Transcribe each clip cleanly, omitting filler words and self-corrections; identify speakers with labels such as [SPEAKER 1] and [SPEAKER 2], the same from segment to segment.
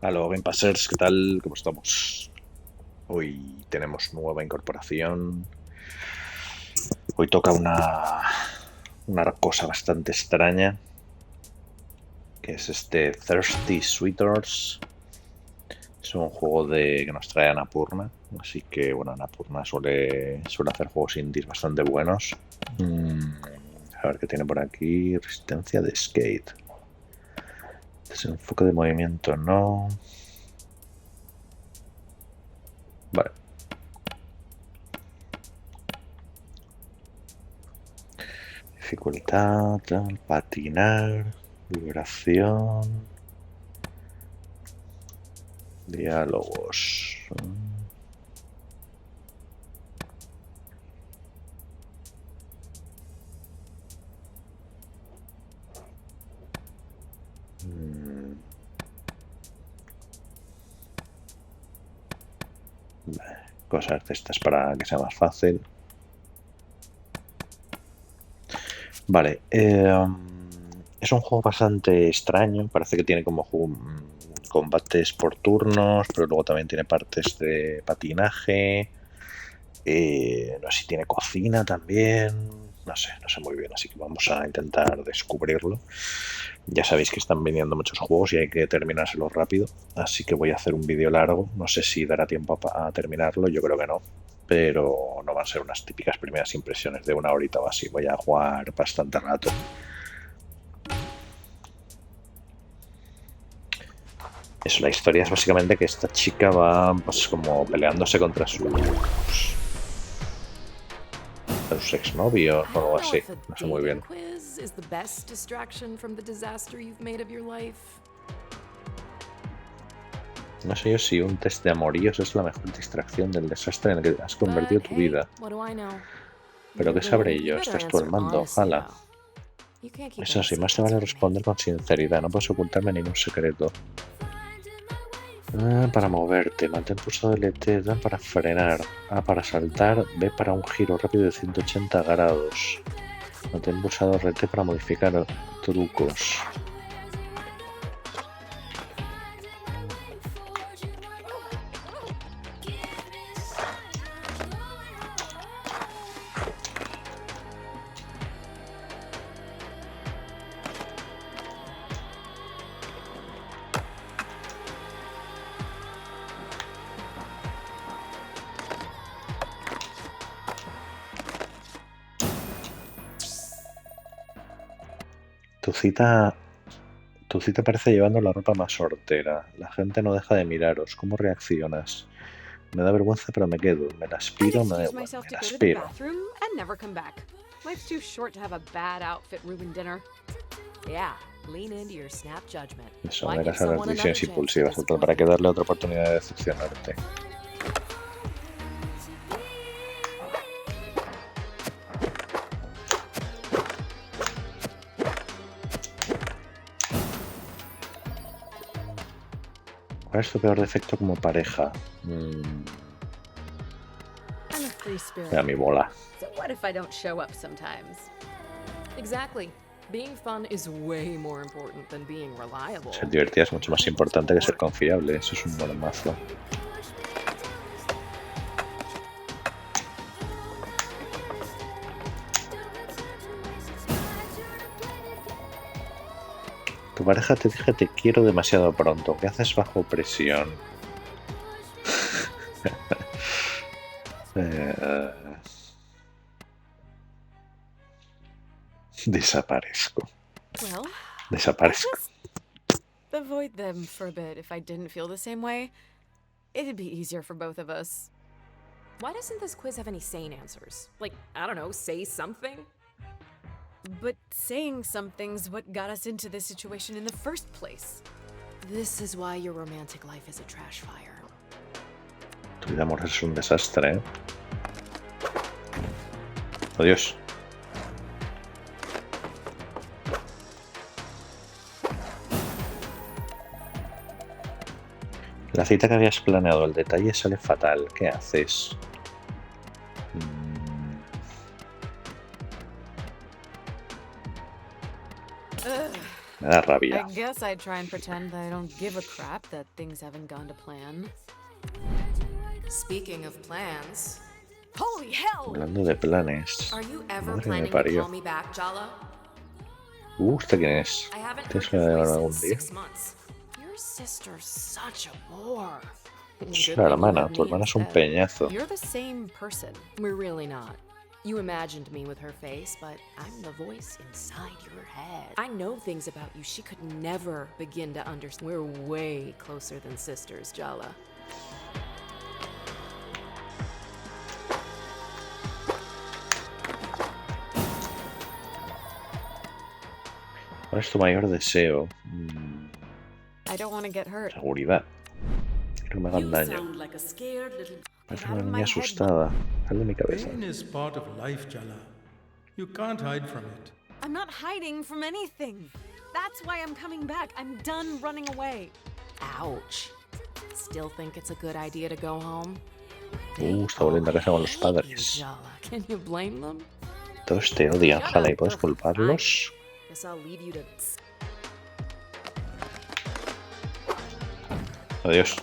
[SPEAKER 1] Aló, Game Passers, ¿qué tal? ¿Cómo estamos? Hoy tenemos nueva incorporación. Hoy toca una cosa bastante extraña, que es este Thirsty Suitors. Es un juego que nos trae Annapurna, así que bueno, Annapurna suele hacer juegos indies bastante buenos. A ver qué tiene por aquí. Resistencia de skate. Desenfoque de movimiento, no. Vale. Dificultad, patinar, vibración, diálogos. Cosas de estas para que sea más fácil. Vale. Es un juego bastante extraño. Parece que tiene como combates por turnos, pero luego también tiene partes de patinaje. No sé si tiene cocina también. No sé muy bien, así que vamos a intentar descubrirlo. Ya sabéis que están viniendo muchos juegos y hay que terminárselos rápido, así que voy a hacer un vídeo largo. No sé si dará tiempo a terminarlo, yo creo que no, pero no van a ser unas típicas primeras impresiones de una horita o así. Voy a jugar bastante rato. Eso, la historia es básicamente que esta chica va pues como peleándose contra sus exnovios o algo así, no sé muy bien. No sé yo si un test de amoríos es la mejor distracción del desastre en el que has convertido tu vida. Pero ¿qué sabré yo? Estás tú al mando, ojalá. Eso sí, más te vale responder con sinceridad, no puedes ocultarme ningún secreto. Para moverte, mantén pulsado LT, dan para frenar. Para saltar, ve para un giro rápido de 180 grados. Mantén pulsado RT para modificar trucos. Tu cita parece llevando la ropa más hortera. La gente no deja de miraros. ¿Cómo reaccionas? Me da vergüenza, pero me quedo. Me la aspiro, me la aspiro. Eso, no hagas a las decisiones impulsivas. ¿Para qué darle otra oportunidad de decepcionarte? ¿Cuál es tu peor defecto como pareja? Mira mi bola. Ser divertida es mucho más importante que ser confiable. Eso es un buen mazo. Tu pareja te dije te quiero demasiado pronto. ¿Qué haces bajo presión? Desaparezco. Desaparezco.
[SPEAKER 2] Avoid them for a bit. If I didn't feel the same way, it'd be easier for both of us.
[SPEAKER 3] Why doesn't this quiz have any sane answers? Like, I don't know, say something?
[SPEAKER 2] But saying something's what got us into this situation in the first place.
[SPEAKER 3] This is why your romantic life is a trash fire.
[SPEAKER 1] Tu vida amorosa es un desastre, ¿eh? Adiós. La cita que habías planeado, el detalle sale fatal. ¿Qué haces? Me da
[SPEAKER 2] I
[SPEAKER 1] rabia.
[SPEAKER 2] guess I'd try and pretend that I don't give a crap that things haven't gone to plan.
[SPEAKER 3] Speaking of plans,
[SPEAKER 2] Holy hell!
[SPEAKER 1] Hablando de planes.
[SPEAKER 3] are you ever
[SPEAKER 1] Madre que me
[SPEAKER 3] planning to
[SPEAKER 1] parió.
[SPEAKER 3] call me back, Jala?
[SPEAKER 1] ¿Usted quién es?
[SPEAKER 3] I haven't
[SPEAKER 1] ¿Tienes
[SPEAKER 3] heard
[SPEAKER 1] que
[SPEAKER 3] your
[SPEAKER 1] llamar
[SPEAKER 3] voice in
[SPEAKER 1] algún día?
[SPEAKER 3] 6 months. Your sister's such a bore.
[SPEAKER 1] Es
[SPEAKER 3] Good
[SPEAKER 1] la
[SPEAKER 3] thing you
[SPEAKER 1] hermana.
[SPEAKER 3] have
[SPEAKER 1] Tu
[SPEAKER 3] me
[SPEAKER 1] hermana es un
[SPEAKER 3] instead.
[SPEAKER 1] peñazo.
[SPEAKER 2] You're the same person.
[SPEAKER 3] We're really not. You imagined me with her face, but I'm the voice inside your head. I know things about you she could never begin to understand. We're way closer than sisters, Jala.
[SPEAKER 1] ¿Cuál es tu mayor deseo?
[SPEAKER 2] I don't want to get hurt.
[SPEAKER 1] Seguridad. Quiero que me hagan
[SPEAKER 4] You
[SPEAKER 1] daño.
[SPEAKER 4] sound like a scared little.
[SPEAKER 1] Es
[SPEAKER 2] out
[SPEAKER 1] una
[SPEAKER 2] of my
[SPEAKER 1] niña
[SPEAKER 2] head,
[SPEAKER 1] asustada. Sal de mi cabeza.
[SPEAKER 5] Pain is part of life, Jala. You can't hide from it.
[SPEAKER 2] I'm not hiding from anything. That's why I'm coming back. I'm done running away.
[SPEAKER 3] Ouch. Still think it's a good idea to go home?
[SPEAKER 1] Está volviendo a casa con los
[SPEAKER 3] You,
[SPEAKER 1] padres.
[SPEAKER 3] Jala. Can you blame them?
[SPEAKER 1] Todos te odian, Jala, y puedes culparlos.
[SPEAKER 3] Guess I'll leave you to.
[SPEAKER 1] Adiós.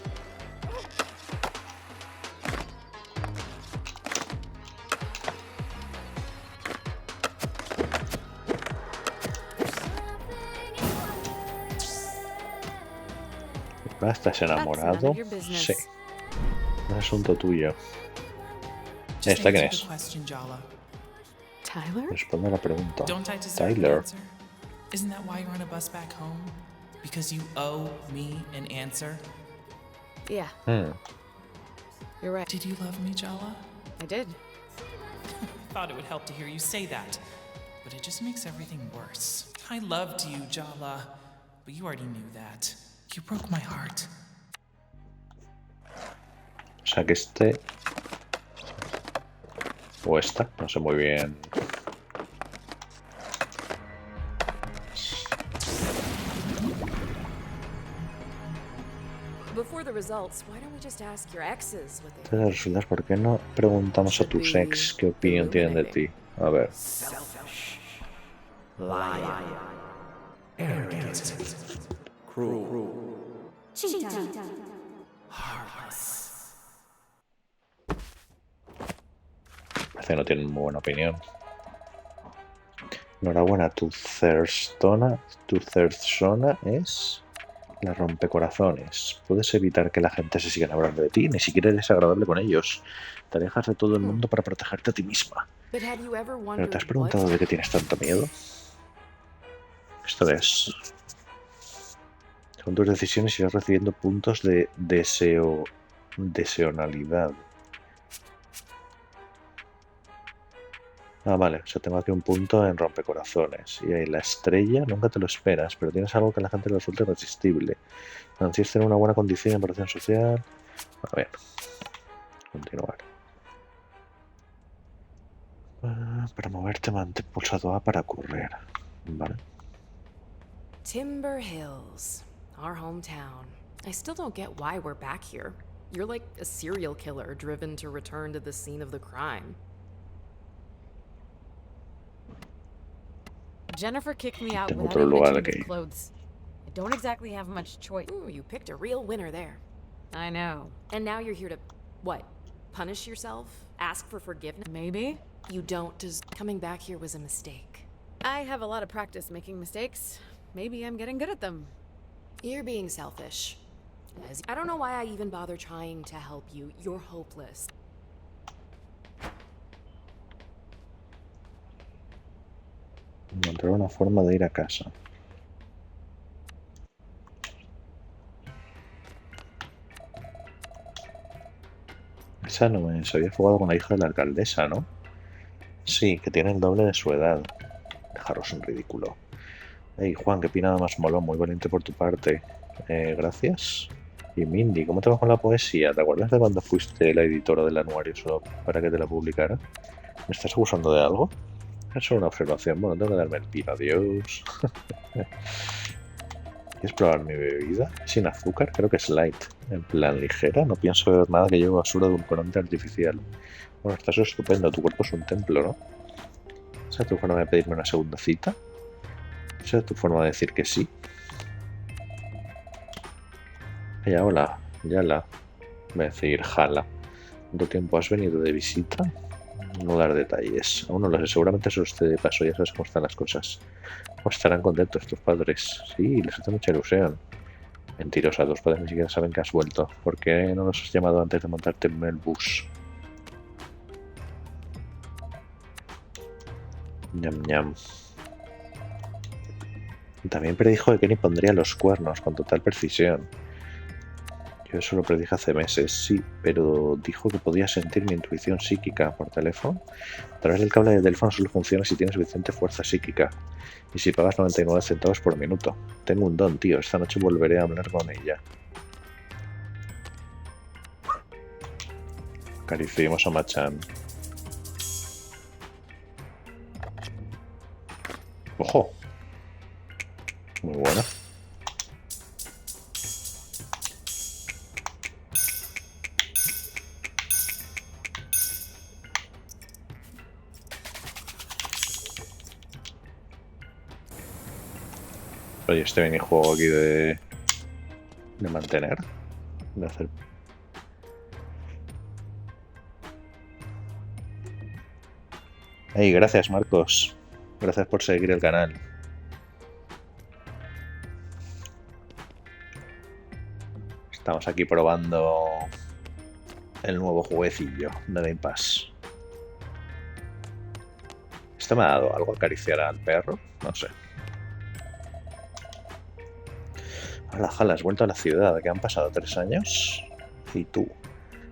[SPEAKER 1] ¿Ahora estás enamorado?
[SPEAKER 2] your business.
[SPEAKER 1] Sí. Es asunto tuyo.
[SPEAKER 6] Just
[SPEAKER 1] ¿Esta quién
[SPEAKER 6] answer
[SPEAKER 1] es?
[SPEAKER 6] the question, Jala.
[SPEAKER 2] Tyler?
[SPEAKER 1] Responde a la pregunta.
[SPEAKER 6] Don't I deserve an
[SPEAKER 1] Tyler.
[SPEAKER 6] answer? Isn't that why you're on a bus back home? Because you owe me an answer?
[SPEAKER 2] Yeah, you're right.
[SPEAKER 6] Did you love me, Jala?
[SPEAKER 2] I did.
[SPEAKER 6] Thought it would help to hear you say that, but it just makes everything worse. I loved you, Jala, but you already knew that. You broke my heart.
[SPEAKER 1] O sea que este... O esta, no sé muy bien.
[SPEAKER 3] Before the results, why don't we just ask your exes what they
[SPEAKER 1] Entonces resultas, ¿por qué no preguntamos a tus ex qué opinión tienen de ti? A ver. Parece que no tienen muy buena opinión. Enhorabuena, tu persona es la rompecorazones. Puedes evitar que la gente se siga enamorando de ti, ni siquiera eres agradable con ellos. Te alejas de todo el mundo para protegerte a ti misma.
[SPEAKER 3] But have you ever
[SPEAKER 1] ¿Pero
[SPEAKER 3] wondered
[SPEAKER 1] te has
[SPEAKER 3] what?
[SPEAKER 1] preguntado de qué tienes tanto miedo? Esto es... Con tus decisiones irás recibiendo puntos de deseonalidad. Ah, vale, o sea, tengo aquí un punto en rompecorazones. Y ahí la estrella, nunca te lo esperas, pero tienes algo que a la gente le resulta irresistible. Consiste en una buena condición de interacción social. A ver, continuar. Para moverte, mantén pulsado A para correr. Vale.
[SPEAKER 3] Timber Hills, our hometown. I still don't get why we're back here. You're like a serial killer driven to return to the scene of the crime.
[SPEAKER 2] Jennifer kicked me out
[SPEAKER 1] Tengo
[SPEAKER 2] without
[SPEAKER 1] otro
[SPEAKER 2] even
[SPEAKER 1] lugar
[SPEAKER 2] changing
[SPEAKER 1] que ir.
[SPEAKER 2] clothes. I don't exactly have much choice.
[SPEAKER 3] Ooh, you picked a real winner there.
[SPEAKER 2] I know.
[SPEAKER 3] And now you're here to, what, punish yourself? Ask for forgiveness?
[SPEAKER 2] Maybe.
[SPEAKER 3] You don't coming back here was a mistake.
[SPEAKER 2] I have a lot of practice making mistakes. Maybe I'm getting good at them.
[SPEAKER 3] You're being selfish. I don't know why I even bother trying to help you. You're hopeless.
[SPEAKER 1] Encontrar una forma de ir a casa. Esa no me... Se había fugado con la hija de la alcaldesa, ¿no? Sí, que tiene el doble de su edad. Dejaros un ridículo. Hey, Juan, qué pinada más molón. Muy valiente por tu parte. Gracias. Y Mindy, ¿cómo te va con la poesía? ¿Te acuerdas de cuando fuiste la editora del anuario solo para que te la publicara? ¿Me estás acusando de algo? Es solo una observación. Bueno, tengo que darme el pino. Adiós. ¿Quieres probar mi bebida? Sin azúcar, creo que es light. En plan ligera, no pienso beber nada que lleve basura de un colorante artificial. Bueno, estás estupendo, tu cuerpo es un templo, ¿no? ¿Sabes tu forma de pedirme una segunda cita? Esa es tu forma de decir que sí. Vaya, hola, yala. Voy a decir jala. ¿Cuánto tiempo has venido de visita? No dar detalles. Aún no lo sé, seguramente eso esté de paso, ya sabes cómo están las cosas. ¿Cómo estarán contentos tus padres? Sí, les hace mucha ilusión. Mentirosa, tus padres ni siquiera saben que has vuelto. ¿Por qué no los has llamado antes de montarte en el bus? Ñam, ñam. También predijo que Kenny pondría los cuernos con total precisión. Yo eso lo predije hace meses, sí, pero dijo que podía sentir mi intuición psíquica por teléfono. A través del cable del teléfono solo funciona si tienes suficiente fuerza psíquica y si pagas 99 centavos por minuto. Tengo un don, tío. Esta noche volveré a hablar con ella. Acariciemos a Machan. ¡Ojo! Muy buena. Oye, este minijuego aquí de mantener, de hacer. Hey, gracias Marcos. Gracias por seguir el canal. Estamos aquí probando el nuevo jueguecillo de Game Pass. ¿Esto me ha dado algo? ¿Acariciar al perro? No sé. Hola, Jala, has vuelto a la ciudad, que han pasado 3 años. Y tú.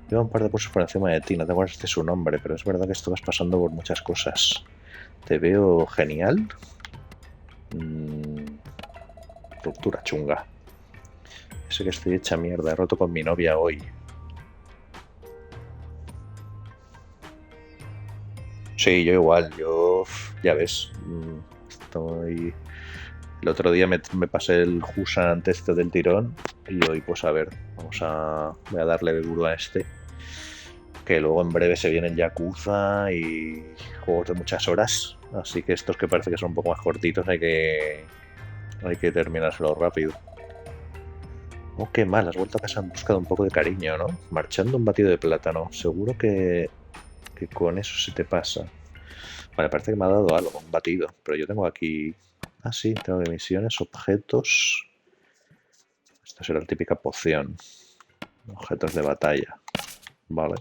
[SPEAKER 1] Lleva un par de cursos por encima de ti, no te acuerdas de su nombre, pero es verdad que estabas pasando por muchas cosas. Te veo genial. Ruptura chunga. Sé que estoy hecha mierda, he roto con mi novia hoy. Sí, yo igual, ya ves, estoy... El otro día me pasé el Husan este del tirón y hoy pues a ver, voy a darle de duro a este, que luego en breve se vienen Yakuza y juegos de muchas horas, así que estos que parece que son un poco más cortitos hay que terminárselo rápido. Oh, qué mal, has vuelto a casa en busca de un poco de cariño, ¿no? Marchando un batido de plátano, seguro que con eso se te pasa. Vale, parece que me ha dado algo, un batido, pero yo tengo aquí... Ah, sí, tengo de misiones, objetos. Esta será la típica poción. Objetos de batalla. Vale.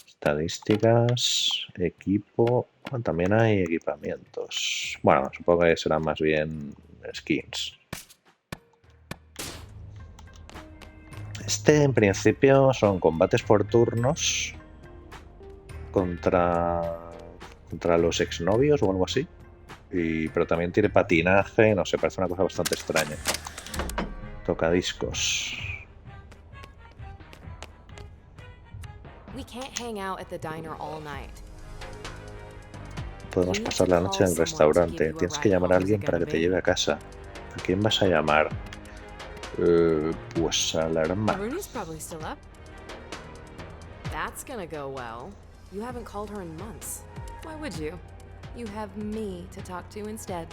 [SPEAKER 1] Estadísticas, equipo... Bueno, también hay equipamientos. Bueno, supongo que serán más bien skins. Este en principio son combates por turnos contra los exnovios o algo así. Pero también tiene patinaje, no sé, parece una cosa bastante extraña. Tocadiscos. Podemos pasar la noche en el restaurante. Tienes que llamar a alguien para que te lleve a casa. ¿A quién vas a llamar? Pues a la hermana.
[SPEAKER 3] That's gonna go well. You haven't called her in months. Why would you? You have me to talk to instead.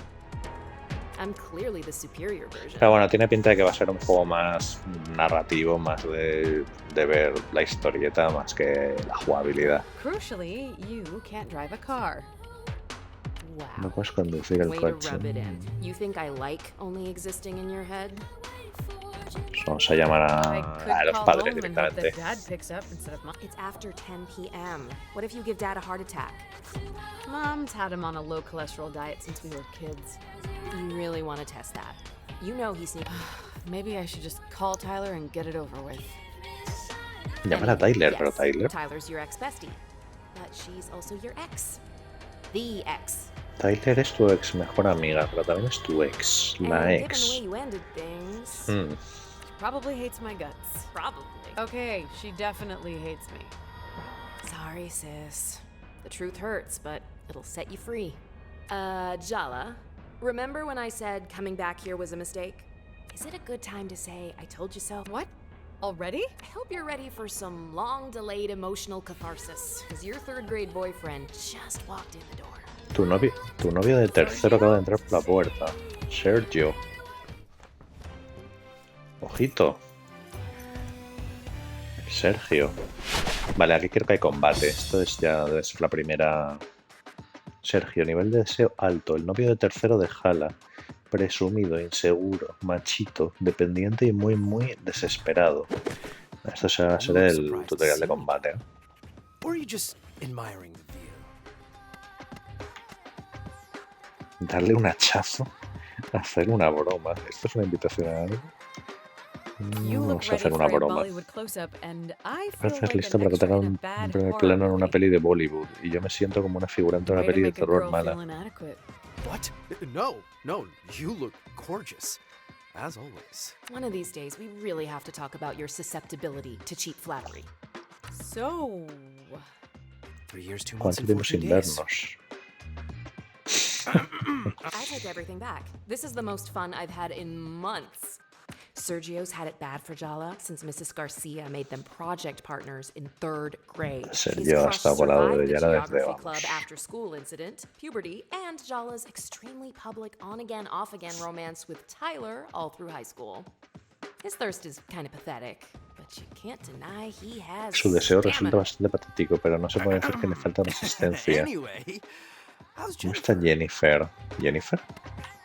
[SPEAKER 3] I'm clearly the superior version.
[SPEAKER 1] Pero bueno, tiene pinta de que va a ser un juego más narrativo, más de ver la historieta más que la jugabilidad.
[SPEAKER 2] Crucially, you can't drive a car.
[SPEAKER 3] Wow.
[SPEAKER 1] No puedes conducir el
[SPEAKER 3] Way
[SPEAKER 1] coche.
[SPEAKER 3] to rub it in. You think I like only existing in your head?
[SPEAKER 1] Pues vamos a llamar
[SPEAKER 2] I
[SPEAKER 1] a
[SPEAKER 2] could
[SPEAKER 1] los
[SPEAKER 2] call
[SPEAKER 1] padres
[SPEAKER 2] home and hope
[SPEAKER 1] directamente.
[SPEAKER 2] that Dad picks up instead of Mom.
[SPEAKER 3] It's after 10 p.m. What if you give Dad a heart attack?
[SPEAKER 2] Mom's had him on a low cholesterol diet since we were kids.
[SPEAKER 3] You really want to test that? You know he's...
[SPEAKER 2] Maybe I should just call Tyler and get it over with.
[SPEAKER 1] Llamar a Tyler,
[SPEAKER 3] Yes,
[SPEAKER 1] pero Tyler.
[SPEAKER 3] Tyler's your ex-bestie. But she's also your ex. The ex.
[SPEAKER 1] Tyler es tu ex mejor amiga, pero también es tu ex, la
[SPEAKER 3] And
[SPEAKER 1] ex.
[SPEAKER 3] given the way you ended things...
[SPEAKER 2] She probably hates my guts.
[SPEAKER 3] Probably.
[SPEAKER 2] Okay, she definitely hates me.
[SPEAKER 3] Sorry, sis. The truth hurts, but it'll set you free. Jala, remember when I said coming back here was a mistake? Is it a good time to say I told you so?
[SPEAKER 2] What? Already?
[SPEAKER 3] I hope you're ready for some long-delayed emotional catharsis, because your third-grade boyfriend just walked in the door.
[SPEAKER 1] Tu novio de tercero acaba de entrar por la puerta. Sergio. Ojito. Sergio. Vale, aquí creo que hay combate. Esto es ya debe ser la primera. Sergio, nivel de deseo alto. El novio de tercero de Hala. Presumido, inseguro, machito, dependiente y muy, muy desesperado. Esto va a ser el tutorial de combate.
[SPEAKER 4] Or are you just admiring the view?
[SPEAKER 1] Darle un hachazo, hacer una broma. ¿Esto es una invitación a algo?
[SPEAKER 2] You look
[SPEAKER 1] Vamos a
[SPEAKER 2] ready
[SPEAKER 1] hacer
[SPEAKER 2] for
[SPEAKER 1] una
[SPEAKER 2] a
[SPEAKER 1] broma.
[SPEAKER 2] Bollywood close-up, and I feel
[SPEAKER 1] Gracias,
[SPEAKER 2] like
[SPEAKER 1] listo
[SPEAKER 2] an
[SPEAKER 1] para que
[SPEAKER 2] extra
[SPEAKER 1] tenga
[SPEAKER 2] in a
[SPEAKER 1] un
[SPEAKER 2] bad
[SPEAKER 1] primer
[SPEAKER 2] horror
[SPEAKER 1] plano en una
[SPEAKER 2] movie.
[SPEAKER 1] peli de Bollywood. Y yo me siento como una figurante de una
[SPEAKER 2] Way to
[SPEAKER 1] peli de
[SPEAKER 2] make a
[SPEAKER 1] terror
[SPEAKER 2] girl
[SPEAKER 1] mala.
[SPEAKER 2] feel inadequate.
[SPEAKER 4] What? No, you look gorgeous. As always.
[SPEAKER 3] One of these days, we really have to talk about your susceptibility to cheap flattery.
[SPEAKER 2] So,
[SPEAKER 4] 3 years, 2 months,
[SPEAKER 1] ¿Cuánto
[SPEAKER 4] and
[SPEAKER 1] tiempo
[SPEAKER 4] 14
[SPEAKER 1] sin
[SPEAKER 4] days.
[SPEAKER 1] vernos?
[SPEAKER 3] I take everything back. This is the most fun I've had in months. Sergio's had it bad for Jala since Mrs. Garcia made them project partners in 3rd grade. His
[SPEAKER 1] Sergio ha
[SPEAKER 3] crush
[SPEAKER 1] estado colado
[SPEAKER 3] survived
[SPEAKER 1] de
[SPEAKER 3] the
[SPEAKER 1] Yara desde
[SPEAKER 3] geography
[SPEAKER 1] vamos.
[SPEAKER 3] club after school incident, puberty, and Jala's extremely public on-again, off-again romance with Tyler all through high school. His thirst is kind of pathetic, but you can't deny he has
[SPEAKER 1] Su deseo resulta
[SPEAKER 3] stamina.
[SPEAKER 1] bastante patético, pero no se puede decir que le falta resistencia.
[SPEAKER 4] Anyway, how's
[SPEAKER 1] ¿Cómo está
[SPEAKER 4] Jennifer?
[SPEAKER 1] Jennifer? ¿Jennifer?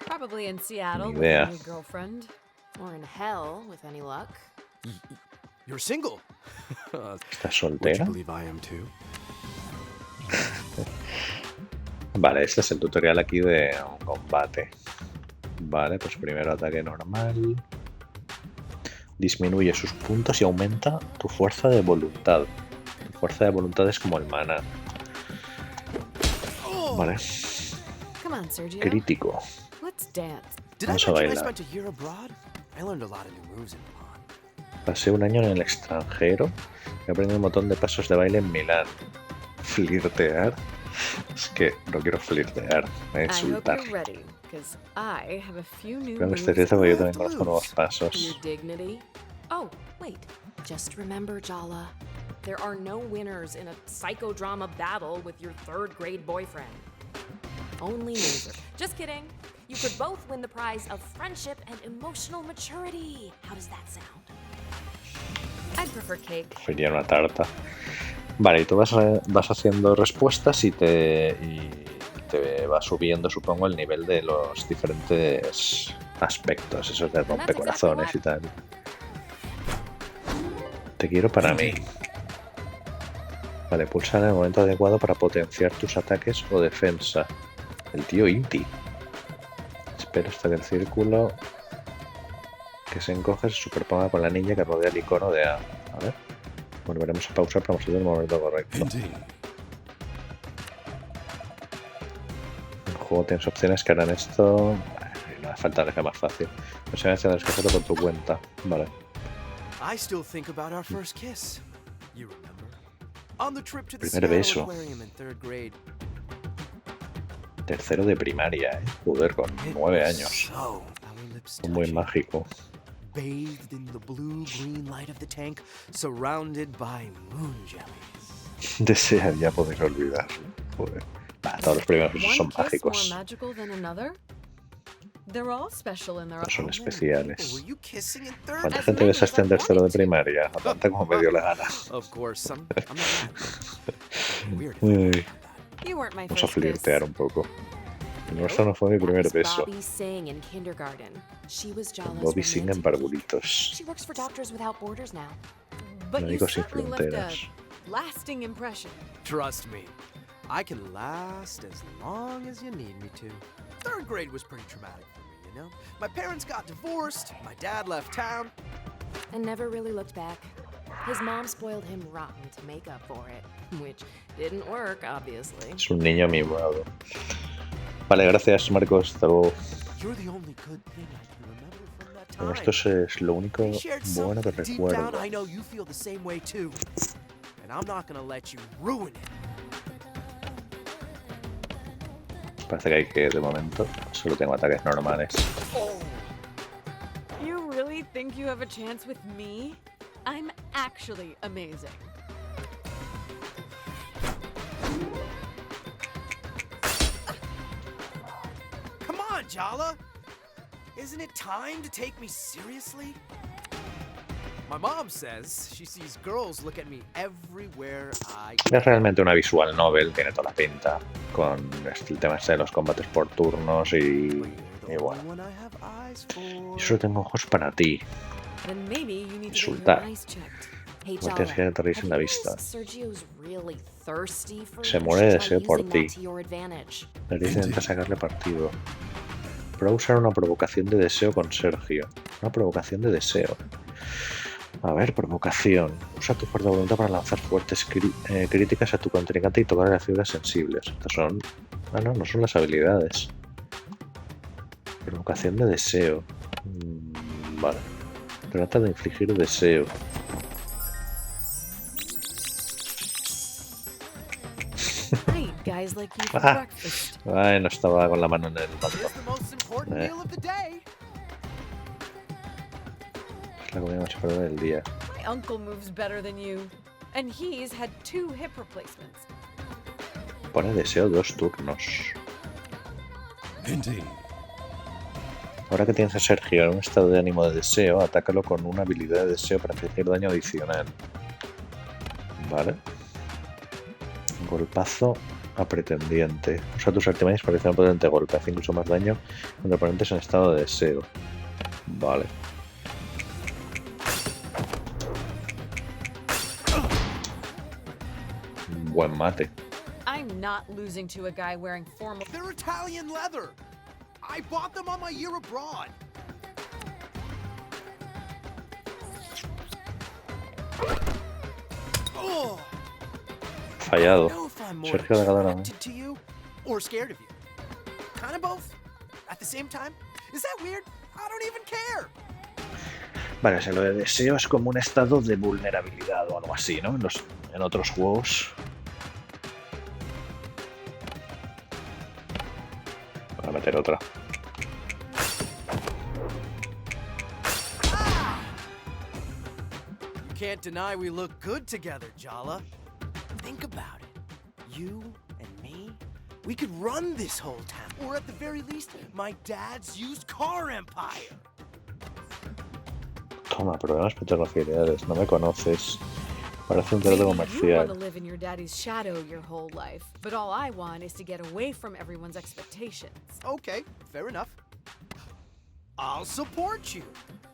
[SPEAKER 2] probably in Seattle
[SPEAKER 1] Ni
[SPEAKER 2] with a
[SPEAKER 1] idea.
[SPEAKER 2] new girlfriend.
[SPEAKER 3] Or in hell, with any luck.
[SPEAKER 4] You're single.
[SPEAKER 1] ¿Está
[SPEAKER 4] Would you
[SPEAKER 1] soltera?
[SPEAKER 4] believe I am too?
[SPEAKER 1] Vale, este es el tutorial aquí de un combate. Vale, pues primero ataque normal. Disminuye sus puntos y aumenta tu fuerza de voluntad. Tu fuerza de voluntad es como el mana. Vale,
[SPEAKER 2] Come on, Sergio.
[SPEAKER 1] crítico.
[SPEAKER 2] Let's dance.
[SPEAKER 4] Did I
[SPEAKER 1] Vamos a
[SPEAKER 4] mention I
[SPEAKER 1] bailar.
[SPEAKER 4] spent a year abroad? I learned a lot of new moves in Milan.
[SPEAKER 1] Pasé un año en el extranjero y aprendí un montón de pasos de baile en Milán. Flirtear. Es que no quiero flirtear, me
[SPEAKER 2] I hope
[SPEAKER 1] insultar.
[SPEAKER 2] you're ready, because I have a few new
[SPEAKER 1] Creo que
[SPEAKER 2] moves.
[SPEAKER 1] este día porque yo también
[SPEAKER 4] to
[SPEAKER 1] conozco
[SPEAKER 4] lose.
[SPEAKER 1] nuevos
[SPEAKER 3] Your
[SPEAKER 1] pasos.
[SPEAKER 3] dignity. Oh, wait. Just remember, Jala, there are no winners in a psychodrama battle with your 3rd grade boyfriend. Only loser. Just kidding. You could both win the prize of friendship and emotional maturity. How does that sound?
[SPEAKER 2] I'd prefer cake.
[SPEAKER 1] Sería una tarta. Vale, y tú vas haciendo respuestas y te va subiendo, supongo, el nivel de los diferentes aspectos, esos de rompecorazones y tal. Te quiero para mí. Vale, pulsa en el momento adecuado para potenciar tus ataques o defensa. El tío Inti. Espera hasta que el círculo que se encoge se superponga con la niña que rodea el icono de A. A ver. Volveremos a pausar para mostrar el momento correcto. El juego tienes opciones que harán esto. No hace falta que sea más fácil. No sé, tendrás que hacerlo por tu cuenta. Vale.
[SPEAKER 4] I still think about our first kiss. You remember? On the trip to the
[SPEAKER 1] Primer
[SPEAKER 4] Seattle
[SPEAKER 1] beso.
[SPEAKER 4] Aquarium in 3rd grade.
[SPEAKER 1] Tercero de primaria, ¿eh? Joder, con 9 años.
[SPEAKER 4] So, our lips
[SPEAKER 1] Fue muy
[SPEAKER 4] touching,
[SPEAKER 1] mágico.
[SPEAKER 4] bathed in the blue-green light of the tank, surrounded by moon jellies.
[SPEAKER 1] Desearía poder olvidarlo. Joder. Bah, todos los primeros besos
[SPEAKER 2] One
[SPEAKER 1] son
[SPEAKER 2] kiss more
[SPEAKER 1] mágicos.
[SPEAKER 2] magical than another? They're all special in their
[SPEAKER 1] No son
[SPEAKER 2] own way.
[SPEAKER 4] Were
[SPEAKER 1] especiales.
[SPEAKER 4] you kissing in 3rd?
[SPEAKER 1] ¿Cuánta
[SPEAKER 2] As
[SPEAKER 1] gente
[SPEAKER 2] many
[SPEAKER 1] besaste en
[SPEAKER 2] as I
[SPEAKER 1] tercero de
[SPEAKER 2] wanted to.
[SPEAKER 1] primaria? A tanta como me dio la gana.
[SPEAKER 4] Of course, I'm not mad. Weird.
[SPEAKER 1] Uy,
[SPEAKER 2] You weren't my
[SPEAKER 1] vamos a
[SPEAKER 2] first kiss.
[SPEAKER 1] flirtear un poco. El nuestro no fue mi primer
[SPEAKER 3] That was
[SPEAKER 1] beso.
[SPEAKER 3] Bobby Singh in kindergarten. She was Jala's
[SPEAKER 1] Bobby Singh en
[SPEAKER 3] romantic
[SPEAKER 1] Barburitos.
[SPEAKER 3] lead. She works for Doctors Without Borders now.
[SPEAKER 2] But you
[SPEAKER 1] Médicos sin
[SPEAKER 2] certainly left
[SPEAKER 1] fronteras.
[SPEAKER 2] a lasting impression.
[SPEAKER 4] Trust me, I can last as long as you need me to. 3rd grade was pretty traumatic for me, you know? My parents got divorced, my dad left town.
[SPEAKER 3] And never really looked back. His mom spoiled him rotten to make up for it, which didn't work, obviously.
[SPEAKER 1] Es un niño mimado. Vale, gracias Marcos. Hasta luego.
[SPEAKER 4] You're the only good thing I can remember from that
[SPEAKER 1] Bueno,
[SPEAKER 4] time.
[SPEAKER 1] esto es lo único
[SPEAKER 4] We shared
[SPEAKER 1] bueno que
[SPEAKER 4] something deep down.
[SPEAKER 1] recuerdo.
[SPEAKER 4] I know you feel the same way too. And I'm not gonna let you ruin it.
[SPEAKER 1] Parece que hay que, de momento, solo tengo ataques normales.
[SPEAKER 2] You really think you have a chance with me? I'm actually amazing.
[SPEAKER 4] on, Jala! Isn't it time to take me seriously? My mom says she sees girls look at me everywhere I go.
[SPEAKER 1] Es realmente una visual novel, tiene toda la pinta, con el tema este de los combates por turnos y bueno.
[SPEAKER 4] One I have eyes for.
[SPEAKER 1] Yo solo tengo ojos para ti.
[SPEAKER 3] Then maybe you need to get
[SPEAKER 1] Insultar.
[SPEAKER 3] your eyes checked. Hey,
[SPEAKER 1] Como
[SPEAKER 3] Jala,
[SPEAKER 1] tienes que te revisen la
[SPEAKER 3] have you
[SPEAKER 1] vista.
[SPEAKER 3] noticed Sergio's really thirsty for
[SPEAKER 1] Se
[SPEAKER 3] you?
[SPEAKER 1] muere de
[SPEAKER 3] Try
[SPEAKER 1] deseo por
[SPEAKER 3] using
[SPEAKER 1] ti.
[SPEAKER 3] that to your advantage.
[SPEAKER 1] Deberías intentar sacarle partido. Prueba usar una provocación de deseo con Sergio. Una provocación de deseo. A ver, provocación. Usa tu fuerza de voluntad para lanzar fuertes críticas a tu contrincante y tocar las fibras sensibles. Estas son... Ah, no, no son las habilidades. Provocación de deseo. Vale. Trata de infligir deseo.
[SPEAKER 2] I eat guys like you for breakfast.
[SPEAKER 1] Ay, no estaba con la mano en el
[SPEAKER 4] It
[SPEAKER 1] manto.
[SPEAKER 4] is the most important meal of the day.
[SPEAKER 1] Es la comida más importante del día.
[SPEAKER 2] My uncle moves better than you. And he's had 2 hip replacements.
[SPEAKER 1] Pone deseo 2 turnos.
[SPEAKER 5] Indeed.
[SPEAKER 1] Ahora que tienes a Sergio en un estado de ánimo de deseo, atácalo con una habilidad de deseo para infligir daño adicional. Vale. Golpazo a pretendiente. Usa tus artimañas para realizar un potente golpe. Hace incluso más daño contra oponentes en estado de deseo. Vale. Buen mate.
[SPEAKER 2] I'm not losing to a guy wearing formal.
[SPEAKER 4] They're Italian leather. I bought them on my year abroad. Oh,
[SPEAKER 1] Fallado.
[SPEAKER 4] I don't know if I'm more
[SPEAKER 1] Sergio de Gadara.
[SPEAKER 4] attracted to you or scared of you. Kind of both at the same time. Is that weird? I don't even care.
[SPEAKER 1] Vale, o sea, lo de deseo es como un estado de vulnerabilidad o algo así, ¿no? En otros juegos. Voy a meter otra.
[SPEAKER 4] You can't deny we look good together, Jala. Think about it. You and me, we could run this whole town. Or at the very least, my dad's used car empire.
[SPEAKER 1] Toma, problemas petroglifidales. No me conoces. Parece un
[SPEAKER 2] Maybe
[SPEAKER 1] trato
[SPEAKER 2] you want
[SPEAKER 1] comercial.
[SPEAKER 2] to live in your daddy's shadow your whole life, but all I want is to get away from everyone's expectations.
[SPEAKER 4] Okay, fair enough. I'll support you.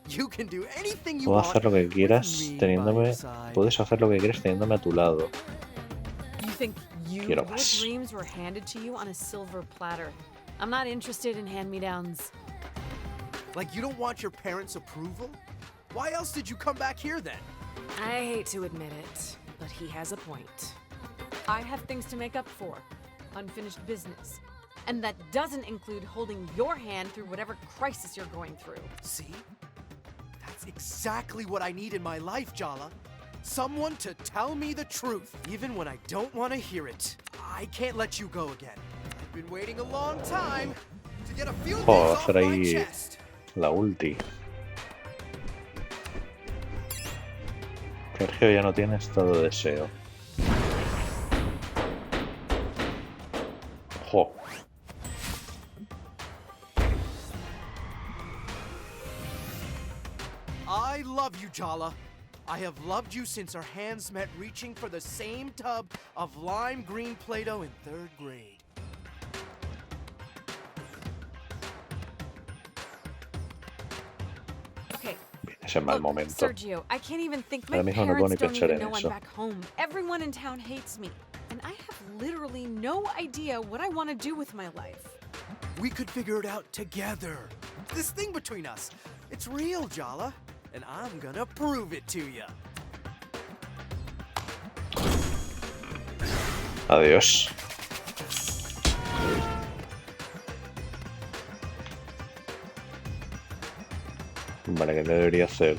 [SPEAKER 4] You can do anything you
[SPEAKER 1] Puedo
[SPEAKER 4] want.
[SPEAKER 1] hacer lo que quieras
[SPEAKER 4] with me by
[SPEAKER 1] teniéndome.
[SPEAKER 4] your side.
[SPEAKER 1] Puedes hacer lo que quieras teniéndome a tu lado.
[SPEAKER 2] You think your
[SPEAKER 1] Quiero más.
[SPEAKER 2] dreams were handed to you on a silver platter. I'm not interested in hand-me-downs.
[SPEAKER 4] Like you don't want your parents' approval? Why else did you come back here then?
[SPEAKER 3] I hate to admit it, but he has a point.
[SPEAKER 2] I have things to make up for. Unfinished business. And that doesn't include holding your hand through whatever crisis you're going through.
[SPEAKER 4] See? That's exactly what I need in my life, Jala. Someone to tell me the truth, even when I don't want to hear it. I can't let you go again. I've been waiting a long time to get a few things
[SPEAKER 1] Joder,
[SPEAKER 4] off
[SPEAKER 1] hacer
[SPEAKER 4] my
[SPEAKER 1] ahí
[SPEAKER 4] chest.
[SPEAKER 1] la ulti. Sergio ya no tiene estado de deseo. Ojo.
[SPEAKER 4] I love you, Jala. I have loved you since our hands met reaching for the same tub of lime green Play-Doh in 3rd grade.
[SPEAKER 2] Okay.
[SPEAKER 1] Es el mal
[SPEAKER 2] Look,
[SPEAKER 1] momento.
[SPEAKER 2] Sergio, I can't even think my
[SPEAKER 1] Ahora mismo no puedo ni
[SPEAKER 2] parents don't
[SPEAKER 1] pensar
[SPEAKER 2] even
[SPEAKER 1] en
[SPEAKER 2] know I'm
[SPEAKER 1] eso.
[SPEAKER 2] back home. Everyone in town hates me. And I have literally no idea what I want to do with my life.
[SPEAKER 4] We could figure it out together. This thing between us, it's real, Jala. And I'm gonna prove it to you.
[SPEAKER 1] Adiós. Vale, ¿qué debería hacer?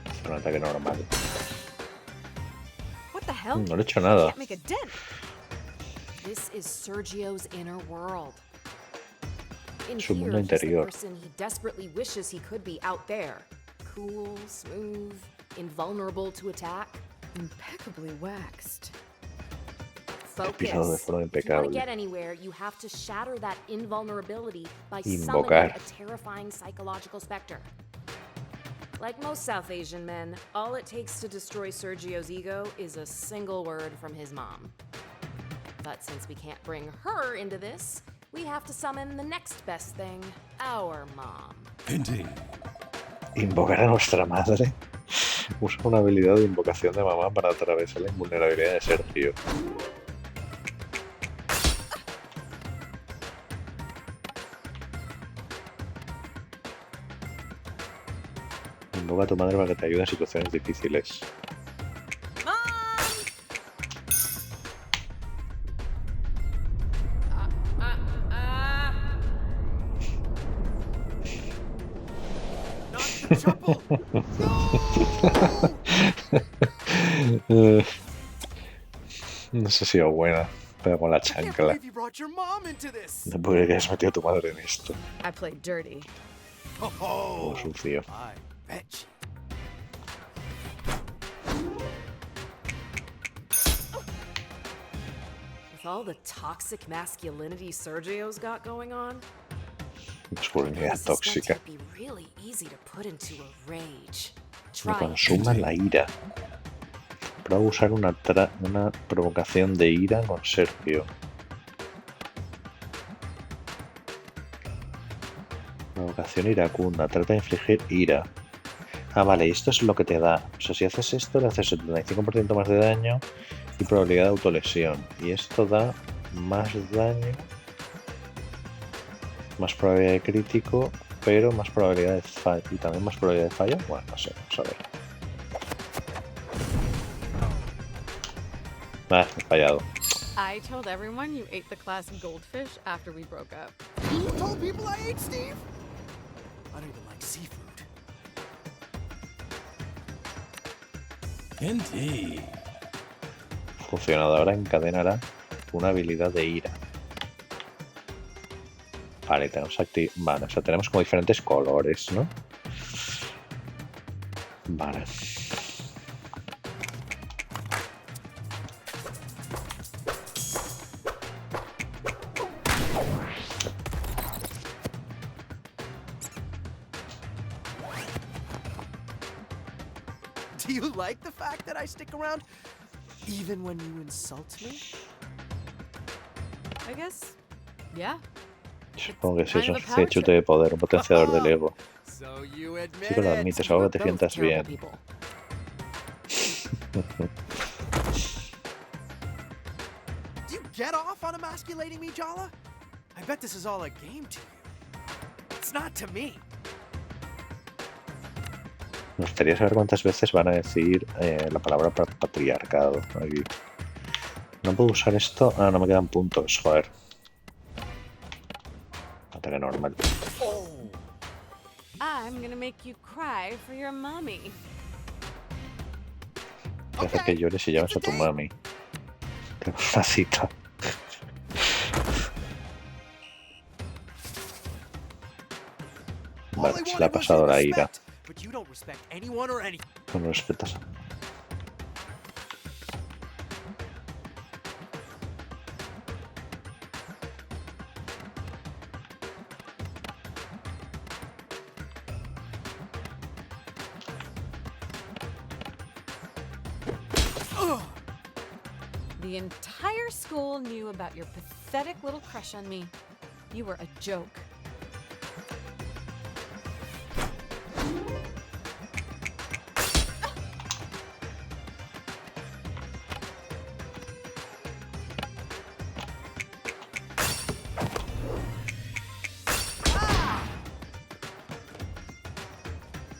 [SPEAKER 1] Hacer un ataque normal.
[SPEAKER 2] What the hell?
[SPEAKER 1] No le he hecho
[SPEAKER 2] I
[SPEAKER 1] nada.
[SPEAKER 2] can't make a dent.
[SPEAKER 3] This is Sergio's inner world. In
[SPEAKER 1] Su
[SPEAKER 3] here,
[SPEAKER 1] mundo
[SPEAKER 3] he's the
[SPEAKER 1] interior.
[SPEAKER 3] person he desperately wishes he could be out there. Cool, smooth, invulnerable to attack.
[SPEAKER 2] Impeccably waxed.
[SPEAKER 1] Explicado de
[SPEAKER 3] Focus.
[SPEAKER 1] forma
[SPEAKER 3] If you want to
[SPEAKER 1] impecable.
[SPEAKER 3] get anywhere, you have to shatter that invulnerability by
[SPEAKER 1] Invocar.
[SPEAKER 3] summoning a terrifying psychological specter. Like most South Asian men, all it takes to destroy Sergio's ego is a single word from his mom. But since we can't bring her into this, we have to summon the next best thing, our mom.
[SPEAKER 5] Indeed.
[SPEAKER 1] Invocar a nuestra madre. Usa una habilidad de invocación de mamá para atravesar la invulnerabilidad de Sergio. Invoca a tu madre para que te ayude en situaciones difíciles.
[SPEAKER 4] Not the trouble!
[SPEAKER 1] No sé si es buena, pero con la
[SPEAKER 4] I can't
[SPEAKER 1] chancla.
[SPEAKER 4] believe you brought your mom into this.
[SPEAKER 1] No puedo creer que hayas metido a tu madre en esto.
[SPEAKER 2] I played dirty.
[SPEAKER 4] Oh,
[SPEAKER 1] Todo sucio.
[SPEAKER 4] I bet you.
[SPEAKER 3] With all the toxic masculinity Sergio's got going on,
[SPEAKER 1] Masculinidad
[SPEAKER 3] this is meant
[SPEAKER 1] tóxica.
[SPEAKER 3] to be really easy to put into a rage.
[SPEAKER 1] Me
[SPEAKER 3] Try it.
[SPEAKER 1] consuma la ira. Prueba a usar una provocación de ira con Sergio. Provocación iracunda. Trata de infligir ira. Ah, vale, y esto es lo que te da. O sea, si haces esto, le haces 75% más de daño y probabilidad de autolesión. Y esto da más daño, más probabilidad de crítico, pero más probabilidad de fallo. Y también más probabilidad de fallo. Bueno, no sé, vamos a ver. Ah, he fallado.
[SPEAKER 2] I told everyone you ate the class goldfish after we broke up.
[SPEAKER 4] You told people I ate Steve? I don't even like seafood.
[SPEAKER 5] Indeed.
[SPEAKER 1] Funcionadora encadenará una habilidad de ira. Vale, tenemos vale, o sea, tenemos como diferentes colores, ¿no? Vale.
[SPEAKER 4] Do you like the fact that I stick around even when you insult me?
[SPEAKER 2] I guess, yeah.
[SPEAKER 1] Supongo que sí, es
[SPEAKER 2] Kind
[SPEAKER 1] un
[SPEAKER 2] of a power
[SPEAKER 1] chute de poder, un potenciador del ego.
[SPEAKER 4] So you admit
[SPEAKER 1] Sí que lo
[SPEAKER 4] it.
[SPEAKER 1] admites, algo que te
[SPEAKER 3] We're both
[SPEAKER 1] sientas
[SPEAKER 3] terrible
[SPEAKER 1] bien.
[SPEAKER 3] people.
[SPEAKER 4] Do you get off on emasculating me, Jala? I bet this is all a game to you. It's not to me.
[SPEAKER 1] Me gustaría saber cuántas veces van a decir la palabra patriarcado aquí. No puedo usar esto. Ah, no me quedan puntos, joder. Ataque normal.
[SPEAKER 2] I'm gonna make you cry for your mommy.
[SPEAKER 1] Voy a hacer que llores y llames a tu mami. Tengo una cita.
[SPEAKER 4] All I
[SPEAKER 1] Vale, se le
[SPEAKER 4] wanted
[SPEAKER 1] ha
[SPEAKER 4] was
[SPEAKER 1] pasado
[SPEAKER 4] your
[SPEAKER 1] la ira.
[SPEAKER 4] respect, but you don't respect anyone or anything.
[SPEAKER 1] No me respetas.
[SPEAKER 2] The entire school knew about your pathetic little crush on me. You were a joke.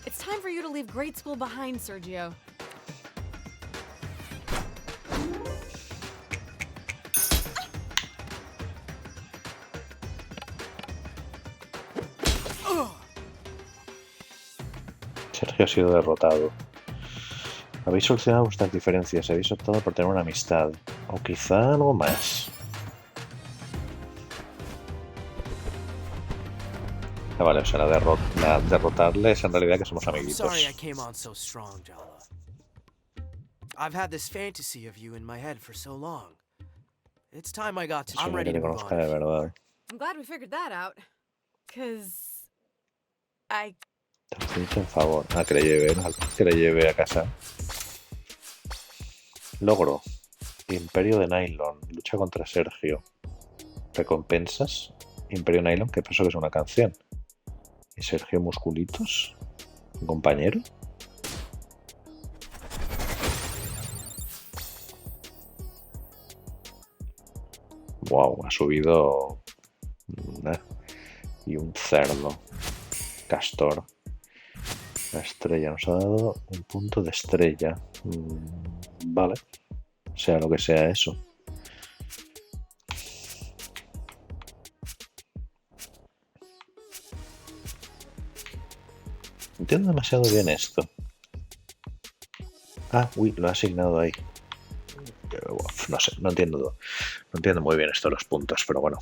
[SPEAKER 2] It's time for you to leave grade school behind, Sergio.
[SPEAKER 1] Sergio ha sido derrotado. Habéis solucionado vuestras diferencias, habéis optado por tener una amistad. O quizá algo más. Ah, vale, o sea, la derrotarle es en realidad que somos amiguitos.
[SPEAKER 4] Sorry I came on so strong, Jala. I've had this fantasy of you in my head for so long. It's time I got to. I'm
[SPEAKER 1] Sueño que
[SPEAKER 4] ready
[SPEAKER 1] te
[SPEAKER 4] to move
[SPEAKER 1] conozca de
[SPEAKER 4] on.
[SPEAKER 1] verdad.
[SPEAKER 2] I'm glad we figured that out. Cause I
[SPEAKER 1] Te hice un favor. Ah, que le lleve, ¿no? Que le lleve a casa. Logro. Imperio de Nylon. Lucha contra Sergio. Recompensas. Imperio Nylon, que pasó que es una canción. Y Sergio Musculitos. Un compañero. Wow, ha subido. Y un cerdo. Castor. La estrella nos ha dado un punto de estrella. Vale. Sea lo que sea eso. Entiendo demasiado bien esto. Ah, uy, lo ha asignado ahí. Uf, no sé, no entiendo muy bien esto de los puntos, pero bueno.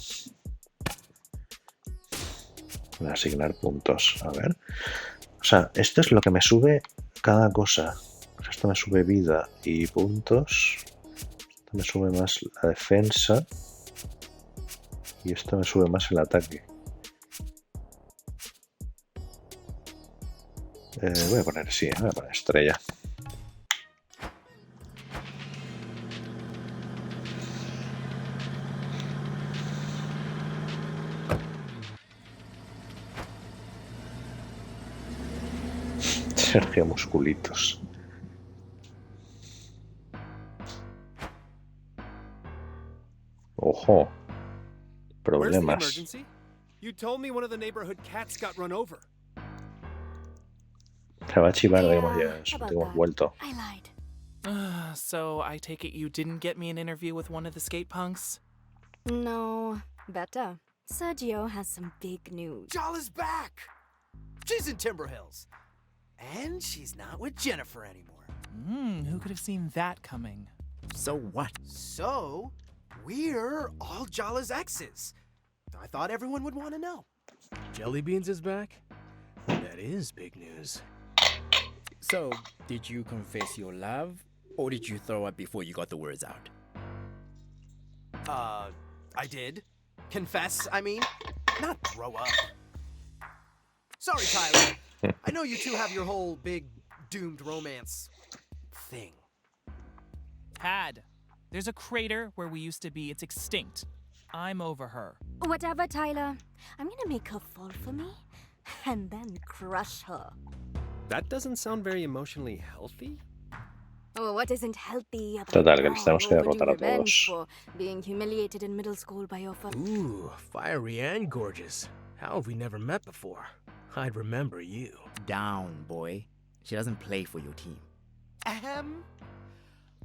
[SPEAKER 1] Voy a asignar puntos. A ver. O sea, esto es lo que me sube cada cosa. O sea, esto me sube vida y puntos. Esto me sube más la defensa. Y esto me sube más el ataque. Voy a poner, sí, voy a poner estrella. Sergio Musculitos. Ojo.
[SPEAKER 7] Where's the
[SPEAKER 1] Problemas.
[SPEAKER 7] emergency? You told me one of the neighborhood cats got run over.
[SPEAKER 1] Se va a chivar de
[SPEAKER 3] Yeah,
[SPEAKER 1] que
[SPEAKER 3] about
[SPEAKER 1] hemos
[SPEAKER 3] that.
[SPEAKER 1] vuelto.
[SPEAKER 3] I lied.
[SPEAKER 6] So I take it you didn't get me an interview with one of the skate punks?
[SPEAKER 8] No, better. Sergio has some big news.
[SPEAKER 4] Jala's back! She's in Timber Hills. And she's not with Jennifer anymore.
[SPEAKER 6] Who could have seen that coming?
[SPEAKER 9] So what?
[SPEAKER 4] So, we're all Jala's exes. I thought everyone would want to know.
[SPEAKER 9] Jellybeans is back? That is big news. So, did you confess your love, or did you throw up before you got the words out?
[SPEAKER 4] I did. Confess, I mean. Not throw up. Sorry, Tyler. I know you two have your whole big doomed romance thing.
[SPEAKER 6] Had. There's a crater where we used to be. It's extinct. I'm over her.
[SPEAKER 8] Whatever, Tyler. I'm gonna make her fall for me and then crush her.
[SPEAKER 7] That doesn't sound very emotionally healthy.
[SPEAKER 8] Oh, what isn't healthy about
[SPEAKER 1] Total, que les tenemos que
[SPEAKER 8] overdue
[SPEAKER 1] derrotar a
[SPEAKER 8] revenge
[SPEAKER 1] todos.
[SPEAKER 8] for being humiliated in middle school by your father?
[SPEAKER 9] Ooh, fiery and gorgeous. How have we never met before? I'd remember you.
[SPEAKER 10] Down, boy. She doesn't play for your team.
[SPEAKER 4] Ahem.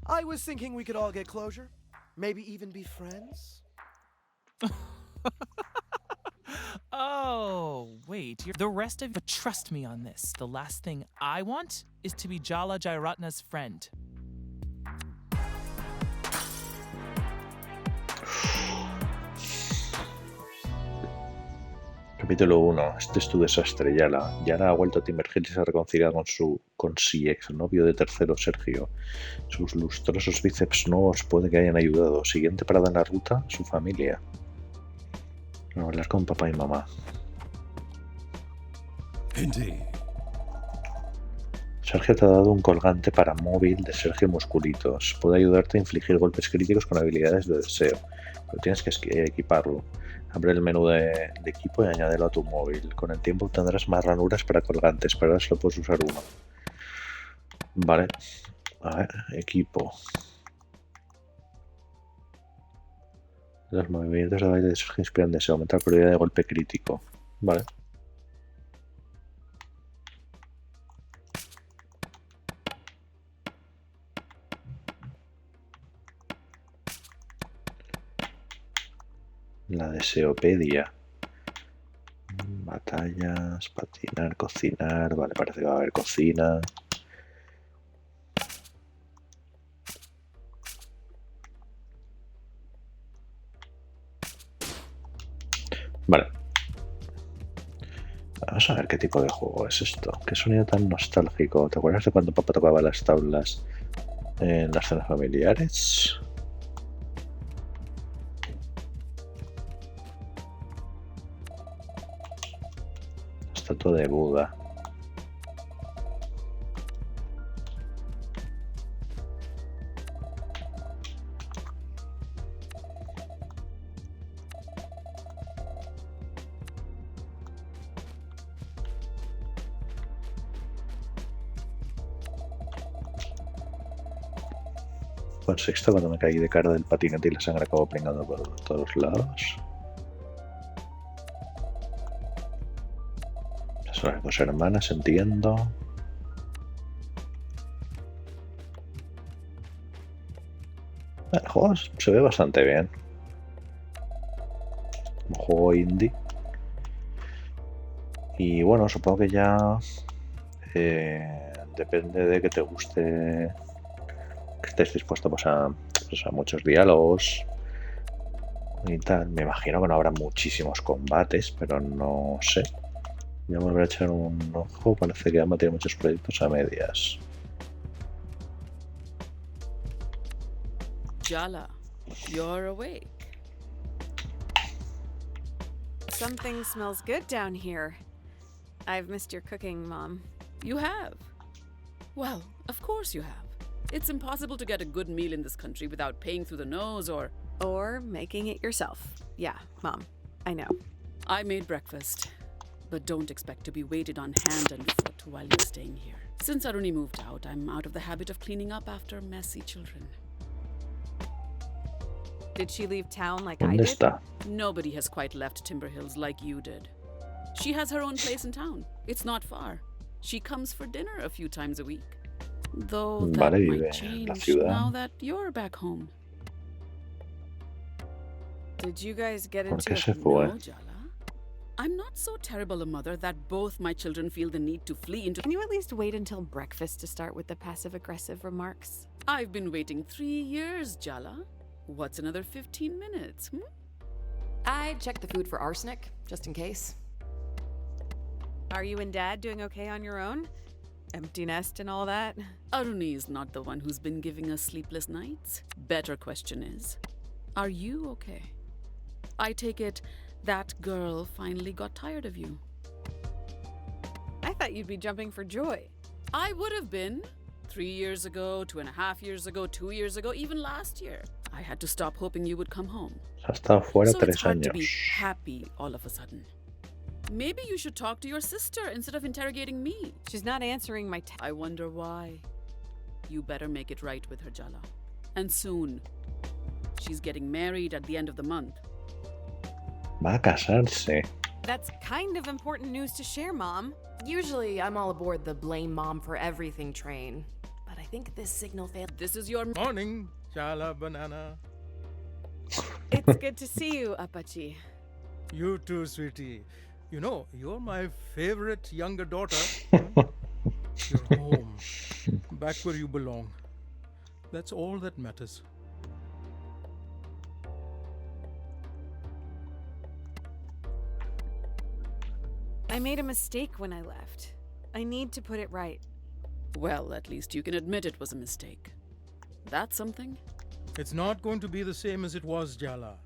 [SPEAKER 4] I was thinking we could all get closure. Maybe even be friends.
[SPEAKER 6] Oh, wait. The rest of you. But trust me on this. The last thing I want is to be Jala Jairatna's friend.
[SPEAKER 1] Capítulo 1. Este es tu desastre, Yala. Yala ha vuelto a Timber Hills y se ha reconciliado con si exnovio de tercero, Sergio. Sus lustrosos bíceps nuevos puede que hayan ayudado. Siguiente parada en la ruta, su familia. A hablar con papá y mamá. Sergio te ha dado un colgante para móvil de Sergio Musculitos. Puede ayudarte a infligir golpes críticos con habilidades de deseo, pero tienes que equiparlo. Abre el menú de equipo y añádelo a tu móvil. Con el tiempo obtendrás más ranuras para colgantes, pero ahora solo puedes usar uno. Vale. A ver, equipo. Los movimientos de baile de Sergio inspiran deseo. Aumenta la probabilidad de golpe crítico. Vale. La deseopedia. Batallas, patinar, cocinar. Vale, parece que va a haber cocina. Vale. Vamos a ver qué tipo de juego es esto. Qué sonido tan nostálgico. ¿Te acuerdas de cuando papá tocaba las tablas en las cenas familiares? foto de Buda. Con sexta, cuando me caí de cara del patinete y la sangre acabó pringando por todos lados. Son las dos hermanas, entiendo. El juego se ve bastante bien. Un juego indie. Y bueno, supongo que ya depende de que te guste, que estés dispuesto pues a muchos diálogos y tal. Me imagino que no habrá muchísimos combates, pero no sé. Ya me voy a echar un ojo. Parece que Ama tiene muchos proyectos a medias.
[SPEAKER 11] Jala, you're awake.
[SPEAKER 2] Something smells good down here. I've missed your cooking, Mom.
[SPEAKER 11] You have? Well, of course you have. It's impossible to get a good meal in this country without paying through the nose or
[SPEAKER 2] making it yourself. Yeah, Mom, I know.
[SPEAKER 11] I made breakfast, but don't expect to be waited on hand and foot while you're staying here. Since Aruni moved out, I'm out of the habit of cleaning up after messy children.
[SPEAKER 2] Did she leave town like I
[SPEAKER 1] ¿Dónde
[SPEAKER 2] did?
[SPEAKER 1] está?
[SPEAKER 11] Nobody has quite left Timber Hills like you did. She has her own place in town. It's not far. She comes for dinner a few times a week. Though that
[SPEAKER 1] Vale, vive
[SPEAKER 11] might
[SPEAKER 1] en la
[SPEAKER 11] change
[SPEAKER 1] ciudad.
[SPEAKER 11] now that you're back home.
[SPEAKER 2] Did you guys get
[SPEAKER 1] ¿Por
[SPEAKER 2] into
[SPEAKER 1] qué se
[SPEAKER 2] it?
[SPEAKER 1] fue?
[SPEAKER 11] No, Jala. I'm not so terrible a mother that both my children feel the need to flee into...
[SPEAKER 2] Can you at least wait until breakfast to start with the passive-aggressive remarks?
[SPEAKER 11] I've been waiting 3 years, Jala. What's another 15 minutes,
[SPEAKER 3] I checked the food for arsenic, just in case.
[SPEAKER 2] Are you and Dad doing okay on your own? Empty nest and all that?
[SPEAKER 11] Aruni is not the one who's been giving us sleepless nights. Better question is, are you okay? I take it that girl finally got tired of you.
[SPEAKER 2] I thought you'd be jumping for joy.
[SPEAKER 11] I would have been. 3 years ago, 2.5 years ago, 2 years ago, even last year. I had to stop hoping you would come home.
[SPEAKER 1] Ha estado fuera
[SPEAKER 11] So it's
[SPEAKER 1] 3
[SPEAKER 11] hard to be
[SPEAKER 1] años.
[SPEAKER 11] happy all of a sudden. Maybe you should talk to your sister instead of interrogating me.
[SPEAKER 2] She's not answering my
[SPEAKER 11] I wonder why. You better make it right with her, Jala. And soon. She's getting married at the end of the month.
[SPEAKER 1] Va a casarse.
[SPEAKER 2] That's kind of important news to share, Mom.
[SPEAKER 3] Usually, I'm all aboard the blame mom for everything train. But I think this signal failed.
[SPEAKER 11] This is your...
[SPEAKER 5] Morning, Jala Banana.
[SPEAKER 2] It's good to see you, Apache.
[SPEAKER 5] You too, sweetie. You know, you're my favorite younger daughter. You're home. Back where you belong. That's all that matters.
[SPEAKER 2] I made a mistake when I left. I need to put it right.
[SPEAKER 11] Well, at least you can admit it was a mistake. That's something.
[SPEAKER 5] It's not going to be the same as it was, Jala.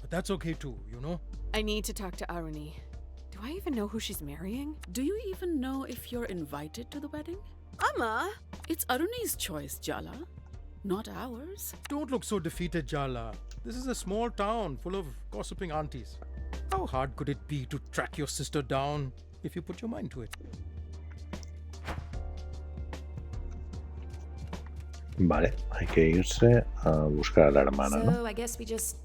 [SPEAKER 5] But that's okay too, you know?
[SPEAKER 2] I need to talk to Aruni. Do I even know who she's marrying?
[SPEAKER 11] Do you even know if you're invited to the wedding?
[SPEAKER 2] Amma!
[SPEAKER 11] It's Aruni's choice, Jala. Not ours.
[SPEAKER 5] Don't look so defeated, Jala. This is a small town full of gossiping aunties. How hard could it be to track your sister down if you put your mind to it?
[SPEAKER 1] Vale, hay que irse a buscar a la hermana, ¿no?
[SPEAKER 3] So I guess we just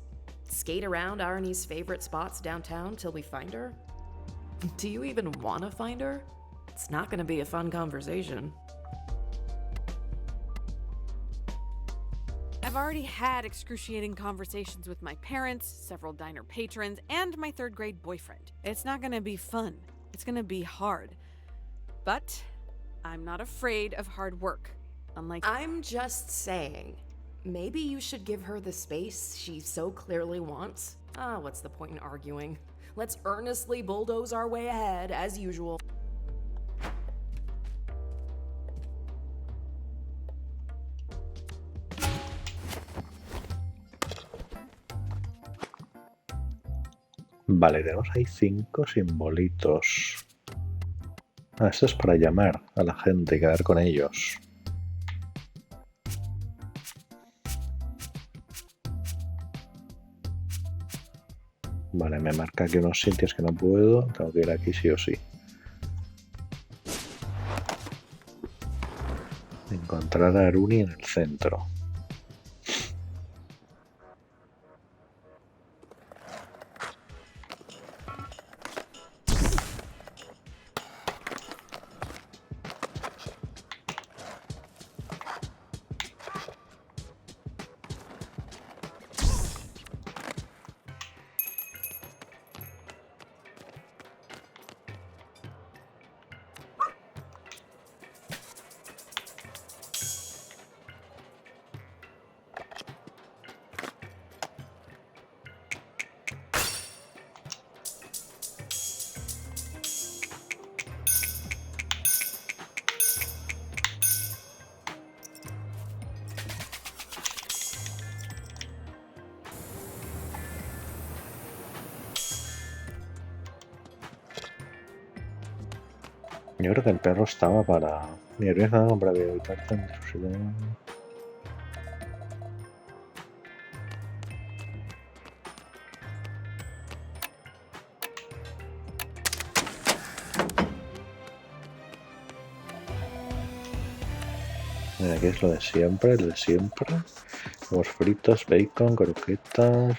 [SPEAKER 3] skate around Arnie's favorite spots downtown till we find her? Do you even want to find her? It's not going to be a fun conversation.
[SPEAKER 2] I've already had excruciating conversations with my parents, several diner patrons, and my third-grade boyfriend. It's not gonna be fun. It's gonna be hard. But I'm not afraid of hard work. Unlike...
[SPEAKER 3] I'm just saying, maybe you should give her the space she so clearly wants. What's the point in arguing? Let's earnestly bulldoze our way ahead, as usual.
[SPEAKER 1] Vale, tenemos ahí 5 simbolitos. Ah, esto es para llamar a la gente y quedar con ellos. Vale, me marca aquí unos sitios que no puedo. Tengo que ir aquí sí o sí. Encontrar a Aruni en el centro. Yo creo que el perro estaba para... Mi hermano estaba para evitar transfusión. Mira, aquí es lo de siempre, lo de siempre. Huevos fritos, bacon, croquetas...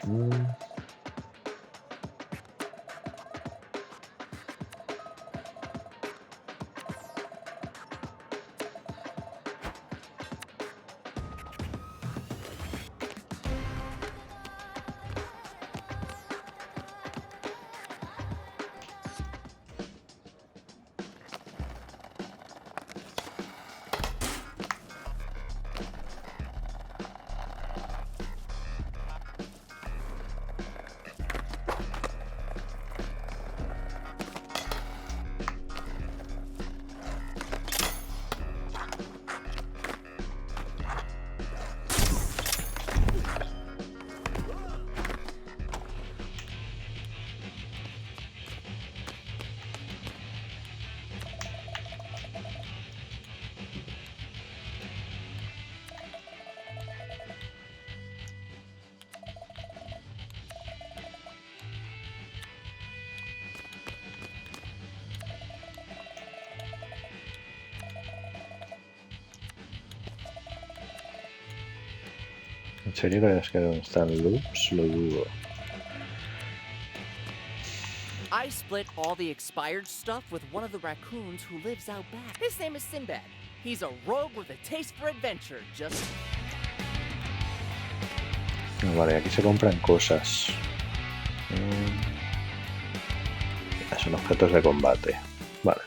[SPEAKER 1] ¿En serio crees que donde están loops? Lo dudo.
[SPEAKER 12] I split all the expired stuff with one of the raccoons who lives out back. His name is Sinbad. He's a rogue with a taste for adventure, just...
[SPEAKER 1] No, vale, aquí se compran cosas. Son objetos de combate. Vale.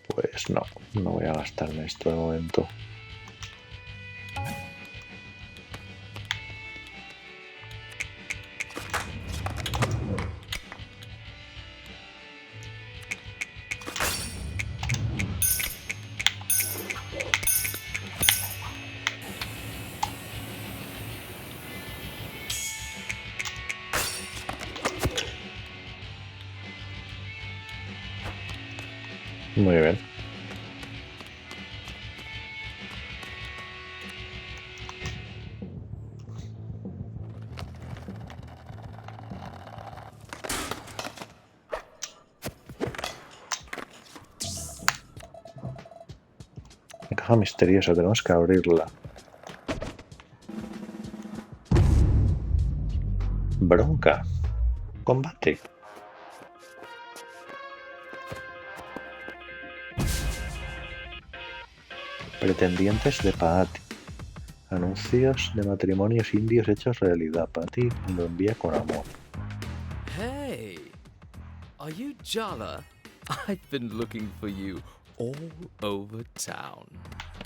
[SPEAKER 1] Pues no, no voy a gastarme esto de momento. Muy bien. Una caja misteriosa, tenemos que abrirla. Bronca. Combate. Pretendientes de Patty. Anuncios de matrimonios indios hechos realidad. Patty lo envía con amor.
[SPEAKER 13] Hey, are you Jala? I've been looking for you all over town.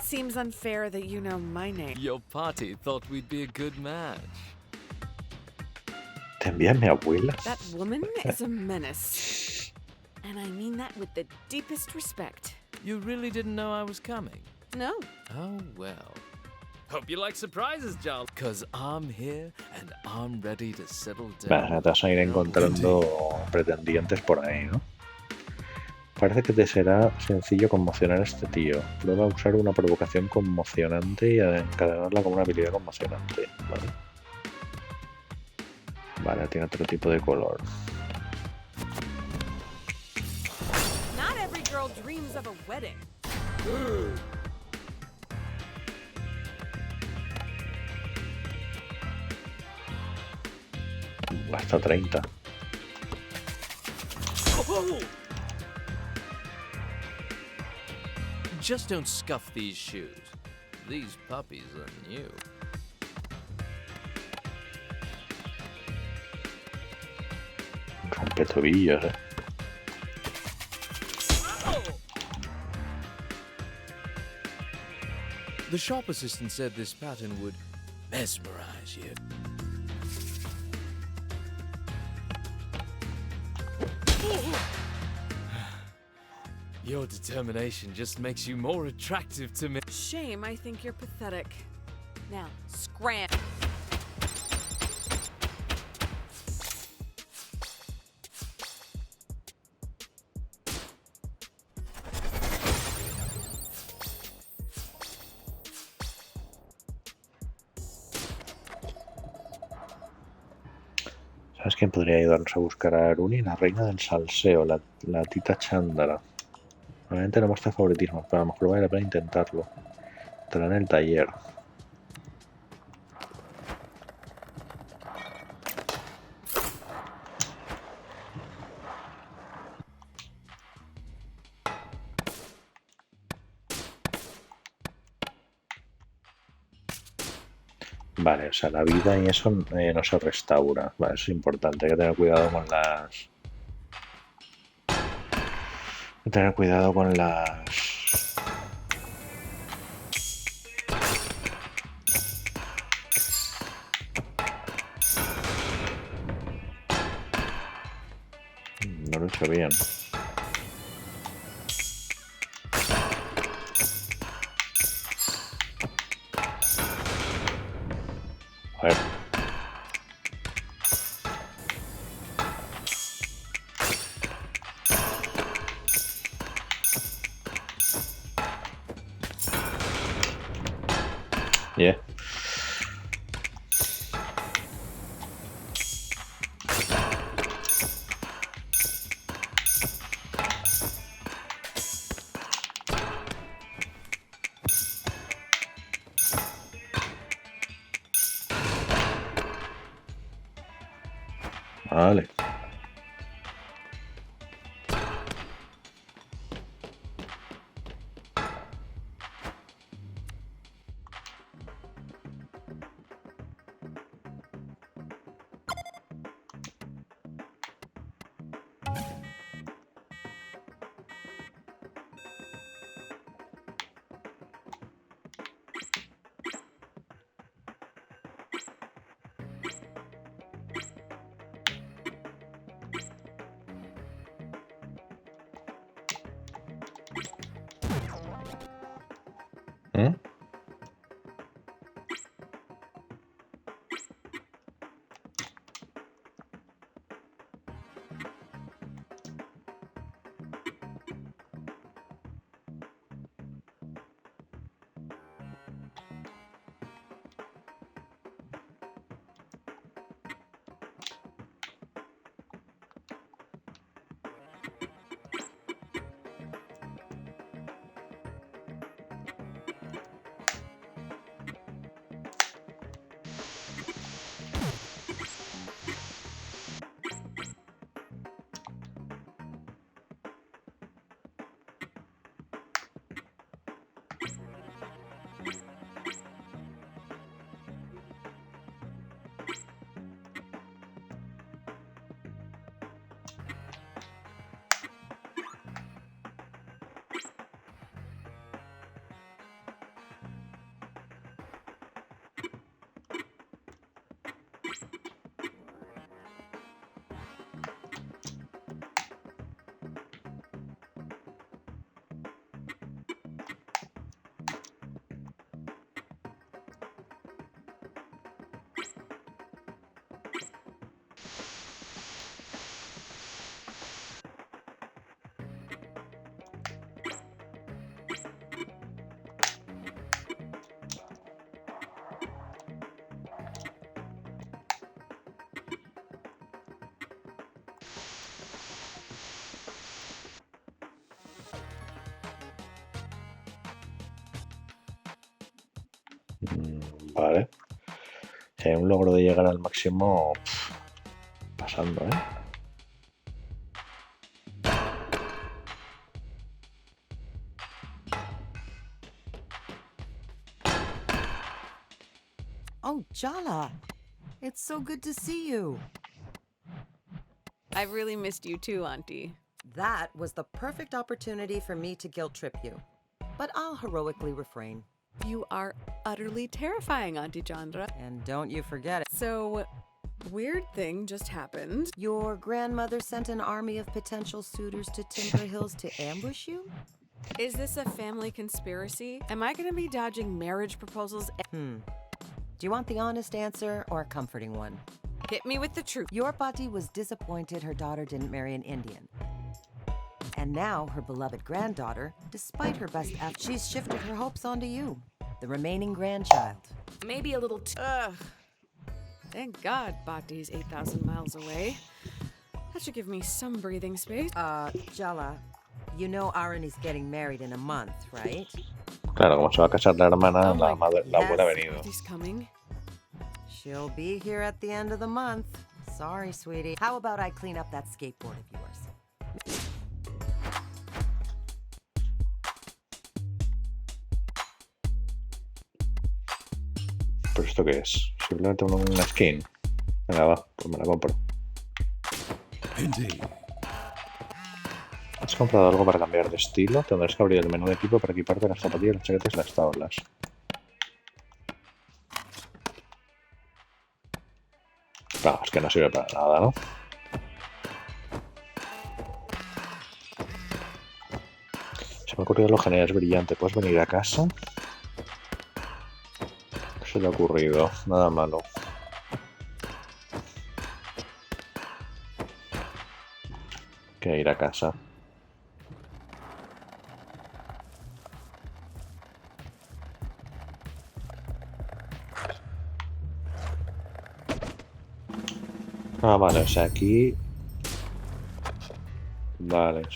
[SPEAKER 2] Seems unfair that you know my name.
[SPEAKER 13] Your party thought we'd be a good match.
[SPEAKER 1] ¿Te envía mi abuela?
[SPEAKER 2] That woman is a menace. And I mean that with the deepest respect.
[SPEAKER 13] You really didn't know I was coming?
[SPEAKER 2] No.
[SPEAKER 13] Oh, well. Hope you like surprises, Jala. Because I'm here and I'm ready to settle down.
[SPEAKER 1] Te vas a ir encontrando pretendientes por ahí, ¿no? Parece que te será sencillo conmocionar a este tío. Prueba a usar una provocación conmocionante y a encadenarla como una habilidad conmocionante. Vale. Vale, tiene otro tipo de color.
[SPEAKER 2] Not every girl dreams of a wedding.
[SPEAKER 1] Hasta 30.
[SPEAKER 13] Just don't scuff these shoes. These puppies are new.
[SPEAKER 1] Rompe tobillos,
[SPEAKER 13] The shop assistant said this pattern would mesmerize you. Your determination just makes you more attractive to me.
[SPEAKER 2] Shame, I think you're pathetic. Now, scram.
[SPEAKER 1] ¿Sabes quién podría ayudarnos a buscar a Aruni? La reina del salseo, la tita Chándara. Obviamente no muestra favoritismo, pero a lo mejor vale la pena intentarlo. Estará en el taller. Vale, o sea, la vida y eso no se restaura. Vale, eso es importante. Hay que tener cuidado con las... Hay que tener cuidado con las... No lo he hecho bien. A ver. Yeah. Vale. ¿Mm? Vale. Si hay un logro de llegar al máximo, pasando, ¿eh?
[SPEAKER 14] Oh, Jala. It's so good to see you.
[SPEAKER 2] I've really missed you too, Auntie.
[SPEAKER 14] That was the perfect opportunity for me to guilt trip you. But I'll heroically refrain.
[SPEAKER 2] You are utterly terrifying, Auntie Chandra.
[SPEAKER 14] And don't you forget it.
[SPEAKER 2] So, weird thing just happened.
[SPEAKER 14] Your grandmother sent an army of potential suitors to Timber Hills to ambush you?
[SPEAKER 2] Is this a family conspiracy? Am I gonna be dodging marriage proposals?
[SPEAKER 14] Do you want the honest answer or a comforting one?
[SPEAKER 2] Hit me with the truth.
[SPEAKER 14] Your Pati was disappointed her daughter didn't marry an Indian. And now her beloved granddaughter, despite her best efforts, she's shifted her hopes onto you, the remaining grandchild.
[SPEAKER 3] Maybe a little
[SPEAKER 2] Thank God Bhakti's 8,000 miles away. That should give me some breathing space.
[SPEAKER 14] Jala, you know Arani's getting married in a month, right?
[SPEAKER 1] Claro, como se va a casar la hermana, la abuela ha venido.
[SPEAKER 2] Bhakti's coming.
[SPEAKER 14] She'll be here at the end of the month. Sorry, sweetie. How about I clean up that skateboard of yours?
[SPEAKER 1] ¿Pero esto qué es? Simplemente una skin. Venga, va, pues me la compro. ¿Has comprado algo para cambiar de estilo? Tendrás que abrir el menú de equipo para equiparte las zapatillas, las chaquetas y las tablas. Claro, es que no sirve para nada, ¿no? Se me ha ocurrido lo genial, es brillante. ¿Puedes venir a casa? ¿Qué se le ha ocurrido? Nada malo. Que ir a casa. Ah, vale, o sea, aquí... Vale, o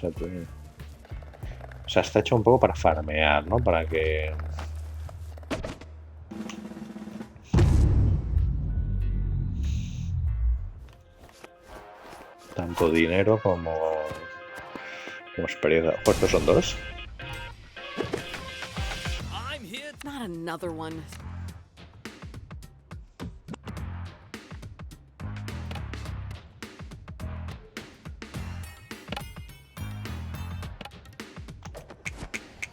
[SPEAKER 1] sea, está hecho un poco para farmear, ¿no? Para que... Tanto dinero como experiencia. Pues estos son dos.
[SPEAKER 2] Not another one.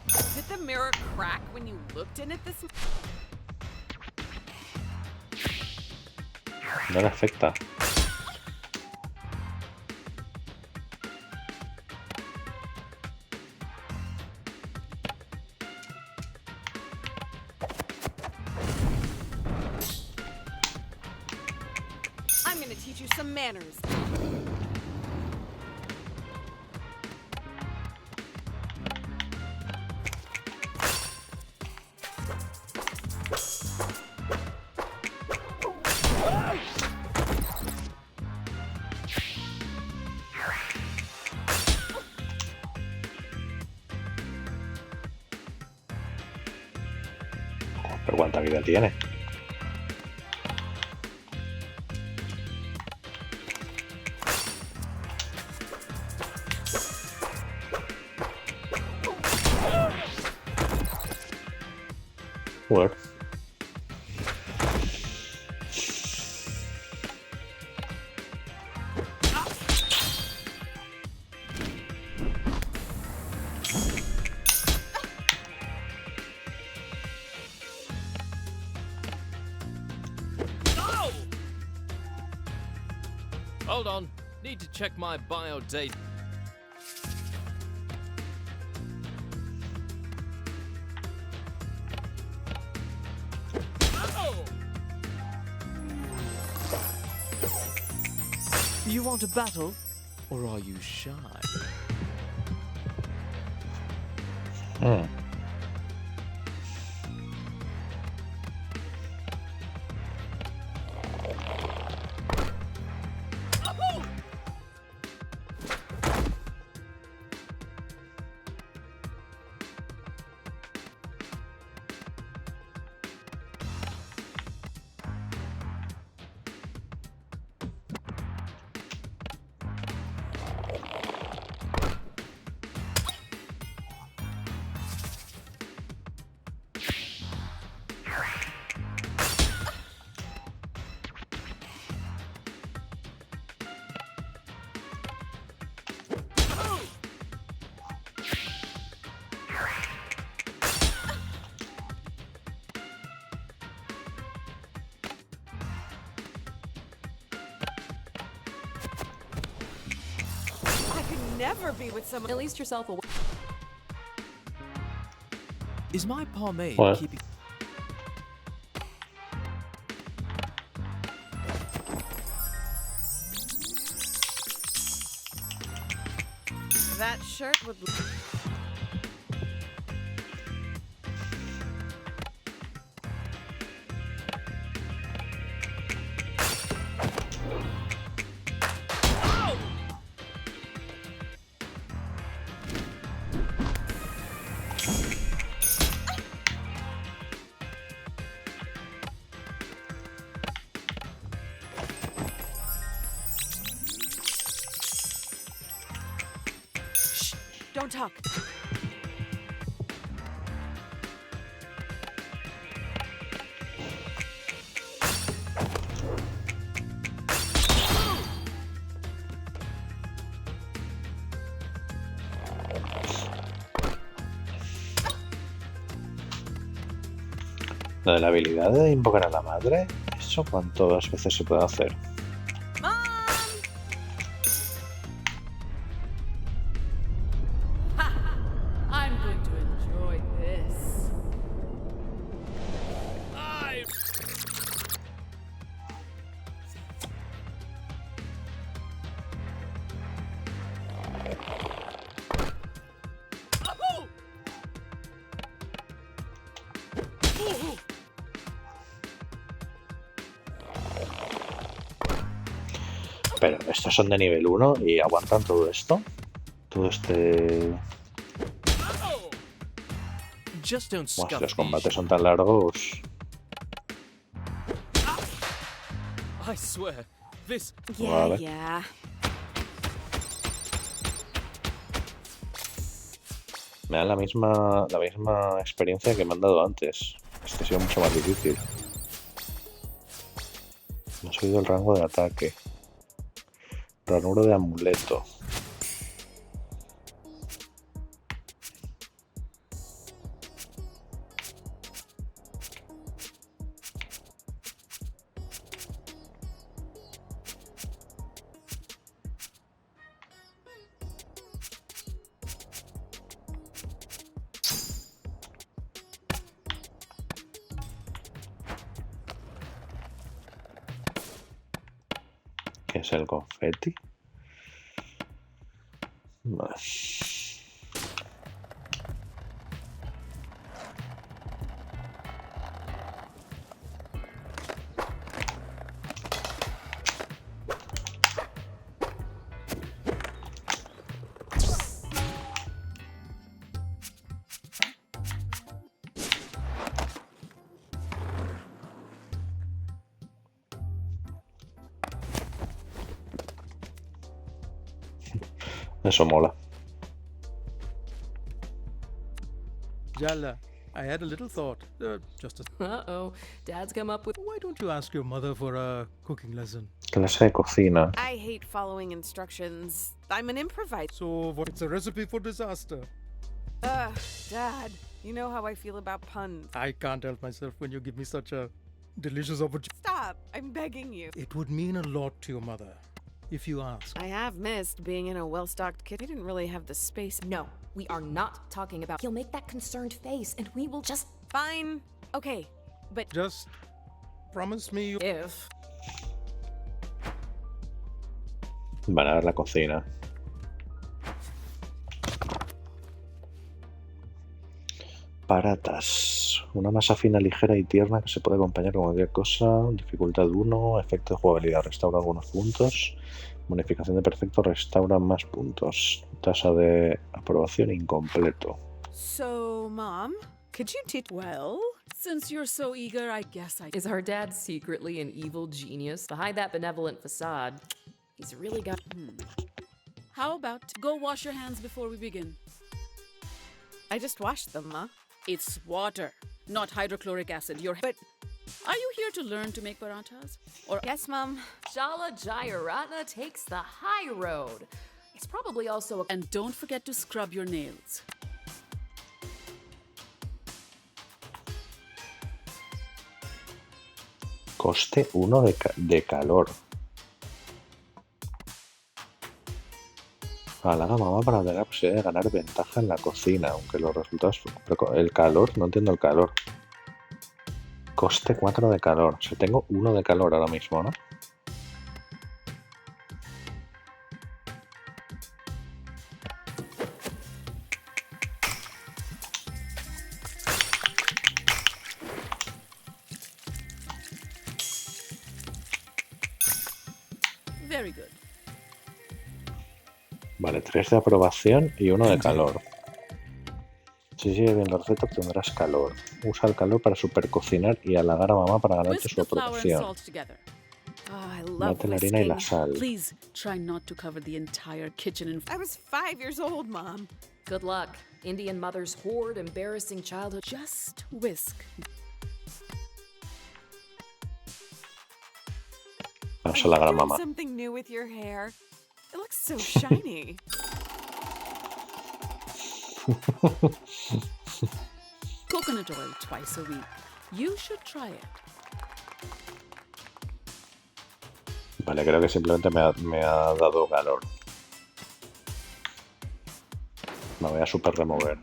[SPEAKER 2] Did the mirror crack when you looked in it this?
[SPEAKER 1] No le afecta.
[SPEAKER 2] I'm gonna teach you some manners.
[SPEAKER 1] Pero ¿cuánta vida tiene? Joder.
[SPEAKER 13] Hold on. Need to check my bio data. You want a battle? Or are you shy?
[SPEAKER 2] never be with someone.
[SPEAKER 3] At least yourself away.
[SPEAKER 13] Is my pomade
[SPEAKER 1] What?
[SPEAKER 13] keeping...
[SPEAKER 2] That shirt would. Don't talk.
[SPEAKER 1] Lo de la habilidad de invocar a la madre, ¿eso cuántas veces se puede hacer?
[SPEAKER 11] I'm going to enjoy this.
[SPEAKER 1] Pero estos son de nivel 1 y aguantan todo esto. Todo este...
[SPEAKER 13] Just don't
[SPEAKER 1] Buah, si
[SPEAKER 13] scuff
[SPEAKER 1] los
[SPEAKER 13] these.
[SPEAKER 1] combates son tan largos.
[SPEAKER 13] I swear, this...
[SPEAKER 2] Yeah,
[SPEAKER 1] Vale.
[SPEAKER 2] yeah.
[SPEAKER 1] Me dan la misma experiencia que me han dado antes. Este ha sido mucho más difícil. No he subido el rango de ataque. Ranuro de amuleto. ¿Qué es el confeti? Vale. Eso mola.
[SPEAKER 5] Jala, I had a little thought. Just a...
[SPEAKER 3] Uh-oh. Dad's come up with...
[SPEAKER 5] Why don't you ask your mother for a cooking lesson?
[SPEAKER 1] Clase de cocina.
[SPEAKER 2] I hate following instructions. I'm an improviser.
[SPEAKER 5] So, what? It's a recipe for disaster.
[SPEAKER 2] Dad, you know how I feel about puns.
[SPEAKER 5] I can't help myself when you give me such a delicious opportunity.
[SPEAKER 2] Stop! I'm begging you.
[SPEAKER 5] It would mean a lot to your mother, if you ask.
[SPEAKER 2] I have missed being in a well-stocked kitchen. I didn't really have the space.
[SPEAKER 3] No, we are not talking about... He'll make that concerned face, and we will just...
[SPEAKER 2] Fine. Okay, but...
[SPEAKER 5] Just promise me you...
[SPEAKER 3] If...
[SPEAKER 1] Van a ver la cocina. Paratas. Una masa fina, ligera y tierna que se puede acompañar con cualquier cosa. Dificultad 1. Efecto de jugabilidad. Restaura algunos puntos. Bonificación de perfecto. Restaura más puntos. Tasa de aprobación incompleto.
[SPEAKER 2] So, Mom, could you teach...
[SPEAKER 11] Well, since you're so eager, I guess I...
[SPEAKER 3] Is our dad secretly an evil genius? Behind that benevolent facade, he's really got...
[SPEAKER 11] How about go wash your hands before we begin?
[SPEAKER 2] I just washed them, Ma.
[SPEAKER 11] It's water, not hydrochloric acid.
[SPEAKER 2] But...
[SPEAKER 11] Are you here to learn to make parathas? Or...
[SPEAKER 2] Yes, Mom.
[SPEAKER 3] Jala Jayaratna takes the high road. It's probably also a...
[SPEAKER 11] And don't forget to scrub your nails.
[SPEAKER 1] Coste 1 de calor. Halaga a mamá para tener la posibilidad de ganar ventaja en la cocina, aunque los resultados... Pero el calor, no entiendo el calor. Coste 4 de calor. O sea, tengo 1 de calor ahora mismo, ¿no?
[SPEAKER 11] Very good.
[SPEAKER 1] Vale, 3 de aprobación y 1 de calor. Si sigues viendo la receta obtendrás calor. Usa el calor para supercocinar y halagar a mamá para ganarte
[SPEAKER 11] Whisk
[SPEAKER 1] su
[SPEAKER 11] the flour and
[SPEAKER 1] aprobación.
[SPEAKER 11] salt together. Oh, I love
[SPEAKER 1] Bate la harina y la
[SPEAKER 11] whisking.
[SPEAKER 1] sal.
[SPEAKER 11] Please try not to cover the entire kitchen in.
[SPEAKER 2] I was 5 years old, Mom.
[SPEAKER 3] Good luck. Indian mothers hoard embarrassing childhood.
[SPEAKER 11] Just whisk.
[SPEAKER 1] Vamos a
[SPEAKER 2] Are you
[SPEAKER 1] halagar a
[SPEAKER 2] doing
[SPEAKER 1] mamá.
[SPEAKER 2] something new with your hair? It looks so shiny.
[SPEAKER 11] Coconut oil twice a week. You should try it.
[SPEAKER 1] Vale, creo que simplemente me ha dado calor. Me voy a super remover.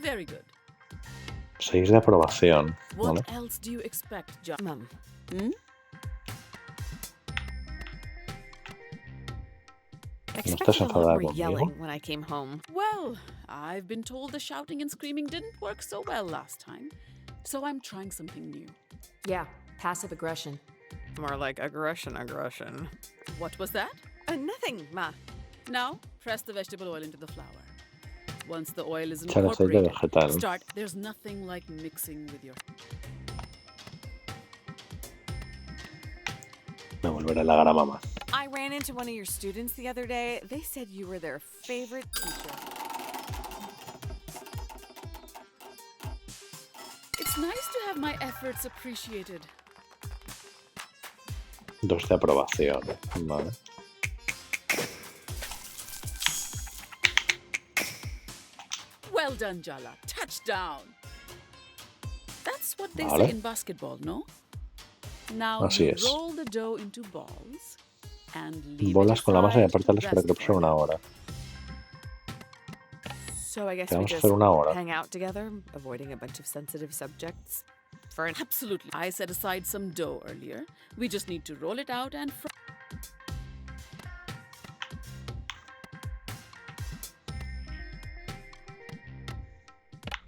[SPEAKER 11] Very good.
[SPEAKER 1] 6 de aprobación.
[SPEAKER 11] What
[SPEAKER 1] ¿Vale?
[SPEAKER 11] else do you expect, John?
[SPEAKER 2] Mom.
[SPEAKER 11] Hmm?
[SPEAKER 1] ¿No
[SPEAKER 2] Expected
[SPEAKER 1] estás
[SPEAKER 2] a lot
[SPEAKER 1] enfadada
[SPEAKER 2] more
[SPEAKER 1] conmigo?
[SPEAKER 2] yelling when I came home.
[SPEAKER 11] Well, I've been told the shouting and screaming didn't work so well last time, so I'm trying something new.
[SPEAKER 3] Yeah, passive aggression.
[SPEAKER 2] More like aggression.
[SPEAKER 11] What was that?
[SPEAKER 2] Nothing, Ma.
[SPEAKER 11] Now, press the vegetable oil into the flour. Once the oil is
[SPEAKER 1] Echar aceite
[SPEAKER 11] incorporated,
[SPEAKER 1] vegetal.
[SPEAKER 11] start. There's nothing like mixing with your...
[SPEAKER 1] Me volveré a halagar a mamá.
[SPEAKER 2] I ran into one of your students the other day. They said you were their favorite teacher.
[SPEAKER 11] It's nice to have my efforts appreciated.
[SPEAKER 1] 2 de aprobación. Vale.
[SPEAKER 11] Well done, Jala. Touchdown. That's what they
[SPEAKER 1] Vale.
[SPEAKER 11] say in basketball, no? Now
[SPEAKER 1] Así
[SPEAKER 11] you
[SPEAKER 1] es.
[SPEAKER 11] roll the dough into balls and leave
[SPEAKER 1] Bolas
[SPEAKER 11] it
[SPEAKER 1] con la masa y
[SPEAKER 11] aside to
[SPEAKER 1] apártalas para que
[SPEAKER 11] rest
[SPEAKER 1] repose
[SPEAKER 11] for a
[SPEAKER 1] una
[SPEAKER 11] bit.
[SPEAKER 1] hora.
[SPEAKER 2] So I guess
[SPEAKER 1] Te
[SPEAKER 2] we
[SPEAKER 1] vamos a
[SPEAKER 2] just
[SPEAKER 1] hacer una hora.
[SPEAKER 2] hang out together, avoiding a bunch of sensitive subjects. For an
[SPEAKER 11] Absolutely. I set aside some dough earlier. We just need to roll it out and fry.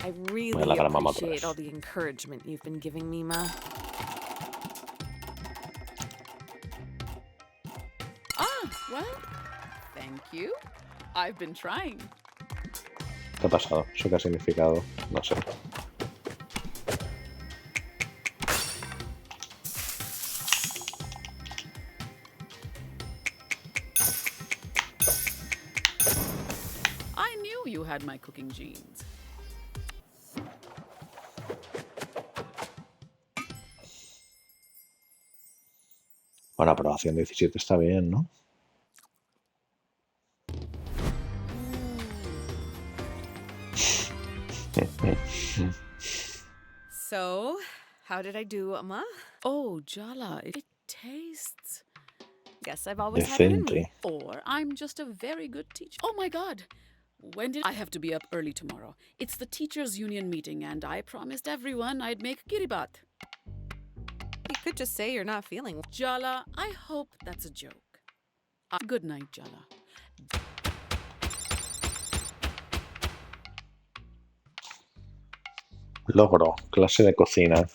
[SPEAKER 2] I
[SPEAKER 1] Voy a
[SPEAKER 2] really
[SPEAKER 1] halagar a mamá otra
[SPEAKER 2] appreciate
[SPEAKER 1] vez.
[SPEAKER 2] all the encouragement you've been giving me, Ma.
[SPEAKER 11] Ah, well, thank you. I've been trying.
[SPEAKER 1] ¿Qué ha pasado? ¿Eso qué ha significado? No sé.
[SPEAKER 11] I knew you had my cooking genes.
[SPEAKER 1] Bueno, aprobación 17 está bien, ¿no?
[SPEAKER 2] So, how did I do, Ma?
[SPEAKER 11] Oh, Jala, it tastes.
[SPEAKER 2] Guess I've always had it in
[SPEAKER 1] Decente.
[SPEAKER 2] me.
[SPEAKER 11] Or I'm just a very good teacher. Oh my god. When did I have to be up early tomorrow? It's the teachers' union meeting, and I promised everyone I'd make kiribat.
[SPEAKER 2] You could just say you're not feeling.
[SPEAKER 11] Jala, I hope that's a joke. Good night, Jala.
[SPEAKER 1] Logro, clase de cocina.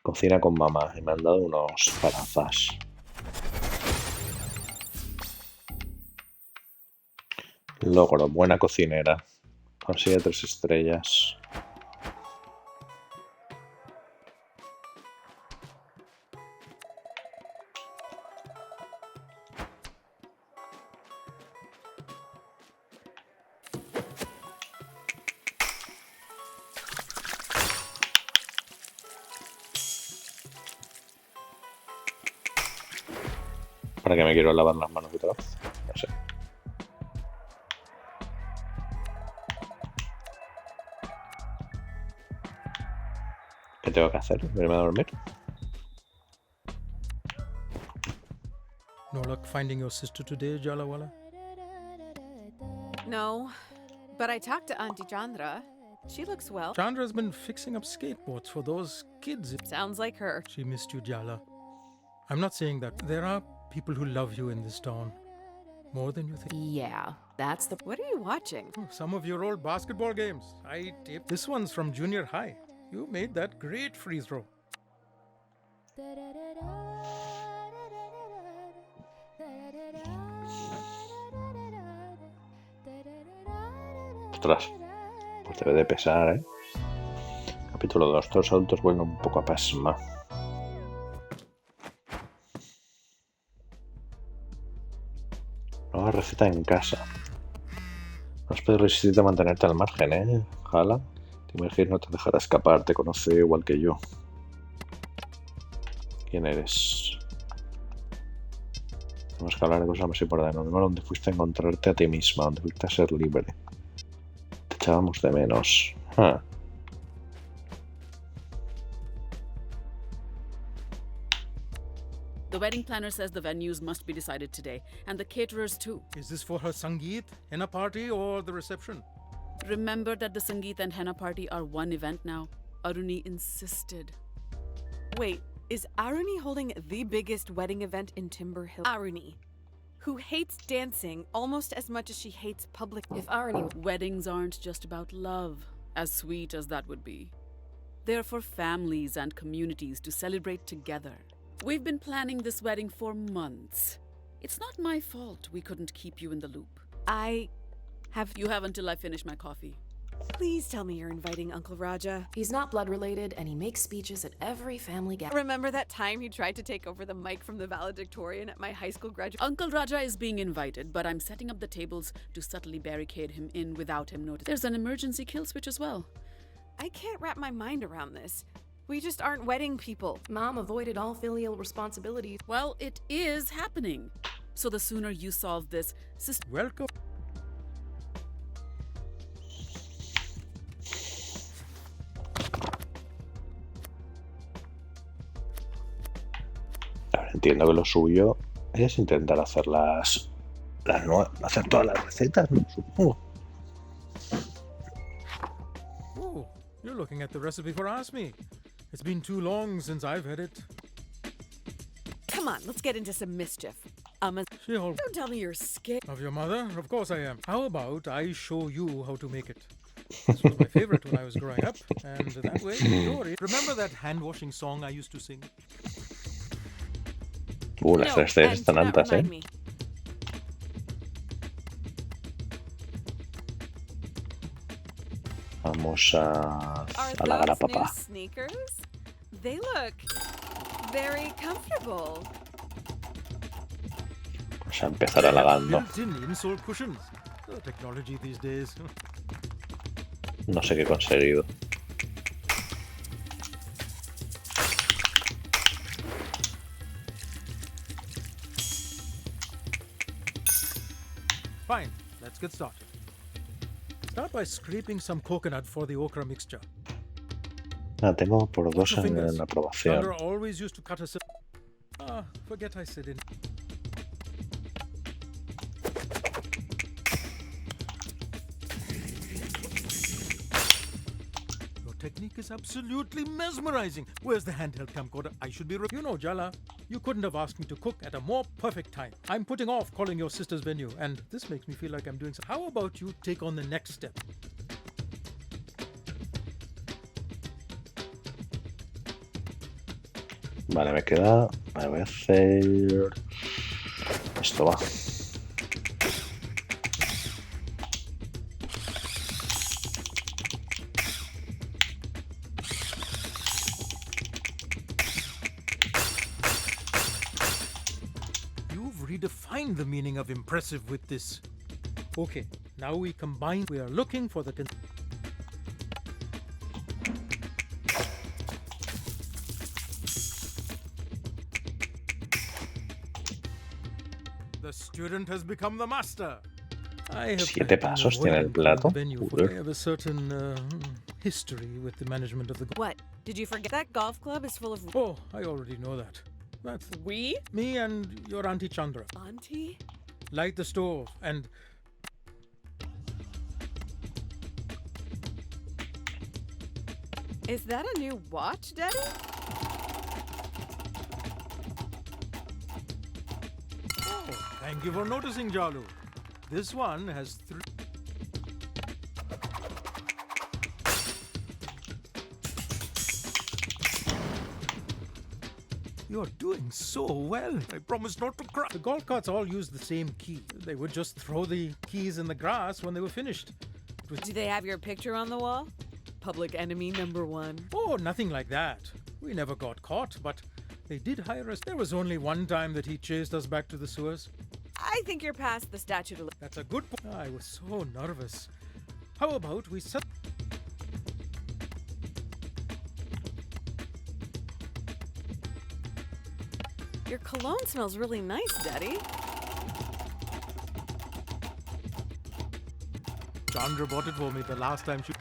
[SPEAKER 1] Cocina con mamá. Y me han dado unos parazas. Logro, buena cocinera. Consigue 3 estrellas. ¿Para qué me quiero lavar las manos otra vez? No sé. ¿Qué tengo que hacer? ¿Irme a dormir?
[SPEAKER 5] No luck finding your sister today, Jalawala?
[SPEAKER 2] No, but I talked to Auntie Chandra. She looks well.
[SPEAKER 5] Chandra's been fixing up skateboards for those kids.
[SPEAKER 2] Sounds like her.
[SPEAKER 5] She missed you, Jala. I'm not saying that. There are people who love you in this town. More than you think.
[SPEAKER 3] Yeah, that's the...
[SPEAKER 2] What are you watching?
[SPEAKER 5] Some of your old basketball games. I taped. This one's from junior high. You made that great free throw.
[SPEAKER 1] Ostras, pues debe de pesar, ¿eh? Capítulo 2. Todos los adultos vuelven un poco a pasma. Nueva receta en casa. No has podido resistirte a mantenerte al margen, ¿eh? Jala. Timergir no te dejará escapar, te conoce igual que yo. ¿Quién eres? Tenemos que hablar de cosas más importantes. No, donde fuiste a encontrarte a ti misma, donde fuiste a ser libre. Te echábamos de menos.
[SPEAKER 11] The wedding planner says the venues must be decided today, and the caterers too.
[SPEAKER 5] Is this for her Sangeet, henna party, or the reception?
[SPEAKER 11] Remember that the Sangeet and henna party are one event now. Aruni insisted.
[SPEAKER 2] Wait, is Aruni holding the biggest wedding event in Timber Hill? Aruni, who hates dancing almost as much as she hates public.
[SPEAKER 11] If Aruni... Weddings aren't just about love, as sweet as that would be. They're for families and communities to celebrate together. We've been planning this wedding for months. It's not my fault we couldn't keep you in the loop. You have until I finish my coffee.
[SPEAKER 2] Please tell me you're inviting Uncle Raja.
[SPEAKER 3] He's not blood related, and he makes speeches at every family gathering.
[SPEAKER 2] Remember that time he tried to take over the mic from the valedictorian at my high school graduation?
[SPEAKER 11] Uncle Raja is being invited, but I'm setting up the tables to subtly barricade him in without him noticing. There's an emergency kill switch as well.
[SPEAKER 2] I can't wrap my mind around this. We just aren't wedding people.
[SPEAKER 3] Mom avoided all filial responsibilities.
[SPEAKER 11] Well, it is happening. So the sooner you solve this, sister...
[SPEAKER 5] Welcome.
[SPEAKER 1] Ahora entiendo que lo suyo es intentar hacer hacer todas las recetas, ¿no? Supongo.
[SPEAKER 5] Oh, you're looking at the recipe for Ask Me. It's been too long since I've had it.
[SPEAKER 2] Come on, let's get into some mischief.
[SPEAKER 5] She-Hulk.
[SPEAKER 2] Don't tell me you're scared.
[SPEAKER 5] Of your mother? Of course I am. How about I show you how to make it? This was my favorite when I was growing up, and that way, remember that hand-washing song I used to sing?
[SPEAKER 1] Las tres Cs están altas, ¿eh? Vamos a halagar a papá.
[SPEAKER 2] Sneakers? They look very comfortable.
[SPEAKER 1] Vamos a empezar halagando. No sé qué he conseguido.
[SPEAKER 5] Fine, let's get started. Start by scraping some coconut for the okra mixture.
[SPEAKER 1] Tengo por 2 en la aprobación.
[SPEAKER 5] Chandra always used to cut herself. Forget I said it. Your technique is absolutely mesmerizing. Where's the handheld camcorder? I should be... You know, Jala, you couldn't have asked me to cook at a more perfect time. I'm putting off calling your sister's venue, and this makes me feel like I'm doing something. How about you take on the next step?
[SPEAKER 1] Vale, me queda... Vale, voy a hacer... Esto va.
[SPEAKER 5] You've redefined the meaning of impressive with this. Okay, now we combine. We are looking for the... The student has become the master.
[SPEAKER 1] 7 pasos tiene el plato.
[SPEAKER 5] I have a certain history with the management of the...
[SPEAKER 2] What? Did you forget that golf club is full of...
[SPEAKER 5] Oh, I already know that. That's
[SPEAKER 11] We?
[SPEAKER 5] me and your Auntie Chandra.
[SPEAKER 2] Auntie?
[SPEAKER 5] Light the stove and...
[SPEAKER 2] Is that a new watch, Daddy?
[SPEAKER 5] Oh, thank you for noticing, Jalu. This one has 3... You're doing so well. I promise not to cry. The golf carts all use the same key. They would just throw the keys in the grass when they were finished.
[SPEAKER 2] Do they have your picture on the wall? Public enemy number 1.
[SPEAKER 5] Oh, nothing like that. We never got caught, but they did hire us. There was only one time that he chased us back to the sewers.
[SPEAKER 2] I think you're past the statute of...
[SPEAKER 5] That's a good point. I was so nervous. How about we set...
[SPEAKER 2] Your cologne smells really nice, Daddy.
[SPEAKER 5] Chandra bought it for me the last time she...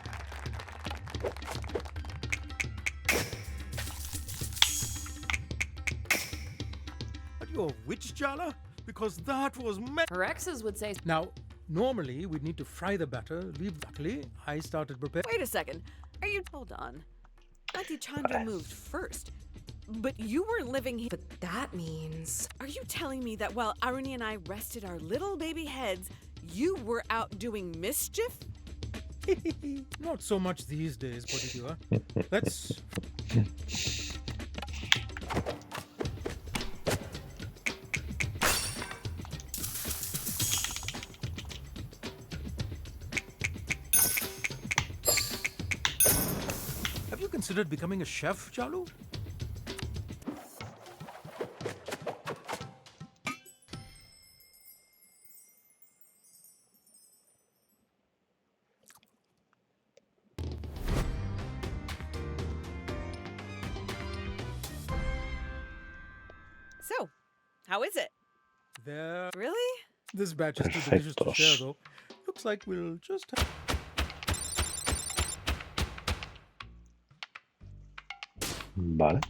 [SPEAKER 5] Are you a witch, Jala? Because that was...
[SPEAKER 3] Her exes would say...
[SPEAKER 5] Now, normally we'd need to fry the batter, leave... Luckily, I started preparing...
[SPEAKER 2] Wait a second. Are you... Hold on. Auntie Chandra moved first. But you weren't living here.
[SPEAKER 3] But that means...
[SPEAKER 2] Are you telling me that while Aruni and I rested our little baby heads, you were out doing mischief?
[SPEAKER 5] Not so much these days, Potidua. Let's... Have you considered becoming a chef, Jalu?
[SPEAKER 2] So, how is it?
[SPEAKER 5] There...
[SPEAKER 2] Really?
[SPEAKER 5] This batch is too delicious to share, though. Looks like we'll just have...
[SPEAKER 1] Vale.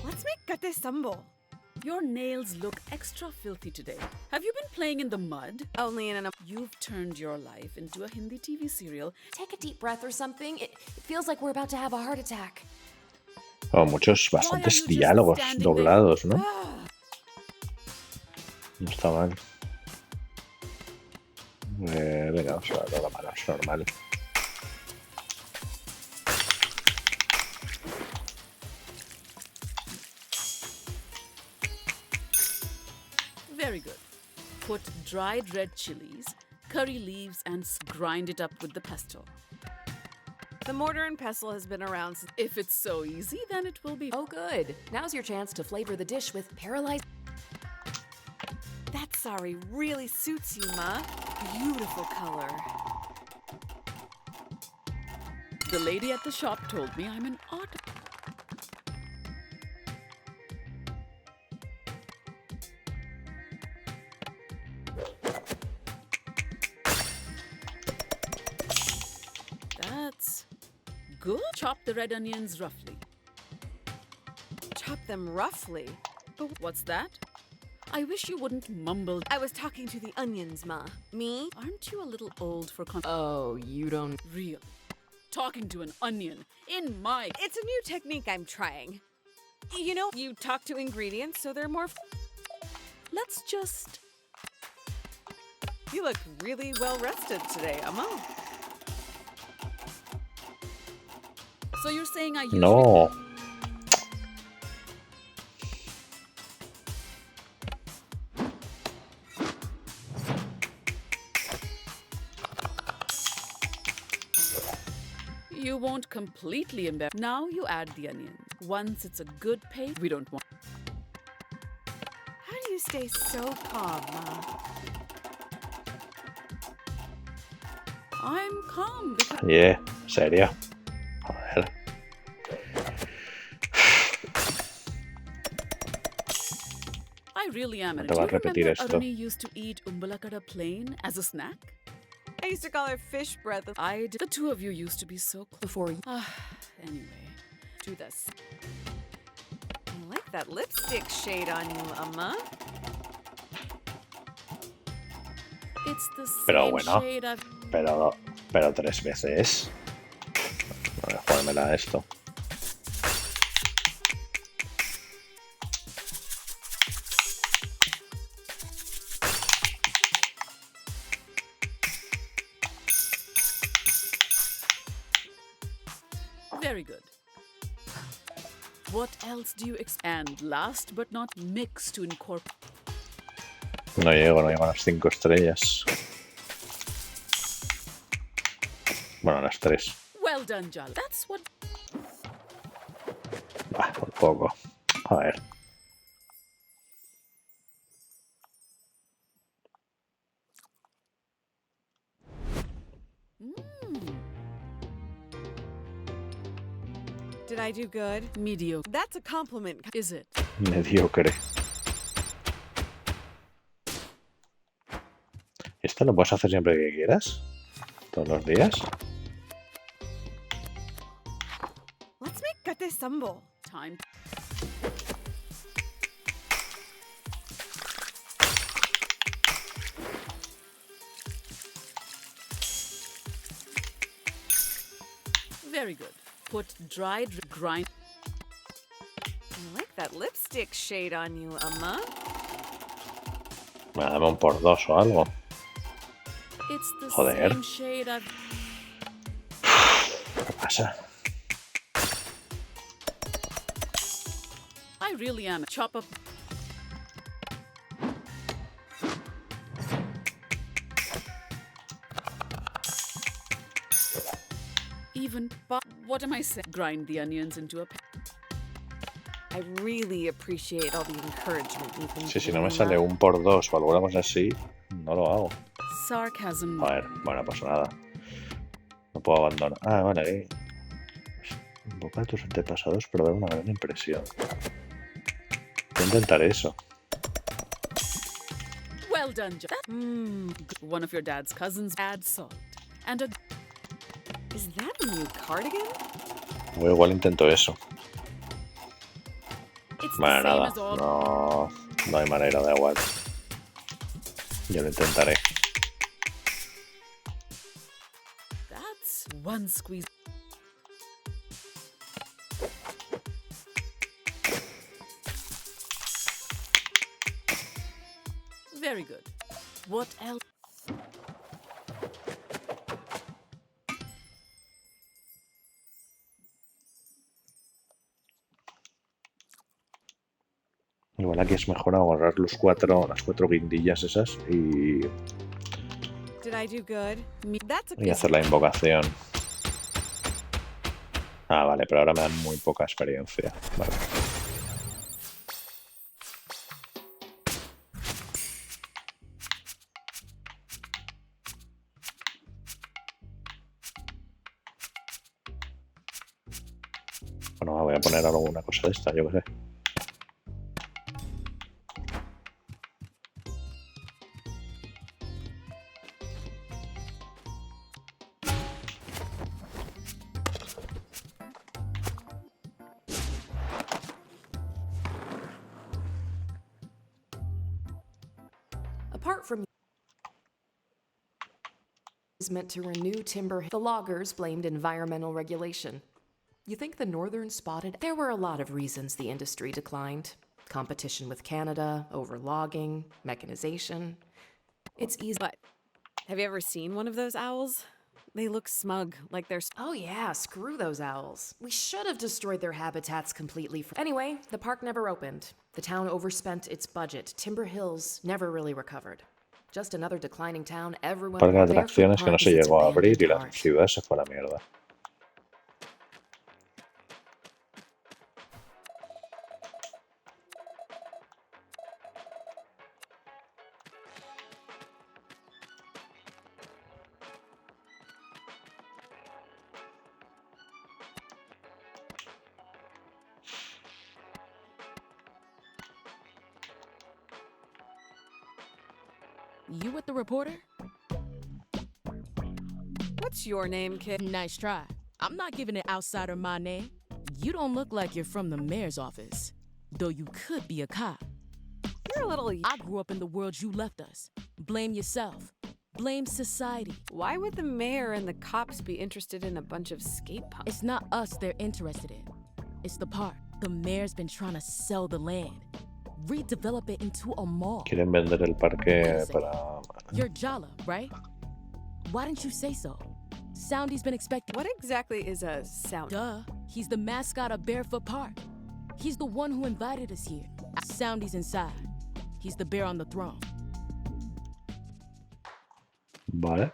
[SPEAKER 2] Let's make gate sambo.
[SPEAKER 11] Your nails look extra filthy today. Have you been playing in the mud?
[SPEAKER 2] Only in an...
[SPEAKER 11] You've turned your life into a Hindi TV serial.
[SPEAKER 3] Take a deep breath or something. It feels like we're about to have a heart attack.
[SPEAKER 1] Oh, bastantes diálogos doblados, ¿no? No está mal. Venga, vamos a ver la mano, es normal.
[SPEAKER 11] Very good. Put dried red chilies, curry leaves, and grind it up with the pestle.
[SPEAKER 2] The mortar and pestle has been around since...
[SPEAKER 11] If it's so easy, then it will be...
[SPEAKER 3] Oh, good. Now's your chance to flavor the dish with paralyzed...
[SPEAKER 2] That sari really suits you, Ma. Beautiful color.
[SPEAKER 11] The lady at the shop told me I'm an art... That's good. Chop the red onions roughly.
[SPEAKER 2] Chop them roughly?
[SPEAKER 11] But what's that? I wish you wouldn't mumble.
[SPEAKER 2] I was talking to the onions, Ma. Me?
[SPEAKER 11] Aren't you a little old for
[SPEAKER 3] Oh, you don't...
[SPEAKER 11] Real. Talking to an onion in my...
[SPEAKER 2] It's a new technique I'm trying. You know, you talk to ingredients so they're more...
[SPEAKER 11] Let's just...
[SPEAKER 2] You look really well rested today, Amma.
[SPEAKER 11] So you're saying I usually...
[SPEAKER 1] No.
[SPEAKER 11] You won't completely embarrass. Now you add the onion. Once it's a good paste, we don't want...
[SPEAKER 2] How do you stay so calm, Ma?
[SPEAKER 11] I'm calm because...
[SPEAKER 1] Yeah, serio. Joder.
[SPEAKER 11] I really am.
[SPEAKER 1] No
[SPEAKER 11] Do
[SPEAKER 1] te va
[SPEAKER 11] you
[SPEAKER 1] a repetir
[SPEAKER 11] remember
[SPEAKER 1] esto.
[SPEAKER 11] Aruni used to eat umbalakada plain as a snack?
[SPEAKER 2] I used to call her fish breath.
[SPEAKER 11] I did. The two of you used to be so close before you. Anyway,
[SPEAKER 2] Do this. I like that lipstick shade on you, Amma.
[SPEAKER 11] it's the
[SPEAKER 1] Pero
[SPEAKER 11] same
[SPEAKER 1] bueno,
[SPEAKER 11] shade I've.
[SPEAKER 1] pero 3 veces. Voy a jugármela a esto.
[SPEAKER 11] Very good. What else do you and last but not mix to incorporate?
[SPEAKER 1] No llego a las 5 estrellas. Bueno, a las 3.
[SPEAKER 11] Well done, Jal. That's what.
[SPEAKER 1] Bah, por poco. A ver.
[SPEAKER 2] Did I do good?
[SPEAKER 11] Mediocre.
[SPEAKER 2] That's a compliment.
[SPEAKER 11] Is it?
[SPEAKER 1] Mediocre. ¿Esto lo puedes hacer siempre que quieras? ¿Todos los días?
[SPEAKER 2] Let's make kate sambo.
[SPEAKER 11] Time. Very good. Put dried grind.
[SPEAKER 2] I like that lipstick shade on you, Amma.
[SPEAKER 1] Dame un por 2 o algo.
[SPEAKER 11] It's the
[SPEAKER 1] Joder.
[SPEAKER 11] same shade I've.
[SPEAKER 1] ¿Qué pasa?
[SPEAKER 11] I really am. Chop up. Even. What am I saying? Grind the onions into a.
[SPEAKER 2] I really appreciate all the encouragement you've been
[SPEAKER 1] Sí, si no
[SPEAKER 2] giving
[SPEAKER 1] me
[SPEAKER 2] me,
[SPEAKER 1] sale
[SPEAKER 2] Ma.
[SPEAKER 1] un por 2 o alguna cosa así, no lo hago.
[SPEAKER 11] Sarcasm.
[SPEAKER 1] A ver, bueno, pues nada. No puedo abandonar. Ah, vale, ahí. Invoca a tus antepasados para dar una gran impresión. Voy a intentar eso.
[SPEAKER 11] Well done, One of your dad's cousins. Add salt. And a.
[SPEAKER 2] Is that a new cardigan?
[SPEAKER 1] O igual intento eso.
[SPEAKER 11] It's
[SPEAKER 1] Bueno,
[SPEAKER 11] the same
[SPEAKER 1] nada.
[SPEAKER 11] as all.
[SPEAKER 1] No hay manera, da igual. Yo lo intentaré.
[SPEAKER 11] That's one squeeze. Very good. What else?
[SPEAKER 1] Igual aquí es mejor agarrar las 4 guindillas esas y
[SPEAKER 2] Did I do good? That's a
[SPEAKER 1] hacer la invocación. Ah, vale, pero ahora me dan muy poca experiencia. Vale. Bueno, voy a poner alguna cosa de esta, yo qué sé.
[SPEAKER 3] Apart from is meant to renew timber, the loggers blamed environmental regulation. You think the Northern spotted? There were a lot of reasons the industry declined. Competition with Canada, overlogging, mechanization. It's easy.
[SPEAKER 2] But have you ever seen one of those owls? They look smug, like they're.
[SPEAKER 3] Oh yeah, screw those owls. We should have destroyed their habitats completely. Anyway, the park never opened. The town overspent its budget. Timber Hills never really recovered. Just another declining town. Everyone.
[SPEAKER 1] Parque de atracciones que no se llegó a abrir y la
[SPEAKER 3] Heart.
[SPEAKER 1] ciudad se fue a la mierda.
[SPEAKER 3] You with the reporter?
[SPEAKER 2] What's your name, kid?
[SPEAKER 3] Nice try. I'm not giving an outsider my name. You don't look like you're from the mayor's office, though you could be a cop.
[SPEAKER 2] You're a little...
[SPEAKER 3] I grew up in the world you left us. Blame yourself. Blame society.
[SPEAKER 2] Why would the mayor and the cops be interested in a bunch of skate punks?
[SPEAKER 3] It's not us they're interested in. It's the park. The mayor's been trying to sell the land. Redevelop it into a mall.
[SPEAKER 1] Quieren vender el parque para...
[SPEAKER 3] You're Jala, right? Why didn't you say so? Soundy's been expecting...
[SPEAKER 2] What exactly is a sound?
[SPEAKER 3] Duh. He's the mascot of Barefoot Park. He's the one who invited us here. Soundy's inside. He's the bear on the throne.
[SPEAKER 1] Vale.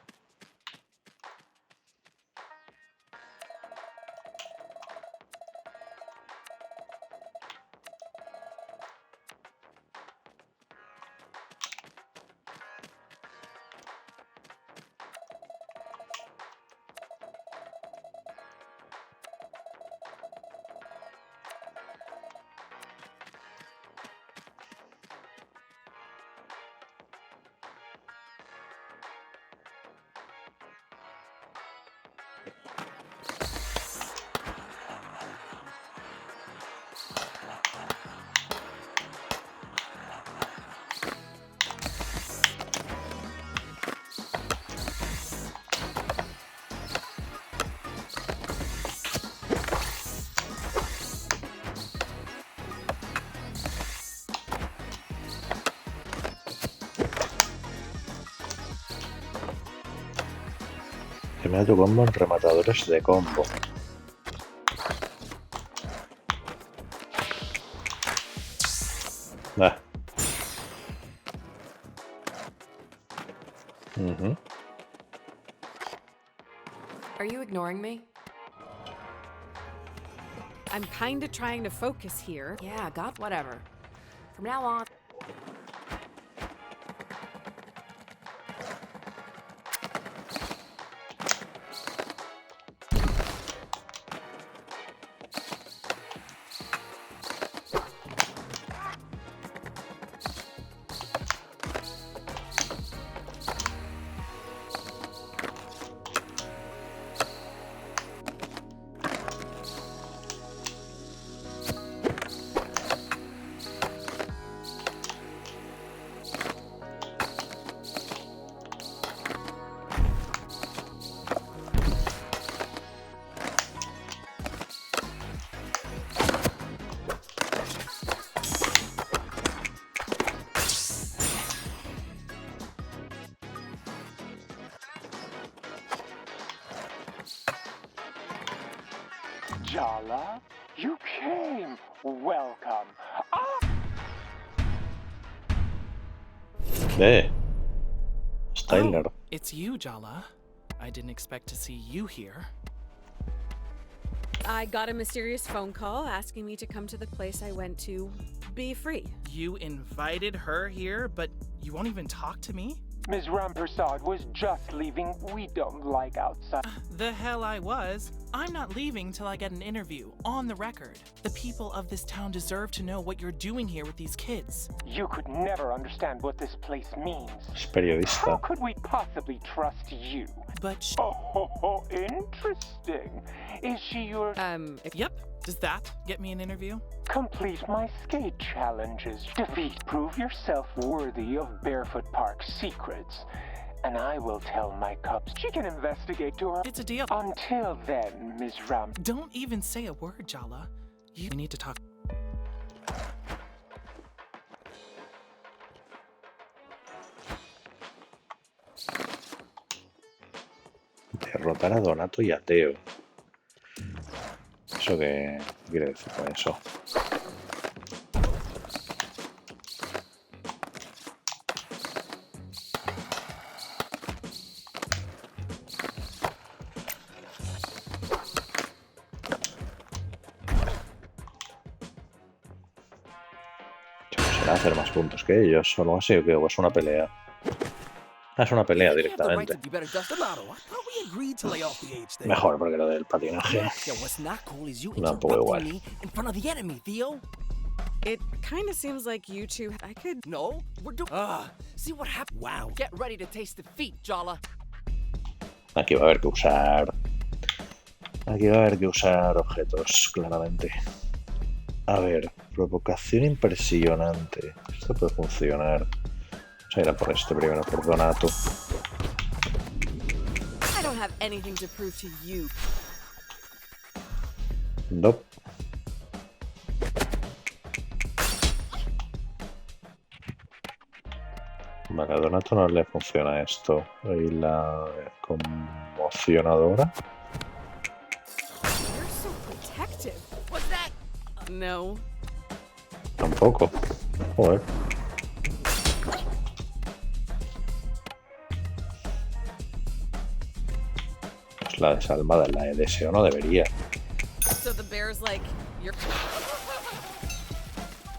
[SPEAKER 1] Termina tu combo en rematadores de combo. Ah.
[SPEAKER 3] Are you ignoring me?
[SPEAKER 2] I'm kinda trying to focus here.
[SPEAKER 3] Yeah, got whatever. From now on...
[SPEAKER 15] Jala, you came. Welcome.
[SPEAKER 1] Hey, Styler.
[SPEAKER 6] Oh, it's you, Jala. I didn't expect to see you here.
[SPEAKER 2] I got a mysterious phone call asking me to come to the place I went to be free.
[SPEAKER 6] You invited her here, but you won't even talk to me?
[SPEAKER 15] Ms. Rampersad was just leaving. We don't like outside.
[SPEAKER 6] The hell I was. I'm not leaving till I get an interview, on the record. The people of this town deserve to know what you're doing here with these kids.
[SPEAKER 15] You could never understand what this place means.
[SPEAKER 1] Es periodista.
[SPEAKER 15] How could we possibly trust you?
[SPEAKER 6] But
[SPEAKER 15] Oh, interesting. Is she your...
[SPEAKER 6] Yep. Does that get me an interview?
[SPEAKER 15] Complete my skate challenges. Defeat. Prove yourself worthy of Barefoot Park's secrets. And I will tell my cops she can investigate to her.
[SPEAKER 6] It's a deal.
[SPEAKER 15] Until then, Ms. Ram...
[SPEAKER 6] Don't even say a word, Jala. You need to talk.
[SPEAKER 1] Derrotar a Donato y a Teo. ¿Eso qué quiere decir con eso? ¿Será hacer más puntos que ellos o algo así o qué? ¿O es una pelea? Ah, es una pelea directamente. Mejor, porque lo del patinaje da un poco igual.
[SPEAKER 2] It kind of seems like you two. I could.
[SPEAKER 12] No, we're doing. See what happens. Wow. Get ready to taste defeat, Jala.
[SPEAKER 1] Aquí va a haber que usar. Aquí va a haber que usar objetos, claramente. A ver, provocación impresionante. Esto puede funcionar. Vamos a ir a por este primero, por Donato.
[SPEAKER 2] I don't have anything to prove to you.
[SPEAKER 1] Nope. Vale, a Donato no le funciona esto. Y la conmocionadora.
[SPEAKER 2] You're so protective. What's that? No.
[SPEAKER 1] Tampoco. Joder. Pues la desalmada, la de deseo no debería.
[SPEAKER 2] So the bear's like, you're.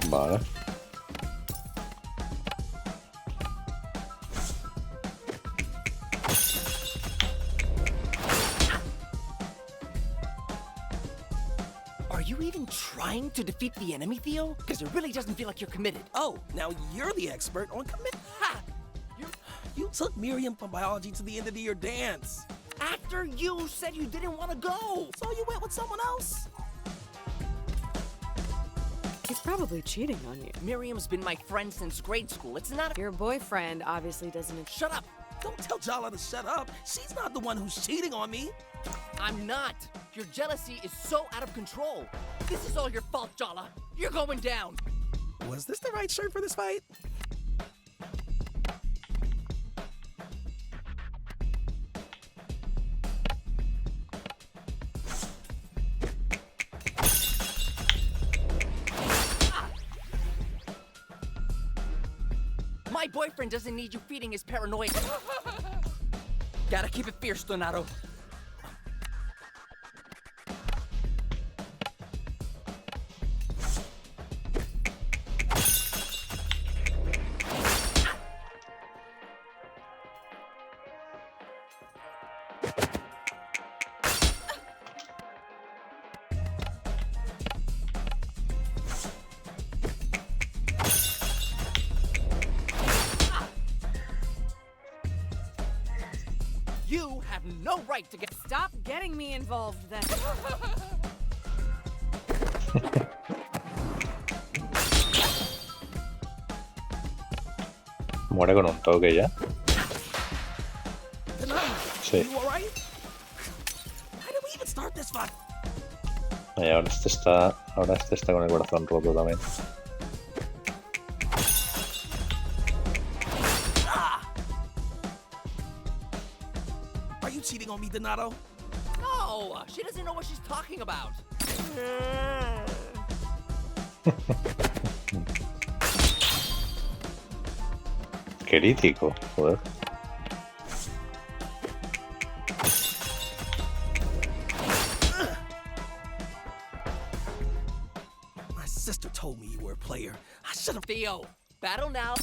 [SPEAKER 1] Vale.
[SPEAKER 12] Are you even trying to defeat the enemy, Theo? Because it really doesn't feel like you're committed.
[SPEAKER 16] Oh, now you're the expert on commit. Ha! You took Miriam from biology to the end of the year dance.
[SPEAKER 12] After you said you didn't want to go.
[SPEAKER 16] So you went with someone else?
[SPEAKER 2] He's probably cheating on you.
[SPEAKER 12] Miriam's been my friend since grade school. It's not.
[SPEAKER 2] Your boyfriend obviously doesn't.
[SPEAKER 12] Shut up.
[SPEAKER 16] Don't tell Jala to shut up. She's not the one who's cheating on me.
[SPEAKER 12] I'm not. Your jealousy is so out of control. This is all your fault, Jala. You're going down.
[SPEAKER 16] Was this the right shirt for this fight?
[SPEAKER 12] My boyfriend doesn't need you feeding his paranoia. Gotta keep it fierce, Donato. You have no right to get.
[SPEAKER 2] Stop getting me involved then.
[SPEAKER 1] Muere con un toque ya. Sí.
[SPEAKER 16] You alright? Why did we even start this fight?
[SPEAKER 1] Y ahora este está con el corazón roto también.
[SPEAKER 16] Are you cheating on me, Donato?
[SPEAKER 12] No, she doesn't know what she's talking about.
[SPEAKER 1] Crítico, joder.
[SPEAKER 16] My sister told me you were a player. I should have.
[SPEAKER 12] Theo, battle now.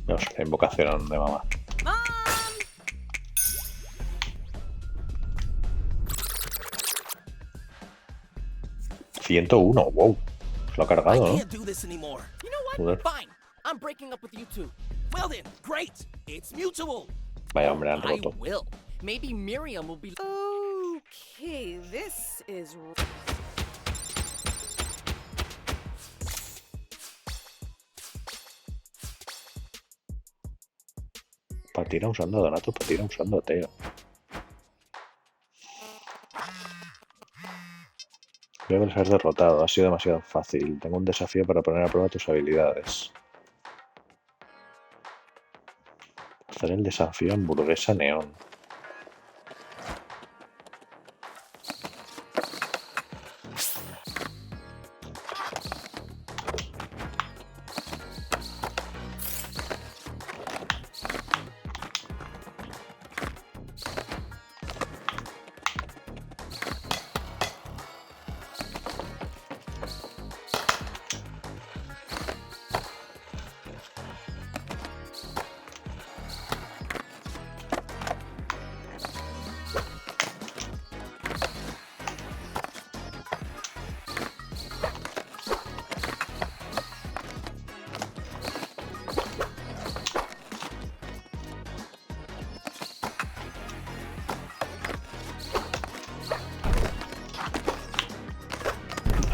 [SPEAKER 1] No sé, invocación de mamá.
[SPEAKER 2] Mom!
[SPEAKER 1] 101, wow. Se lo ha cargado,
[SPEAKER 16] I
[SPEAKER 1] ¿no?
[SPEAKER 16] can't do this anymore.
[SPEAKER 12] You know what?
[SPEAKER 1] Joder.
[SPEAKER 12] Fine. I'm breaking up with you two.
[SPEAKER 16] Well then, great. It's mutual.
[SPEAKER 1] Vaya hombre, han
[SPEAKER 12] I
[SPEAKER 1] roto.
[SPEAKER 12] will. Maybe Miriam will be.
[SPEAKER 2] Okay, this is.
[SPEAKER 1] Patina usando a Donato, patina usando a Teo. Veo que les has derrotado, ha sido demasiado fácil. Tengo un desafío para poner a prueba tus habilidades. Hacer el desafío hamburguesa neón.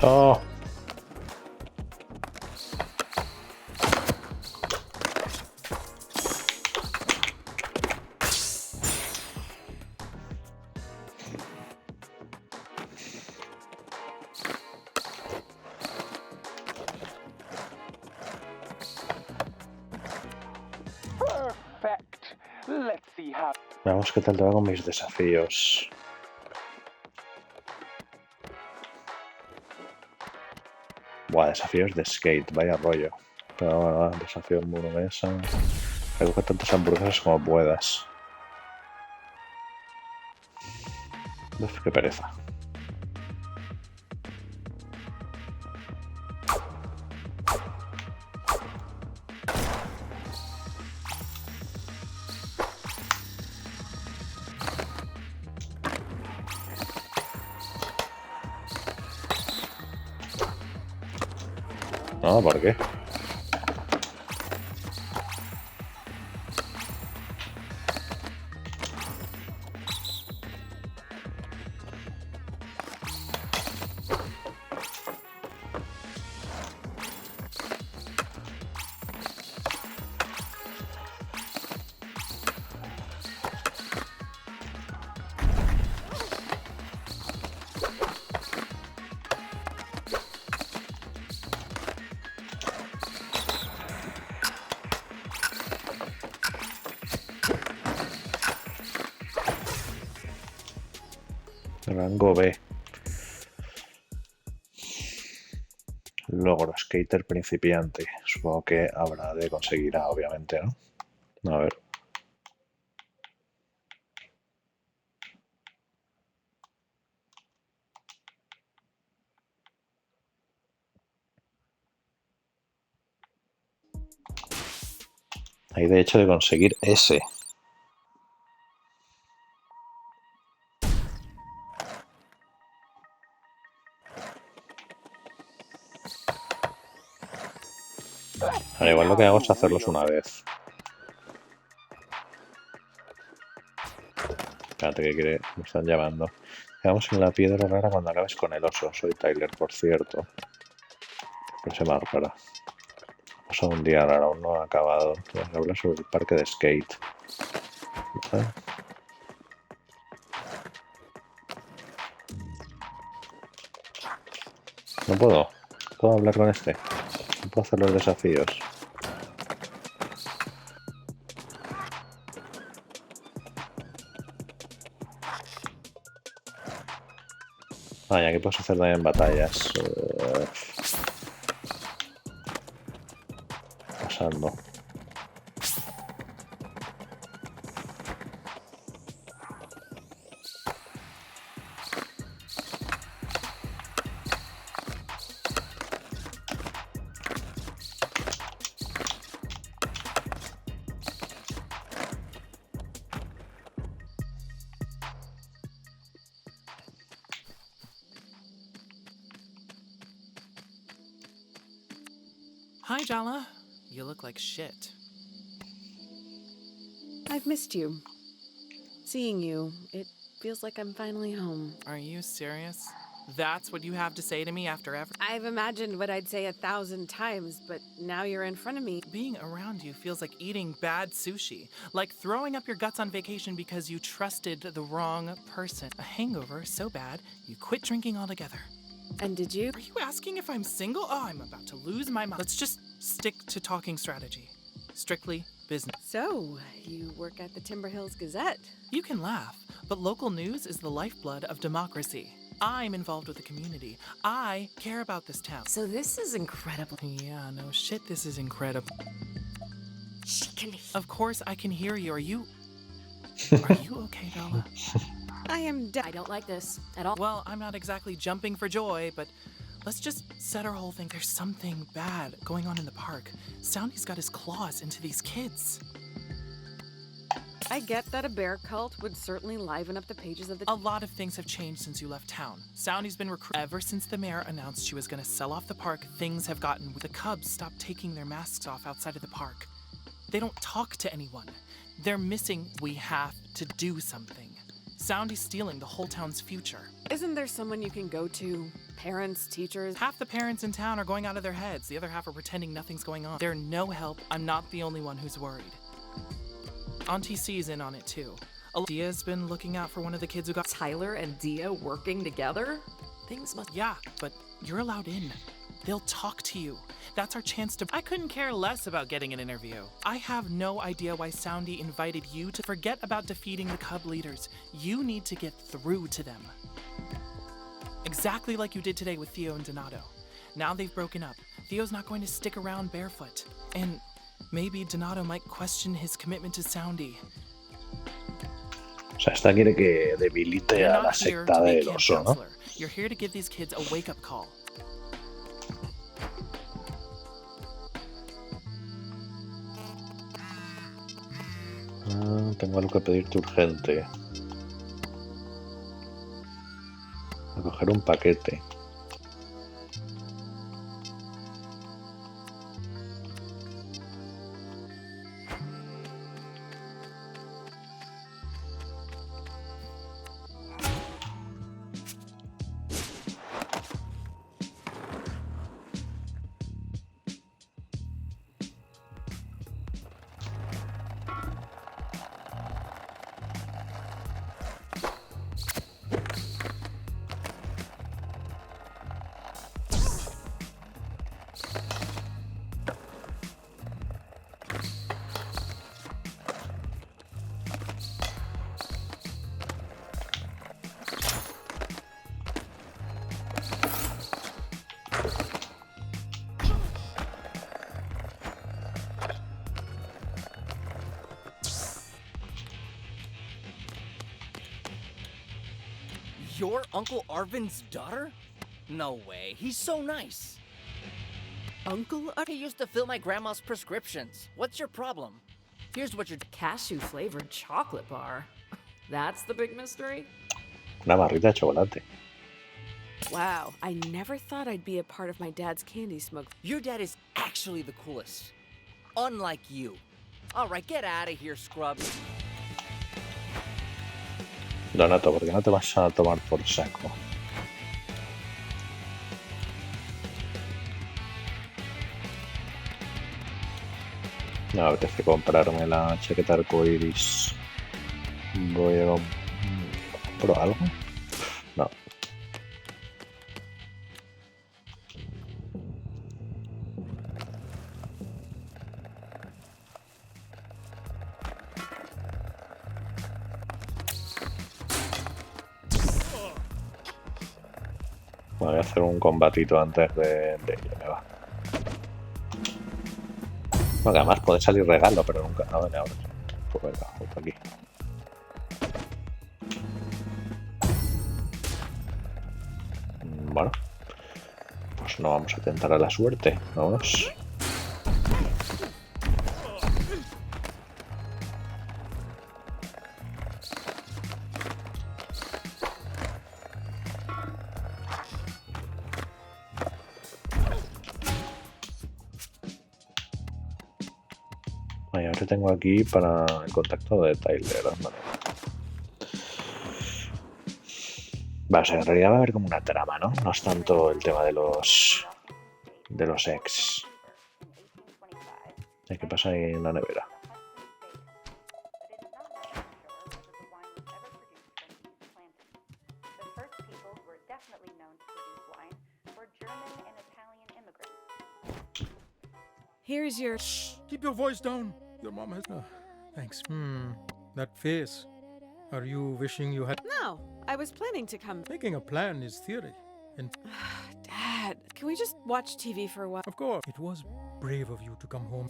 [SPEAKER 1] Oh.
[SPEAKER 15] Perfect. Let's see how.
[SPEAKER 1] Veamos qué tal te va con mis desafíos. Buah, desafíos de skate, vaya rollo. Pero bueno, desafío de hamburguesa. Recoge tantas hamburguesas como puedas. Uf, qué pereza. No, ¿por qué? Rango B. Logro skater principiante. Supongo que habrá de conseguirá, obviamente, ¿no? A ver. Hay de hecho de conseguir S. Al igual lo que hago es hacerlos una vez. Espérate que quiere, me están llamando. Quedamos en la piedra rara cuando acabes con el oso. Soy Tyler, por cierto. Pero se llama rara. Ha pasado un día raro, aún no ha acabado. Te vas a hablar sobre el parque de skate. ¿Vale? No puedo. ¿Puedo hablar con este? No puedo hacer los desafíos. Vaya, ¿qué puedes hacer también en batallas? Pasando.
[SPEAKER 6] Hi, Jala. You look like shit.
[SPEAKER 2] I've missed you. Seeing you, it feels like I'm finally home.
[SPEAKER 6] Are you serious? That's what you have to say to me after ever?
[SPEAKER 2] I've imagined what I'd say 1,000 times, but now you're in front of me.
[SPEAKER 6] Being around you feels like eating bad sushi. Like throwing up your guts on vacation because you trusted the wrong person. A hangover so bad, you quit drinking altogether.
[SPEAKER 2] And did you?
[SPEAKER 6] Are you asking if I'm single? Oh, I'm about to lose my mind. Let's just stick to talking strategy. Strictly business.
[SPEAKER 2] So, you work at the Timber Hills Gazette.
[SPEAKER 6] You can laugh, but local news is the lifeblood of democracy. I'm involved with the community. I care about this town.
[SPEAKER 3] So this is incredible.
[SPEAKER 6] Yeah, no shit, this is incredible.
[SPEAKER 3] She can hear.
[SPEAKER 6] Of course I can hear you. Are you okay, Bella?
[SPEAKER 2] I am dead.
[SPEAKER 3] I don't like this at all.
[SPEAKER 6] Well, I'm not exactly jumping for joy, but let's just set our whole thing. There's something bad going on in the park. Soundy's got his claws into these kids.
[SPEAKER 2] I get that a bear cult would certainly liven up the pages of the...
[SPEAKER 6] A lot of things have changed since you left town. Soundy's been recruited. Ever since the mayor announced she was going to sell off the park, things have gotten... The cubs stopped taking their masks off outside of the park. They don't talk to anyone. They're missing... We have to do something. Soundy's stealing the whole town's future.
[SPEAKER 2] Isn't there someone you can go to? Parents, teachers.
[SPEAKER 6] Half the parents in town are going out of their heads. The other half are pretending nothing's going on. They're no help. I'm not the only one who's worried. Auntie C's in on it too. Dia's been looking out for one of the kids who got—
[SPEAKER 3] Tyler and Dia working together? Things must—
[SPEAKER 6] Yeah, but you're allowed in. They'll talk to you. That's our chance to— I couldn't care less about getting an interview. I have no idea why Soundy invited you to— Forget about defeating the Cub leaders. You need to get through to them. Exactly like you did today with Theo and Donato. Now they've broken up. Theo's not going to stick around barefoot. And maybe Donato might question his commitment to Soundy.
[SPEAKER 1] O sea, esta quiere que debilite a la secta del oso, ¿no?
[SPEAKER 6] You're here to give these kids a wake-up call.
[SPEAKER 1] Tengo algo que pedirte urgente. A coger un paquete.
[SPEAKER 12] You're Uncle Arvin's daughter? No way, he's so nice.
[SPEAKER 2] Uncle
[SPEAKER 12] He used to fill my grandma's prescriptions. What's your problem? Here's what you're—
[SPEAKER 3] Cashew-flavored chocolate bar. That's the big mystery?
[SPEAKER 1] Una barrita de chocolate.
[SPEAKER 2] Wow, I never thought I'd be a part of my dad's candy smoke.
[SPEAKER 12] Your dad is actually the coolest. Unlike you. Alright, get out of here, scrub.
[SPEAKER 1] Donato, ¿por qué no te vas a tomar por saco? No, me apetece comprarme la chaqueta arcoiris. Voy a... ¿Compro algo? No. Voy a hacer un combatito antes de ello, me va. Bueno, que además puede salir regalo, pero nunca. A ver, ahora. Pues venga, voy por aquí. Bueno, pues no vamos a tentar a la suerte. Vamos. Vale, ahora tengo aquí para el contacto de Tyler. Vale. Vale, o sea, en realidad va a haber como una trama, ¿no? No es tanto el tema de los ex. ¿Qué pasa ahí en la nevera?
[SPEAKER 2] Here's your...
[SPEAKER 5] Keep your voice down. Your mom has... thanks. That face. Are you wishing you had...
[SPEAKER 2] No, I was planning to come...
[SPEAKER 5] Making a plan is theory. And...
[SPEAKER 2] Dad, can we just watch TV for a while?
[SPEAKER 5] Of course. It was brave of you to come home.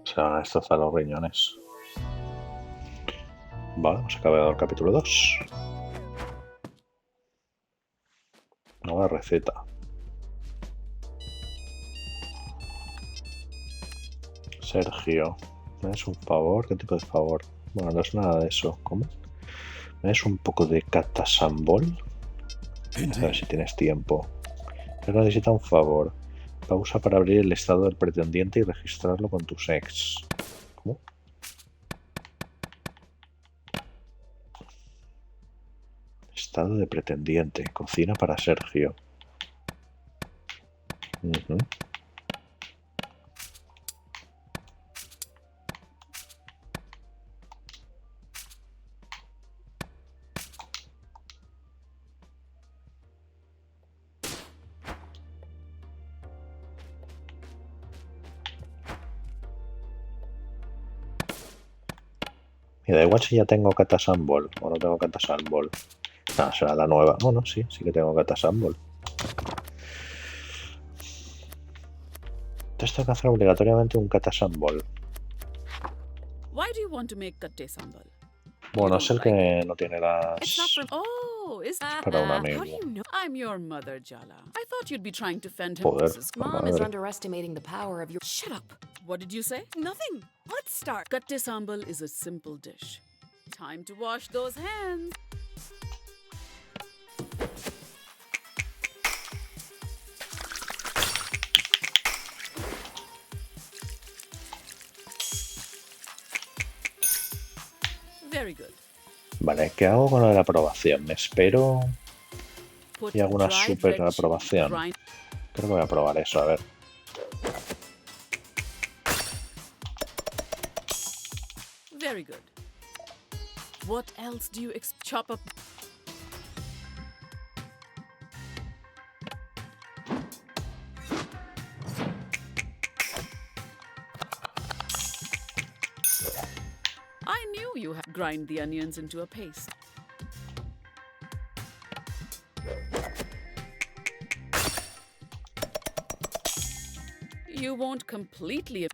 [SPEAKER 1] Se van a destrozar los riñones. Vale, hemos acabado el capítulo 2. Nueva receta. Sergio, ¿me das un favor? ¿Qué tipo de favor? Bueno, no es nada de eso. ¿Cómo? ¿Me das un poco de catasambol? A ver si tienes tiempo. Pero necesita un favor. Pausa para abrir el estado del pretendiente y registrarlo con tus ex. ¿Cómo? Estado de pretendiente. Cocina para Sergio. Ujú. Me da igual si ya tengo Catasambol o no tengo Catasambol. Ah, será la nueva. Bueno, sí que tengo Catasambol. Entonces tengo que hacer obligatoriamente un Catasambol.
[SPEAKER 11] Why do you want to make katte sambal?
[SPEAKER 1] Bueno, es el que no tiene
[SPEAKER 11] It's not
[SPEAKER 1] las...
[SPEAKER 11] from. Oh, is
[SPEAKER 1] para un
[SPEAKER 11] How do
[SPEAKER 1] amigo.
[SPEAKER 11] you know? I'm your mother, Jala. I thought you'd be trying to fend him.
[SPEAKER 1] Joder, la
[SPEAKER 3] Mom is
[SPEAKER 1] madre.
[SPEAKER 3] underestimating the power of your.
[SPEAKER 11] Shut up. What did you say?
[SPEAKER 2] Nothing. Let's start.
[SPEAKER 11] Katte sambal is a simple dish. Time to wash those hands. Very good.
[SPEAKER 1] Vale, ¿qué hago con la aprobación? ¿Me espero
[SPEAKER 11] Put
[SPEAKER 1] y hago una
[SPEAKER 11] dried
[SPEAKER 1] super
[SPEAKER 11] red chili,
[SPEAKER 1] aprobación?
[SPEAKER 11] grind-
[SPEAKER 1] Creo que voy a probar eso, a ver.
[SPEAKER 11] Very good. What else do you chop up? I knew you had grind the onions into a paste. You won't completely. I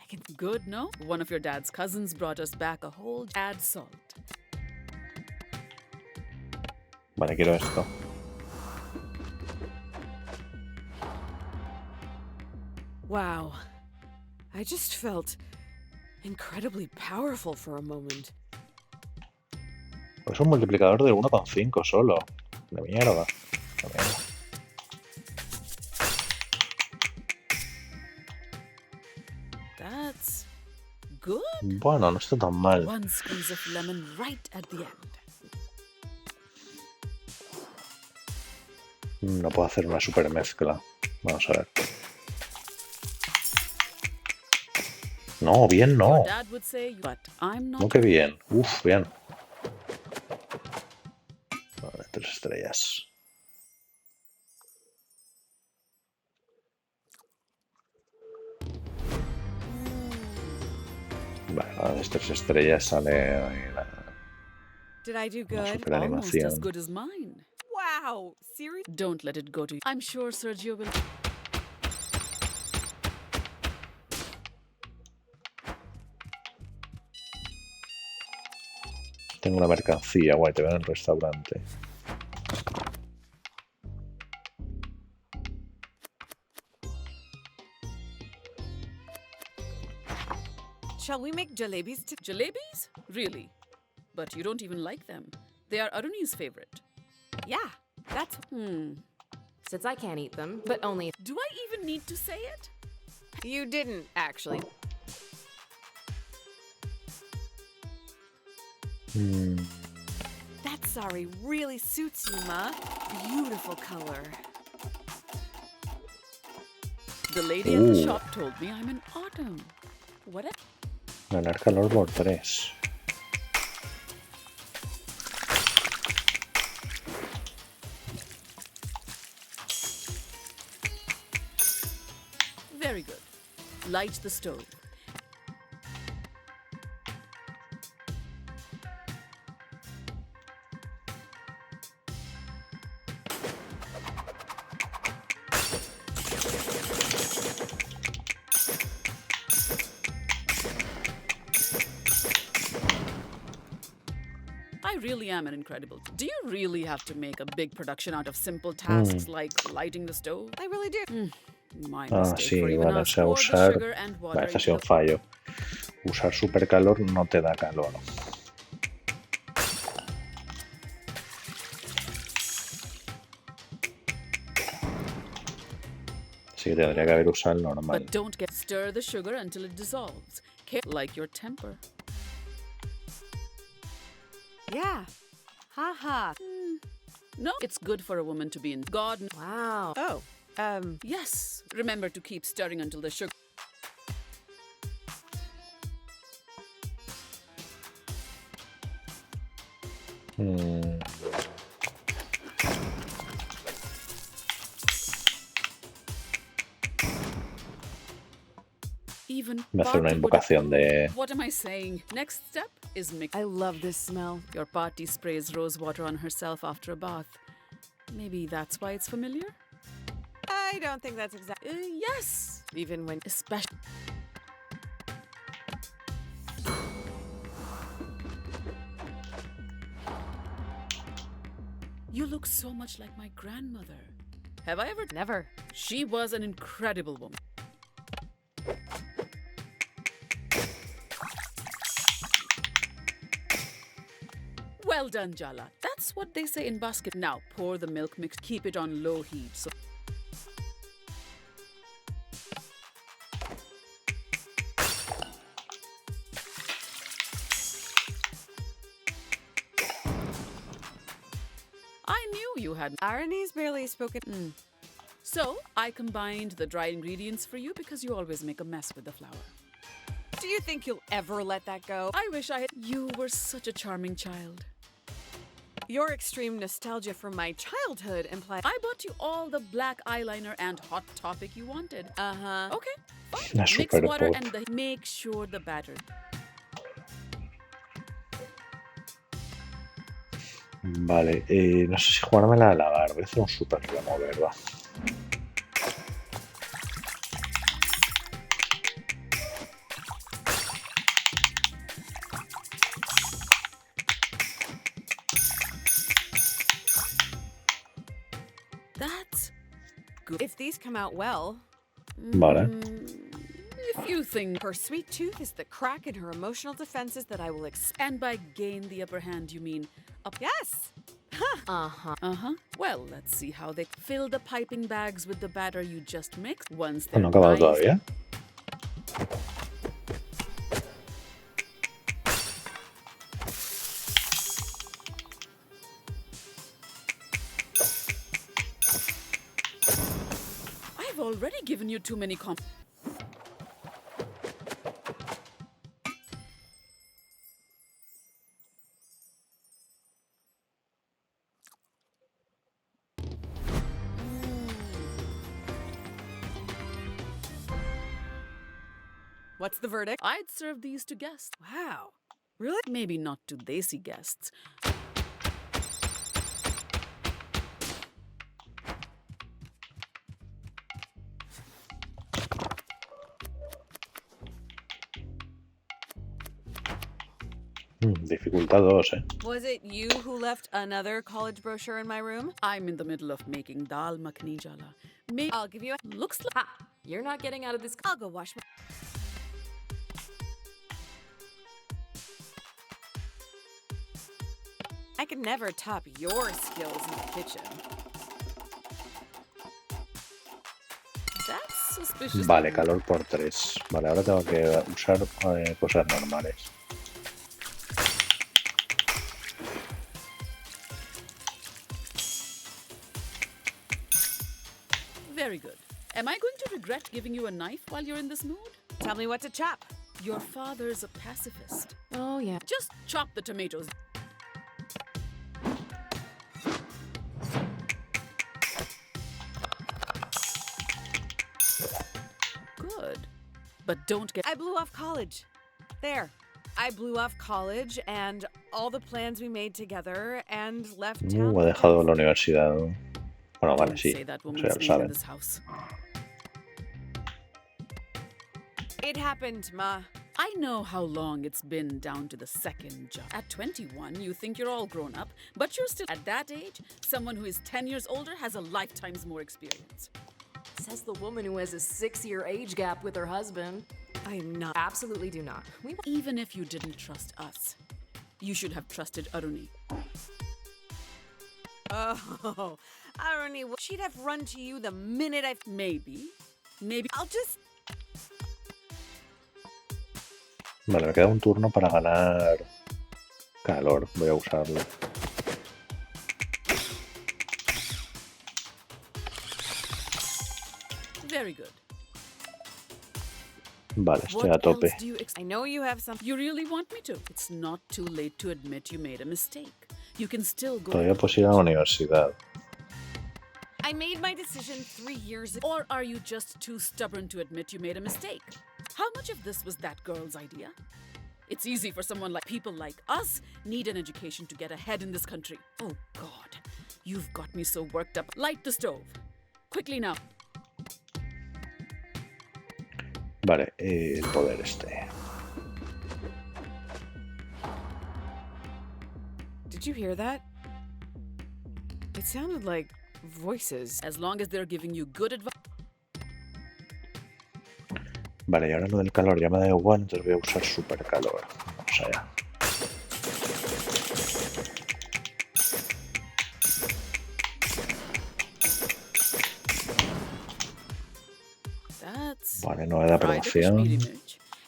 [SPEAKER 11] can. Good, no? One of your dad's cousins brought us back a whole. Add salt.
[SPEAKER 1] Vale, quiero esto.
[SPEAKER 2] Wow. I just felt incredibly powerful for a moment.
[SPEAKER 1] Pues un multiplicador de 1,5 solo. De mierda. De mierda.
[SPEAKER 11] That's good.
[SPEAKER 1] Bueno, no está tan mal.
[SPEAKER 11] One squeeze of lemon right at the end.
[SPEAKER 1] No puedo hacer una super mezcla. Vamos a ver. No, bien no.
[SPEAKER 11] Your dad would say, but I'm not.
[SPEAKER 1] No, que bien. Uf, bien. Vale, 3 estrellas. Vale, a las 3 estrellas sale ahí la
[SPEAKER 2] Did I do
[SPEAKER 1] una
[SPEAKER 2] good?
[SPEAKER 1] super
[SPEAKER 11] Almost as
[SPEAKER 1] animación.
[SPEAKER 11] good as mine.
[SPEAKER 2] Wow. Serious?
[SPEAKER 11] Don't let it go to you. I'm sure Sergio will.
[SPEAKER 1] Tengo la mercancía, guay, te veo en el restaurante.
[SPEAKER 2] Shall we make jalebis to
[SPEAKER 11] Jalebis? Really? But you don't even like them. They are Aruni's favorite.
[SPEAKER 2] Yeah, that's
[SPEAKER 3] Since I can't eat them, but only if.
[SPEAKER 11] Do I even need to say it?
[SPEAKER 2] You didn't actually. That sari really suits you, Ma. Beautiful color.
[SPEAKER 11] The lady at the shop told me I'm in autumn. What?
[SPEAKER 1] Ganar calor por 3.
[SPEAKER 11] Very good. Light the stove. I really am an incredible. Do you really have to make a big production out of simple tasks like lighting the stove?
[SPEAKER 2] I really do.
[SPEAKER 11] My
[SPEAKER 1] Ah,
[SPEAKER 11] mistake
[SPEAKER 1] sí,
[SPEAKER 11] for even
[SPEAKER 1] vale, o
[SPEAKER 11] us.
[SPEAKER 1] sea,
[SPEAKER 11] Pour the
[SPEAKER 1] usar...
[SPEAKER 11] sugar and water
[SPEAKER 1] Vale, este ha
[SPEAKER 11] into
[SPEAKER 1] sido un
[SPEAKER 11] the-
[SPEAKER 1] fallo. Usar supercalor no te da calor. Sí, tendría que haber usado el normal.
[SPEAKER 11] But don't stir the sugar until it dissolves. Like your temper.
[SPEAKER 2] Yeah. Haha.
[SPEAKER 11] No, it's good for a woman to be in God.
[SPEAKER 3] Wow.
[SPEAKER 2] Oh.
[SPEAKER 11] Yes. Remember to keep stirring until the sugar. Even
[SPEAKER 1] Me hace una invocación de...
[SPEAKER 11] What am I saying? Next step is mix.
[SPEAKER 3] I love this smell.
[SPEAKER 11] Your party sprays rose water on herself after a bath. Maybe that's why it's familiar?
[SPEAKER 2] I don't think that's exactly.
[SPEAKER 11] Yes.
[SPEAKER 2] Even when.
[SPEAKER 11] Especially. You look so much like my grandmother. Have I ever?
[SPEAKER 3] Never.
[SPEAKER 11] She was an incredible woman. Well done, Jala. That's what they say in basket. Now pour the milk mix. Keep it on low heat. So I knew you had
[SPEAKER 2] Irony's barely spoken.
[SPEAKER 11] So I combined the dry ingredients for you because you always make a mess with the flour.
[SPEAKER 2] Do you think you'll ever let that go?
[SPEAKER 11] I wish I had. You were such a charming child.
[SPEAKER 2] Your extreme nostalgia from my childhood implies.
[SPEAKER 11] I bought you all the black eyeliner and Hot Topic you wanted. Okay. Fine.
[SPEAKER 1] Una
[SPEAKER 11] Mix
[SPEAKER 1] super
[SPEAKER 11] water
[SPEAKER 1] pop.
[SPEAKER 11] and make sure the batter.
[SPEAKER 1] Vale, no sé si jugármela a lavar. Voy a hacer un super remover, va.
[SPEAKER 2] That's good. If these come out well.
[SPEAKER 1] Vale.
[SPEAKER 11] If you think
[SPEAKER 2] her sweet tooth is the crack in her emotional defenses that I will
[SPEAKER 11] and by gain the upper hand, you mean up.
[SPEAKER 2] Yes.
[SPEAKER 11] Well, let's see how they fill the piping bags with the batter you just mixed. Once they're
[SPEAKER 1] No ha acabado
[SPEAKER 11] nice.
[SPEAKER 1] todavía.
[SPEAKER 11] I've already given you too many
[SPEAKER 2] What's the verdict?
[SPEAKER 11] I'd serve these to guests.
[SPEAKER 2] Wow. Really?
[SPEAKER 11] Maybe not to desi guests.
[SPEAKER 1] Dificultad 2, ¿eh?
[SPEAKER 2] Was it you who left another college brochure in my room?
[SPEAKER 11] I'm in the middle of making dal makhni jala. Maybe
[SPEAKER 2] I'll give you a.
[SPEAKER 11] Looks like.
[SPEAKER 3] Ha! You're not getting out of this.
[SPEAKER 2] I'll go wash my. I could never top your skills in the kitchen.
[SPEAKER 11] That's suspicious.
[SPEAKER 1] Vale, calor por 3. Vale, ahora tengo que usar cosas normales.
[SPEAKER 11] Very good. Am I going to regret giving you a knife while you're in this mood?
[SPEAKER 2] Tell me what to chop.
[SPEAKER 11] Your father's a pacifist.
[SPEAKER 3] Oh, yeah.
[SPEAKER 11] Just chop the tomatoes. Good. But don't get.
[SPEAKER 2] I blew off college. There. I blew off college and all the plans we made together and left town.
[SPEAKER 1] Ha dejado la universidad. Bueno, vale, sí.
[SPEAKER 11] Say that
[SPEAKER 1] Eso
[SPEAKER 11] woman's
[SPEAKER 1] ya lo
[SPEAKER 11] name in
[SPEAKER 1] saben.
[SPEAKER 11] this house.
[SPEAKER 2] It happened, Ma.
[SPEAKER 11] I know how long it's been down to the second job. At 21, you think you're all grown up, but you're still at that age. Someone who is 10 years older has a lifetime's more experience.
[SPEAKER 3] Says the woman who has a 6-year age gap with her husband.
[SPEAKER 2] I am not.
[SPEAKER 3] Absolutely do not.
[SPEAKER 11] Even if you didn't trust us, you should have trusted Aruni.
[SPEAKER 2] Oh, Irony. She'd have run to you the minute I.
[SPEAKER 11] Maybe, Maybe I'll just...
[SPEAKER 1] Vale, me queda un turno para ganar calor. Voy a usarlo.
[SPEAKER 11] Very good.
[SPEAKER 1] Vale, estoy a tope.
[SPEAKER 11] I know you have some... You really want me to? It's not too late to admit you made a mistake. You can still go...
[SPEAKER 1] Todavía puedo ir a la universidad.
[SPEAKER 11] I made my decision 3 years ago. Or are you just too stubborn to admit you made a mistake? How much of this was that girl's idea? It's easy for someone like... People like us need an education to get ahead in this country. Oh, God. You've got me so worked up. Light the stove. Quickly now.
[SPEAKER 1] Vale, el poder este.
[SPEAKER 2] Did you hear that? It sounded like voices.
[SPEAKER 11] As long as they're giving you good advice.
[SPEAKER 1] Vale, y ahora lo del calor ya me da igual, entonces voy a usar super calor. Vamos allá. Vale, no de aprobación.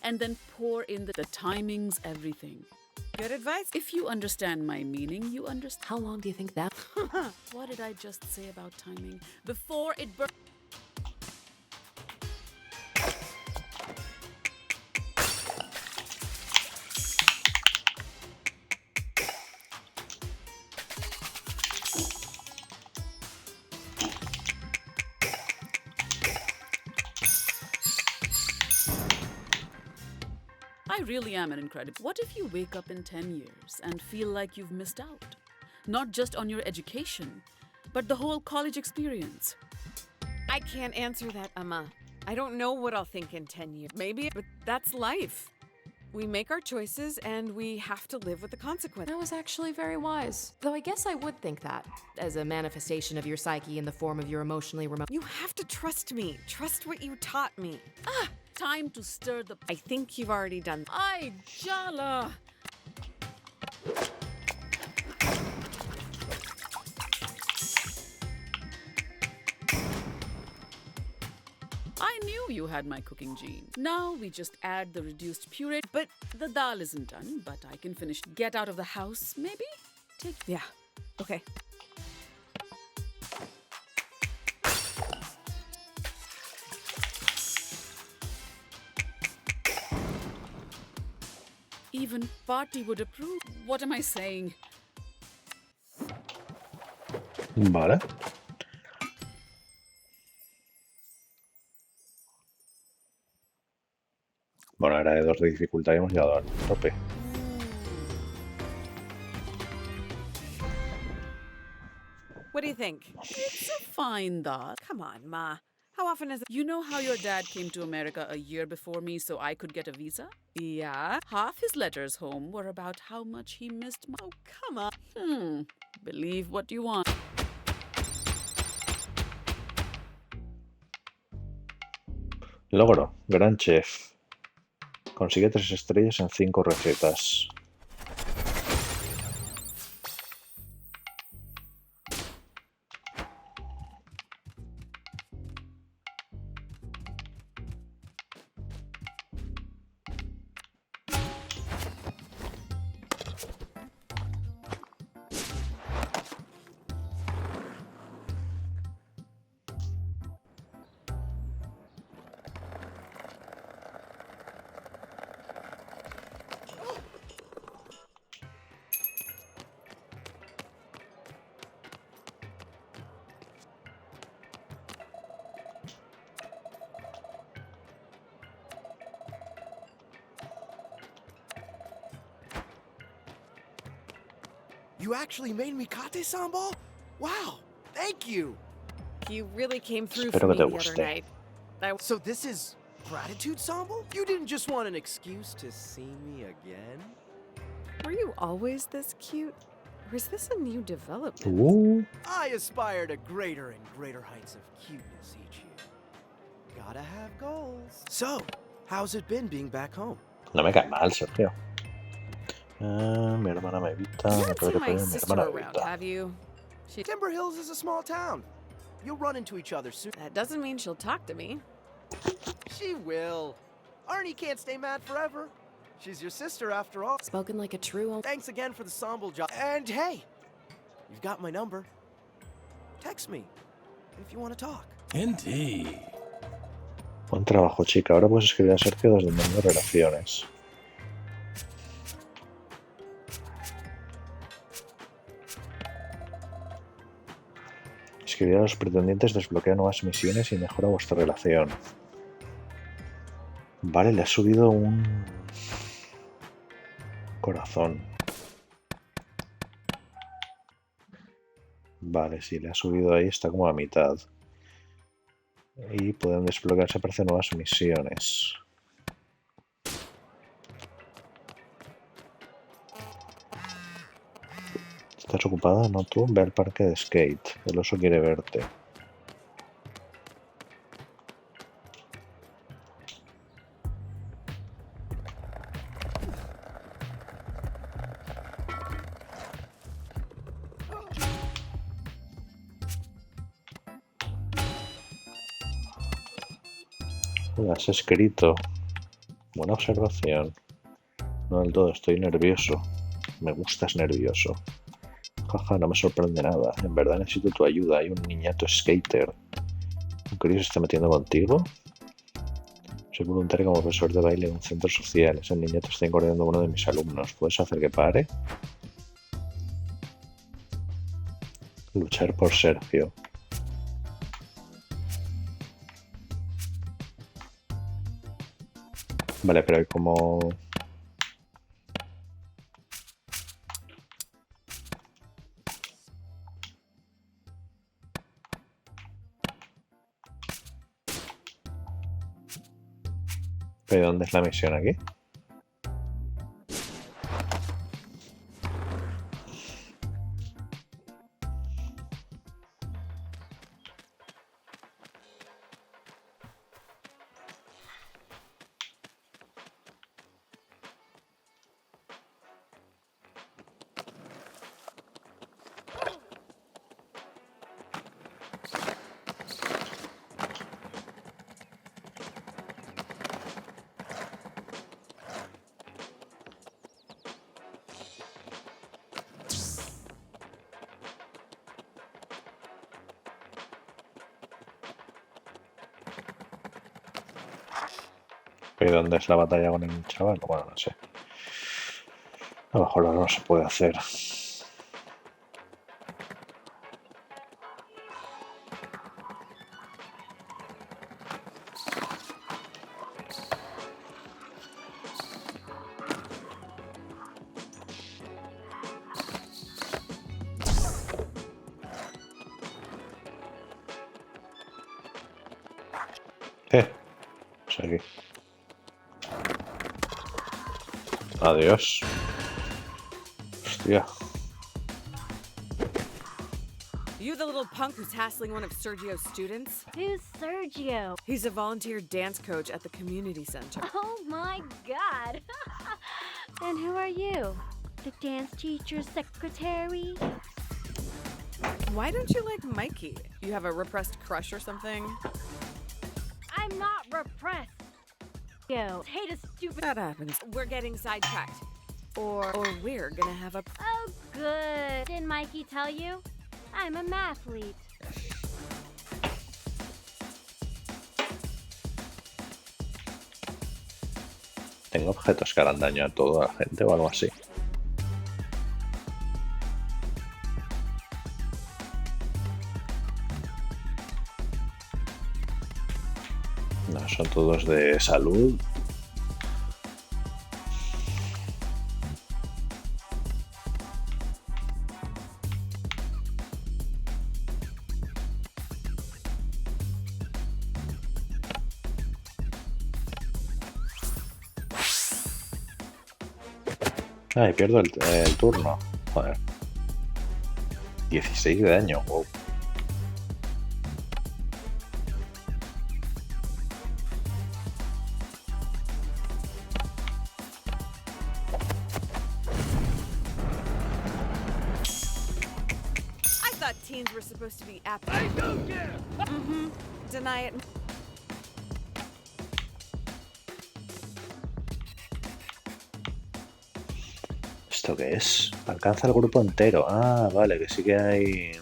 [SPEAKER 11] And then pour in the timings, everything.
[SPEAKER 2] Good advice.
[SPEAKER 11] If you understand my meaning, you understand. How long do you think that? What did I just say about timing? Before it burns. I really am an incredible... What if you wake up in 10 years and feel like you've missed out? Not just on your education, but the whole college experience.
[SPEAKER 2] I can't answer that, Emma. I don't know what I'll think in 10 years. Maybe, but that's life. We make our choices and we have to live with the consequences.
[SPEAKER 3] That was actually very wise. Though I guess I would think that, as a manifestation of your psyche in the form of your emotionally remote...
[SPEAKER 2] You have to trust me. Trust what you taught me.
[SPEAKER 11] Ah! Time to stir the...
[SPEAKER 2] I think you've already done...
[SPEAKER 11] Ay, Jala! I knew you had my cooking gene. Now we just add the reduced puree. But the dal isn't done, but I can finish. Get out of the house, maybe?
[SPEAKER 2] Yeah. Okay.
[SPEAKER 11] Even Party would approve. What am I saying?
[SPEAKER 1] Vale. Bueno, era de 2 de dificultad y hemos llegado al tope.
[SPEAKER 2] What do you think?
[SPEAKER 11] It's a fine dal.
[SPEAKER 2] Come on, Ma. How often is it?
[SPEAKER 11] You know how your dad came to America a year before me so I could get a visa?
[SPEAKER 2] Yeah.
[SPEAKER 11] Half his letters home were about how much he missed my...
[SPEAKER 2] Oh, come on.
[SPEAKER 11] Believe what you want.
[SPEAKER 1] Logro. Gran chef. Consigue 3 estrellas en 5 recetas.
[SPEAKER 4] You actually made me kate sambal? Wow, thank you.
[SPEAKER 2] You really came through
[SPEAKER 1] Espero
[SPEAKER 2] for me
[SPEAKER 1] que te
[SPEAKER 2] the other
[SPEAKER 1] guste.
[SPEAKER 2] night.
[SPEAKER 4] So this is gratitude sambal? You didn't just want an excuse to see me again?
[SPEAKER 2] Were you always this cute? Or is this a new development?
[SPEAKER 1] Ooh.
[SPEAKER 4] I aspire to greater and greater heights of cuteness each year. Gotta have goals. So, how's it been being back home?
[SPEAKER 1] No me cae mal, Sergio. Mi hermana me evita.
[SPEAKER 2] You
[SPEAKER 1] Me
[SPEAKER 2] haven't
[SPEAKER 1] tengo
[SPEAKER 2] seen
[SPEAKER 1] que
[SPEAKER 2] my
[SPEAKER 1] poner mi
[SPEAKER 2] sister
[SPEAKER 1] hermana me
[SPEAKER 2] around,
[SPEAKER 1] evita.
[SPEAKER 2] have you?
[SPEAKER 4] Timber Hills is a small town. You'll run into each other soon.
[SPEAKER 2] That doesn't mean she'll talk to me.
[SPEAKER 4] She will. Arnie can't stay mad forever. She's your sister after all.
[SPEAKER 3] Spoken like a true old.
[SPEAKER 4] Thanks again for the sample job. And hey, you've got my number. Text me if you want to talk.
[SPEAKER 16] Indeed.
[SPEAKER 1] Buen trabajo, chica. Ahora puedes escribir a Sergio desde el menú de relaciones. Escribir a los pretendientes desbloquea nuevas misiones y mejora vuestra relación. Vale, le ha subido un corazón. Vale, sí, le ha subido ahí, está como a mitad. Y pueden desbloquearse, parece, nuevas misiones. ¿Estás ocupada? No, tú. Ve al parque de skate. El oso quiere verte. Lo has escrito. Buena observación. No del todo, estoy nervioso. Me gustas nervioso. Jaja, no me sorprende nada. En verdad necesito tu ayuda. Hay un niñato skater. ¿Un crío se está metiendo contigo? Soy voluntario como profesor de baile en un centro social. Ese niñato está incordiando a uno de mis alumnos. ¿Puedes hacer que pare? Luchar por Sergio. Vale, pero hay como... ¿Pero dónde es la misión aquí? ¿Y dónde es la batalla con el chaval? Bueno, no sé. A lo mejor ahora no se puede hacer. Seguí. Adiós. Hostia.
[SPEAKER 2] You the little punk who's hassling one of Sergio's students?
[SPEAKER 8] Who's Sergio?
[SPEAKER 2] He's a volunteer dance coach at the community center.
[SPEAKER 8] Oh my god! And who are you? The dance teacher's secretary?
[SPEAKER 2] Why don't you like Mikey? You have a repressed crush or something?
[SPEAKER 8] I'm not repressed. Yo, hate a stupid.
[SPEAKER 2] That happens. We're getting sidetracked. Or we're gonna have a...
[SPEAKER 8] Oh, good. Didn't Mikey tell you? I'm a mathlete.
[SPEAKER 1] ¿Tengo objetos que hagan daño a toda la gente o algo así? No, son todos de salud. Ay, pierdo el turno. Joder. 16 de daño, wow.
[SPEAKER 2] I thought teens were supposed to be apt. I don't care! Mm-hmm. Deny it.
[SPEAKER 1] ¿Esto qué es? Alcanza el grupo entero. Ah, vale, que sí que hay...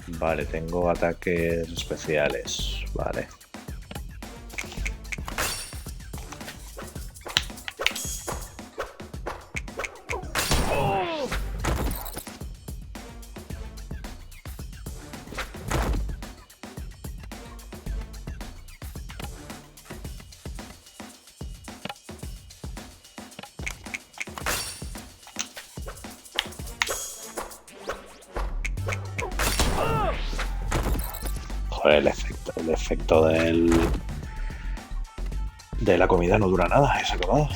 [SPEAKER 1] Vale, tengo ataques especiales. Vale. Joder, el efecto de la comida no dura nada, es acabado.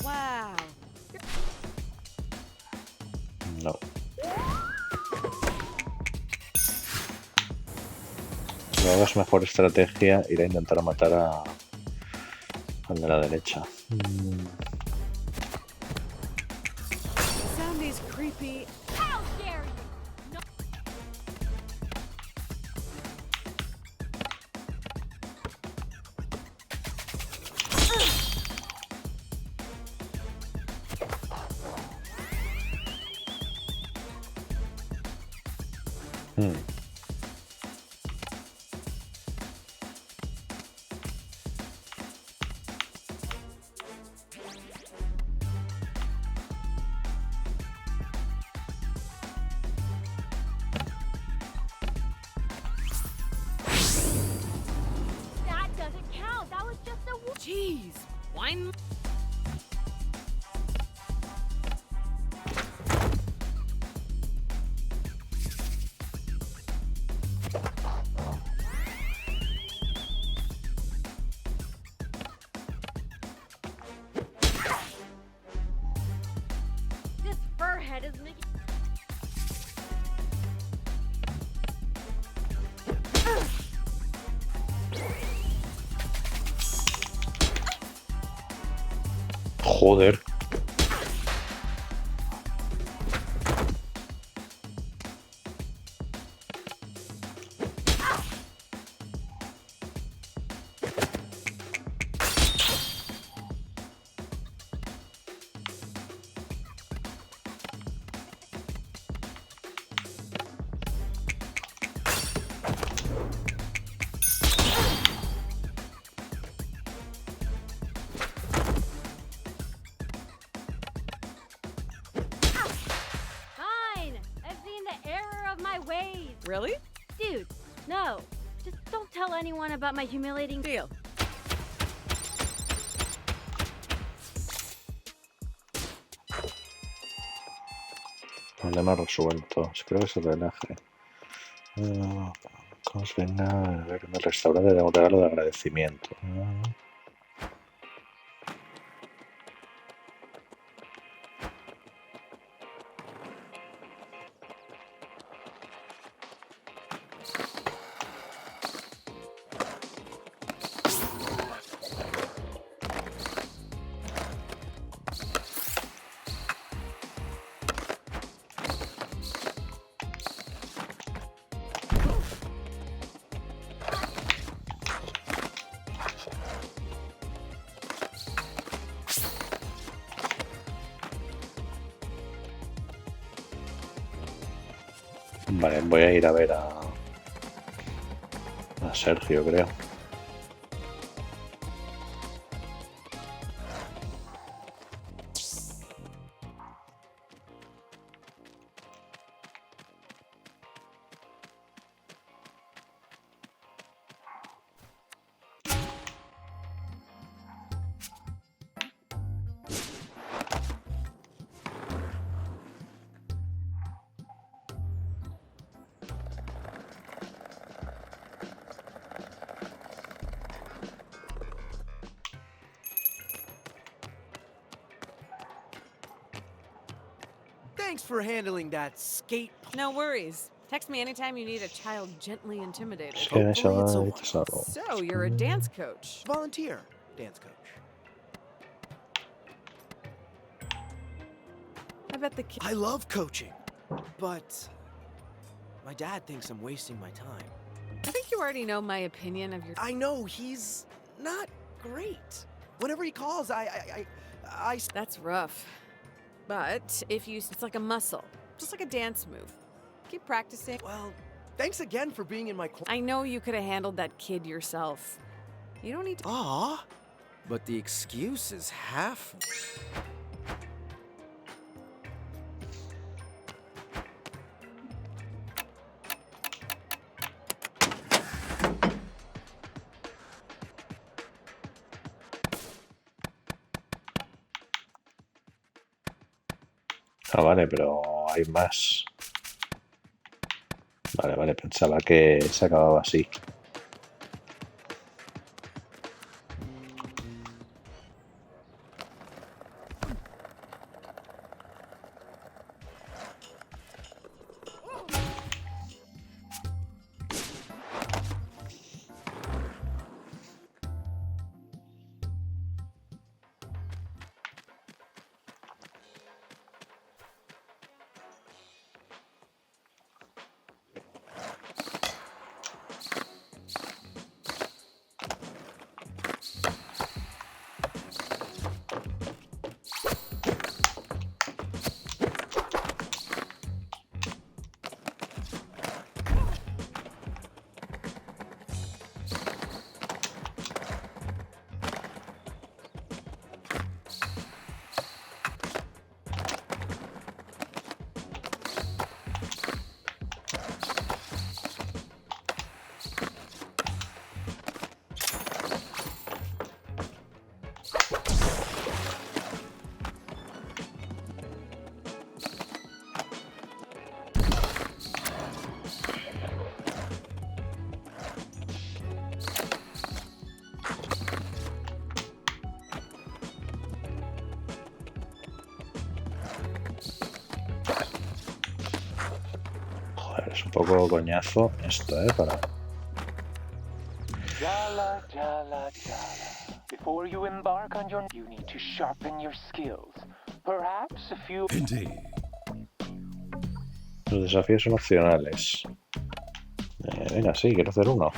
[SPEAKER 2] Wow.
[SPEAKER 1] No. Luego es mejor estrategia ir a intentar matar al de la derecha.
[SPEAKER 2] Sound is creepy.
[SPEAKER 8] How dare you! No. That doesn't count. That was just a.
[SPEAKER 2] Jeez. Wine.
[SPEAKER 8] This furhead is making.
[SPEAKER 1] Joder.
[SPEAKER 8] Fine. I've seen the error of my ways.
[SPEAKER 2] Really?
[SPEAKER 8] Dude, no. Just don't tell anyone about my humiliating.
[SPEAKER 2] Deal.
[SPEAKER 1] Problema resuelto. Espero que se relaje. Que os venga a ver en el restaurante de un regalo de agradecimiento. Vale, voy a ir a ver a Sergio, creo.
[SPEAKER 4] Thanks for handling that skate.
[SPEAKER 2] No worries. Text me anytime you need a child gently intimidated.
[SPEAKER 1] Es que esa
[SPEAKER 4] Hopefully it's a
[SPEAKER 1] necesitas algo.
[SPEAKER 2] So, you're a dance coach.
[SPEAKER 4] Volunteer dance coach.
[SPEAKER 2] I bet the kid.
[SPEAKER 4] I love coaching, but my dad thinks I'm wasting my time.
[SPEAKER 2] I think you already know my opinion of your.
[SPEAKER 4] I know he's not great. Whenever he calls, I.
[SPEAKER 2] That's rough. But if you. It's like a muscle, just like a dance move. Keep practicing.
[SPEAKER 4] Well, thanks again for being in my corner.
[SPEAKER 2] I know you could have handled that kid yourself. You don't need to.
[SPEAKER 4] Aw, but the excuse is half.
[SPEAKER 1] Ah, vale, pero hay más. Vale, pensaba que se acababa así. Es un poco coñazo esto, para...
[SPEAKER 15] Jala, Jala, Jala. Before you embark on your... You need to sharpen your skills. Perhaps a few...
[SPEAKER 17] Indeed.
[SPEAKER 1] Los desafíos son opcionales. Venga, sí, quiero hacer uno.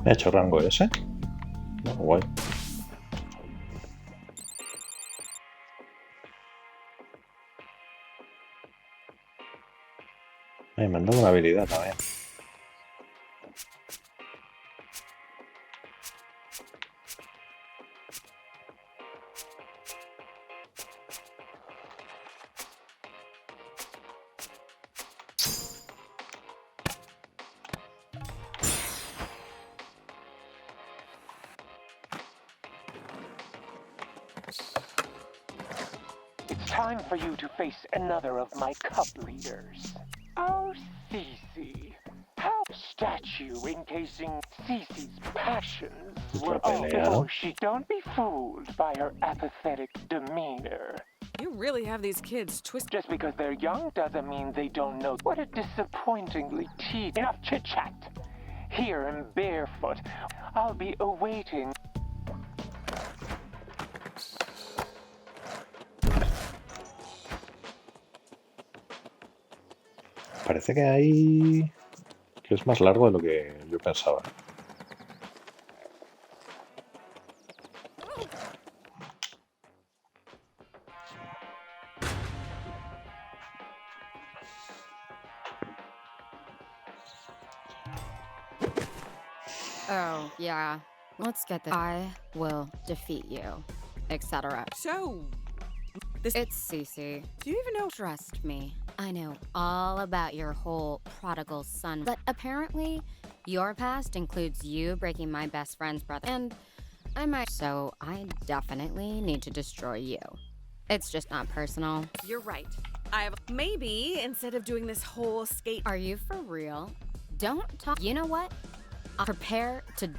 [SPEAKER 1] ¿Me ha hecho rango ese? No, guay. Me han dado una habilidad también.
[SPEAKER 15] It's time for you to face another of my cup leaders. Oh, Cece, how statue encasing Cece's passions
[SPEAKER 1] Otra
[SPEAKER 15] were all
[SPEAKER 1] pelea, ¿no?
[SPEAKER 15] before she. Don't be fooled by her apathetic demeanor.
[SPEAKER 2] You really have these kids twisted.
[SPEAKER 15] Just because they're young doesn't mean they don't know. What a disappointingly enough chit-chat. Here in Barefoot, I'll be awaiting.
[SPEAKER 1] Parece que hay... que es más largo de lo que yo pensaba.
[SPEAKER 17] Oh, yeah. Let's get this. I will defeat you, etc.
[SPEAKER 2] So,
[SPEAKER 17] It's Cece.
[SPEAKER 2] Do you even know?
[SPEAKER 17] Trust me. I know all about your whole prodigal son. But apparently, your past includes you breaking my best friend's brother. And I might. So I definitely need to destroy you. It's just not personal.
[SPEAKER 2] You're right. Maybe instead of doing this whole skate.
[SPEAKER 17] Are you for real? Don't talk. You know what? I'll prepare to.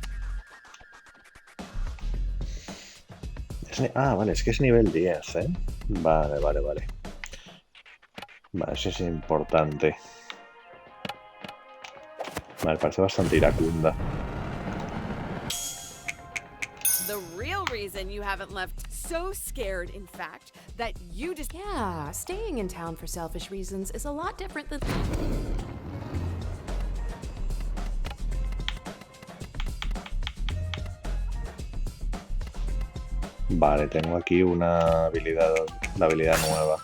[SPEAKER 1] Vale, es que es nivel 10, ¿eh? Vale. Vale, eso es importante. Vale, parece bastante iracunda.
[SPEAKER 2] The real reason you haven't left, so scared, in fact, that you just.
[SPEAKER 3] Yeah, staying in town for selfish reasons is a lot different than.
[SPEAKER 1] Vale, tengo aquí una habilidad, la habilidad nueva.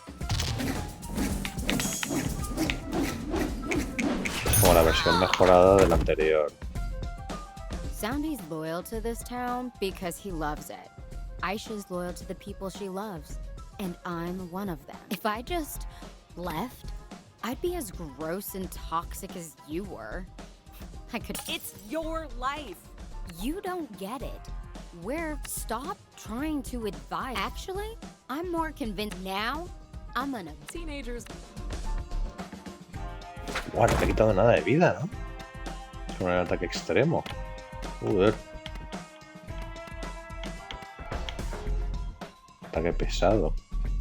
[SPEAKER 1] Es como la versión mejorada del anterior.
[SPEAKER 17] Soundy's loyal to this town because he loves it. Aisha's loyal to the people she loves, and I'm one of them. If I just left, I'd be as gross and toxic as you were. I could.
[SPEAKER 2] It's your life.
[SPEAKER 17] You don't get it. Stop trying to advise. Actually, I'm more convinced now. I'm gonna.
[SPEAKER 3] Teenagers.
[SPEAKER 1] Bueno, no te he quitado nada de vida, ¿no? Es un ataque extremo. Joder. Ataque pesado.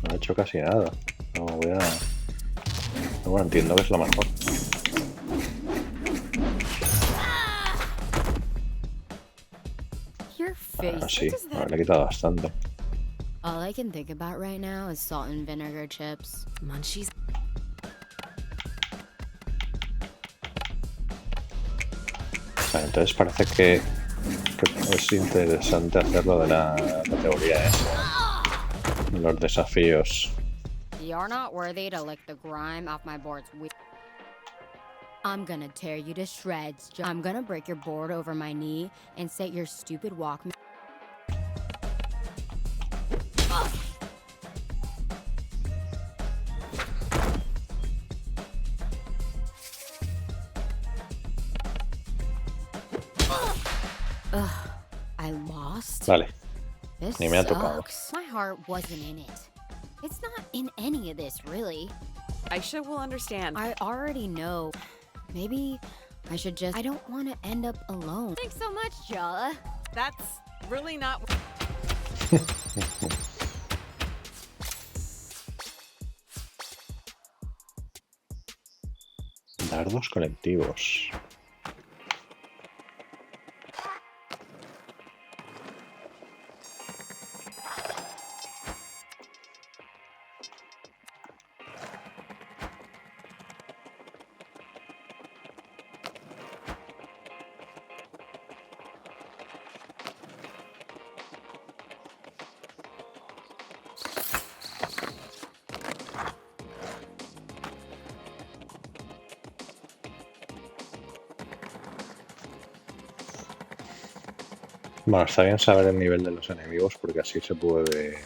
[SPEAKER 1] No he hecho casi nada. No, voy a... Bueno, entiendo que es lo mejor. Sí, le he quitado bastante.
[SPEAKER 17] All I can think about right now is salt and vinegar chips. Munchies.
[SPEAKER 1] Vale, entonces parece que es interesante hacerlo de la categoría esa. De los desafíos.
[SPEAKER 17] You're not worthy to lick the grime off my board's wheel. I'm gonna tear you to shreds. I'm gonna break your board over my knee and set your stupid Walkman. Ugh, I lost.
[SPEAKER 1] Vale.
[SPEAKER 17] This
[SPEAKER 1] Ni me ha tocado.
[SPEAKER 17] sucks. My heart wasn't in it. It's not in any of this, really.
[SPEAKER 2] Aisha will understand.
[SPEAKER 17] I already know. Maybe I should just. I don't want to end up alone. Thanks so much, Jala.
[SPEAKER 2] That's really not.
[SPEAKER 1] Dardos colectivos. Bueno, está bien saber el nivel de los enemigos porque así se puede...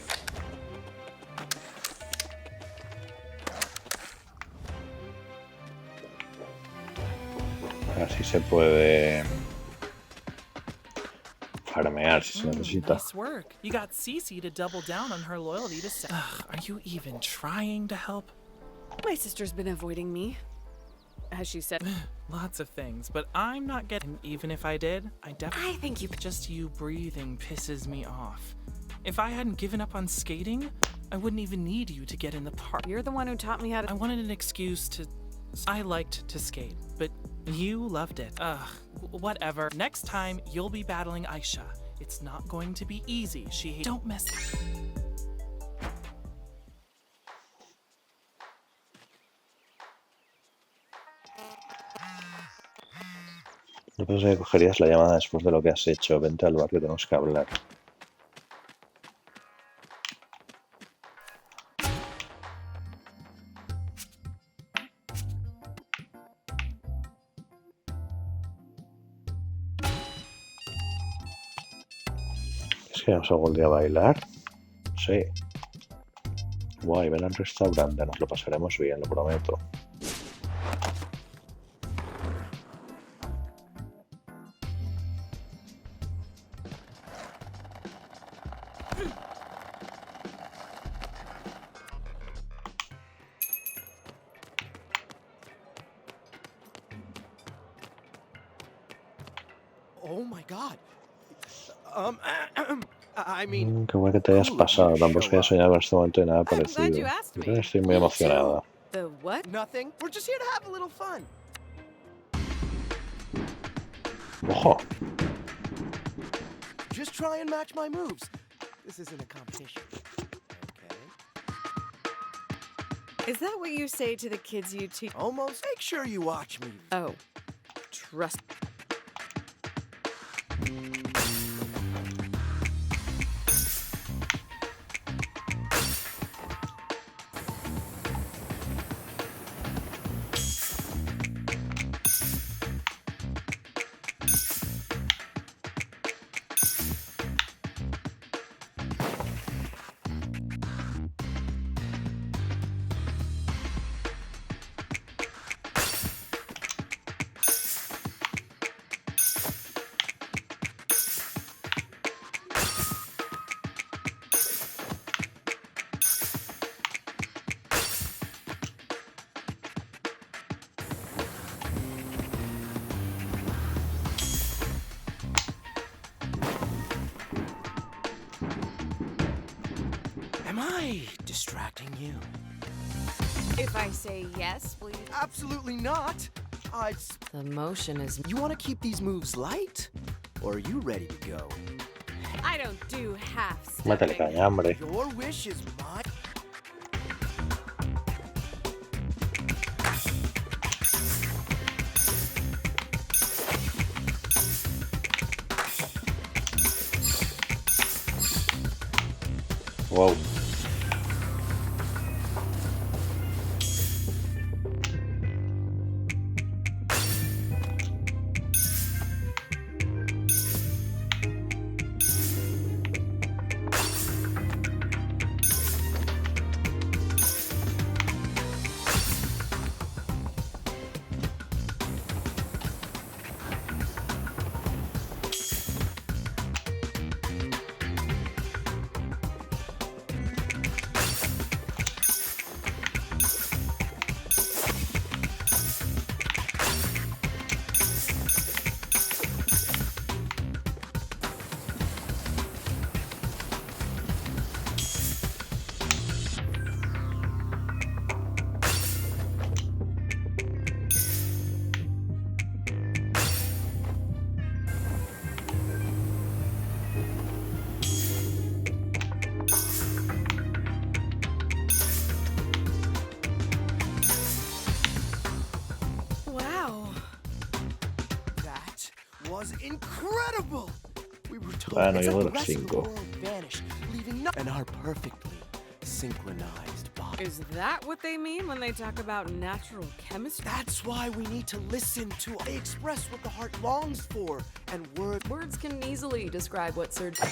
[SPEAKER 1] Así se puede... farmear si se necesita.
[SPEAKER 6] Nice work. You got Cece to double down on her loyalty to Ugh, are you even trying to help?
[SPEAKER 2] My sister's been avoiding me. Has she said?
[SPEAKER 6] Lots of things, but I'm not getting. Even if I did, I think you. Just you breathing pisses me off. If I hadn't given up on skating, I wouldn't even need you to get in the park.
[SPEAKER 2] You're the one who taught me how to.
[SPEAKER 6] I wanted an excuse to. I liked to skate, but you loved it. Whatever. Next time, you'll be battling Aisha. It's not going to be easy. Don't mess.
[SPEAKER 1] Yo pensé que cogerías la llamada después de lo que has hecho. Vente al bar que tenemos que hablar. ¿Es que vamos algún día a bailar? Sí. Guay, ven al restaurante. Nos lo pasaremos bien, lo prometo.
[SPEAKER 4] Oh my God. I mean,
[SPEAKER 1] Qué guay que te hayas pasado. Tampoco es que haya soñado con este momento de nada parecido. Yo creo que estoy muy emocionada.
[SPEAKER 2] The what?
[SPEAKER 4] Nothing. We're just here to have a little fun.
[SPEAKER 1] ¡Ojo!
[SPEAKER 4] Just try and match my moves. This isn't a competition.
[SPEAKER 2] Is that what you say to the kids you teach?
[SPEAKER 4] Almost. Make sure you watch me.
[SPEAKER 2] Oh, trust.
[SPEAKER 4] Am I distracting you?
[SPEAKER 2] If I say yes, will you?
[SPEAKER 4] Absolutely not.
[SPEAKER 3] The motion is.
[SPEAKER 4] You want to keep these moves light? Or are you ready to go?
[SPEAKER 2] I don't do half
[SPEAKER 1] Métele caña, hombre.
[SPEAKER 4] Your wish is mine.
[SPEAKER 1] Wow.
[SPEAKER 4] Was incredible. We were told
[SPEAKER 1] Bueno, yo
[SPEAKER 4] the
[SPEAKER 1] creo que
[SPEAKER 4] rest of the
[SPEAKER 1] 5.
[SPEAKER 4] world vanished, leaving no and our perfectly synchronized body.
[SPEAKER 2] Is that what they mean when they talk about natural chemistry?
[SPEAKER 4] That's why we need to listen to. They express what the heart longs for, and
[SPEAKER 3] words can easily describe what surgery.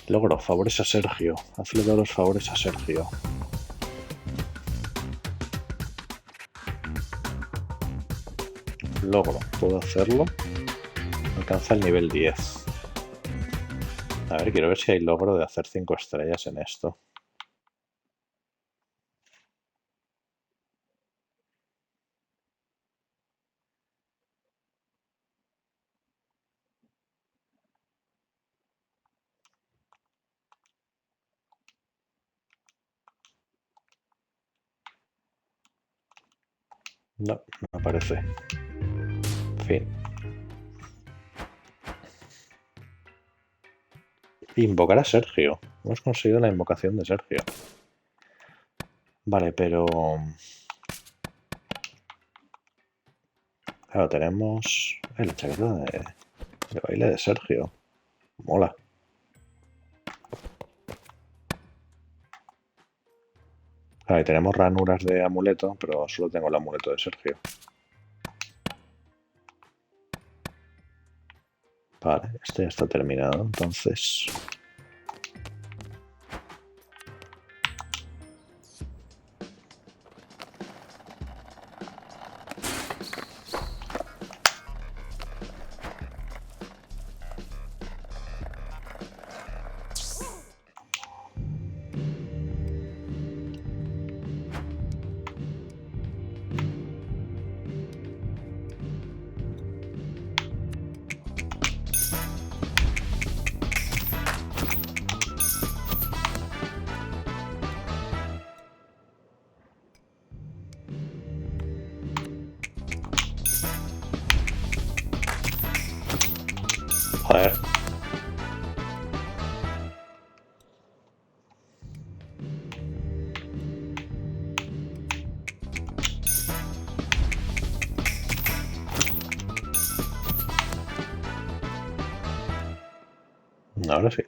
[SPEAKER 1] Logro, favores a Sergio. Hazle todos los favores a Sergio. Logro, puedo hacerlo. Alcanza el nivel 10. A ver, quiero ver si hay logro de hacer 5 estrellas en esto. No, no aparece. Fin. Invocar a Sergio. Hemos conseguido la invocación de Sergio. Vale, pero... Claro, tenemos... la chaqueta de baile de Sergio. Mola. Claro, y tenemos ranuras de amuleto, pero solo tengo el amuleto de Sergio. Vale, este ya está terminado, entonces... Joder. Ahora sí.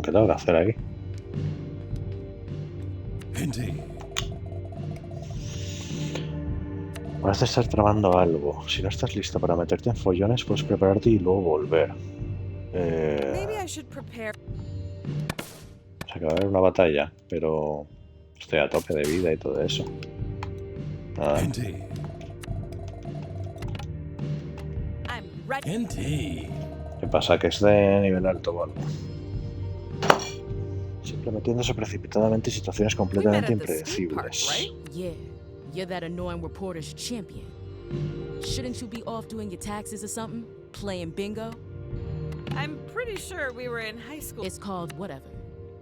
[SPEAKER 1] ¿Qué tengo que hacer aquí? Parece estar tramando algo. Si no estás lista para meterte en follones, puedes prepararte y luego volver.
[SPEAKER 2] Maybe I should prepare.
[SPEAKER 1] O sea, que va a haber una batalla, pero estoy a tope de vida y todo eso. Nada. ¿Qué pasa? ¿Que es de nivel alto o algo? Siempre metiéndose precipitadamente en situaciones completamente impredecibles.
[SPEAKER 3] Yeah, you're that annoying reporter's champion. Shouldn't you be off doing your taxes or something? Playing bingo?
[SPEAKER 2] I'm pretty sure we were in high school.
[SPEAKER 3] It's called whatever.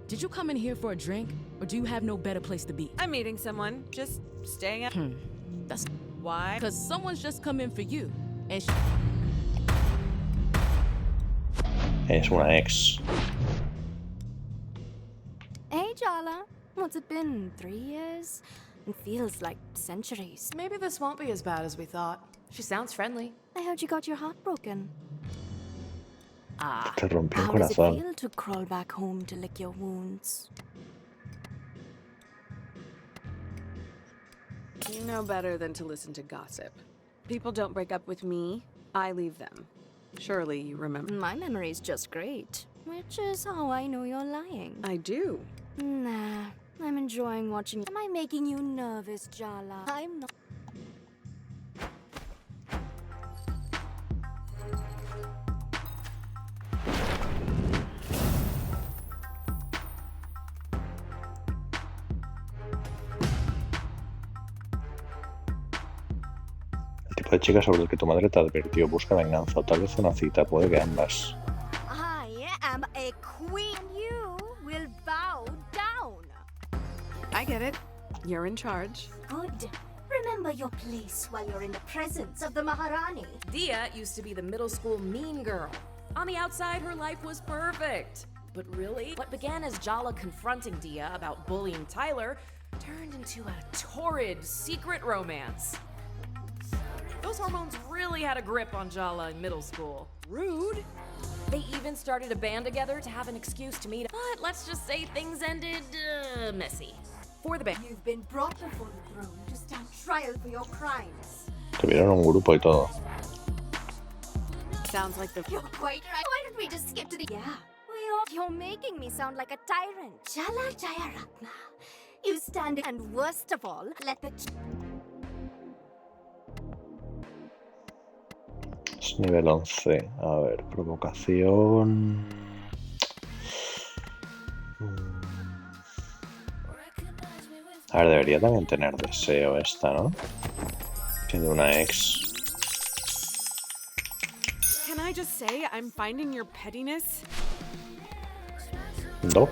[SPEAKER 3] Did you come in here for a drink, or do you have no better place to be?
[SPEAKER 2] I'm meeting someone, just staying out.
[SPEAKER 3] That's
[SPEAKER 2] why?
[SPEAKER 3] Because someone's just come in for you, and
[SPEAKER 1] Es una ex.
[SPEAKER 17] Hey, Jala. What's it been? 3 years? It feels like centuries.
[SPEAKER 3] maybe this won't be as bad as we thought. She sounds friendly.
[SPEAKER 17] I heard you got your heart broken.
[SPEAKER 3] Ah,
[SPEAKER 1] Te rompió el
[SPEAKER 17] How does it
[SPEAKER 1] corazón.
[SPEAKER 17] feel to crawl back home to lick your wounds?
[SPEAKER 2] You know better than to listen to gossip. People don't break up with me, I leave them. Surely you remember.
[SPEAKER 17] My memory's just great, which is how I know you're lying.
[SPEAKER 2] I do.
[SPEAKER 17] Nah, I'm enjoying watching. Am I making you nervous, Jala? I'm not.
[SPEAKER 1] El tipo de chica sobre el que tu madre te advirtió busca venganza o tal vez una cita, puede que ambas.
[SPEAKER 8] I am a queen. You will bow down.
[SPEAKER 2] I get it. You're in charge.
[SPEAKER 8] Good. Remember your place while you're in the presence of the Maharani.
[SPEAKER 3] Dia used to be the middle school mean girl. On the outside, her life was perfect. But really, what began as Jala confronting Dia about bullying Tyler turned into a torrid secret romance. Those hormones really had a grip on Jala in middle school. Rude. They even started a band together to have an excuse to meet. But let's just say things ended messy. For the band.
[SPEAKER 8] You've been brought before the throne to stand trial for your crimes.
[SPEAKER 1] Tuvieron un grupo y todo.
[SPEAKER 2] Sounds like the.
[SPEAKER 8] You're quite right. Why don't we just skip to the. Yeah. You're making me sound like a tyrant. Chala Jayaratna. You stand and worst of all, let the.
[SPEAKER 1] Es nivel 11. A ver, provocación. A ver, debería también tener deseo esta, ¿no? Siendo una ex.
[SPEAKER 2] Can I just say I'm finding your pettiness?
[SPEAKER 1] No.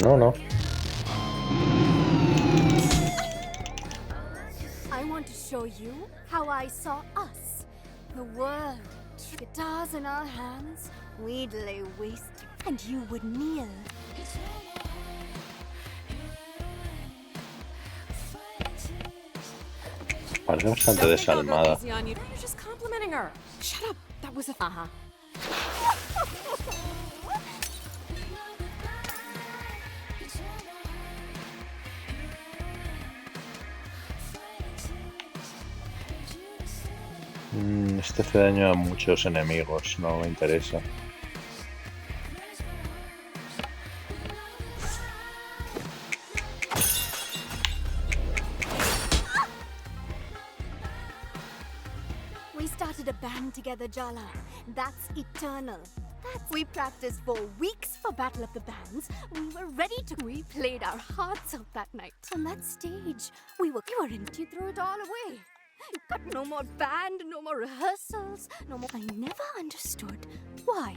[SPEAKER 1] No.
[SPEAKER 8] I want to show you how I saw us. The world. Guitars in our hands, we'd lay waste, and you would kneel.
[SPEAKER 1] Parece bastante desalmada.
[SPEAKER 2] You're just complimenting her. Shut up. That was a.
[SPEAKER 1] Este hace daño a muchos enemigos, no me interesa.
[SPEAKER 8] We started a band together, Jala. That's eternal. We practiced for weeks for Battle of the Bands. We were ready to. We played our hearts out that night. On that stage, you were in. You threw it all away. You got no more band, no more rehearsals, no more. I never understood why.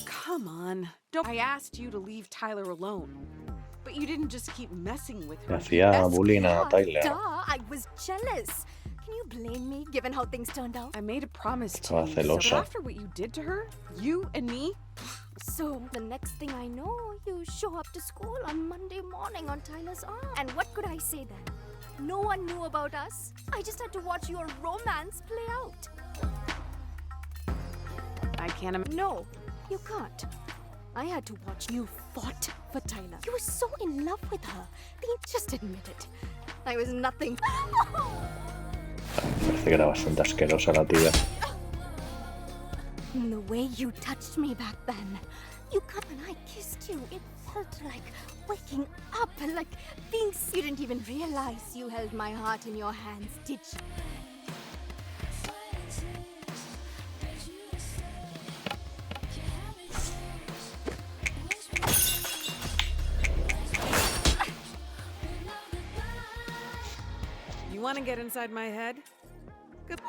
[SPEAKER 2] Come on. Don't. I asked you to leave Tyler alone. But you didn't just keep messing with her.
[SPEAKER 1] Hacía bullying a Tyler.
[SPEAKER 8] Duh, I was jealous. Can you blame me, given how things turned out?
[SPEAKER 2] I made a promise to
[SPEAKER 1] Estaba
[SPEAKER 2] you. So,
[SPEAKER 1] celosa.
[SPEAKER 2] but after what you did to her, you and me.
[SPEAKER 8] So the next thing I know, you show up to school on Monday morning on Tyler's arm. And what could I say then? No one knew about us. I just had to watch your romance play out.
[SPEAKER 2] I can't.
[SPEAKER 8] No, you can't. I had to watch you fought for Tyler. You were so in love with her. Just admit it. I was nothing.
[SPEAKER 1] Parece que era bastante asquerosa la tía.
[SPEAKER 8] The way you touched me back then. When I kissed you, it felt like waking up, like being. You didn't even realize you held my heart in your hands, did you?
[SPEAKER 2] You want to get inside my head? Good.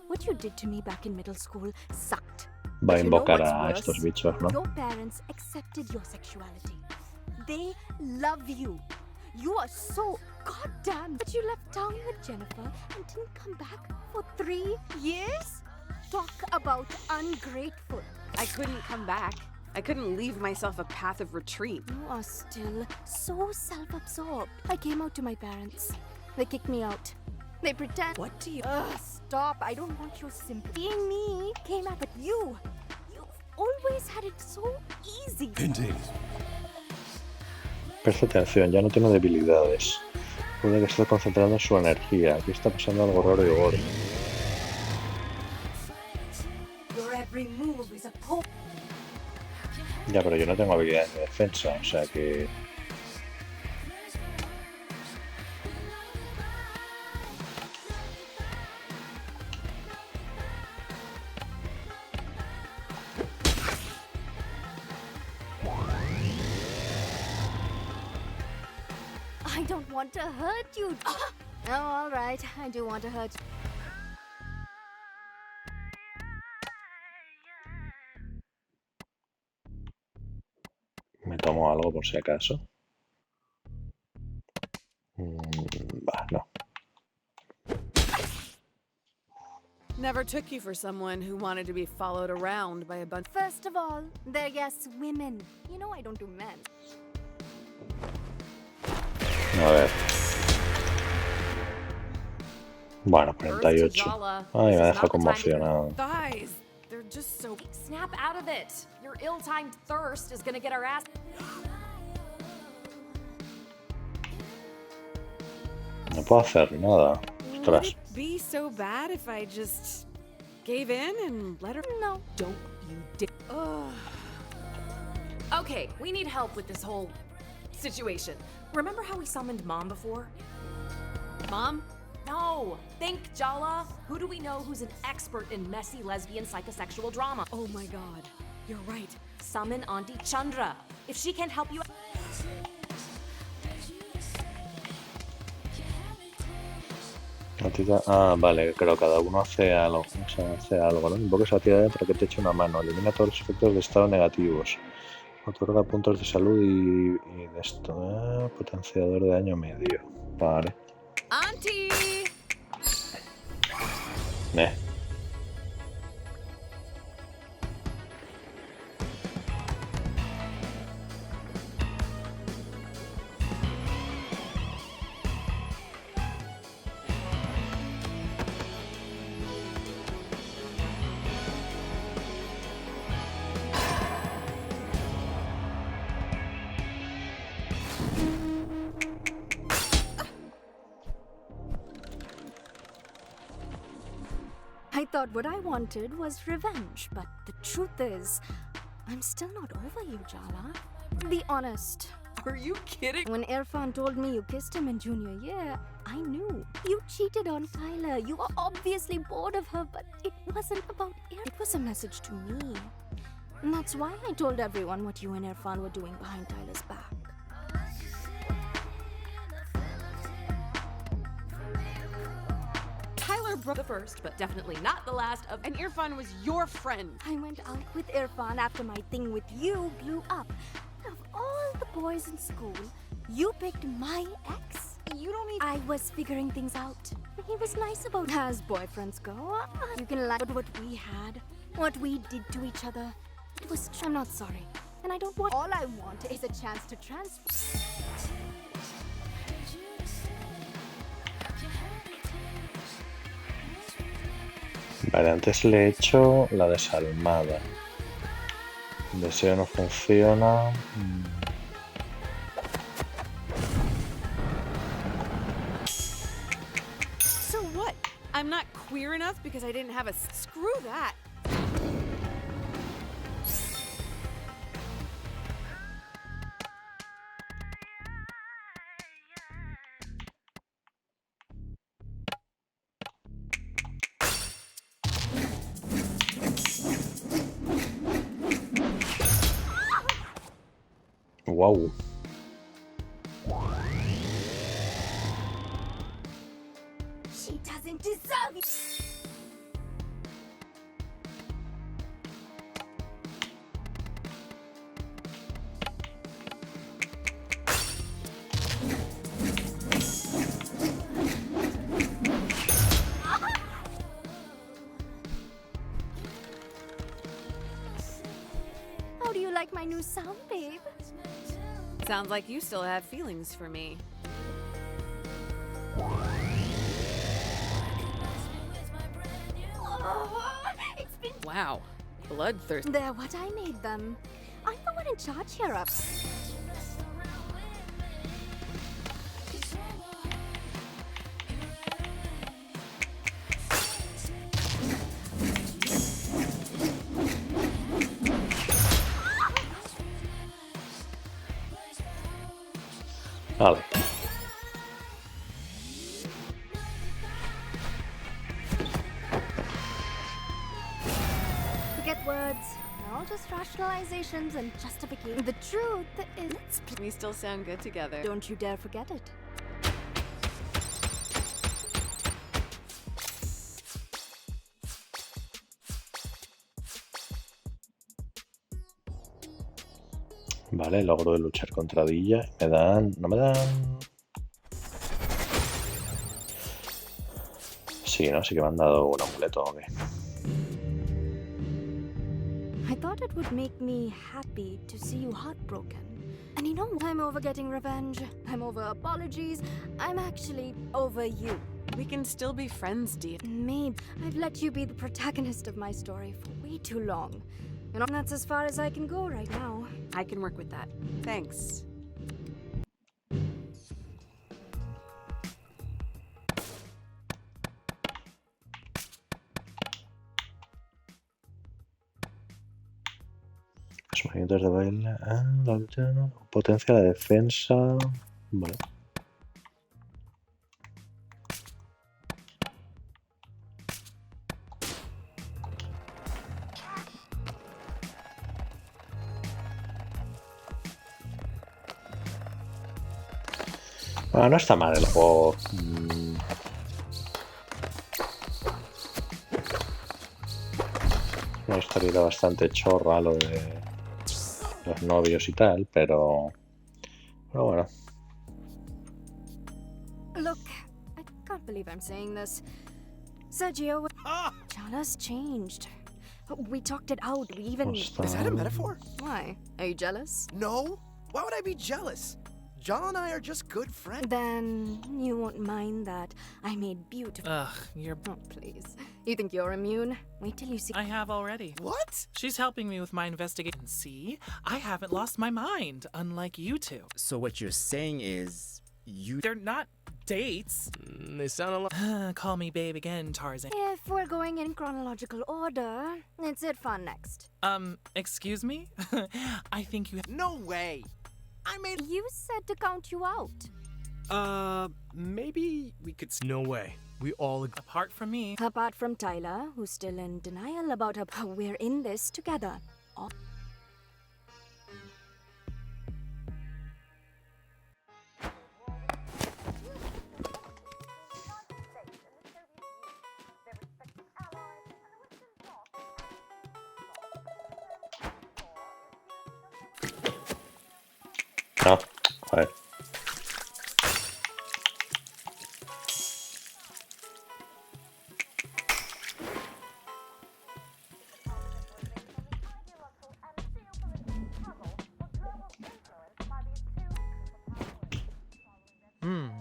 [SPEAKER 8] What you did to me back in middle school sucked.
[SPEAKER 1] Va a
[SPEAKER 8] But you know
[SPEAKER 1] invocar
[SPEAKER 8] what's
[SPEAKER 1] a
[SPEAKER 8] worse?
[SPEAKER 1] estos bichos, ¿no?
[SPEAKER 8] Your parents accepted your sexuality. They love you. You are so goddamn. But you left town with Jennifer and didn't come back for 3 years? Talk about ungrateful.
[SPEAKER 2] I couldn't come back. I couldn't leave myself a path of retreat.
[SPEAKER 8] You are still so self-absorbed. I came out to my parents. They kicked me out. They pretend.
[SPEAKER 11] What do you?
[SPEAKER 8] Stop. I don't want your sympathy. Being me came out, but you've always had it so easy.
[SPEAKER 5] Indeed.
[SPEAKER 1] Presta atención, ya no tiene debilidades. Puede que esté concentrando su energía. Aquí está pasando algo raro y gordo.
[SPEAKER 8] Your every move is a poke.
[SPEAKER 1] Ya, pero yo no tengo habilidades de defensa, o sea que...
[SPEAKER 8] I don't want to hurt you. Oh, all right. I do want to hurt you.
[SPEAKER 1] Me tomo algo por si acaso. Va, no.
[SPEAKER 2] Never took you for someone who wanted to be followed around by a bunch.
[SPEAKER 8] First of all, they're yes women. You know I don't do men.
[SPEAKER 1] A ver. Bueno,
[SPEAKER 3] First
[SPEAKER 1] 48.
[SPEAKER 3] to Jala.
[SPEAKER 1] Ay, me
[SPEAKER 3] This is
[SPEAKER 1] deja
[SPEAKER 3] not the time to
[SPEAKER 1] conmocionado.
[SPEAKER 2] Thighs. They're just so.
[SPEAKER 3] Snap out of it. Your ill-timed thirst is gonna get our ass.
[SPEAKER 1] No puedo hacer nada.
[SPEAKER 2] Would
[SPEAKER 1] Ostras.
[SPEAKER 2] it be so bad if I just gave in and let her?
[SPEAKER 3] No, don't you dare. Okay, we need help with this whole situation. Remember how we summoned Mom before?
[SPEAKER 2] Mom?
[SPEAKER 3] No! Think, Jala! Who do we know who's an expert in messy lesbian psychosexual drama?
[SPEAKER 2] Oh my god. You're right.
[SPEAKER 3] Summon Auntie Chandra. If she can't help you...
[SPEAKER 1] Ah, vale, pero cada uno hace algo, o sea, hace algo, ¿no? Invoca esa tirada para que te eche una mano. Elimina todos los efectos de estado negativos. Otorga puntos de salud y de esto. Potenciador de daño medio. Vale.
[SPEAKER 2] Auntie!
[SPEAKER 8] I thought what I wanted was revenge, but the truth is, I'm still not over you, Jala. Be honest.
[SPEAKER 3] Are you kidding?
[SPEAKER 8] When Irfan told me you kissed him in junior year, I knew. You cheated on Kyla. You were obviously bored of her, but it wasn't about Irfan. It was a message to me. And that's why I told everyone what you and Irfan were doing behind Tyler's back.
[SPEAKER 3] Tyler broke the first, but definitely not the last of...
[SPEAKER 2] And Irfan was your friend.
[SPEAKER 8] I went out with Irfan after my thing with you blew up. Of all the boys in school, you picked my ex.
[SPEAKER 2] You don't even...
[SPEAKER 8] I was figuring things out. He was nice about as boyfriends go. You can laugh at what we had, what we did to each other. It was... I'm not sorry. And I don't want... All I want is a chance to transfer.
[SPEAKER 1] Vale, antes le he hecho la desalmada. El deseo no funciona.
[SPEAKER 2] So what? I'm not queer enough because I didn't have a... Screw that.
[SPEAKER 1] Wow.
[SPEAKER 8] She doesn't deserve it. How do you like my new sound, babe?
[SPEAKER 2] Sounds like you still have feelings for me.
[SPEAKER 8] It's been...
[SPEAKER 2] Wow. Bloodthirst.
[SPEAKER 8] They're what I made them. I'm the one in charge here up.
[SPEAKER 1] Vale.
[SPEAKER 8] Forget words. They're all just rationalizations and justifications. The truth is...
[SPEAKER 2] We still sound good together.
[SPEAKER 8] Don't you dare forget it.
[SPEAKER 1] Vale, logro de luchar contra Dilla. Me dan... No me dan... Sí, ¿no? Sí que me han dado un amuleto, ¿o qué?
[SPEAKER 8] I thought it would make me happy to see you heartbroken. And you know, I'm over getting revenge. I'm over apologies. I'm actually over you.
[SPEAKER 2] We can still be friends, dear.
[SPEAKER 8] Maybe. I've let you be the protagonist of my story for way too long. You know, that's as far as I can go right now.
[SPEAKER 2] I can work with that. Thanks.
[SPEAKER 1] Los movimientos de baile. La lucha. Potencia la defensa. Vale. Bueno, no está mal el juego. Una historia bastante chorra lo de los novios y tal, pero bueno.
[SPEAKER 8] Look, I can't believe I'm saying this. Sergio, Jala's changed. We talked it out. We even...
[SPEAKER 4] Is that a metaphor?
[SPEAKER 8] Why? Are you jealous?
[SPEAKER 4] No. Why would I be jealous? Jala and I are just good friends.
[SPEAKER 8] Then you won't mind that I made beautiful...
[SPEAKER 6] Ugh, you're...
[SPEAKER 8] Oh, please. You think you're immune? Wait till you see...
[SPEAKER 6] I have already.
[SPEAKER 4] What?
[SPEAKER 6] She's helping me with my investigation. See? I haven't lost my mind, unlike you two.
[SPEAKER 10] So what you're saying is you...
[SPEAKER 6] They're not dates.
[SPEAKER 9] They sound a lot...
[SPEAKER 6] Call me babe again, Tarzan.
[SPEAKER 8] If we're going in chronological order, it's Irfan next.
[SPEAKER 6] Excuse me? I think you...
[SPEAKER 4] No way! I made...
[SPEAKER 8] You said to count you out.
[SPEAKER 9] Maybe we could... No way. We all...
[SPEAKER 6] Apart from me.
[SPEAKER 8] Apart from Tyler, who's still in denial about how we're in this together.
[SPEAKER 1] No, joder.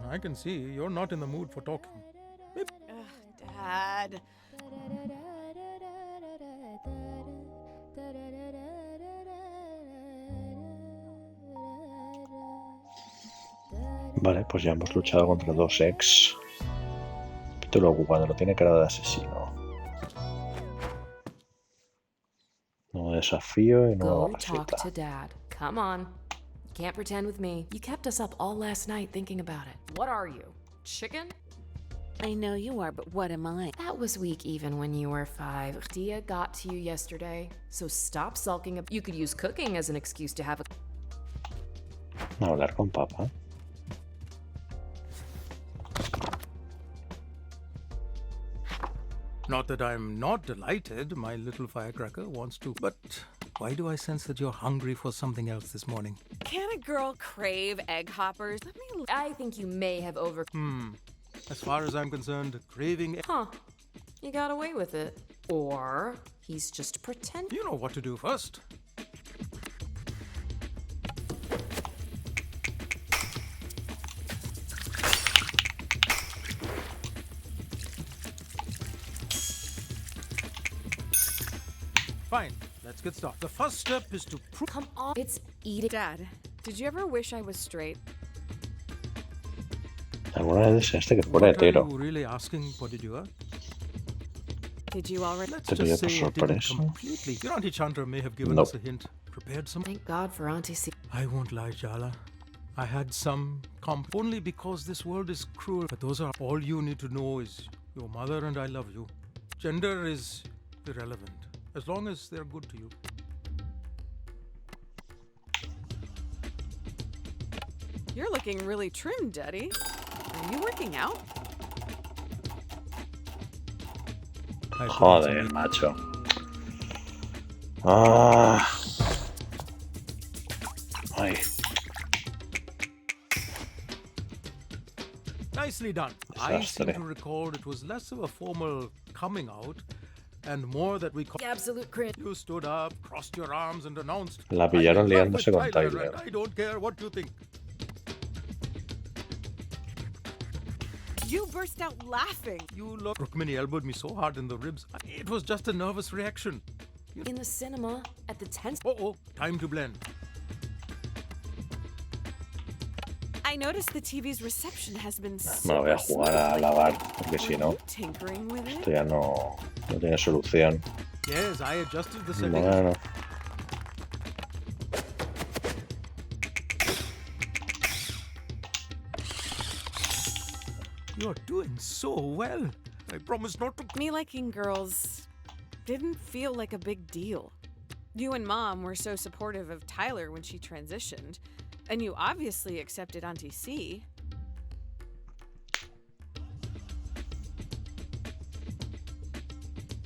[SPEAKER 5] I can see you're not in the mood for talking.
[SPEAKER 2] Dad.
[SPEAKER 1] Vale, pues ya hemos luchado contra dos ex. Capítulo 4, tiene cara de asesino. Nuevo desafío y nueva
[SPEAKER 3] Go talk
[SPEAKER 1] receta.
[SPEAKER 3] to Dad. Come on. Can't pretend with me. You kept us up all last night thinking about it. What are you? Chicken?
[SPEAKER 2] I know you are, but what am I?
[SPEAKER 3] That was weak even when you were 5. Dia got to you yesterday, so stop sulking. You could use cooking as an excuse to have a...
[SPEAKER 1] Hablar con papá.
[SPEAKER 5] Not that I'm not delighted my little firecracker wants to, but why do I sense that you're hungry for something else this morning?
[SPEAKER 2] Can a girl crave egg hoppers? Let me...
[SPEAKER 3] I think you may have over...
[SPEAKER 5] As far as I'm concerned, craving...
[SPEAKER 3] Huh. You got away with it. Or he's just pretending...
[SPEAKER 5] You know what to do first. Fine, let's get started. The first step is to prove...
[SPEAKER 3] Come on, it's eating...
[SPEAKER 2] Dad, did you ever wish I was straight?
[SPEAKER 1] Alguna vez deseaste que fuera
[SPEAKER 5] What are
[SPEAKER 1] hetero.
[SPEAKER 5] you really asking? What did you ask?
[SPEAKER 2] Did you already?
[SPEAKER 5] Let's
[SPEAKER 1] Te pillé
[SPEAKER 5] just
[SPEAKER 1] por
[SPEAKER 5] say it didn't
[SPEAKER 1] sorpresa.
[SPEAKER 5] completely. Your Auntie Chandra may have given
[SPEAKER 1] Nope.
[SPEAKER 5] us a hint. Prepared some...
[SPEAKER 3] Thank God for Auntie C.
[SPEAKER 5] I won't lie, Jala. I had some only because this world is cruel. But those are all you need to know is your mother and I love you. Gender is irrelevant as long as they're good to you.
[SPEAKER 2] You're looking really trim, Daddy. Are you working out?
[SPEAKER 1] Joder, macho. Ah. Ay.
[SPEAKER 5] Nicely done. I seem
[SPEAKER 1] Desastre.
[SPEAKER 5] to recall it was less of a formal coming out and more that we called
[SPEAKER 3] absolute cringe.
[SPEAKER 5] You stood up, crossed your arms, and announced,
[SPEAKER 1] La
[SPEAKER 5] "I'm
[SPEAKER 1] pillaron
[SPEAKER 5] in love
[SPEAKER 1] liándose
[SPEAKER 5] with
[SPEAKER 1] con
[SPEAKER 5] Tyler,
[SPEAKER 1] Tyler.
[SPEAKER 5] and I don't care what you think."
[SPEAKER 2] You burst out laughing.
[SPEAKER 5] You look. Rukmini elbowed me so hard in the ribs. It was just a nervous reaction.
[SPEAKER 3] In the cinema, at the tent.
[SPEAKER 5] Oh, time to blend.
[SPEAKER 2] I noticed the TV's reception has been
[SPEAKER 1] Me lo voy a
[SPEAKER 2] super
[SPEAKER 1] jugar a
[SPEAKER 2] smooth.
[SPEAKER 1] lavar, porque si no,
[SPEAKER 2] Tinkering with it?
[SPEAKER 1] esto ya no tiene solución.
[SPEAKER 5] Yes, I adjusted the settings.
[SPEAKER 1] Bueno.
[SPEAKER 5] You're doing so well. I promise not to.
[SPEAKER 2] Me liking girls didn't feel like a big deal. You and Mom were so supportive of Tyler when she transitioned, and you obviously accepted Auntie C.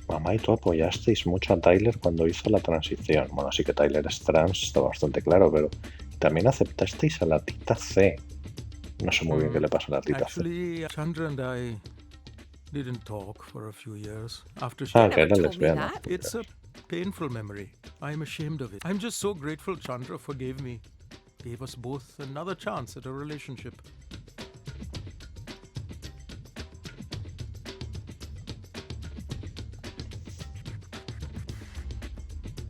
[SPEAKER 1] Mamá y tú apoyasteis mucho a Tyler cuando hizo la transición. Bueno, sí que Tyler es trans, está bastante claro, pero también aceptasteis a la tita C. No sé muy bien qué le pasa a la tita C.
[SPEAKER 5] Actually, Chandra and I didn't talk for a few years after she.
[SPEAKER 1] Ah, que era lesbiana.
[SPEAKER 5] It's a painful memory. I'm ashamed of it. I'm just so grateful Chandra forgave me. Gave us both another chance at a relationship.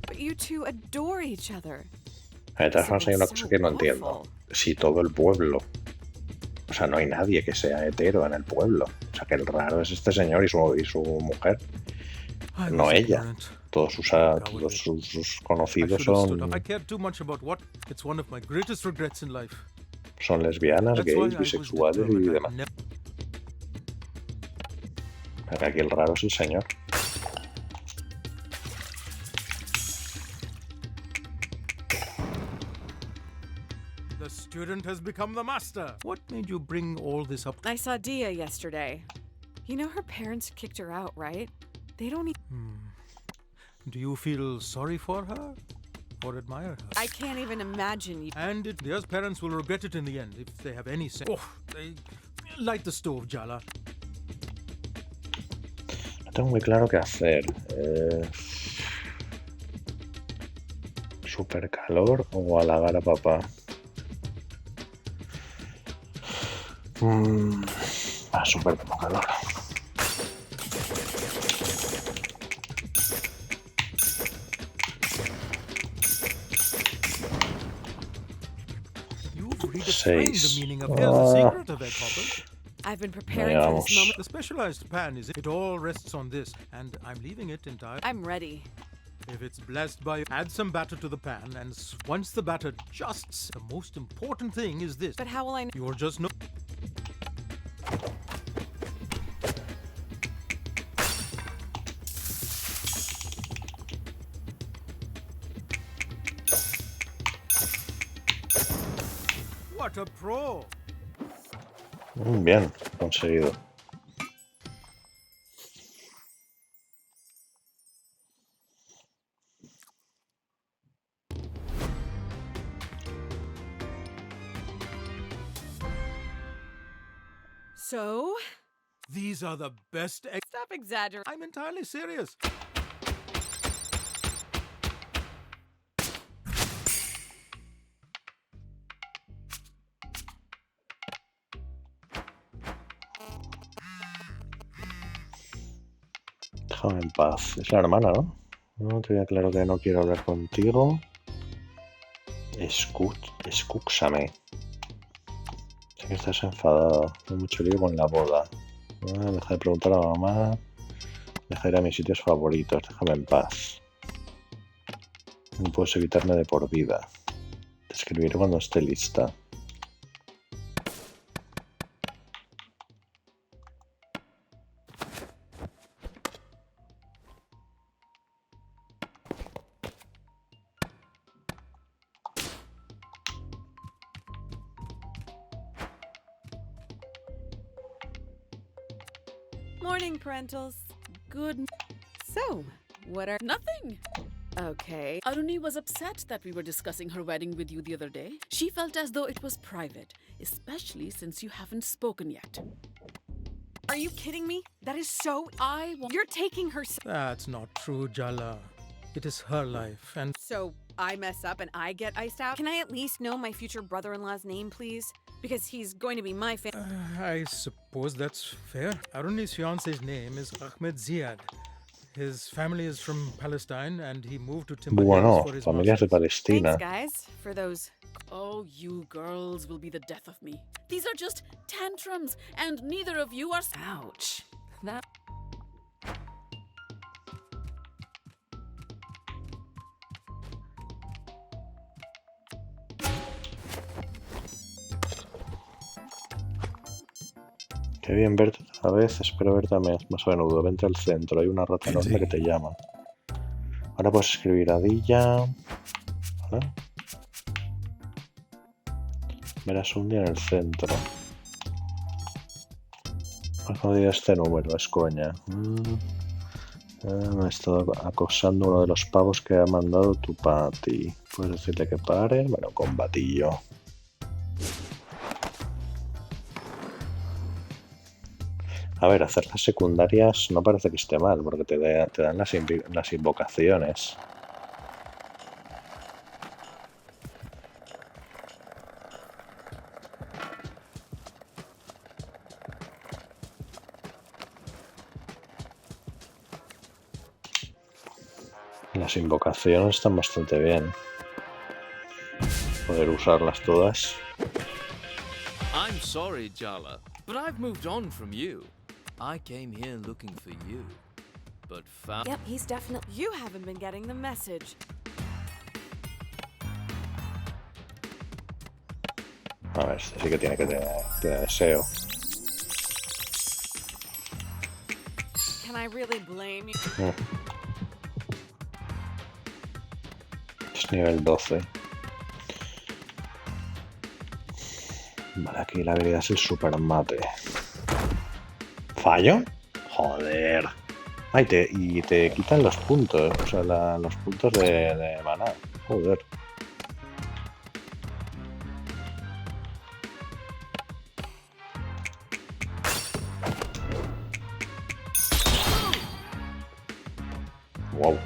[SPEAKER 2] But you two adore each other.
[SPEAKER 1] De todas formas, hay una cosa que no entiendo. Si todo el pueblo... O sea, no hay nadie que sea hetero en el pueblo. O sea, que el raro es este señor y su mujer. No ella. Todos sus conocidos
[SPEAKER 5] I cared too much about what. It's one of my greatest regrets in life.
[SPEAKER 1] son lesbianas,
[SPEAKER 5] That's why
[SPEAKER 1] gays,
[SPEAKER 5] I was
[SPEAKER 1] bisexuales y
[SPEAKER 5] determined
[SPEAKER 1] demás. Pero aquí el raro es el señor.
[SPEAKER 5] The student has become the master. What made you bring all this up?
[SPEAKER 2] I saw Dia yesterday. You know her parents kicked her out, right? They don't
[SPEAKER 5] Do you feel sorry for her or admire her?
[SPEAKER 2] I can't even imagine you.
[SPEAKER 5] And Dia's parents will regret it in the end if they have any sense. Oh, they light the stove, Jala.
[SPEAKER 1] No tengo muy claro qué hacer. ¿Super calor o halagar a papá? Super calor.
[SPEAKER 5] The meaning of here's the secret of egg hoppers.
[SPEAKER 2] I've been preparing for this moment.
[SPEAKER 5] The specialized pan is it all rests on this, and I'm leaving it entire.
[SPEAKER 2] I'm ready.
[SPEAKER 5] If it's blessed by, add some batter to the pan, and once the batter justs, the most important thing is this.
[SPEAKER 2] But how will I know?
[SPEAKER 5] You're just no. What a pro!
[SPEAKER 1] Bien, conseguido.
[SPEAKER 2] So?
[SPEAKER 5] These are the best eggs.
[SPEAKER 2] Stop exaggerating.
[SPEAKER 5] I'm entirely serious.
[SPEAKER 1] Déjame en paz. Es la hermana, ¿no? No te queda claro que no quiero hablar contigo. Escúchame. Sé que estás enfadado. Hay mucho lío con la boda. Deja de preguntar a la mamá. Deja de ir a mis sitios favoritos. Déjame en paz. No puedes evitarme de por vida. Te escribiré cuando esté lista.
[SPEAKER 2] Morning, parentals.
[SPEAKER 11] Good.
[SPEAKER 2] So, what are...
[SPEAKER 11] Nothing. Okay. Aruni was upset that we were discussing her wedding with you the other day. She felt as though it was private, especially since you haven't spoken yet.
[SPEAKER 2] Are you kidding me? That is so... You're taking her...
[SPEAKER 5] That's not true, Jala. It is her life, and...
[SPEAKER 2] So, I mess up and I get iced out? Can I at least know my future brother-in-law's name, please? Because he's going to be my
[SPEAKER 5] I suppose that's fair. Aruni's fiance's name is Ahmed Ziad. His family is from Palestine, and he moved to Timber Hills for his
[SPEAKER 1] familias de Palestina.
[SPEAKER 2] Thanks, guys, for those...
[SPEAKER 11] Oh, you girls will be the death of me. These are just tantrums, and neither of you are...
[SPEAKER 3] Ouch. That...
[SPEAKER 1] Qué bien verte otra vez, espero verte más a menudo. Vente al centro, hay una rata enorme que te llama. Ahora puedes escribir Adilla. ¿Vale? Verás un día en el centro. No digas este número, es coña. Me ha estado acosando uno de los pavos que ha mandado tu pati. Puedes decirle que pare. Bueno, combatillo. A ver, hacer las secundarias no parece que esté mal, porque te dan las invocaciones. Las invocaciones están bastante bien. Poder usarlas todas.
[SPEAKER 13] I'm sorry, Jala, but I've moved on from you. I came here looking for you, but found...
[SPEAKER 2] Yep, he's definitely... You haven't been getting the message.
[SPEAKER 1] A ver, sí que tiene que tener deseo.
[SPEAKER 2] Can I really blame you?
[SPEAKER 1] Es nivel 12. Vale, aquí la habilidad es el super mate. ¿Fallo? Joder. Ay, y te quitan los puntos, o sea, los puntos de maná. Joder. Wow.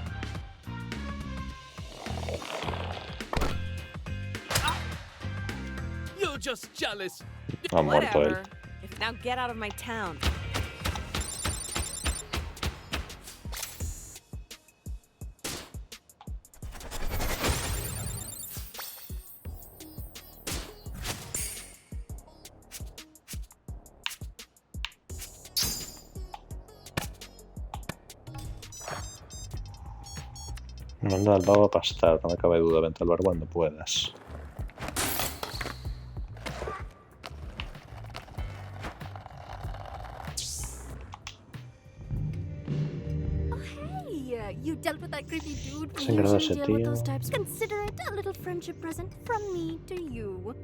[SPEAKER 13] You're just jealous.
[SPEAKER 1] Ha muerto él.
[SPEAKER 2] Now get out of my town.
[SPEAKER 1] Me manda al babo a pastar, no me cabe duda, vente al bar cuando puedas.
[SPEAKER 8] You dealt with that creepy dude.
[SPEAKER 1] Se engrada ese
[SPEAKER 8] Usually deal with
[SPEAKER 1] tío.
[SPEAKER 8] those types. Consider it a little friendship present from me to you.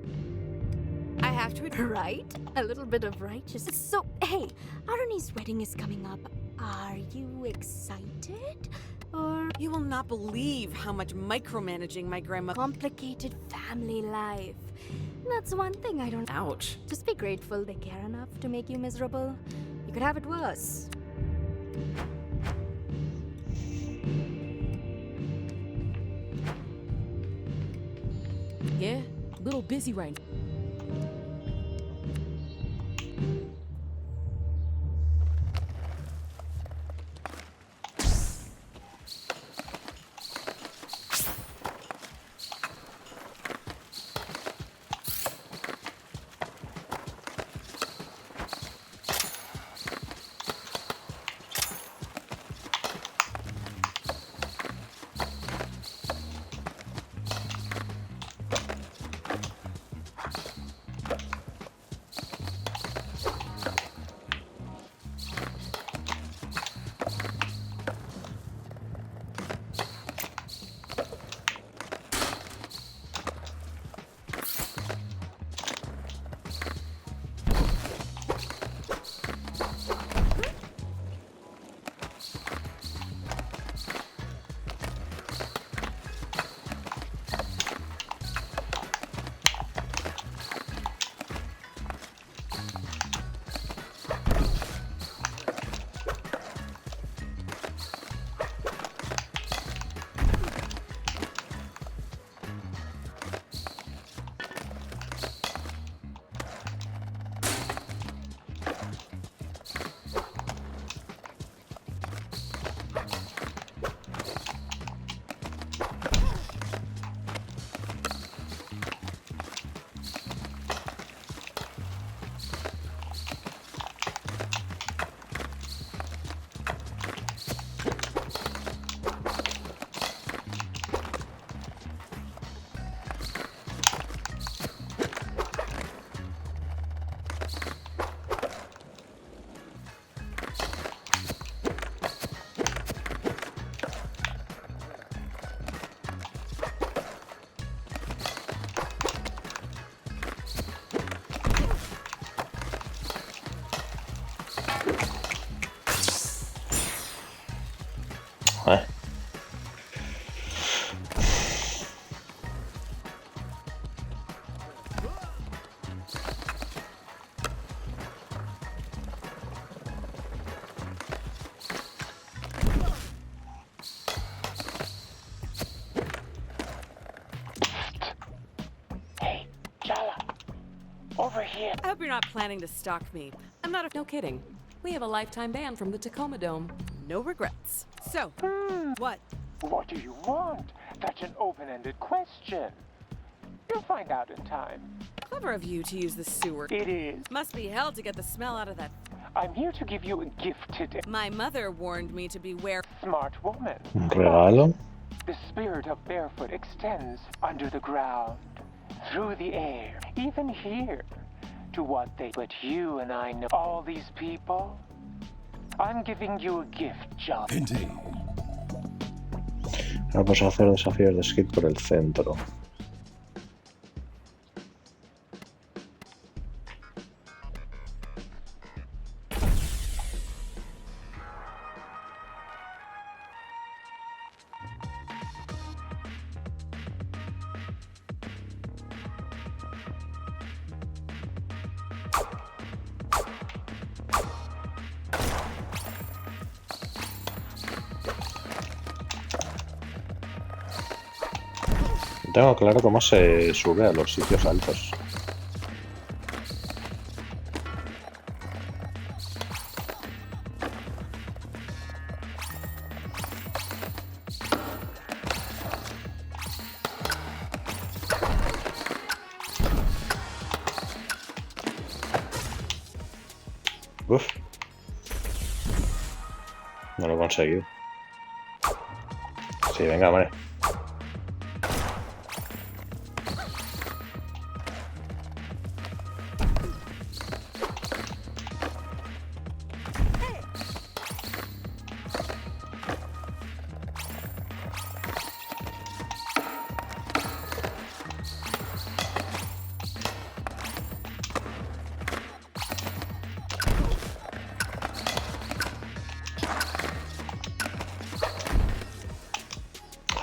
[SPEAKER 2] I have to...
[SPEAKER 8] Right? A little bit of righteousness. So, hey, Aruni's wedding is coming up. Are you excited? Or...
[SPEAKER 2] You will not believe how much micromanaging my grandma...
[SPEAKER 8] Complicated family life. That's one thing I don't...
[SPEAKER 3] Ouch.
[SPEAKER 8] Just be grateful they care enough to make you miserable. You could have it worse.
[SPEAKER 3] Yeah, a little busy right now.
[SPEAKER 15] Jala, over here.
[SPEAKER 2] I hope you're not planning to stalk me. I'm not a...
[SPEAKER 3] No kidding. We have a lifetime ban from the Tacoma Dome.
[SPEAKER 2] No regrets. So, what?
[SPEAKER 15] What do you want? That's an open-ended question. You'll find out in time.
[SPEAKER 2] Clever of you to use the sewer.
[SPEAKER 15] It is.
[SPEAKER 2] Must be hell to get the smell out of that.
[SPEAKER 15] I'm here to give you a gift today.
[SPEAKER 2] My mother warned me to beware.
[SPEAKER 15] Smart woman.
[SPEAKER 1] Un regalo.
[SPEAKER 15] The spirit of Barefoot extends under the ground, through the air, even here, to what they... But you and I know all these people. I'm giving you a gift, John.
[SPEAKER 1] Indeed. Ahora vamos a hacer desafíos de skate por el centro. No tengo claro cómo se sube a los sitios altos. Uf. No lo he conseguido. Sí, venga, hombre.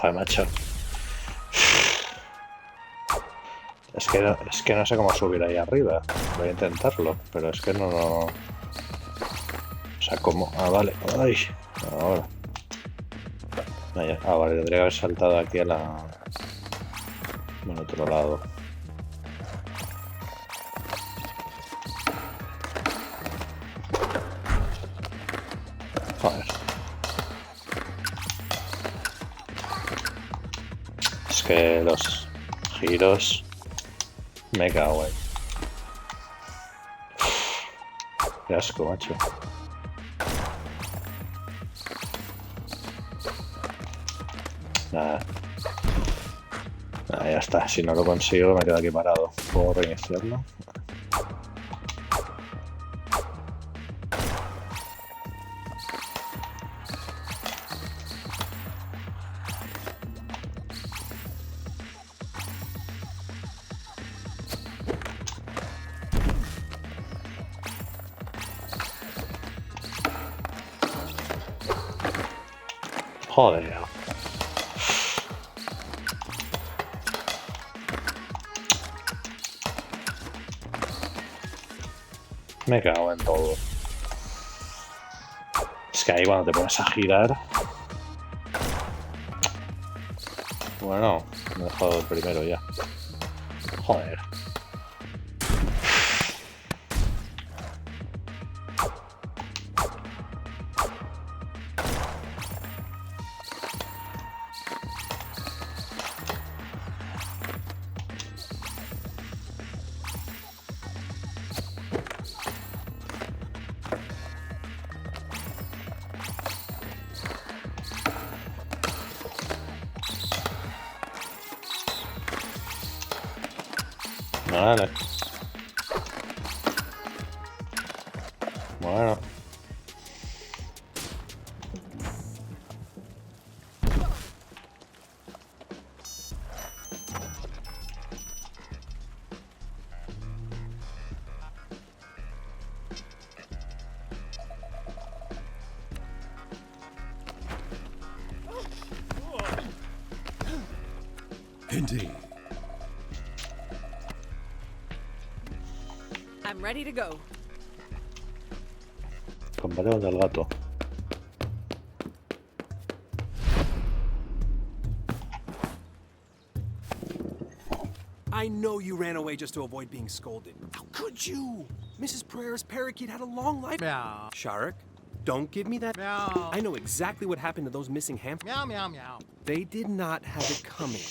[SPEAKER 1] Joder, macho. Es que no sé cómo subir ahí arriba. Voy a intentarlo, pero es que no... O sea, ¿cómo? Ah, vale. Ay, ahora. Ah, ya. Ah, vale, tendría que haber saltado aquí a la... al otro lado. Joder. Es que los giros me cago en. Qué asco, macho. Nada. Nada, ya está. Si no lo consigo me quedo aquí parado. ¿Puedo reiniciarlo? Joder. Me cago en todo. Es que ahí cuando te pones a girar... Bueno, me he dejado el primero ya. Joder. Vale. Bueno.
[SPEAKER 2] Indeed. I'm ready to go.
[SPEAKER 1] Combate contra el gato.
[SPEAKER 16] I
[SPEAKER 7] know you ran away just to avoid being scolded. How could you? Mrs. Pereira's parakeet had a long life.
[SPEAKER 5] Meow.
[SPEAKER 7] Sharik, don't give me that.
[SPEAKER 5] Meow.
[SPEAKER 7] I know exactly what happened to those missing hamsters.
[SPEAKER 5] Meow, meow, meow.
[SPEAKER 7] They did not have it coming.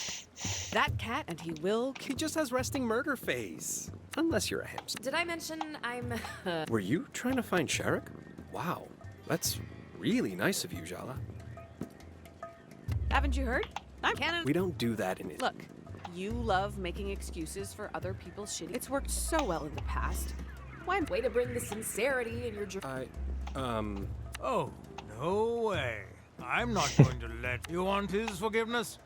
[SPEAKER 2] That cat, and he will.
[SPEAKER 7] He just has resting murder face. Unless you're a hamster.
[SPEAKER 3] Did I mention I'm...
[SPEAKER 7] Were you trying to find Sharik? Wow, that's really nice of you, Jala.
[SPEAKER 2] Haven't you heard? I'm canon.
[SPEAKER 7] We don't do that in it.
[SPEAKER 2] Look, you love making excuses for other people's shitty. It's worked so well in the past. Why?
[SPEAKER 3] Way to bring the sincerity in your...
[SPEAKER 5] Oh, no way. I'm not going to let... You want his forgiveness?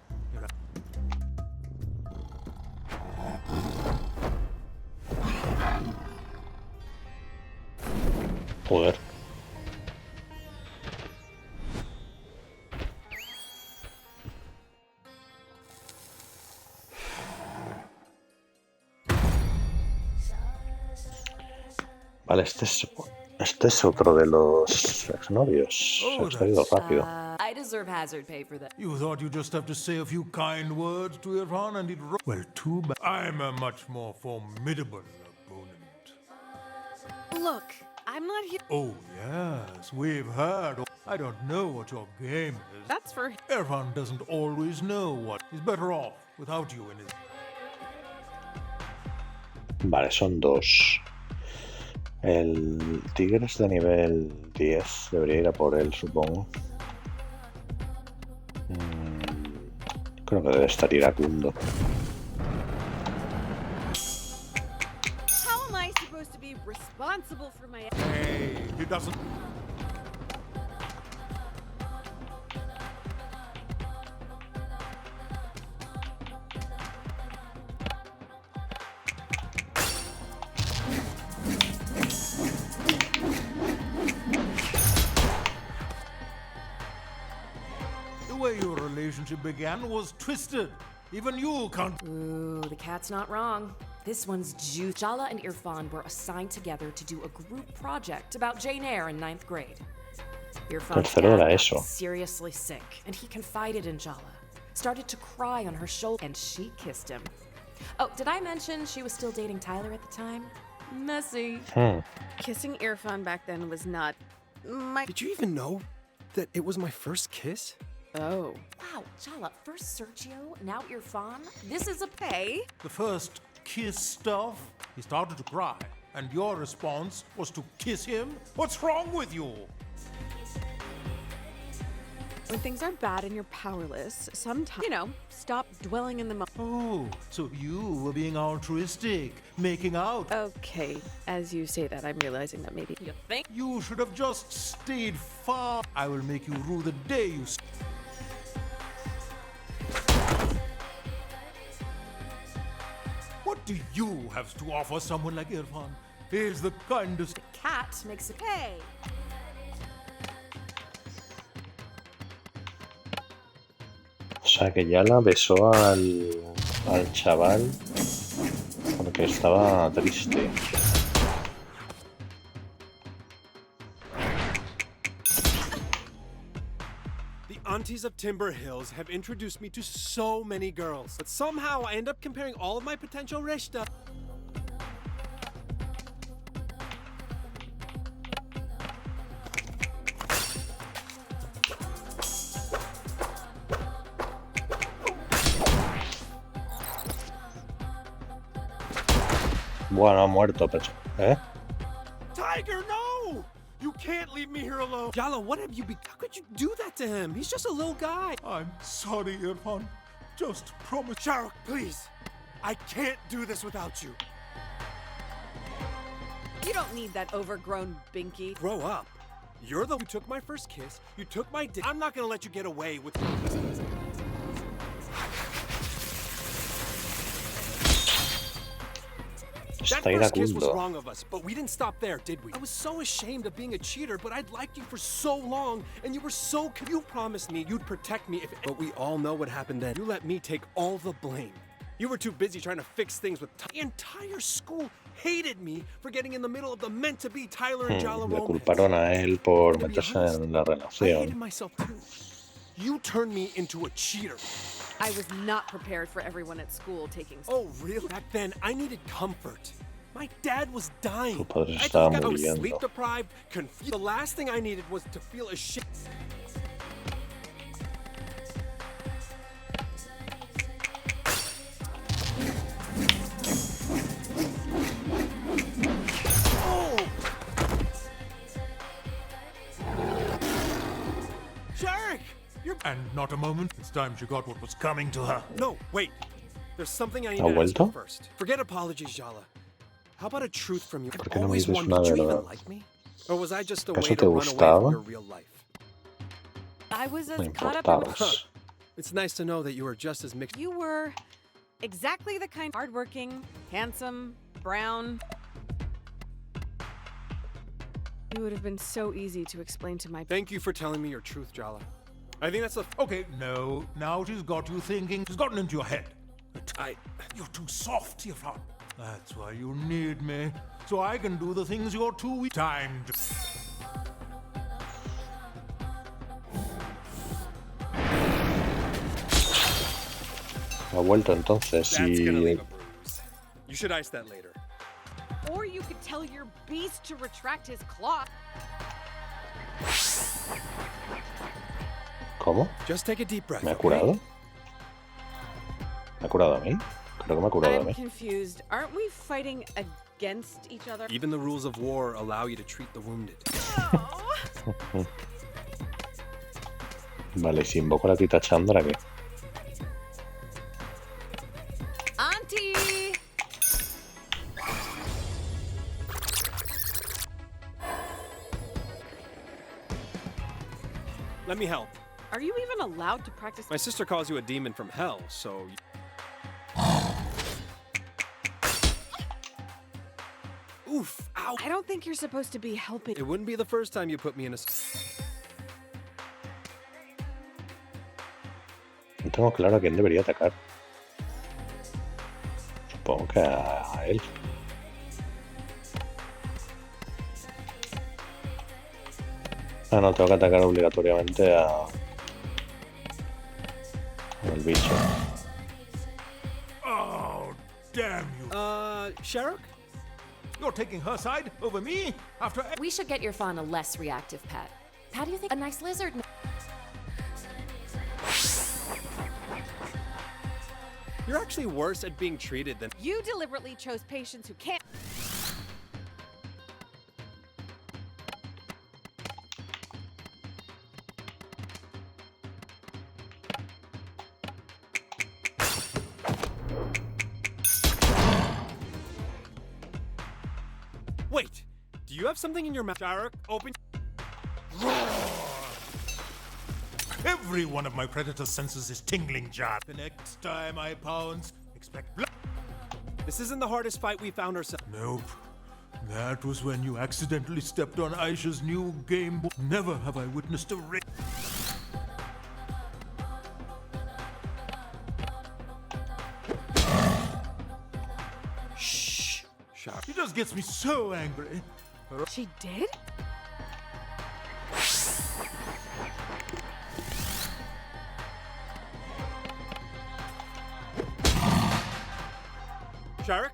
[SPEAKER 1] Joder. Vale, este es otro de los exnovios. Se ha ido rápido.
[SPEAKER 3] I deserve hazard pay for that.
[SPEAKER 5] You thought you'd just have to say a few kind words to Irfan and he'd... Well, too bad. I'm a much more formidable opponent.
[SPEAKER 2] Look, I'm not here.
[SPEAKER 5] Oh, yes, we've heard. I don't know what your game is.
[SPEAKER 2] That's for...
[SPEAKER 5] Irfan doesn't always know what. He's better off without you in his...
[SPEAKER 1] Vale, son dos. El tigre es de nivel 10. Debería ir a por él, supongo. Creo que debe estar iracundo.
[SPEAKER 2] How am I supposed to be responsible for my...
[SPEAKER 5] Hey, he doesn't... The way your relationship began was twisted. Even you can't...
[SPEAKER 3] Ooh, the cat's not wrong. This one's juice. Jala and Irfan were assigned together to do a group project about Jane Eyre in 9th grade. Irfan's dad got seriously sick, and he confided in Jala. Started to cry on her shoulder, and she kissed him. Oh, did I mention she was still dating Tyler at the time? Messy.
[SPEAKER 2] Kissing Irfan back then was not my...
[SPEAKER 7] Did you even know that it was my first kiss?
[SPEAKER 2] Oh.
[SPEAKER 3] Wow, Jala, first Sergio, now Irfan. This is a pay.
[SPEAKER 5] The first kiss stuff, he started to cry. And your response was to kiss him? What's wrong with you?
[SPEAKER 2] When things are bad and you're powerless, sometimes, stop dwelling in the moment.
[SPEAKER 5] Oh, so you were being altruistic, making out.
[SPEAKER 2] Okay, as you say that, I'm realizing that maybe...
[SPEAKER 3] You think?
[SPEAKER 5] You should have just stayed far. I will make you rue the day you... What do you have to offer someone like Irfan? He's the kindest...
[SPEAKER 3] The cat makes a pay.
[SPEAKER 1] O sea que ya la besó al chaval porque estaba triste.
[SPEAKER 7] The aunties of Timber Hills have introduced me to so many girls, but somehow I end up comparing all of my potential rishta.
[SPEAKER 1] Bueno, ha muerto, pero...
[SPEAKER 7] Tiger, no! You can't leave me here alone. Jala, what have you How could you do that to him? He's just a little guy.
[SPEAKER 5] I'm sorry, Irfan. Just promise...
[SPEAKER 7] Sharik, please. I can't do this without you.
[SPEAKER 2] You don't need that overgrown binky.
[SPEAKER 7] Grow up. You're the... You took my first kiss. You took my dick. I'm not gonna let you get away with... That first kiss was wrong of us, but we didn't stop there, did we? I was so ashamed of being a cheater, but I'd liked you for so long, and you were so... You promised me you'd protect me if... But we all know what happened then. You let me take all the blame. You were too busy trying to fix things with... The entire school hated me for getting in the middle of the meant-to-be Tyler and Jala
[SPEAKER 1] Le
[SPEAKER 7] romance.
[SPEAKER 1] culparon a él por meterse en la
[SPEAKER 7] I hated
[SPEAKER 1] relación.
[SPEAKER 7] myself too. You turned me into a cheater.
[SPEAKER 2] I was not prepared for everyone at school taking...
[SPEAKER 7] Oh, really? Back then, I needed comfort. My dad was dying.
[SPEAKER 1] Tu padre
[SPEAKER 7] I
[SPEAKER 1] estaba
[SPEAKER 7] just got
[SPEAKER 1] muriendo.
[SPEAKER 7] sleep deprived, confused. The last thing I needed was to feel ashamed.
[SPEAKER 5] And not a moment. It's time she got what was coming to her.
[SPEAKER 7] No, wait. There's something I need
[SPEAKER 1] ¿Ha
[SPEAKER 7] to ask
[SPEAKER 1] vuelto?
[SPEAKER 7] you first. Forget apologies, Jala. How about a truth from you?
[SPEAKER 1] ¿Por
[SPEAKER 7] I've
[SPEAKER 1] qué no me
[SPEAKER 7] always
[SPEAKER 1] dices
[SPEAKER 7] wondered,
[SPEAKER 1] una
[SPEAKER 7] did you
[SPEAKER 1] verdad?
[SPEAKER 7] even like me? Or was I just a
[SPEAKER 1] ¿Acaso
[SPEAKER 7] way
[SPEAKER 1] te
[SPEAKER 7] to run away
[SPEAKER 1] gustaba?
[SPEAKER 7] from your real life?
[SPEAKER 2] I was as
[SPEAKER 1] Me
[SPEAKER 2] caught up in...
[SPEAKER 1] importabas.
[SPEAKER 7] It's nice to know that you were just as mixed.
[SPEAKER 2] You were exactly the kind... hardworking, handsome, brown... It would have been so easy to explain to my...
[SPEAKER 7] Thank you for telling me your truth, Jala. I think that's the...
[SPEAKER 5] Okay, no. Now she's got you thinking. She's gotten into your head. You're too soft, Yafran. That's why you need me. So I can do the things you're too weak. Time to...
[SPEAKER 1] Ha vuelto entonces
[SPEAKER 7] That's gonna
[SPEAKER 1] y...
[SPEAKER 7] leave a bruise. You should ice that later.
[SPEAKER 2] Or you could tell your beast to retract his claw.
[SPEAKER 1] ¿Cómo?
[SPEAKER 7] Just take a deep breath.
[SPEAKER 1] ¿Me ha curado? ¿Me ha curado a mí? Creo que me ha curado a
[SPEAKER 2] I'm
[SPEAKER 1] mí.
[SPEAKER 2] confused. Aren't we fighting against each other?
[SPEAKER 7] Even the rules of war allow you to treat the wounded.
[SPEAKER 1] Vale, si invoco a la tita Chandra, ¿qué?
[SPEAKER 2] Auntie!
[SPEAKER 7] Let me help.
[SPEAKER 2] Are you even allowed to practice?
[SPEAKER 7] My sister calls you a demon from hell, so... Oof, ow.
[SPEAKER 2] I don't think you're supposed to be helping.
[SPEAKER 7] It wouldn't be the first time you put me in a...
[SPEAKER 1] No tengo claro a quién debería atacar. Supongo que a él. Ah, no, tengo que atacar obligatoriamente a... al bicho.
[SPEAKER 5] Oh, damn you.
[SPEAKER 7] Sharuk?
[SPEAKER 5] You're taking her side over me? After...
[SPEAKER 3] We should get your fawn a less reactive pet. How do you think a nice lizard...
[SPEAKER 7] You're actually worse at being treated than...
[SPEAKER 2] You deliberately chose patients who can't...
[SPEAKER 7] Wait, do you have something in your mouth? Sharuk, open...
[SPEAKER 5] Every one of my predator's senses is tingling, Jar. The next time I pounce, expect blood.
[SPEAKER 7] This isn't the hardest fight we found ourselves.
[SPEAKER 5] Nope. That was when you accidentally stepped on Aisha's new Game Boy. Never have I witnessed a rape.
[SPEAKER 7] Shh. Sharuk.
[SPEAKER 5] She just gets me so angry.
[SPEAKER 2] She did?
[SPEAKER 7] Sharuk,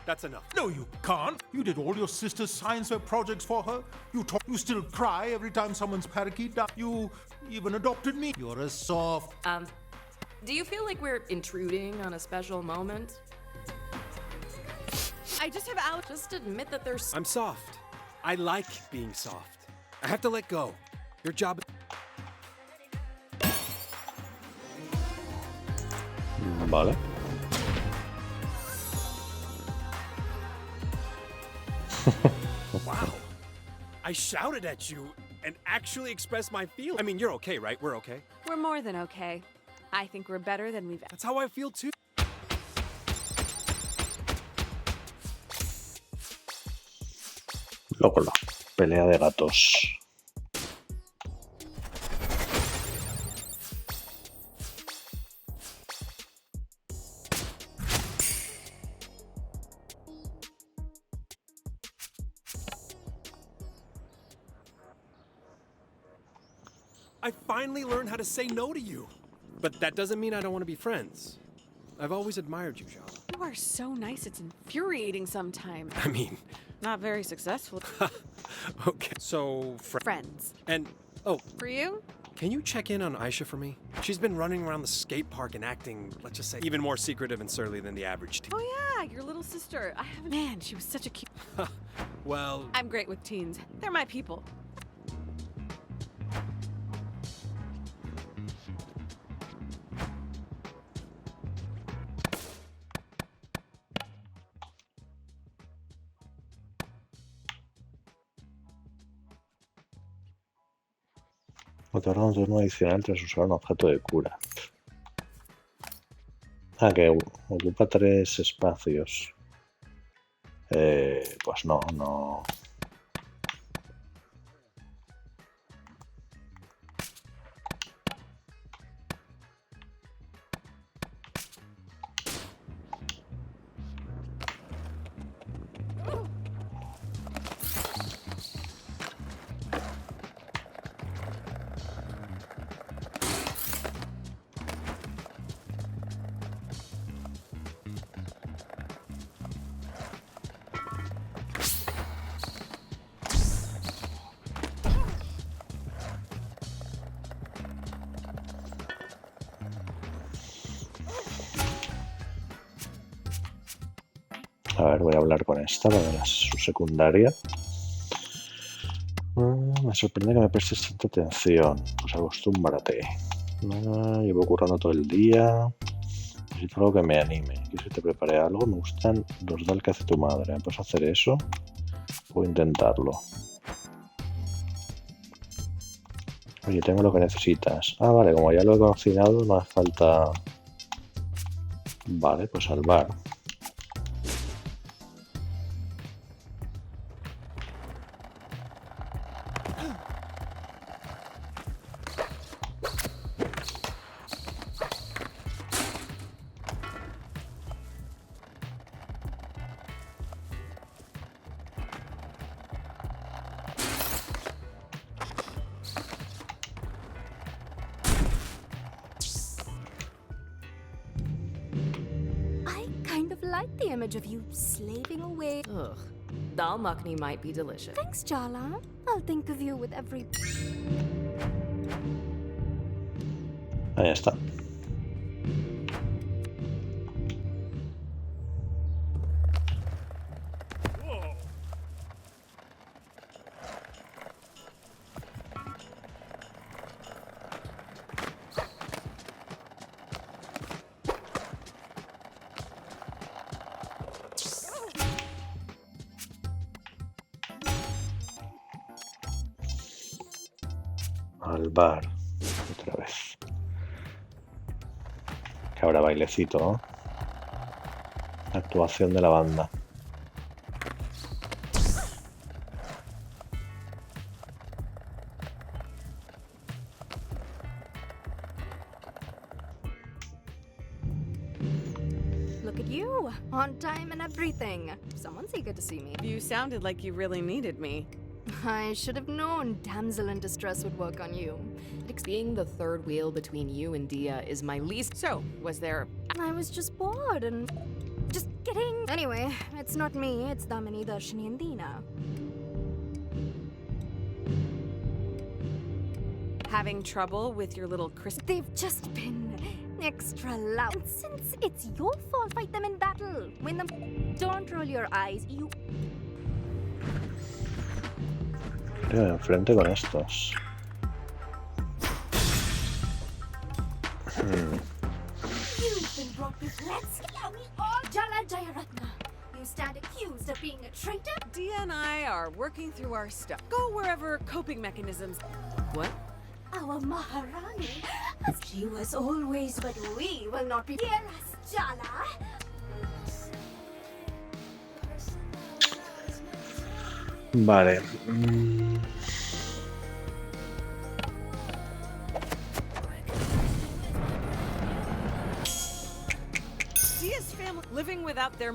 [SPEAKER 7] that's enough.
[SPEAKER 5] No, you can't. You did all your sister's science fair projects for her. You still cry every time someone's parakeet dies. You even adopted me. You're a soft...
[SPEAKER 3] Do you feel like we're intruding on a special moment?
[SPEAKER 2] I just have Alex.
[SPEAKER 3] Just admit that there's...
[SPEAKER 7] I'm soft. I like being soft. I have to let go. Your job...
[SPEAKER 1] Vale.
[SPEAKER 7] Wow. I shouted at you and actually expressed my feelings. I mean, you're okay, right? We're okay.
[SPEAKER 2] We're more than okay. I think we're better than we've...
[SPEAKER 7] That's how I feel too.
[SPEAKER 1] Luego la pelea de gatos.
[SPEAKER 7] I finally learned how to say no to you. But that doesn't mean I don't want to be friends. I've always admired you, Jala.
[SPEAKER 2] You are so nice, it's infuriating sometimes.
[SPEAKER 7] I mean...
[SPEAKER 2] Not very successful.
[SPEAKER 7] Okay, so...
[SPEAKER 2] Friends.
[SPEAKER 7] And, oh...
[SPEAKER 2] For you?
[SPEAKER 7] Can you check in on Aisha for me? She's been running around the skate park and acting, let's just say, even more secretive and surly than the average teen.
[SPEAKER 2] Oh yeah, your little sister. I haven't... Man, she was such a cute...
[SPEAKER 7] Well...
[SPEAKER 2] I'm great with teens. They're my people.
[SPEAKER 1] Otorga un turno adicional tras usar un objeto de cura. Ah, que ocupa 3 espacios. Pues no. A ver, voy a hablar con esta para su secundaria. Me sorprende que me prestes tanta atención. Pues acostúmbrate. Llevo currando todo el día. Necesito algo que me anime. ¿Quieres que te prepare algo? Me gustan los dal que hace tu madre. ¿Me puedes hacer eso? Puedo intentarlo. Oye, tengo lo que necesitas. Ah, vale, como ya lo he cocinado, no hace falta... Vale, pues al bar.
[SPEAKER 8] like the image of you slaving away.
[SPEAKER 3] Ugh. Dal makhni might be delicious.
[SPEAKER 8] Thanks, Jala. I'll think of you with every...
[SPEAKER 1] Ahí está. Al bar, otra vez. Que habrá bailecito, ¿no? Actuación de la banda.
[SPEAKER 8] Look at you, on time and everything. Someone's eager to see me.
[SPEAKER 2] You sounded like you really needed me.
[SPEAKER 8] I should have known damsel in distress would work on you.
[SPEAKER 3] Being the third wheel between you and Dia is my least...
[SPEAKER 2] So, was there...
[SPEAKER 8] I was just bored and... Just kidding. Anyway, it's not me, it's Damini, Darshini and Deena.
[SPEAKER 2] Having trouble with your little Chris...
[SPEAKER 8] They've just been extra loud. And since it's your fault, fight them in battle. Win them. Don't roll your eyes, you...
[SPEAKER 1] Creo enfrente con estos.
[SPEAKER 8] You've been brought before. Let's see how we all... Jala Jayaratna. You stand accused of being a traitor?
[SPEAKER 2] Dia and I are working through our stuff. Go wherever coping mechanisms...
[SPEAKER 3] What?
[SPEAKER 8] Our Maharani. She was always, but we will not be... Hear us, Jala.
[SPEAKER 1] Vale.
[SPEAKER 2] Dia's family living without their...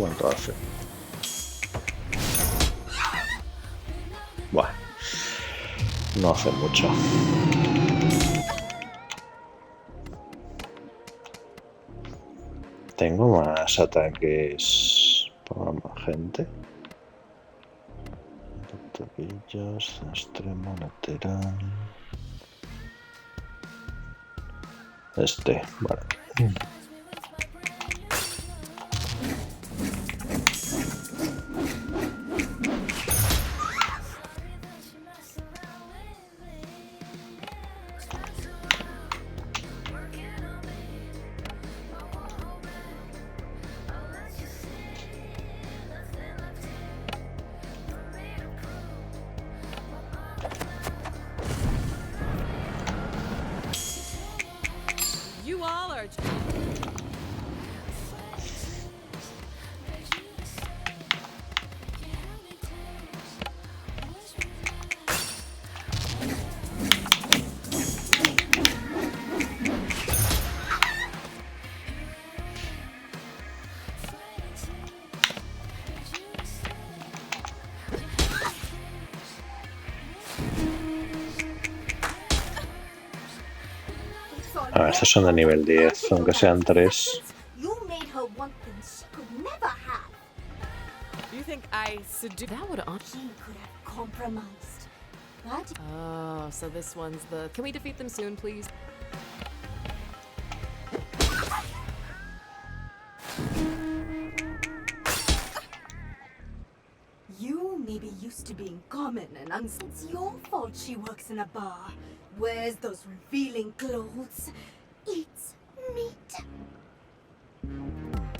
[SPEAKER 1] cuánto hace? Buah, no hace mucho. Tengo más ataques para más gente. Toquillos, extremo, lateral. Vale.
[SPEAKER 2] You all are.
[SPEAKER 1] A ver, estos son de nivel 10, aunque sean 3.
[SPEAKER 8] You made her want things she could never have.
[SPEAKER 2] You think I seduced?
[SPEAKER 3] That would
[SPEAKER 8] She could have compromised. But
[SPEAKER 3] Oh, so this one's the. Can we defeat them soon, please?
[SPEAKER 8] you may be used to being common and it's your fault she works in a bar, wears those revealing clothes, eats meat.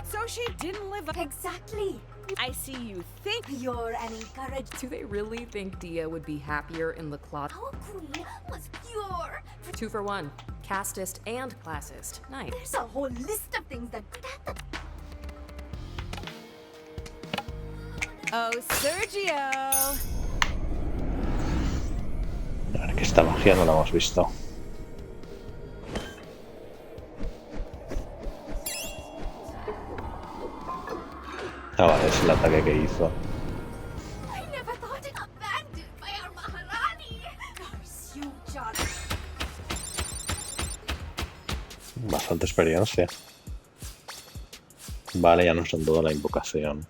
[SPEAKER 2] So she didn't live up.
[SPEAKER 8] Exactly.
[SPEAKER 2] I see you think
[SPEAKER 8] you're an encouraged.
[SPEAKER 3] Do they really think Dia would be happier in the closet?
[SPEAKER 8] Our queen was pure.
[SPEAKER 3] 2 for 1. Casteist and classist. Nice.
[SPEAKER 8] There's a whole list of things that.
[SPEAKER 2] Oh, Sergio.
[SPEAKER 1] A ver, que esta magia no la hemos visto. Ah, vale, es el ataque que hizo.
[SPEAKER 8] I never thought it abandoned by our Maharani. Curse you, John.
[SPEAKER 1] Bastante experiencia. Vale, ya nos han dado la invocación.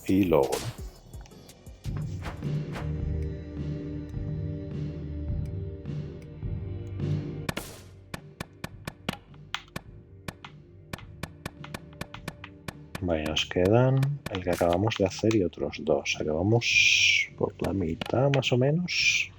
[SPEAKER 1] Y luego. Vale, nos quedan el que acabamos de hacer y otros dos. Acabamos por la mitad más o menos.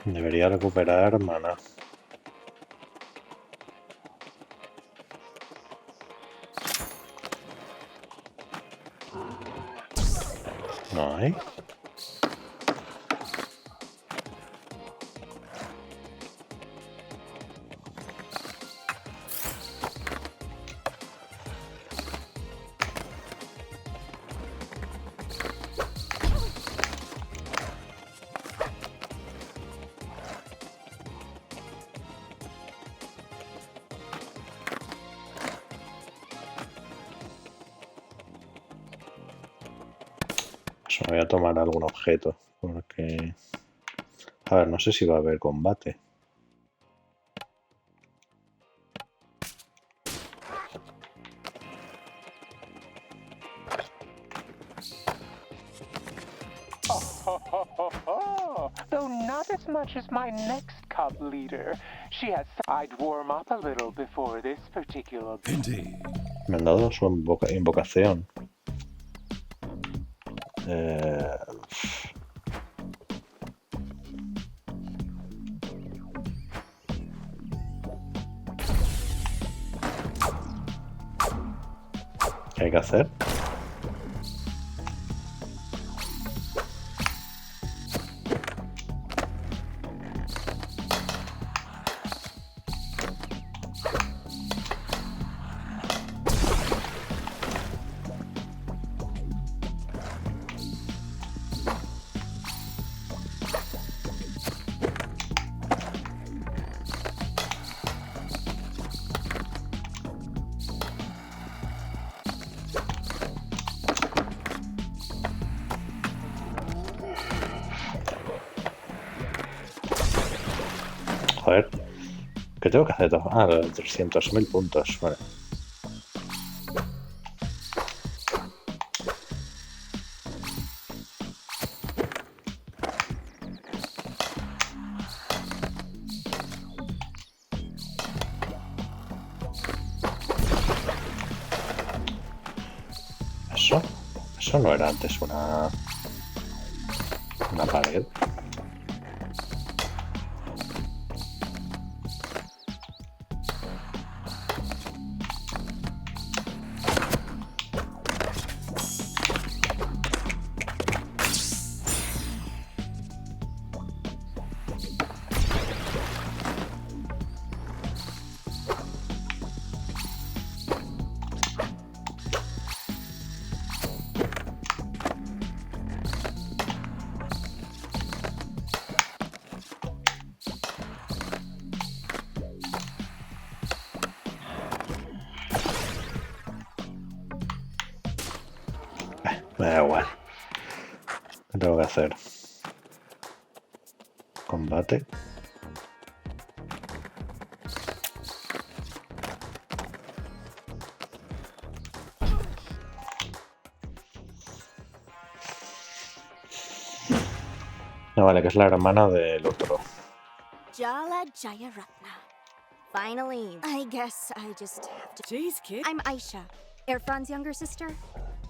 [SPEAKER 1] Debería recuperar mana. No hay. Pues me voy a tomar algún objeto, porque... A ver, no sé si va a haber combate.
[SPEAKER 15] Though not as much as my next cub leader. She has. I'd warm up a little before this particular.
[SPEAKER 7] Indeed.
[SPEAKER 1] Me han dado su invocación. ¿Qué hay que hacer? Joder, ¿qué tengo que hacer? Ah, 300.000 puntos, vale. Eso no era antes una pared. Me da igual. ¿Qué tengo que hacer? Combate. No, vale, que es la hermana del otro.
[SPEAKER 8] Jala Jayaratna. Finally, I guess I just have to.
[SPEAKER 2] Jeez, kid.
[SPEAKER 8] I'm Aisha, Irfan's younger sister.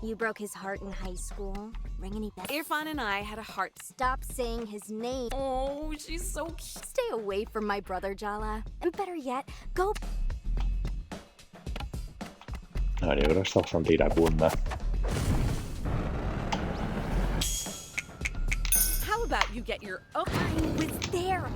[SPEAKER 8] You broke his heart in high school. Ring any bells?
[SPEAKER 2] Irfan and I had a heart.
[SPEAKER 8] Stop saying his name.
[SPEAKER 2] Oh, she's so cute.
[SPEAKER 8] Stay away from my brother, Jala. And better yet, go.
[SPEAKER 1] A ver, yo creo que está bastante iracunda.
[SPEAKER 2] How about you get your own?
[SPEAKER 8] I was there.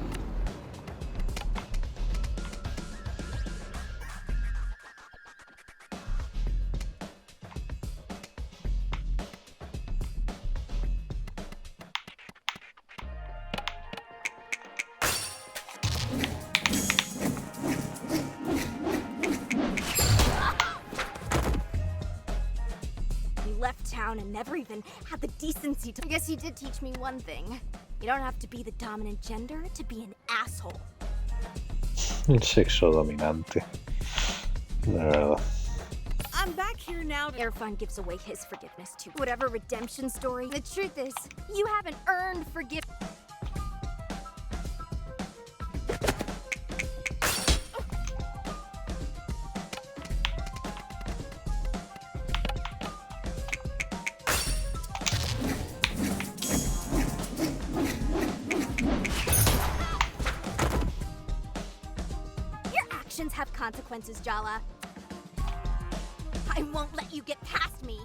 [SPEAKER 8] And never even had the decency to. I guess he did teach me one thing. You don't have to be the dominant gender to be an asshole.
[SPEAKER 1] El sexo dominante. De verdad.
[SPEAKER 8] I'm back here now. Irfan gives away his forgiveness to whatever redemption story. The truth is, you haven't earned forgiveness. Have consequences, Jala. I won't let you get past me.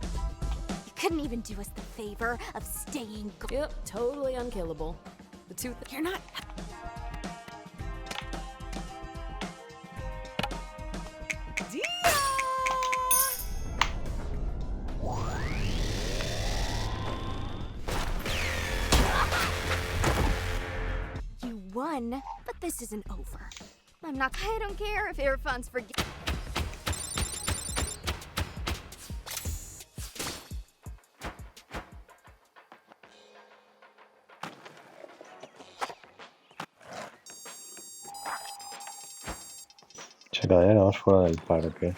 [SPEAKER 8] You couldn't even do us the favor of staying.
[SPEAKER 3] Yep, totally unkillable. The two.
[SPEAKER 2] You're not.
[SPEAKER 8] You won, but this isn't over. I don't care if Irfan's forget.
[SPEAKER 1] Se quedaríamos fuera del parque.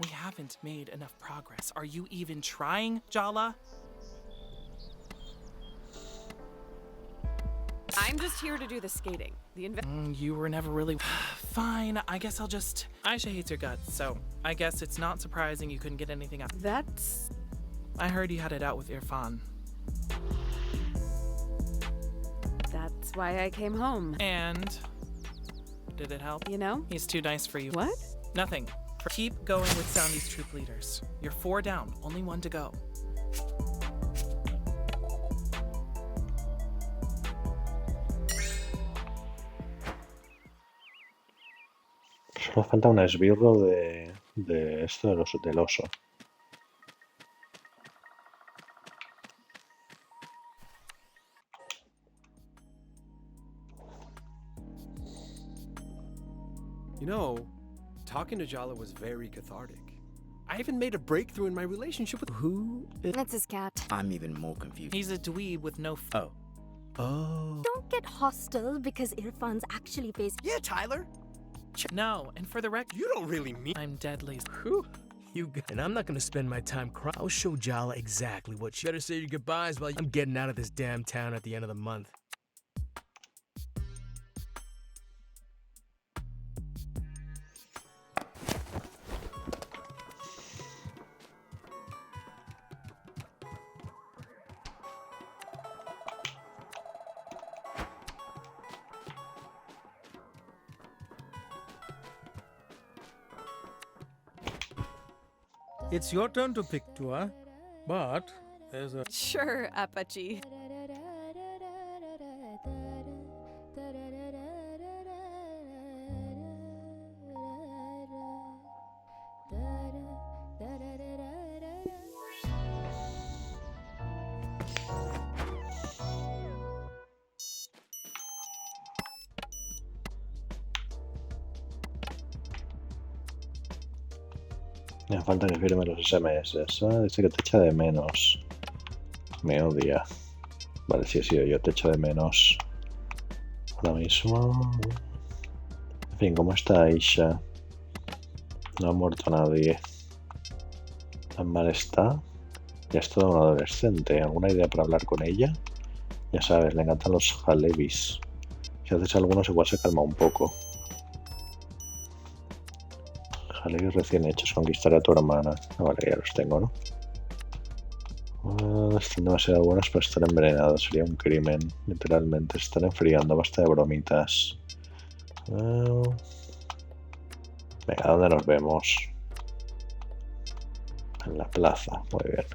[SPEAKER 6] We haven't made enough progress. Are you even trying, Jala?
[SPEAKER 2] I'm just here to do the skating.
[SPEAKER 6] You were never really... Fine, I guess I'll just... Aisha hates your guts, so I guess it's not surprising you couldn't get anything out.
[SPEAKER 2] That's...
[SPEAKER 6] I heard you had it out with Irfan.
[SPEAKER 2] That's why I came home.
[SPEAKER 6] And... Did it help?
[SPEAKER 2] You know?
[SPEAKER 6] He's too nice for you.
[SPEAKER 2] What?
[SPEAKER 6] Nothing. Keep going with Soundy's troop leaders. You're 4 down, only 1 to go.
[SPEAKER 1] Solo falta un esbirro de esto del oso.
[SPEAKER 7] You know, talking to Jala was very cathartic. I even made a breakthrough in my relationship with who?
[SPEAKER 8] That's his cat.
[SPEAKER 10] I'm even more confused.
[SPEAKER 6] He's a dweeb with no
[SPEAKER 10] Oh.
[SPEAKER 7] Oh.
[SPEAKER 8] Don't get hostile because Irfan's actually facing.
[SPEAKER 4] Yeah, Tyler.
[SPEAKER 6] No, and for the record,
[SPEAKER 7] You don't really mean.
[SPEAKER 6] I'm deadly.
[SPEAKER 16] Whew. And I'm not gonna spend my time crying. I'll show Jala exactly what she better say your goodbyes while I'm getting out of this damn town at the end of the month.
[SPEAKER 5] It's your turn to pick, Tua, but there's a...
[SPEAKER 2] Sure, Apache.
[SPEAKER 1] Me falta que firme los SMS. Dice que te echa de menos. Me odia. Vale, sí he sido yo. Te echo de menos. Ahora mismo. En fin, ¿cómo está Aisha? No ha muerto nadie. Tan mal está. Ya es toda una adolescente. ¿Alguna idea para hablar con ella? Ya sabes, le encantan los jalebis. Si haces algunos igual se calma un poco. Jalebis recién hechos, conquistar a tu hermana. Ah, vale, ya los tengo, ¿no? Están demasiado buenos para estar envenenados. Sería un crimen, literalmente. Se están enfriando, basta de bromitas. Venga, ¿dónde nos vemos? En la plaza, muy bien.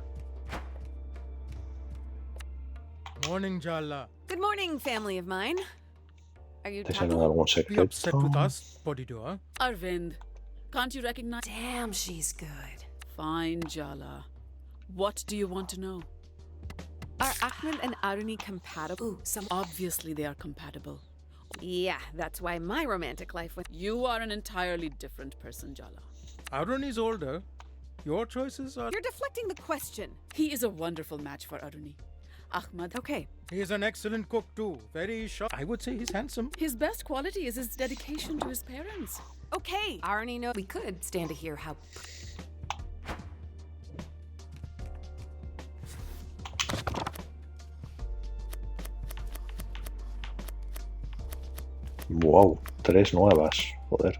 [SPEAKER 5] Morning, Jala.
[SPEAKER 2] Good morning, family of mine. Are you
[SPEAKER 1] ¿Te salió algún
[SPEAKER 5] Be upset with
[SPEAKER 1] secreto?
[SPEAKER 5] us? What did you do, huh?
[SPEAKER 11] Arvind, can't you recognize?
[SPEAKER 3] Damn, she's good.
[SPEAKER 11] Fine, Jala. What do you want to know?
[SPEAKER 2] Are Ahmed and Aruni compatible?
[SPEAKER 11] Ooh, obviously they are compatible.
[SPEAKER 2] Yeah, that's why my romantic life with
[SPEAKER 11] You are an entirely different person, Jala.
[SPEAKER 5] Arun is older. Your choices are...
[SPEAKER 2] You're deflecting the question.
[SPEAKER 11] He is a wonderful match for Aruni. Ahmad.
[SPEAKER 2] Okay.
[SPEAKER 5] He is an excellent cook too. Very sharp. I would say he's handsome.
[SPEAKER 11] His best quality is his dedication to his parents.
[SPEAKER 2] Okay. Aruni knows.
[SPEAKER 3] We could stand to hear how.
[SPEAKER 1] Wow, 3 nuevas. Joder.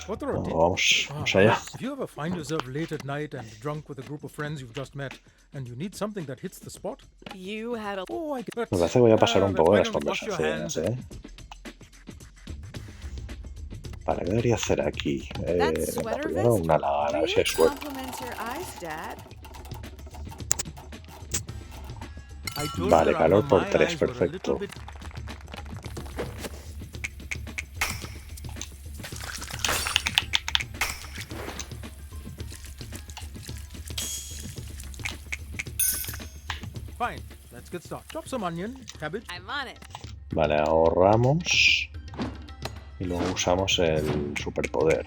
[SPEAKER 5] Otro
[SPEAKER 1] Bueno,
[SPEAKER 5] tip.
[SPEAKER 1] vamos allá.
[SPEAKER 5] If you ever find yourself late at night and drunk with a group of friends you've just met, and you need something that hits the spot,
[SPEAKER 2] You had a.
[SPEAKER 5] oh, I get.
[SPEAKER 1] Me parece que voy a pasar un poco de las
[SPEAKER 5] Why don't you wash your
[SPEAKER 1] conversaciones, ¿eh? Vale, ¿qué debería hacer aquí?
[SPEAKER 2] That
[SPEAKER 1] Venga,
[SPEAKER 2] sweater
[SPEAKER 1] primero
[SPEAKER 2] vest
[SPEAKER 1] una lagar, a ver si
[SPEAKER 2] really
[SPEAKER 1] hay suerte.
[SPEAKER 2] compliments your eyes, Dad.
[SPEAKER 5] I told
[SPEAKER 1] Vale,
[SPEAKER 5] her,
[SPEAKER 1] calor
[SPEAKER 5] Alma,
[SPEAKER 1] por
[SPEAKER 5] my
[SPEAKER 1] 3,
[SPEAKER 5] eyes were a little
[SPEAKER 1] perfecto.
[SPEAKER 5] bit- Fine, let's get started. Chop some onion, cabbage.
[SPEAKER 2] I'm on it.
[SPEAKER 1] Vale, ahorramos y luego usamos el superpoder.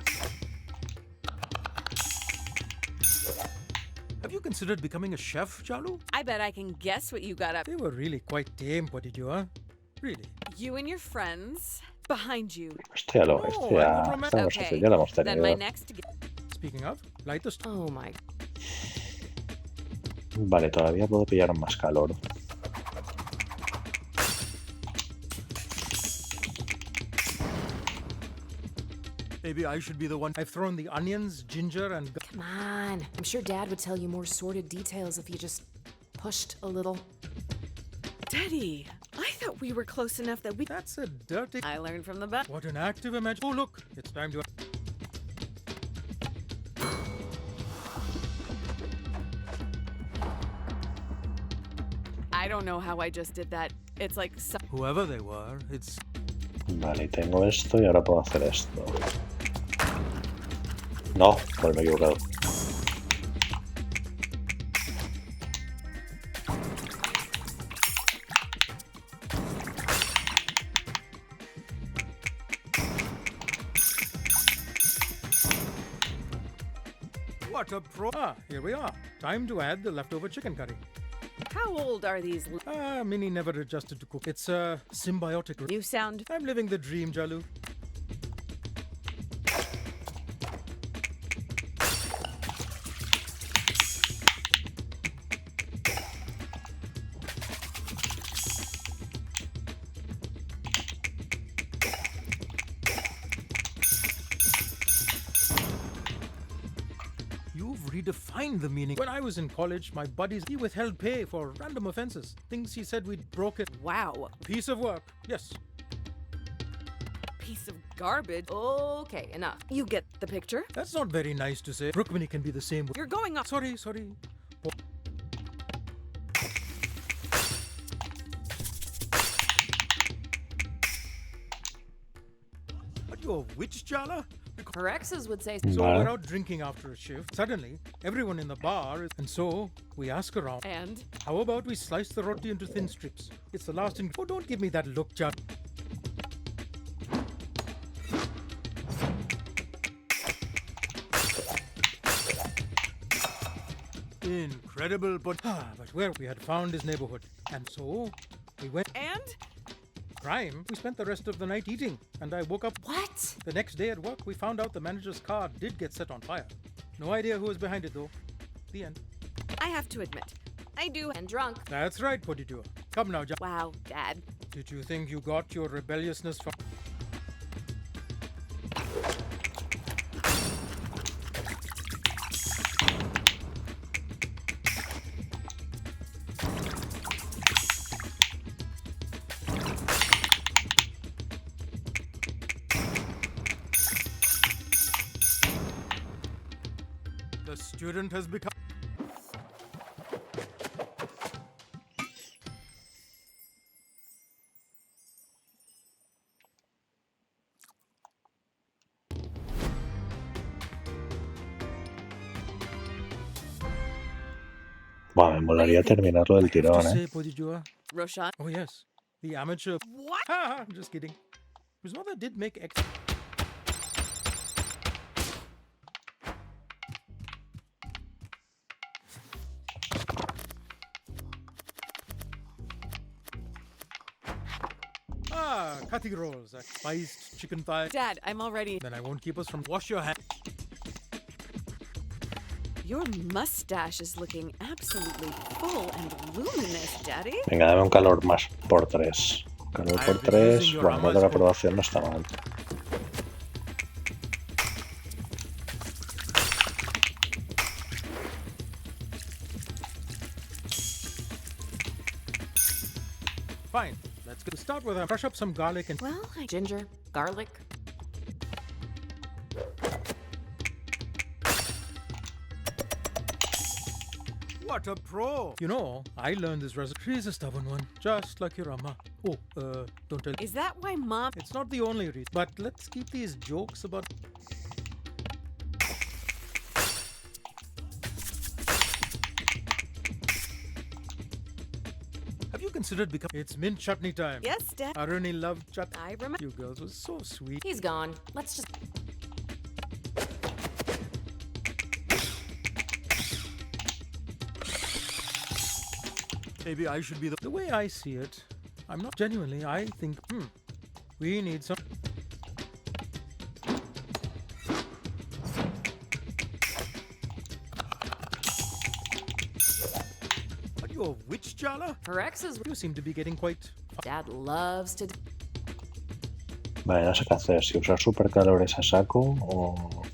[SPEAKER 5] Have you considered becoming a chef, Chalu?
[SPEAKER 2] I bet I can guess what you got up.
[SPEAKER 5] They were really quite tame, what did you, huh? Really?
[SPEAKER 2] You and your friends behind you.
[SPEAKER 1] Esto ya lo
[SPEAKER 5] No,
[SPEAKER 1] ya
[SPEAKER 5] I'm not
[SPEAKER 1] estamos
[SPEAKER 2] Okay,
[SPEAKER 1] así, ya lo hemos
[SPEAKER 2] then my
[SPEAKER 1] tenido.
[SPEAKER 2] next.
[SPEAKER 5] Speaking of, light the...
[SPEAKER 3] Oh my...
[SPEAKER 1] Vale, todavía puedo pillar más calor.
[SPEAKER 5] Maybe I should be the one. I've thrown the onions, ginger, and...
[SPEAKER 3] Come on. I'm sure Dad would tell you more sordid details if you just pushed a little.
[SPEAKER 2] Daddy, I thought we were close enough that we...
[SPEAKER 5] That's a dirty...
[SPEAKER 2] I learned from the best.
[SPEAKER 5] What an active image. Oh, look. It's time to...
[SPEAKER 2] I don't know how I just did that. It's like...
[SPEAKER 5] Whoever they were, it's...
[SPEAKER 1] Vale, tengo esto y ahora puedo hacer esto. No, pues me he equivocado.
[SPEAKER 5] What a pro... Ah, here we are. Time to add the leftover chicken curry.
[SPEAKER 2] How old are these?
[SPEAKER 5] Minnie never adjusted to cook. It's a symbiotic...
[SPEAKER 2] You sound...
[SPEAKER 5] I'm living the dream, Jalu. Redefined the meaning. When I was in college, my buddies, he withheld pay for random offenses. Things he said we'd broken.
[SPEAKER 2] Wow.
[SPEAKER 5] Piece of work. Yes.
[SPEAKER 2] Piece of garbage.
[SPEAKER 3] Okay, enough.
[SPEAKER 2] You get the picture?
[SPEAKER 5] That's not very nice to say. Rukmini can be the same way.
[SPEAKER 2] You're going off.
[SPEAKER 5] Sorry. But you're a witch, Jala?
[SPEAKER 3] Her exes would say
[SPEAKER 5] so. We're out drinking after a shift. Suddenly, everyone in the bar is... And so, we ask around.
[SPEAKER 2] And?
[SPEAKER 5] How about we slice the roti into thin strips? It's the last ingredient. Oh, don't give me that look, Jala. Incredible, but where we had found his neighborhood. And so, we went...
[SPEAKER 2] And?
[SPEAKER 5] Crime. We spent the rest of the night eating, and I woke up...
[SPEAKER 3] What?
[SPEAKER 5] The next day at work, we found out the manager's car did get set on fire. No idea who was behind it, though. The end.
[SPEAKER 2] I have to admit, I do...
[SPEAKER 3] And drunk.
[SPEAKER 5] That's right, Podidua. Come now,
[SPEAKER 2] Wow, Dad.
[SPEAKER 5] Did you think you got your rebelliousness from... The student has become...
[SPEAKER 1] Bueno, me molaría terminarlo del tirón, ¿eh?
[SPEAKER 2] Roshan?
[SPEAKER 5] Oh, yes. The amateur...
[SPEAKER 2] What?
[SPEAKER 5] I'm just kidding. His mother did make... Kathi rolls, spiced chicken thigh.
[SPEAKER 2] Dad, I'm all ready.
[SPEAKER 5] Then I won't keep us from... Wash your hands.
[SPEAKER 2] Your mustache is looking absolutely full and luminous, Daddy.
[SPEAKER 1] Venga, dame un calor más por 3. Calor por 3. Bueno, creo que la aprobación no está mal.
[SPEAKER 5] Fine. Let's go. Start with a crush up some garlic and...
[SPEAKER 3] Well, ginger, garlic.
[SPEAKER 5] What a pro! You know, I learned this recipe. She's a stubborn one, just like your amma. Oh, don't tell...
[SPEAKER 2] Is that why Mom...
[SPEAKER 5] It's not the only reason, but let's keep these jokes about... Have you considered becoming... It's mint chutney time.
[SPEAKER 2] Yes, Dad.
[SPEAKER 5] Aruni loved chutney.
[SPEAKER 2] I remember.
[SPEAKER 5] You girls were so sweet.
[SPEAKER 3] He's gone. Let's just...
[SPEAKER 5] Maybe I should be the way I see it. I'm not genuinely. I think, we need some... You're a witch, Jala?
[SPEAKER 3] Her exes.
[SPEAKER 5] You seem to be getting quite...
[SPEAKER 3] Dad loves to...
[SPEAKER 1] Vale, no sé qué hacer. Si usar supercalores a saco o...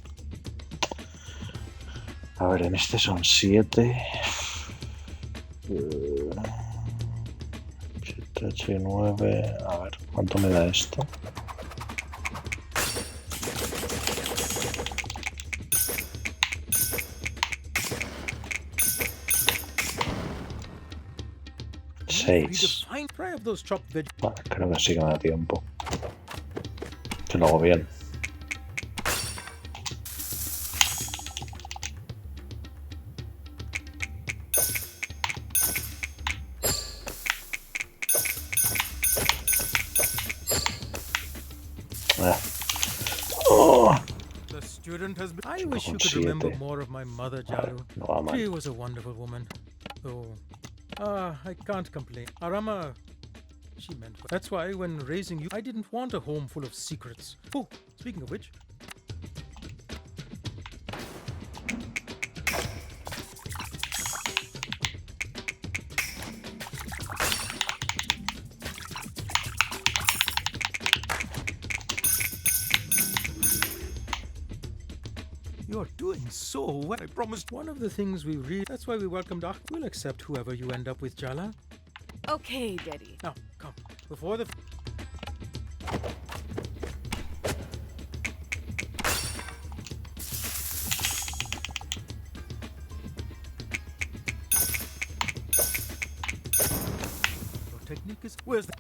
[SPEAKER 1] A ver, en este son 7. 7, 8 y 9. A ver, ¿cuánto me da esto? Vale, creo que sí que me da tiempo. Que lo hago bien.
[SPEAKER 5] I wish you could remember more of my mother, Jalu. She was a wonderful woman. I can't complain. Arama, she meant well. That's why when raising you, I didn't want a home full of secrets. Oh, speaking of which... You're doing so well. I promised one of the things we read. That's why we welcomed Ak. We'll accept whoever you end up with, Jala.
[SPEAKER 2] Okay, Daddy.
[SPEAKER 5] Now, come. Before the... Your technique is... Where's the...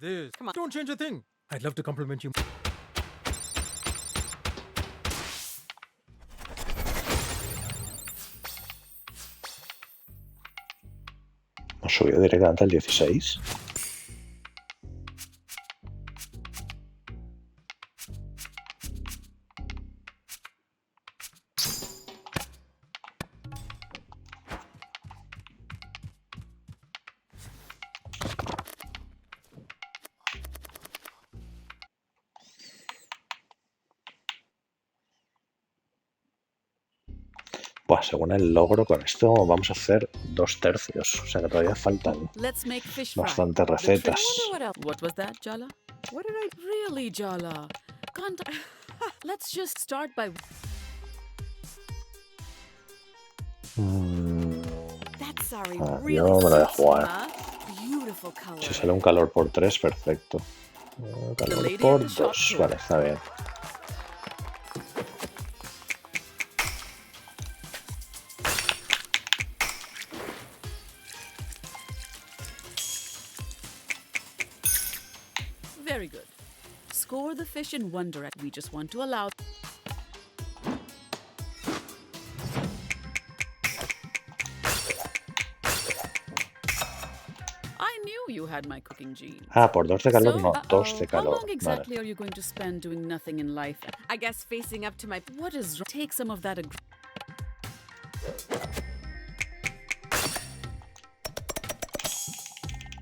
[SPEAKER 5] This. Come on. Don't change a thing. I'd love to compliment you.
[SPEAKER 1] ¿Nos subió directamente al 16? Pues según el logro, con esto vamos a hacer 2 tercios. O sea que todavía faltan bastantes recetas.
[SPEAKER 11] What was that, Jala? What did I... Really, Jala? Can't... Let's just start by...
[SPEAKER 1] Yo me lo dejo jugar. Si sale un calor por 3, perfecto. Calor por 2. Vale, está bien.
[SPEAKER 11] Very good. Score the fish in one direct. We just want to allow... I knew you had my cooking gene.
[SPEAKER 1] Ah, por 2 de calor, no, 2 de calor.
[SPEAKER 11] How long exactly are you going to spend doing nothing in life?
[SPEAKER 2] I guess facing up to my...
[SPEAKER 11] What is wrong? Take some of that...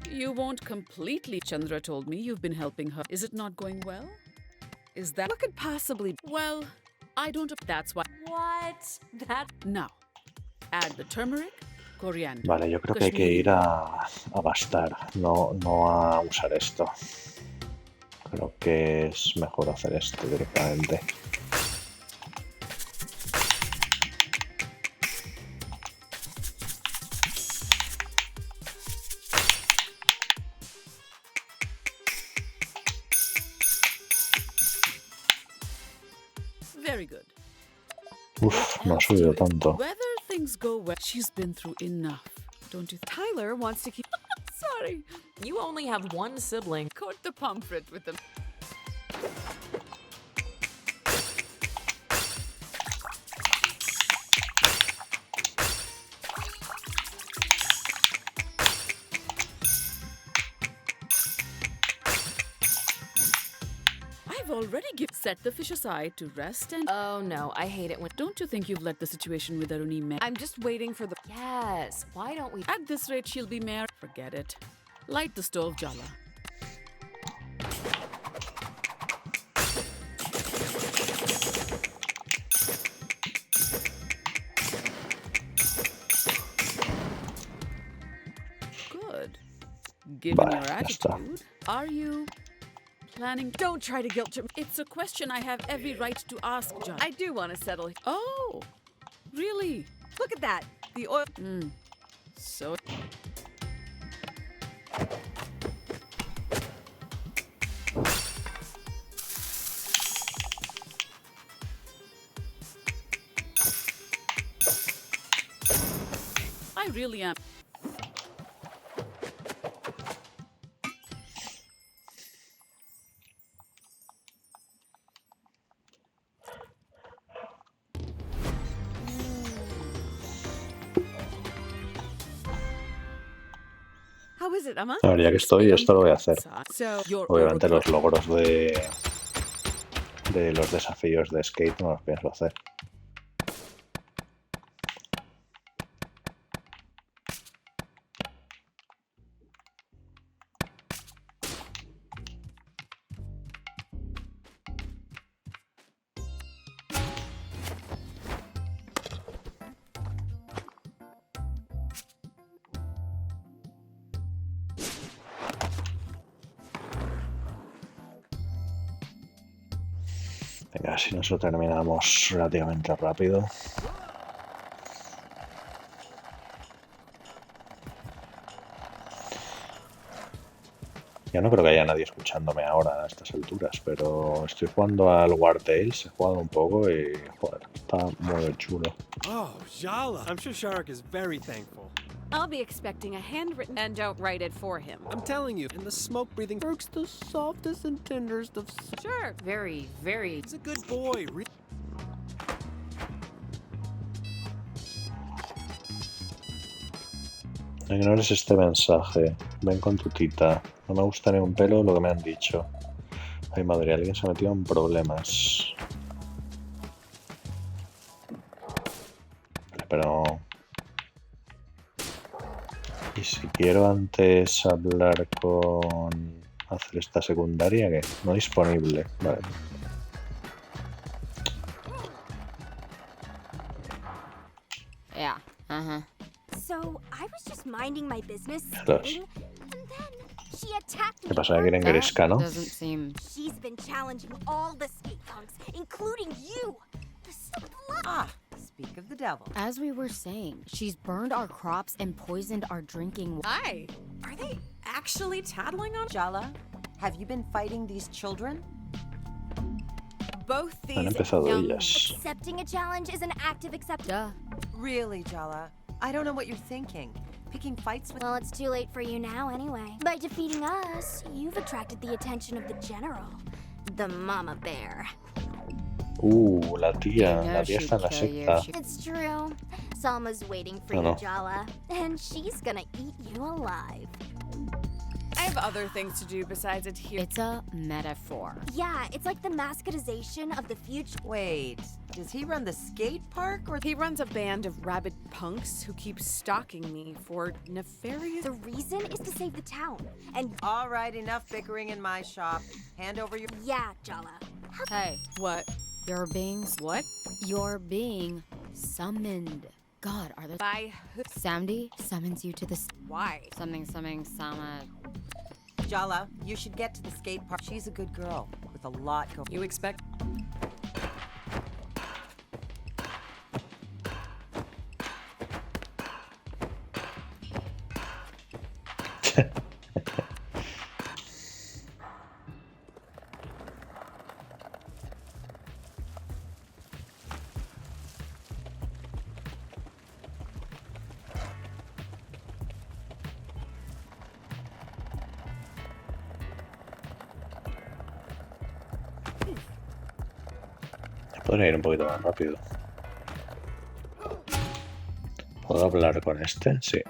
[SPEAKER 11] You won't completely... Chandra told me you've been helping her. Is it not going well? Is that...
[SPEAKER 2] What could possibly...
[SPEAKER 11] Well, I don't... That's why...
[SPEAKER 3] What? That...
[SPEAKER 11] Now, add the turmeric, coriander...
[SPEAKER 1] Vale, yo creo que hay que ir a bastar, no a usar esto. Creo que es mejor hacer esto directamente.
[SPEAKER 11] Very good.
[SPEAKER 1] Uf, no ha subido tanto.
[SPEAKER 11] Whether things go well, she's been through enough. Don't you?
[SPEAKER 2] Tyler wants to keep...
[SPEAKER 3] Sorry. You only have one sibling.
[SPEAKER 11] Coat the pomfret with them. I've already given... set the fish aside to rest and...
[SPEAKER 3] Oh no, I hate it when...
[SPEAKER 11] Don't you think you've let the situation with Aruni man?
[SPEAKER 2] I'm just waiting for the...
[SPEAKER 3] Yes, why don't we...
[SPEAKER 11] At this rate, she'll be married. Forget it. Light the stove, Jala. Good. Given your attitude, are you planning?
[SPEAKER 2] Don't try to guilt trip.
[SPEAKER 11] It's a question I have every right to ask, John.
[SPEAKER 2] I do want to settle.
[SPEAKER 11] Oh, really?
[SPEAKER 2] Look at that. The oil.
[SPEAKER 11] So. I really am.
[SPEAKER 2] How is it, Emma?
[SPEAKER 1] A ver, ya que estoy, esto lo voy a hacer.
[SPEAKER 2] So,
[SPEAKER 1] Obviamente los logros de los desafíos de skate no los pienso hacer. Venga, si nos lo terminamos relativamente rápido. Ya no creo que haya nadie escuchándome ahora a estas alturas, pero estoy jugando al War Tales, he jugado un poco y joder, está muy chulo.
[SPEAKER 7] Oh, Jala. I'm sure Sharak is very thankful.
[SPEAKER 2] I'll be expecting a handwritten and don't write it for him.
[SPEAKER 7] I'm telling you, in the smoke-breathing Burke's the softest and tenderest of...
[SPEAKER 2] Sure.
[SPEAKER 3] Very, very...
[SPEAKER 7] He's a good boy.
[SPEAKER 1] Ignores este mensaje. Ven con tu tita. No me gusta ni un pelo lo que me han dicho. Ay, madre, alguien se ha metido en problemas. Vale, pero... ¿Y si quiero antes hablar con... hacer esta secundaria? ¿Qué? No disponible. Vale.
[SPEAKER 17] Yeah.
[SPEAKER 8] So, I was just minding my business,
[SPEAKER 1] Yes.
[SPEAKER 8] skating, and then she attacked me.
[SPEAKER 1] ¿Qué pasa? ¿Quieren que eres cano?
[SPEAKER 17] Doesn't seem...
[SPEAKER 8] She's been challenging all the skate punks, including you.
[SPEAKER 14] Ah, speak of the devil.
[SPEAKER 17] As we were saying, she's burned our crops and poisoned our drinking water.
[SPEAKER 2] Hi. Are they actually tattling on?
[SPEAKER 14] Jala, have you been fighting these children?
[SPEAKER 2] Both
[SPEAKER 1] Han
[SPEAKER 2] these
[SPEAKER 1] empezado
[SPEAKER 2] young...
[SPEAKER 1] ellas.
[SPEAKER 8] Accepting a challenge is an act of acceptance.
[SPEAKER 14] Really, Jala? I don't know what you're thinking. Picking fights with...
[SPEAKER 8] Well, it's too late for you now anyway. By defeating us, you've attracted the attention of the general, the mama bear.
[SPEAKER 1] La tía está en la secta.
[SPEAKER 8] It's true. Salma's waiting for
[SPEAKER 1] No.
[SPEAKER 8] you, Jala, and she's gonna eat you alive.
[SPEAKER 2] I have other things to do besides adhere.
[SPEAKER 17] It's a metaphor.
[SPEAKER 8] Yeah, it's like the mascotization of the future.
[SPEAKER 14] Wait, does he run the skate park or...
[SPEAKER 2] He runs a band of rabid punks who keep stalking me for nefarious...
[SPEAKER 8] The reason is to save the town, and...
[SPEAKER 14] All right, enough bickering in my shop. Hand over your...
[SPEAKER 8] Yeah, Jala.
[SPEAKER 17] Hey,
[SPEAKER 2] What?
[SPEAKER 17] you're being...
[SPEAKER 2] What?
[SPEAKER 17] You're being summoned. God, are there...
[SPEAKER 2] By who?
[SPEAKER 17] Soundy summons you to the...
[SPEAKER 2] Why?
[SPEAKER 17] Something, Sama...
[SPEAKER 14] Jala, you should get to the skate park. She's a good girl with a lot going.
[SPEAKER 2] You expect...
[SPEAKER 1] Podría ir un poquito más rápido. ¿Puedo hablar con este? Sí.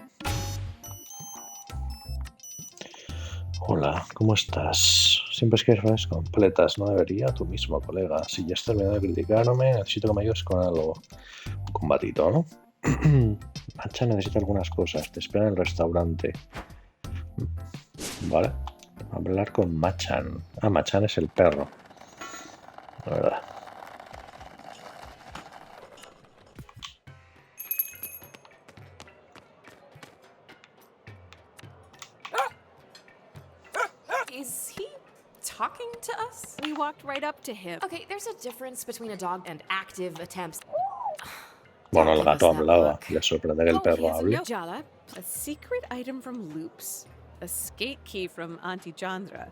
[SPEAKER 1] Hola, ¿cómo estás? Siempre escribes frases completas, no debería tú mismo, colega. Si ya has terminado de criticarme, necesito que me ayudes con algo. Un combatito, ¿no? Macha necesita algunas cosas, te espera en el restaurante. Vale. Hablar con Machan. Ah, Machan es el perro. La verdad.
[SPEAKER 3] Is he talking to us?
[SPEAKER 2] We walked right up to him.
[SPEAKER 3] Okay, there's a difference between a dog and active attempts.
[SPEAKER 1] Bueno, el gato hablaba. Le sorprende que el perro hable.
[SPEAKER 2] Jala, a secret item from Loops. A skate key from Auntie Chandra.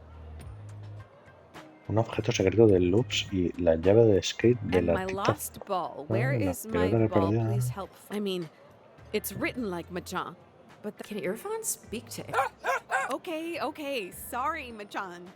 [SPEAKER 1] Un objeto secreto de Loops y la llave de skate de
[SPEAKER 2] And
[SPEAKER 1] la
[SPEAKER 2] my
[SPEAKER 1] tita.
[SPEAKER 2] lost ball. Where is my
[SPEAKER 1] pelota que
[SPEAKER 2] ball?
[SPEAKER 1] perdí.
[SPEAKER 2] Please help. I mean, it's written like Machan, but
[SPEAKER 3] Can Irfan speak to it?
[SPEAKER 2] Okay. Sorry, Machan.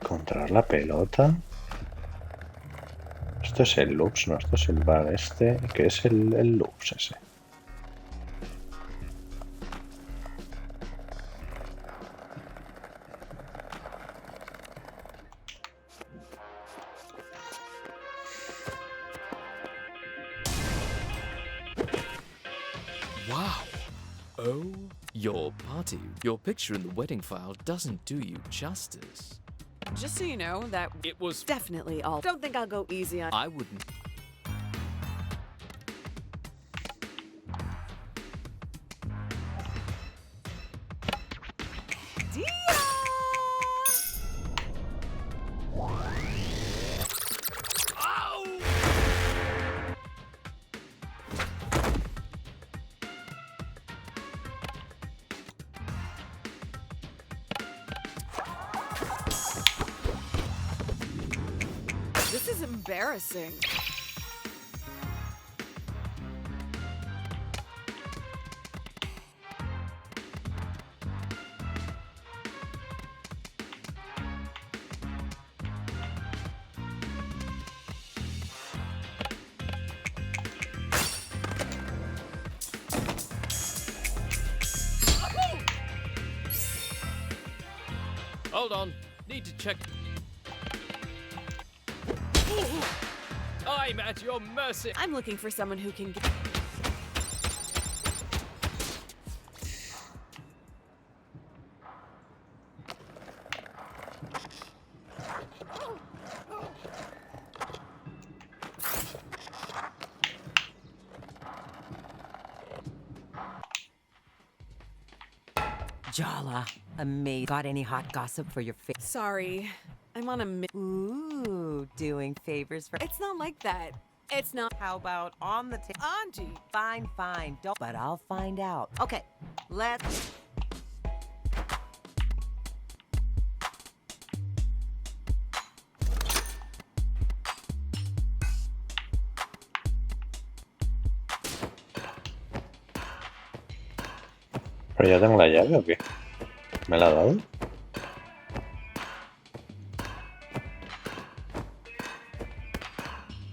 [SPEAKER 1] Encontrar la pelota. Esto es el Loops, no, esto es el bar este. ¿Qué es el Loops ese?
[SPEAKER 13] Wow. Oh, your party. Your picture in the wedding file doesn't do you justice.
[SPEAKER 2] Just so you know, that
[SPEAKER 13] It was.
[SPEAKER 2] definitely all. Don't think I'll go easy on.
[SPEAKER 13] I wouldn't.
[SPEAKER 2] This is embarrassing.
[SPEAKER 13] Hold on. Need to check. I'm at your mercy.
[SPEAKER 2] I'm looking for someone who can get.
[SPEAKER 14] Jala, amazing. Got any hot gossip for your face?
[SPEAKER 2] Sorry, I'm on a.
[SPEAKER 14] Ooh, doing favors for.
[SPEAKER 2] It's not like that. It's not.
[SPEAKER 14] How about on the table?
[SPEAKER 2] Auntie.
[SPEAKER 14] Fine. Don't. But I'll find out. Okay, let's.
[SPEAKER 1] ¿Pero ya tengo la llave o qué? ¿Me la ha dado?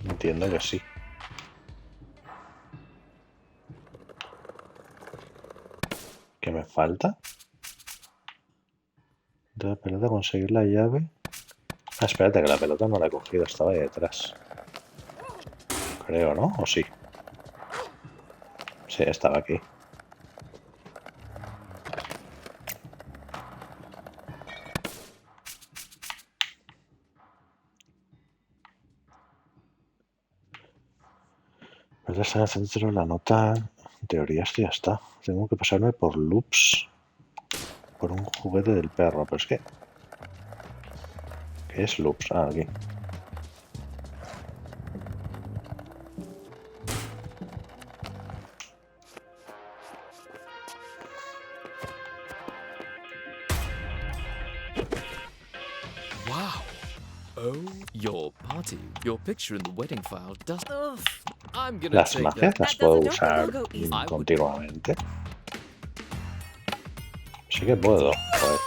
[SPEAKER 1] Entiendo que sí. ¿Qué me falta? De la pelota conseguir la llave. Ah, espérate, que la pelota no la he cogido, estaba ahí detrás. Creo, ¿no? ¿O sí? Sí, estaba aquí. Pero está dentro la nota. En teoría esto ya está. Tengo que pasarme por Loops. Por un juguete del perro. Pero es que... ¿Qué es Loops? Ah, aquí.
[SPEAKER 13] Wow. Oh, your party. Your picture in the wedding file does.
[SPEAKER 2] Ugh,
[SPEAKER 13] I'm gonna
[SPEAKER 1] Las
[SPEAKER 13] take
[SPEAKER 1] magias
[SPEAKER 13] that.
[SPEAKER 1] las puedo usar continuamente. Sí que puedo. Joder.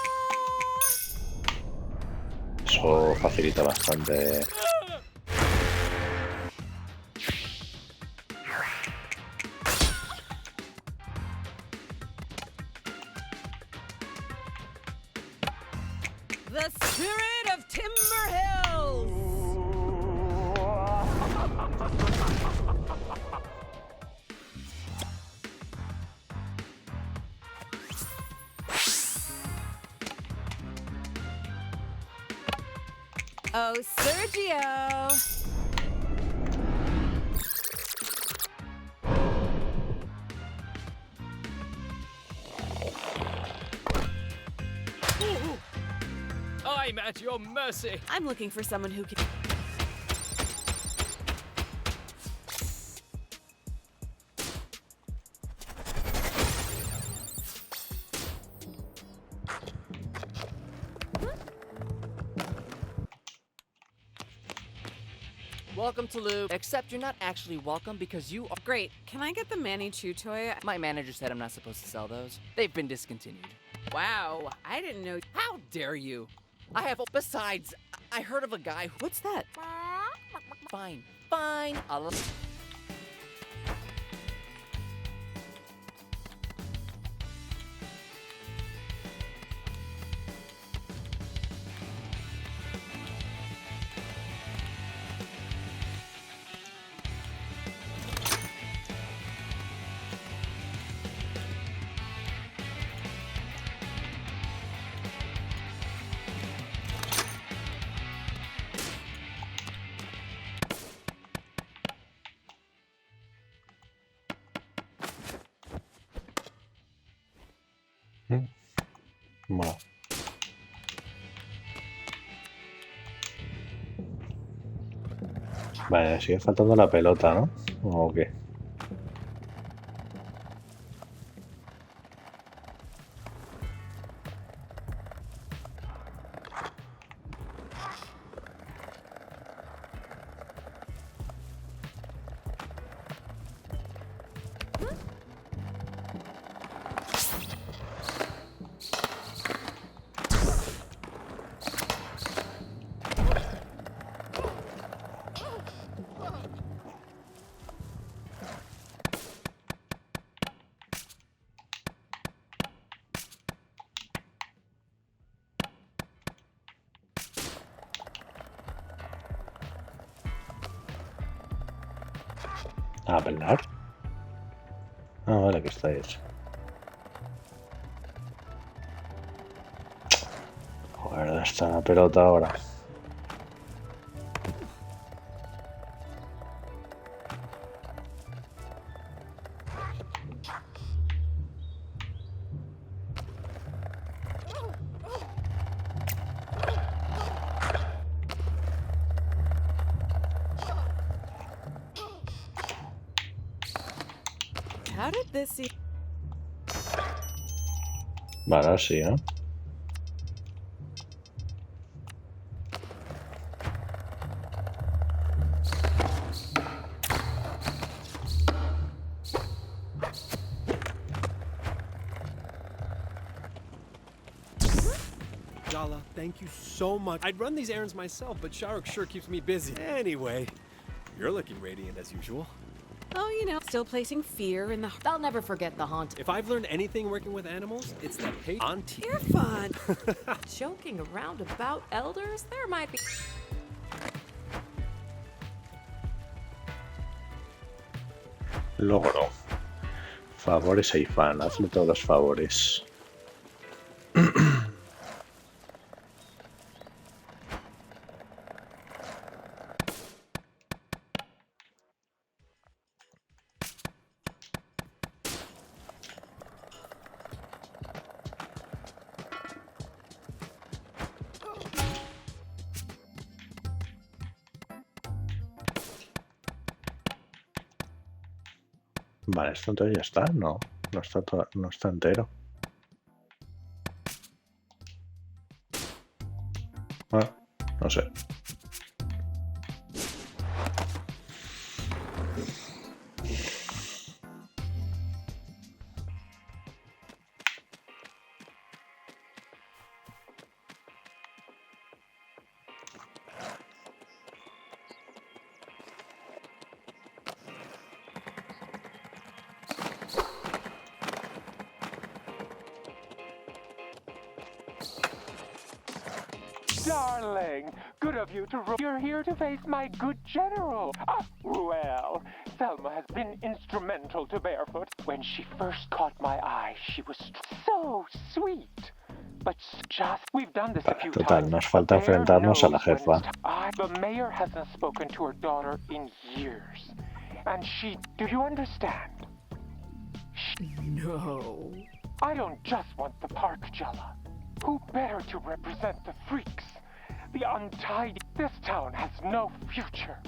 [SPEAKER 1] Eso facilita bastante.
[SPEAKER 2] The spirit of Timber Hills! Oh, Sergio!
[SPEAKER 13] I'm at your mercy.
[SPEAKER 2] I'm looking for someone who can...
[SPEAKER 12] Welcome to Loop. Except you're not actually welcome because you are...
[SPEAKER 2] Great. Can I get the Manny Chew toy?
[SPEAKER 12] My manager said I'm not supposed to sell those. They've been discontinued.
[SPEAKER 2] Wow, I didn't know...
[SPEAKER 12] How dare you? I have... Besides, I heard of a guy...
[SPEAKER 2] What's that?
[SPEAKER 12] Fine. Fine. I'll...
[SPEAKER 1] Bueno. Vale, sigue faltando la pelota, ¿no? ¿O qué? ¿A pelar? Ah, vale, que está hecho. Joder, ¿dónde está la pelota ahora?
[SPEAKER 2] How did this...
[SPEAKER 1] Vale, ahora sí, ¿no?
[SPEAKER 7] Jala, thank you so much. I'd run these errands myself, but Shahrukh sure keeps me busy. Anyway, you're looking radiant as usual.
[SPEAKER 2] Oh, you know, still placing fear in the...
[SPEAKER 3] I'll never forget the haunt.
[SPEAKER 7] If I've learned anything working with animals, it's that hate on TV.
[SPEAKER 2] You're fun.
[SPEAKER 3] Joking around about elders? There might be...
[SPEAKER 1] Logro. Favores a Ifan, hazle todos los favores. Vale, esto entonces ya está. No, no está entero. Ah, no sé.
[SPEAKER 15] Darling, good of you to you're here to face my good general. Well, Selma has been instrumental to Barefoot. When she first caught my eye, she was so sweet. But just, we've done this a few
[SPEAKER 1] Total,
[SPEAKER 15] times.
[SPEAKER 1] nos falta enfrentarnos a la jefa.
[SPEAKER 15] The mayor hasn't spoken to her daughter in years. And do you understand?
[SPEAKER 3] No.
[SPEAKER 15] I don't just want the park, Jella. Who better to represent the freaks? The untidy. This town has no future.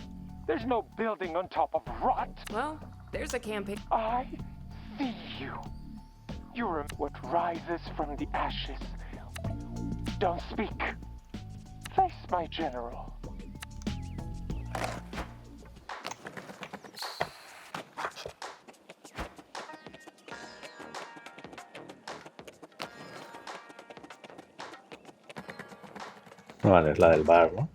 [SPEAKER 15] There's no building on top of rot.
[SPEAKER 3] Well, there's a campaign.
[SPEAKER 15] I see you. You're what rises from the ashes. Don't speak. Face my general.
[SPEAKER 1] Vale, es la del bar, ¿no?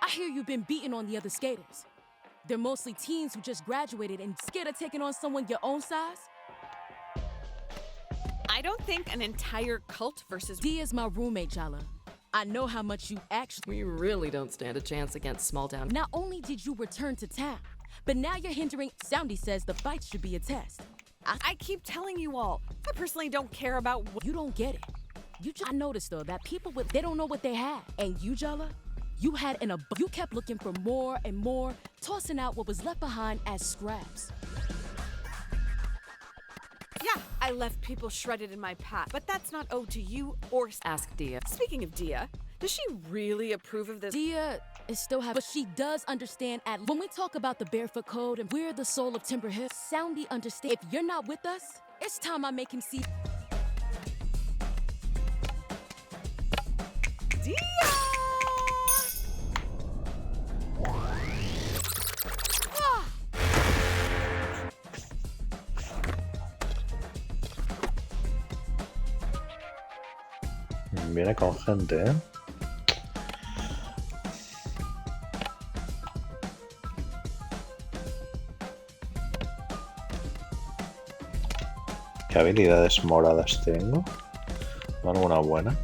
[SPEAKER 18] I hear you've been beating on the other skaters. They're mostly teens who just graduated and scared of taking on someone your own size?
[SPEAKER 2] I don't think an entire cult versus...
[SPEAKER 18] Dia's my roommate, Jala. I know how much you actually...
[SPEAKER 3] We really don't stand a chance against small town.
[SPEAKER 18] Not only did you return to town, but now you're hindering... Soundy says the fight should be a test.
[SPEAKER 2] I keep telling you all, I personally don't care about...
[SPEAKER 18] You don't get it. I noticed, though, that people with... They don't know what they have. And you, Jala, you had you kept looking for more and more, tossing out what was left behind as scraps.
[SPEAKER 2] Yeah, I left people shredded in my path, but that's not owed to you or...
[SPEAKER 3] Ask Dia.
[SPEAKER 2] Speaking of Dia, does she really approve of this?
[SPEAKER 18] Dia is still but she does understand when we talk about the Barefoot Code and we're the soul of Timber Hill, Soundy understand. If you're not with us, it's time I make him see.
[SPEAKER 2] Dia!
[SPEAKER 1] Viene con gente, ¿eh? ¿Qué habilidades moradas tengo? ¿Alguna buena?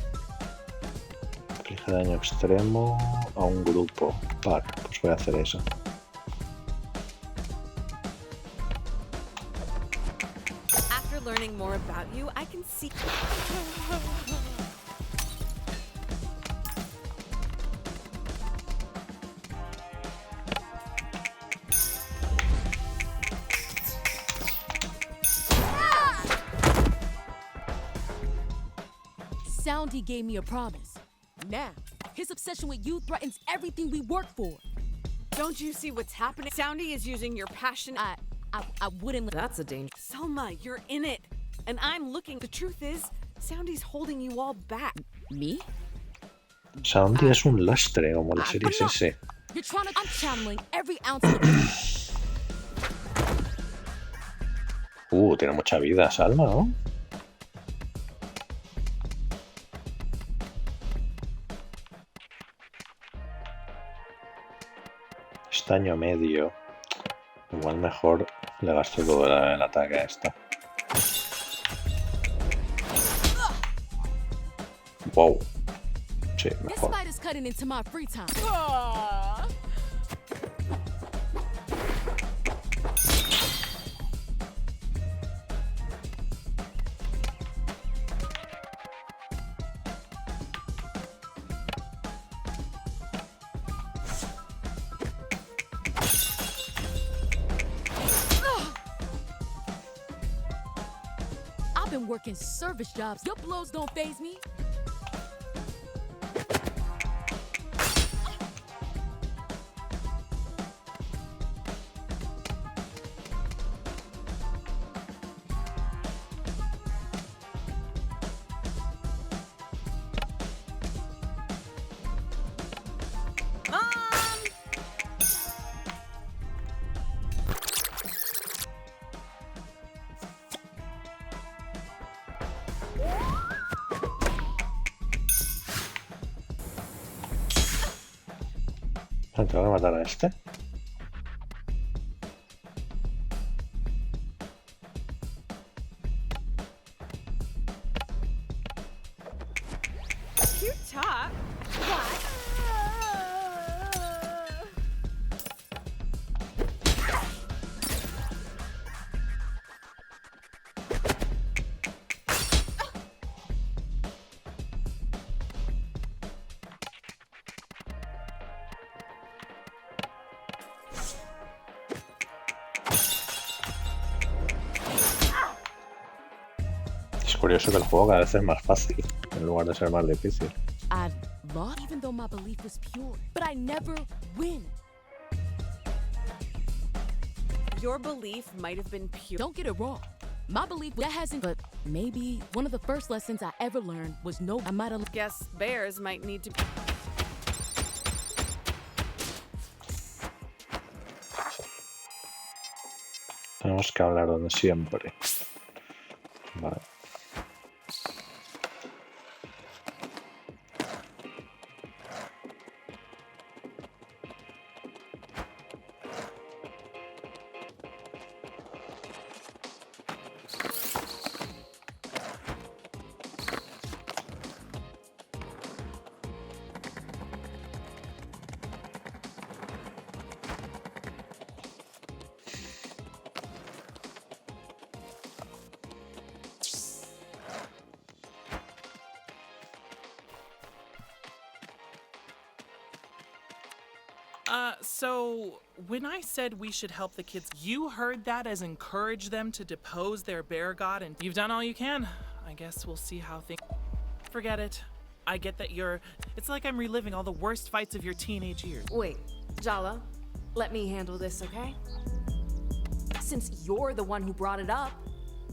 [SPEAKER 1] Inflige daño extremo a un grupo. Vale, pues voy a hacer eso.
[SPEAKER 2] After learning more about you, I can see...
[SPEAKER 18] Soundy gave me a promise. Now, his obsession with you threatens everything we work for.
[SPEAKER 2] Don't you see what's happening? Soundy is using your passion.
[SPEAKER 18] I wouldn't.
[SPEAKER 3] That's a danger.
[SPEAKER 2] Selma, you're in it. And I'm looking. The truth is, Soundy's holding you all back.
[SPEAKER 18] Me?
[SPEAKER 1] Soundy es un lastre, como la serie S.
[SPEAKER 18] You're trying to... I'm channeling every ounce of it.
[SPEAKER 1] Tiene mucha vida, Salma, ¿no? Estaño medio. Igual mejor le gasto todo el ataque a esta. Wow. Sí, mejor.
[SPEAKER 18] Been working service jobs. Your blows don't faze me.
[SPEAKER 1] Tengo que matar a este. Curioso que el juego cada vez es más fácil en lugar de ser más difícil.
[SPEAKER 18] I lost even though my belief was pure, but I never win.
[SPEAKER 2] Your belief might have been pure.
[SPEAKER 18] Don't get it wrong. My belief that hasn't, but maybe one of the first lessons I ever learned was no. I might have.
[SPEAKER 2] Guess bears might need to.
[SPEAKER 1] Tenemos que hablar donde siempre. Vale.
[SPEAKER 6] So when I said we should help the kids, you heard that as encourage them to depose their bear god, and you've done all you can. I guess we'll see how things. Forget it. I get that you're. It's like I'm reliving all the worst fights of your teenage years.
[SPEAKER 3] Wait, Jala, let me handle this, okay? Since you're the one who brought it up.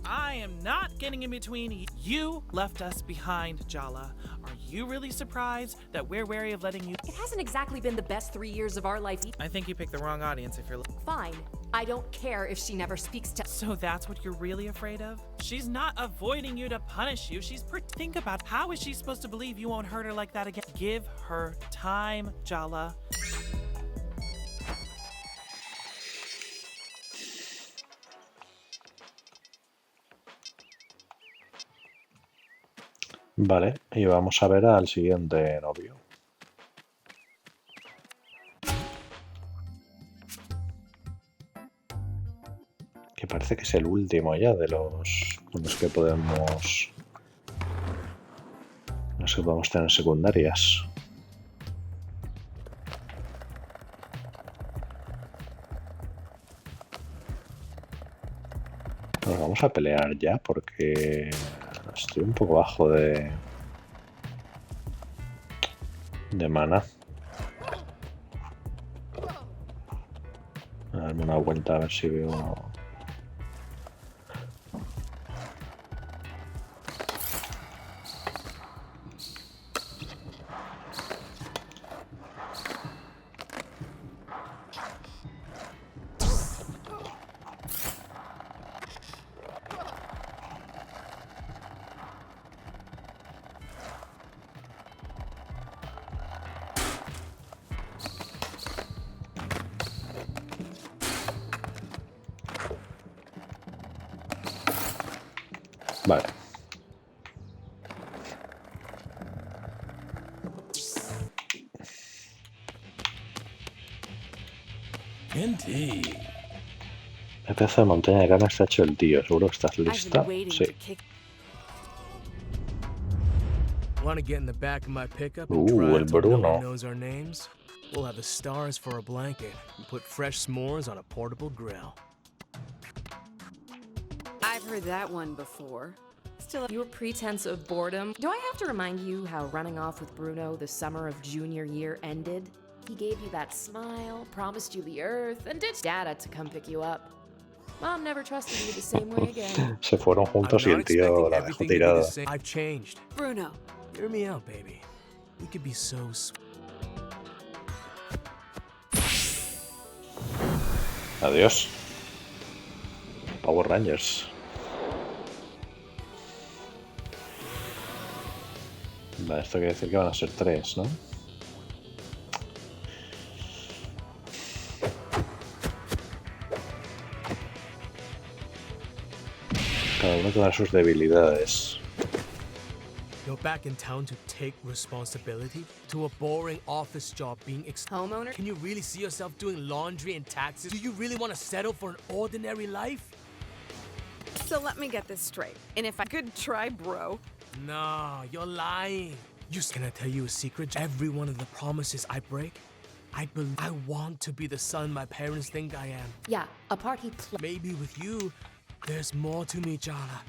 [SPEAKER 6] I am not getting in between. You left us behind, Jala. Are you really surprised that we're wary of letting you?
[SPEAKER 3] It hasn't exactly been the best 3 years of our life.
[SPEAKER 6] I think you picked the wrong audience if you're.
[SPEAKER 3] Fine. I don't care if she never speaks to.
[SPEAKER 6] So that's what you're really afraid of? She's not avoiding you to punish you. Think about how is she supposed to believe you won't hurt her like that again? Give her time, Jala.
[SPEAKER 1] Vale, y vamos a ver al siguiente novio. Que parece que es el último ya de los con los que podemos tener secundarias. Nos vamos a pelear ya porque estoy un poco bajo de mana. A darme una vuelta a ver si veo. Vale.
[SPEAKER 16] Indeed.
[SPEAKER 1] El pedazo de montaña de carne está hecho el tío. ¿Seguro que estás lista? Sí.
[SPEAKER 16] Want to get in the back of my pickup
[SPEAKER 1] El
[SPEAKER 16] and drive till no
[SPEAKER 1] Bruno.
[SPEAKER 16] one knows our names? We'll have the stars for a blanket and put fresh s'mores on a portable grill.
[SPEAKER 2] I've heard that one before. Still,
[SPEAKER 3] your pretense of boredom. Do I have to remind you how running off with Bruno the summer of junior year ended? He gave you that smile, promised you the earth, and ditched Dada to come pick you up. Mom never trusted you the same way again.
[SPEAKER 1] Se fueron juntos y el tío la dejó tirada.
[SPEAKER 16] I've changed.
[SPEAKER 2] Bruno.
[SPEAKER 16] Hear me out, baby. We could be so sweet.
[SPEAKER 1] Adiós. Power Rangers. Vale, esto quiere decir que van a ser 3, ¿no? Cada uno tiene sus debilidades.
[SPEAKER 16] You're back in town to take responsibility to a boring office job being
[SPEAKER 3] homeowner?
[SPEAKER 16] Can you really see yourself doing laundry and taxes? Do you really want to settle for an ordinary life?
[SPEAKER 2] So let me get this straight. And if I could try, bro.
[SPEAKER 16] No, you're lying. Can I tell you a secret? Every one of the promises I break, I want to be the son my parents think I am.
[SPEAKER 3] Yeah, a party.
[SPEAKER 16] Maybe with you, there's more to me, Jala.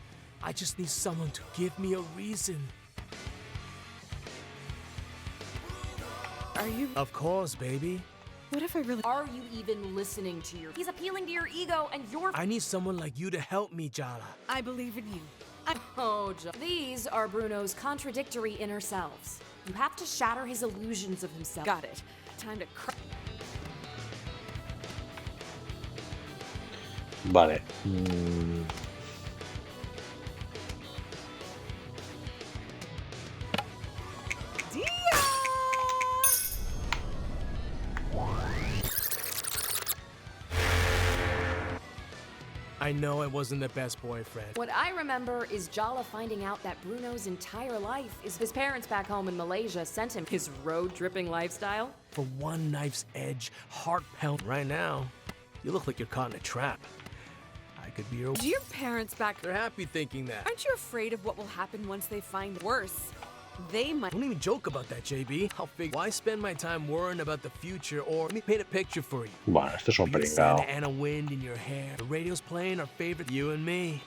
[SPEAKER 16] I just need someone to give me a reason.
[SPEAKER 2] Are you?
[SPEAKER 16] Of course, baby.
[SPEAKER 2] What if I really?
[SPEAKER 3] Are you even listening to your? He's appealing to your ego, and you're.
[SPEAKER 16] I need someone like you to help me, Jala.
[SPEAKER 2] I believe in you.
[SPEAKER 3] Oh, these are Bruno's contradictory inner selves. You have to shatter his illusions of himself.
[SPEAKER 2] Got it. Time to cry.
[SPEAKER 1] Vale.
[SPEAKER 16] I know I wasn't the best boyfriend.
[SPEAKER 3] What I remember is Jala finding out that Bruno's entire life is his parents back home in Malaysia sent him his road-tripping lifestyle.
[SPEAKER 16] For one knife's edge, heart pound. Right now, you look like you're caught in a trap. I could be your.
[SPEAKER 2] Do your parents back?
[SPEAKER 16] They're happy thinking that.
[SPEAKER 2] Aren't you afraid of what will happen once they find worse? They might.
[SPEAKER 16] Don't even joke about that, JB. I'll figure. Why spend my time worrying about the future? Or let me paint a picture for you.
[SPEAKER 1] Bueno, esto es un
[SPEAKER 16] Be Santa
[SPEAKER 1] pringao.
[SPEAKER 16] Ana wind in your hair. The radio's playing our favorite, you and me.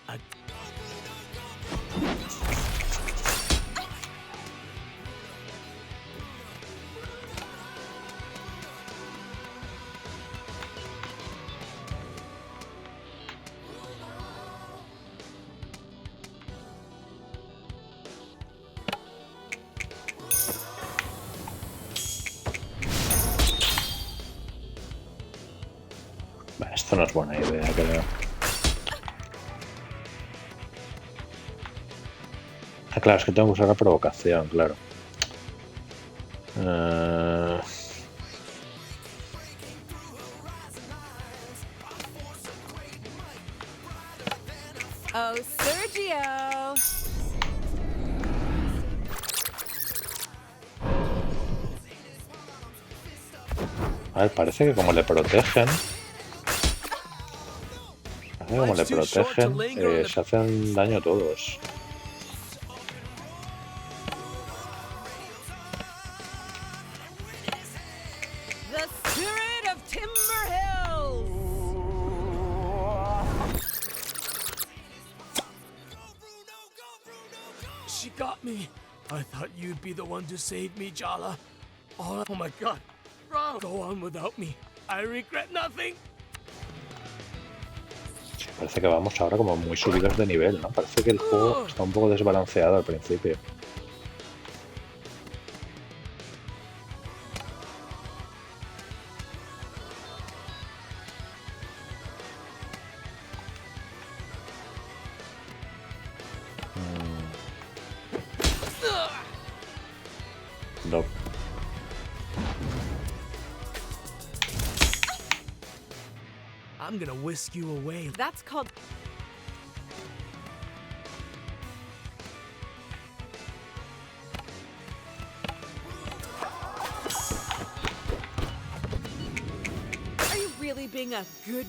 [SPEAKER 1] Esto no es buena idea, creo. Ah, claro, es que tengo que usar la provocación, claro.
[SPEAKER 2] Oh, Sergio!
[SPEAKER 1] A ver, parece que como le protegen... Como le protegen, se hacen daño todos.
[SPEAKER 2] The spirit of Timber Hills!
[SPEAKER 16] She got me. I thought you'd be the one to save me, Jala. Oh my god. Bro, go on without me. I regret nothing.
[SPEAKER 1] Parece que vamos ahora como muy subidos de nivel, ¿no? Parece que el juego está un poco desbalanceado al principio. No.
[SPEAKER 16] I'm gonna whisk you away.
[SPEAKER 2] That's called... Are you really being a good...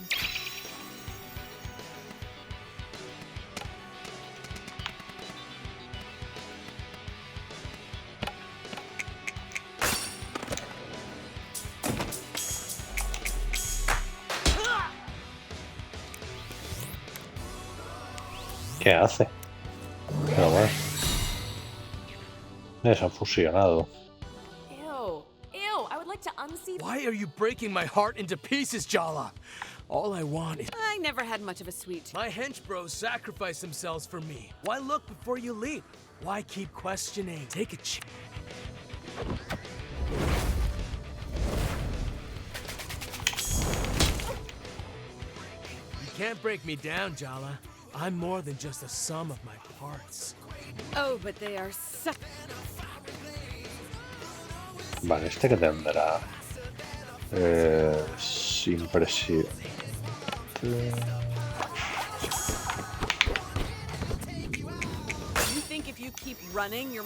[SPEAKER 1] ¿Qué hace? Pero bueno. Se han fusionado.
[SPEAKER 3] Ew. Ew. I would like to unsee.
[SPEAKER 16] Why are you breaking my heart into pieces, Jala? All I want is...
[SPEAKER 2] I never had much of a sweet...
[SPEAKER 16] My hench bros sacrifice themselves for me. Why look before you leap? Why keep questioning? Take a chance. You can't break me down, Jala. I'm more than just a sum of my parts.
[SPEAKER 2] Oh, but they are so...
[SPEAKER 1] Vale, este que tendrá... impresión.
[SPEAKER 2] You think if you keep running, you're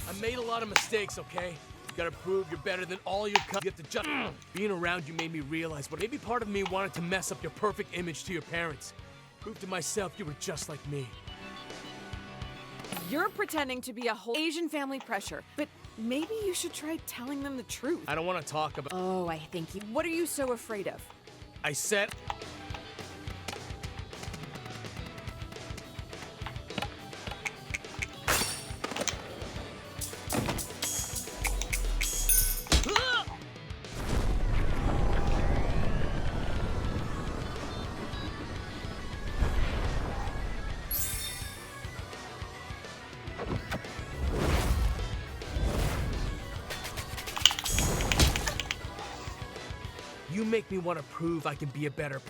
[SPEAKER 16] I made a lot of mistakes, okay? You gotta prove you're better than all your You have to just... Being around you made me realize what maybe part of me wanted to mess up your perfect image to your parents. Prove to myself you were just like me.
[SPEAKER 2] You're pretending to be a whole Asian family pressure, but maybe you should try telling them the truth.
[SPEAKER 16] I don't want to talk about...
[SPEAKER 2] Oh, I think you... What are you so afraid of?
[SPEAKER 16] I said... You make me want to prove I can be a better...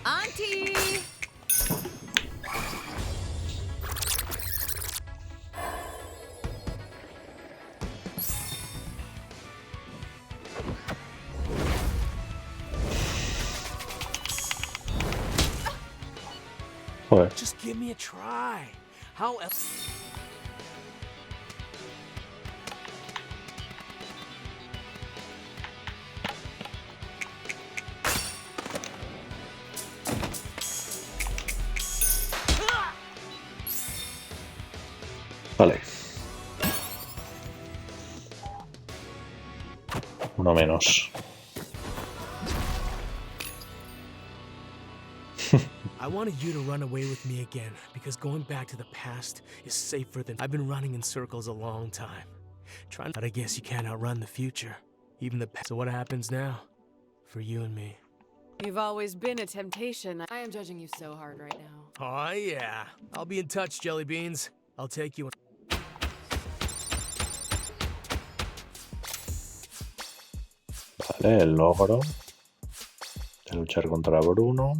[SPEAKER 2] Auntie!
[SPEAKER 1] Joder.
[SPEAKER 16] Just give me a try. How else?
[SPEAKER 1] Vale. Uno menos.
[SPEAKER 16] I wanted you to run away with me again, because going back to the past is safer than... I've been running in circles a long time. But I guess you can't outrun the future. Even the past. So what happens now? For you and me.
[SPEAKER 2] You've always been a temptation.
[SPEAKER 3] I am judging you so hard right now.
[SPEAKER 16] Oh yeah. I'll be in touch, Jelly Beans. I'll take you...
[SPEAKER 1] Vale, el logro de luchar contra Bruno.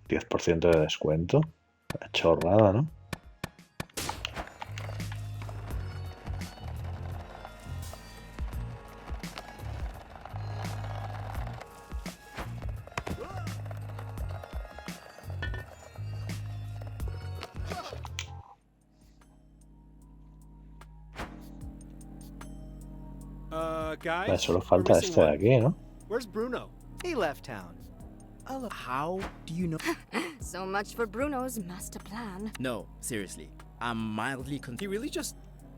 [SPEAKER 1] $10% de descuento. Una chorrada, ¿no?
[SPEAKER 7] Guys,
[SPEAKER 1] Solo falta este de aquí, ¿no?
[SPEAKER 4] Where's Bruno? He left town.
[SPEAKER 10] How do you know?
[SPEAKER 8] So much for Bruno's master plan.
[SPEAKER 10] No, seriously. I'm mildly confused.
[SPEAKER 7] He really just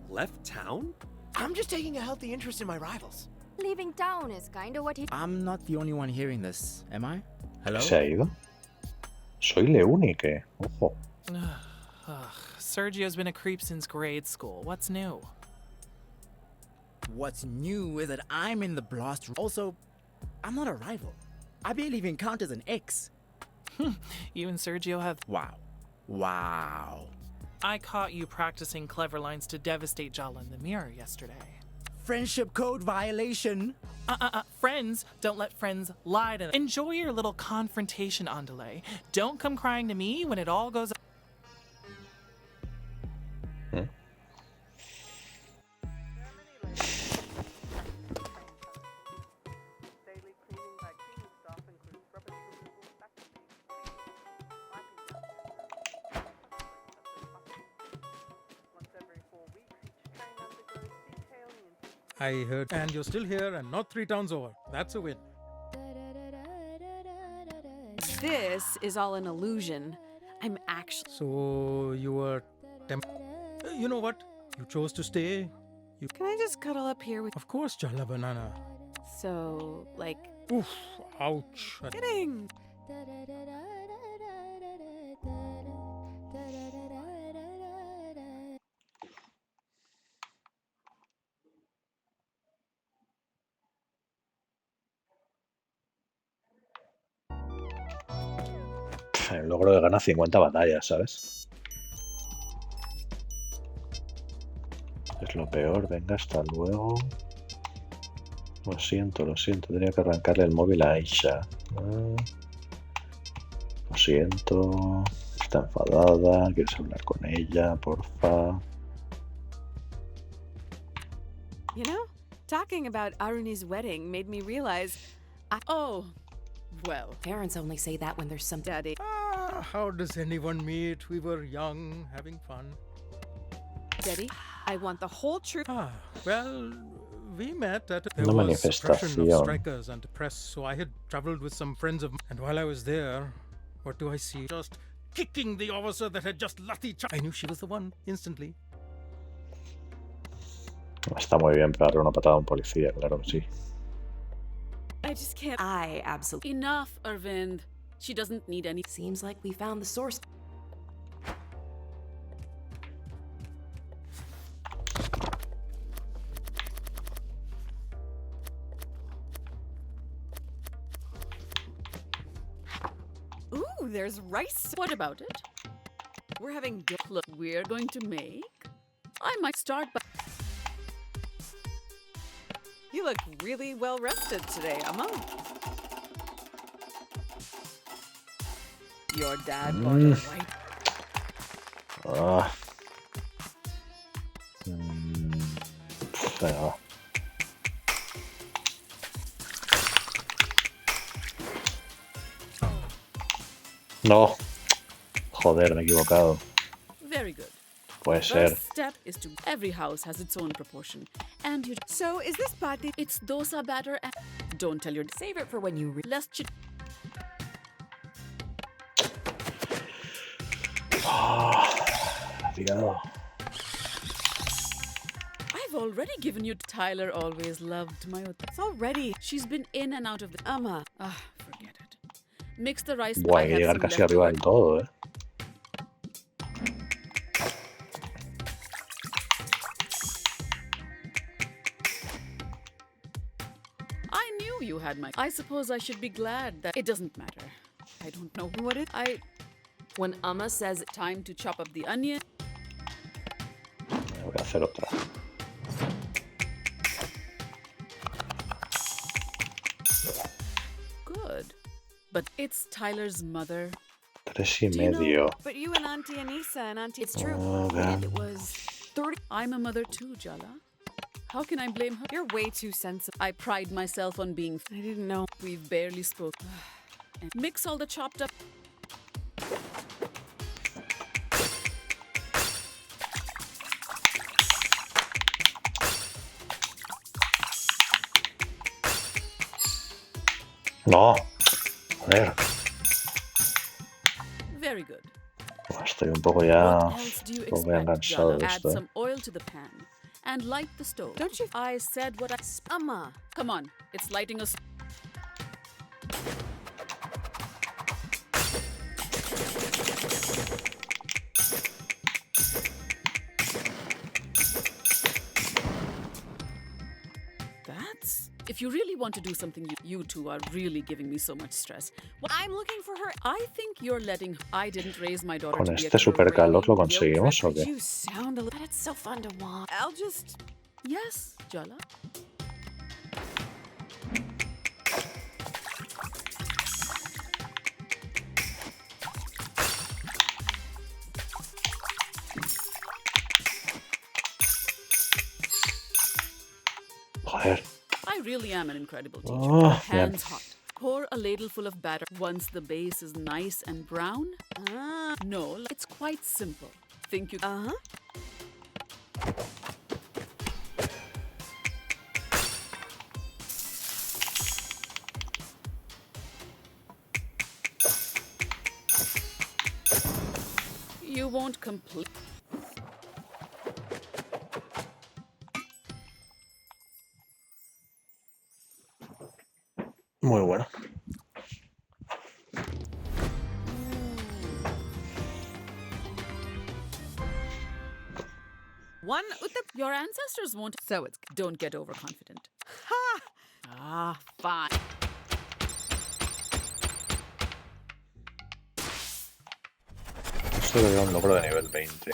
[SPEAKER 7] left town?
[SPEAKER 4] I'm just taking a healthy interest in my rivals.
[SPEAKER 8] Leaving town is kinda what he...
[SPEAKER 10] I'm not the only one hearing this, am I? Hello?
[SPEAKER 1] ¿Se ha ido? Soy le único. Ojo.
[SPEAKER 6] Sergio's been a creep since grade school. What's new?
[SPEAKER 10] What's new is that I'm in the blast. Also, I'm not a rival. I barely even count as an ex.
[SPEAKER 6] You and Sergio have...
[SPEAKER 10] Wow. Wow.
[SPEAKER 6] I caught you practicing clever lines to devastate Jala in the mirror yesterday.
[SPEAKER 10] Friendship code violation.
[SPEAKER 6] Friends don't let friends lie to them. Enjoy your little confrontation, Andale. Don't come crying to me when it all goes...
[SPEAKER 5] I heard, and you're still here and not 3 towns over. That's a win.
[SPEAKER 2] This is all an illusion. I'm actually...
[SPEAKER 5] So you were you know what? You chose to stay.
[SPEAKER 2] Can I just cuddle up here with...
[SPEAKER 5] Of course, Jala Banana.
[SPEAKER 2] So, like...
[SPEAKER 5] Oof, ouch.
[SPEAKER 2] Kidding!
[SPEAKER 1] El logro de ganar 50 batallas, ¿sabes? Es lo peor. Venga, hasta luego. Lo siento. Tenía que arrancarle el móvil a Aisha. Lo siento. Está enfadada. ¿Quieres hablar con ella, porfa?
[SPEAKER 2] You know, talking about Aruni's wedding made me realize
[SPEAKER 11] Oh, well.
[SPEAKER 3] Parents only say that when there's some...
[SPEAKER 2] Daddy.
[SPEAKER 5] How does anyone meet? We were young, having fun.
[SPEAKER 2] Daddy, I want the whole truth.
[SPEAKER 5] Well, We met at there
[SPEAKER 1] Una
[SPEAKER 5] was suppression of
[SPEAKER 1] manifestación.
[SPEAKER 5] strikers and press, so I had traveled with some friends of mine. And while I was there, what do I see? Just kicking the officer that had just lathi charged. I knew she was the one instantly.
[SPEAKER 1] Está muy bien pegarle una patada a un policía, claro que sí.
[SPEAKER 11] I just can't.
[SPEAKER 3] I absolutely.
[SPEAKER 11] Enough, Arvind. She doesn't need any.
[SPEAKER 3] Seems like we found the source.
[SPEAKER 2] Ooh, there's rice.
[SPEAKER 11] What about it?
[SPEAKER 2] We're having
[SPEAKER 11] Look, we're going to make. I might start by.
[SPEAKER 2] You look really well rested today, Amma.
[SPEAKER 11] Your dad bought a white.
[SPEAKER 1] Venga, va. No. Joder, me he equivocado.
[SPEAKER 11] Very good.
[SPEAKER 1] Puede ser.
[SPEAKER 11] First step is to. Every house has its own proportion, and you.
[SPEAKER 2] So is this bati?
[SPEAKER 11] It's dosa batter. And don't tell your.
[SPEAKER 3] Save it for when you.
[SPEAKER 11] Less chit.
[SPEAKER 1] Cuidado.
[SPEAKER 11] I've already given you. Tyler always loved my. It's already. She's been in and out of the. Amma. Forget it. Mix the rice.
[SPEAKER 1] Buah, hay que llegar casi arriba del todo, ¿eh?
[SPEAKER 11] I knew you had my. I suppose I should be glad that it doesn't matter. I don't know what it.
[SPEAKER 3] When Amma says
[SPEAKER 11] time to chop up the onion.
[SPEAKER 1] Voy a hacer otra.
[SPEAKER 11] Good. But it's Tyler's mother.
[SPEAKER 1] 3,5.
[SPEAKER 2] But you and Auntie Anissa and Auntie.
[SPEAKER 3] It's true.
[SPEAKER 1] Okay.
[SPEAKER 3] And it was 30.
[SPEAKER 11] I'm a mother too, Jala. How can I blame her?
[SPEAKER 2] You're way too sensitive.
[SPEAKER 11] I pride myself on being.
[SPEAKER 2] I didn't know.
[SPEAKER 11] We've barely spoken. And mix all the chopped up.
[SPEAKER 1] No. Joder.
[SPEAKER 11] Very good.
[SPEAKER 1] Estoy un poco ya.
[SPEAKER 11] What else do you
[SPEAKER 1] Un poco ya
[SPEAKER 11] expect,
[SPEAKER 1] cansado
[SPEAKER 11] Jala?
[SPEAKER 1] de
[SPEAKER 11] Add
[SPEAKER 1] esto.
[SPEAKER 11] some oil to the pan and light the stove.
[SPEAKER 2] Don't you?
[SPEAKER 11] I said what I.
[SPEAKER 2] Amma.
[SPEAKER 11] Come on, it's lighting us. That's. If you really want to do something, you two are really giving me so much stress. Well,
[SPEAKER 2] I'm looking for her.
[SPEAKER 11] I think you're letting. I didn't raise my daughter
[SPEAKER 1] ¿Con
[SPEAKER 11] to be
[SPEAKER 1] este
[SPEAKER 11] a
[SPEAKER 1] supercalor lo
[SPEAKER 11] crazy,
[SPEAKER 1] conseguimos o
[SPEAKER 11] guilt-tripped.
[SPEAKER 1] qué?
[SPEAKER 2] You sound a little.
[SPEAKER 3] But it's so fun to watch.
[SPEAKER 2] I'll just.
[SPEAKER 11] Yes, Jala.
[SPEAKER 1] Joder.
[SPEAKER 11] I really am an incredible teacher.
[SPEAKER 1] Oh,
[SPEAKER 11] Hands
[SPEAKER 1] yeah.
[SPEAKER 11] hot. Pour a ladleful of batter once the base is nice and brown. No, it's quite simple. Think you. You won't complete.
[SPEAKER 1] Muy bueno.
[SPEAKER 2] One with the.
[SPEAKER 11] Your ancestors won't.
[SPEAKER 2] So it's.
[SPEAKER 11] Don't get overconfident.
[SPEAKER 2] Ha!
[SPEAKER 11] Fine.
[SPEAKER 1] Esto era un logro de nivel 20.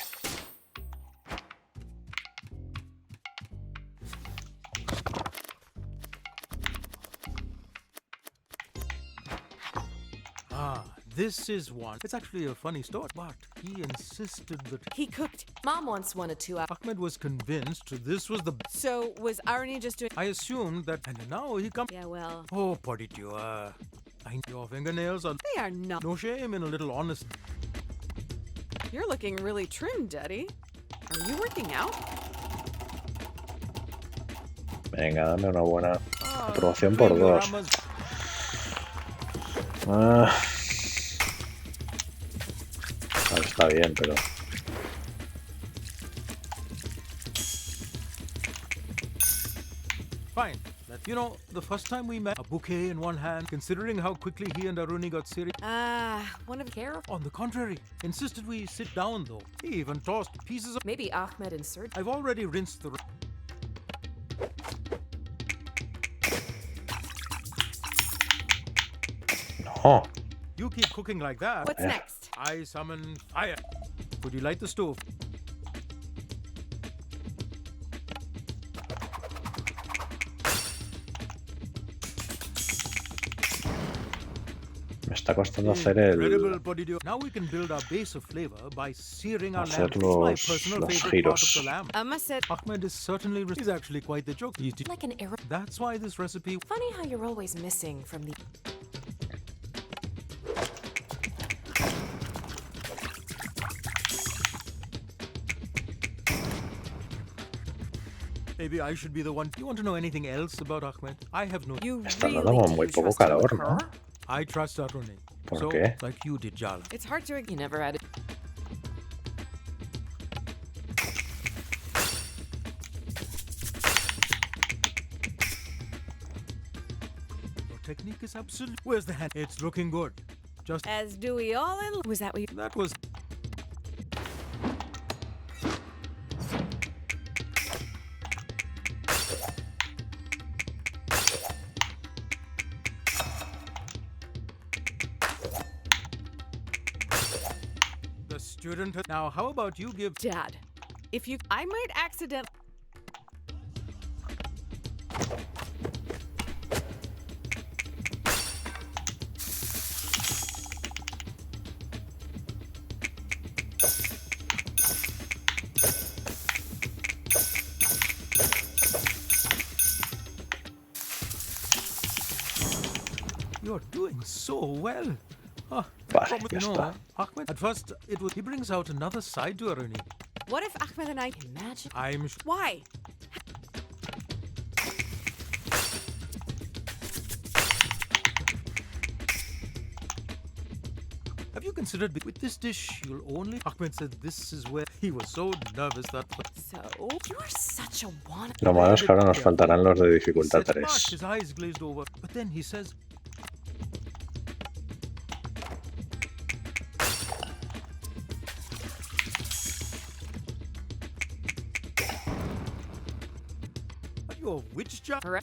[SPEAKER 5] This is one. It's actually a funny story, but he insisted that
[SPEAKER 2] He cooked.
[SPEAKER 3] Mom once wanted 2 hours.
[SPEAKER 5] Ahmed was convinced this was the.
[SPEAKER 2] So was Arnie just doing?
[SPEAKER 5] I assumed that, and now he comes.
[SPEAKER 2] Yeah, well.
[SPEAKER 5] Oh, Poditua. Your fingernails are.
[SPEAKER 2] They are not.
[SPEAKER 5] No shame in a little honest.
[SPEAKER 2] You're looking really trim, Daddy. Are you working out?
[SPEAKER 1] Venga, dame una buena aprobación por 2. Está bien, pero...
[SPEAKER 5] Fine. You know, the first time we met, a bouquet in one hand, considering how quickly he and Aruni got serious.
[SPEAKER 3] One of care.
[SPEAKER 5] On the contrary, insisted we sit down though. He even tossed pieces of...
[SPEAKER 3] Maybe Ahmed and Serge.
[SPEAKER 5] I've already rinsed the...
[SPEAKER 1] No.
[SPEAKER 5] You keep cooking like that.
[SPEAKER 2] What's next?
[SPEAKER 5] I summon fire. Could you light the stove?
[SPEAKER 1] Me está costando hacer el...
[SPEAKER 5] Now we can build our base of flavor by searing our
[SPEAKER 1] hacer
[SPEAKER 5] lamb.
[SPEAKER 1] los
[SPEAKER 5] It's my personal favorite
[SPEAKER 1] giros.
[SPEAKER 5] part of the lamb. Ahmed is certainly... He's actually quite the joke.
[SPEAKER 3] Like an arrow.
[SPEAKER 5] That's why this recipe...
[SPEAKER 3] Funny how you're always missing from the...
[SPEAKER 5] Maybe I should be the one. Do you want to know anything else about Ahmed? I have no...
[SPEAKER 1] Está dando como muy poco calor, ¿no?
[SPEAKER 5] I trust Aruni.
[SPEAKER 1] ¿Por
[SPEAKER 5] So,
[SPEAKER 1] qué?
[SPEAKER 5] like you did, Jala.
[SPEAKER 2] It's hard to...
[SPEAKER 3] You never had it.
[SPEAKER 5] Your technique is absolute. Where's the hand? It's looking good. Just...
[SPEAKER 2] As do we all in... Was that what you...
[SPEAKER 5] That was... The student... Now, how about you give...
[SPEAKER 2] Dad, if you... I might accident...
[SPEAKER 5] You're doing so well.
[SPEAKER 1] Vale, ya está.
[SPEAKER 5] Ahmed, at first, he brings out another side to Aruni.
[SPEAKER 2] What if Ahmed and I...
[SPEAKER 3] Imagine...
[SPEAKER 5] I'm...
[SPEAKER 2] Why?
[SPEAKER 5] Have you considered with this dish you'll only... Ahmed said this is where he was so nervous that...
[SPEAKER 2] So...
[SPEAKER 3] You're such a wanna...
[SPEAKER 1] Lo malo es que ahora nos faltarán los de dificultad
[SPEAKER 5] He said, "Mark,"
[SPEAKER 1] 3.
[SPEAKER 5] his eyes glazed over, but then he says... Are you a witch jar?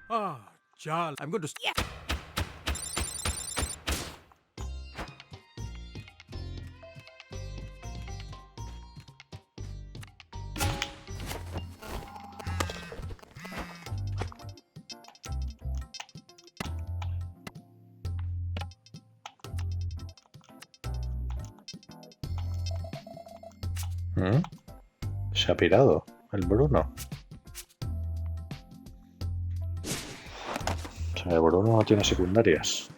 [SPEAKER 5] Ah, Jal, I'm going to...
[SPEAKER 2] Yeah.
[SPEAKER 1] Se ha pirado el Bruno. O sea, el Bruno no tiene secundarias.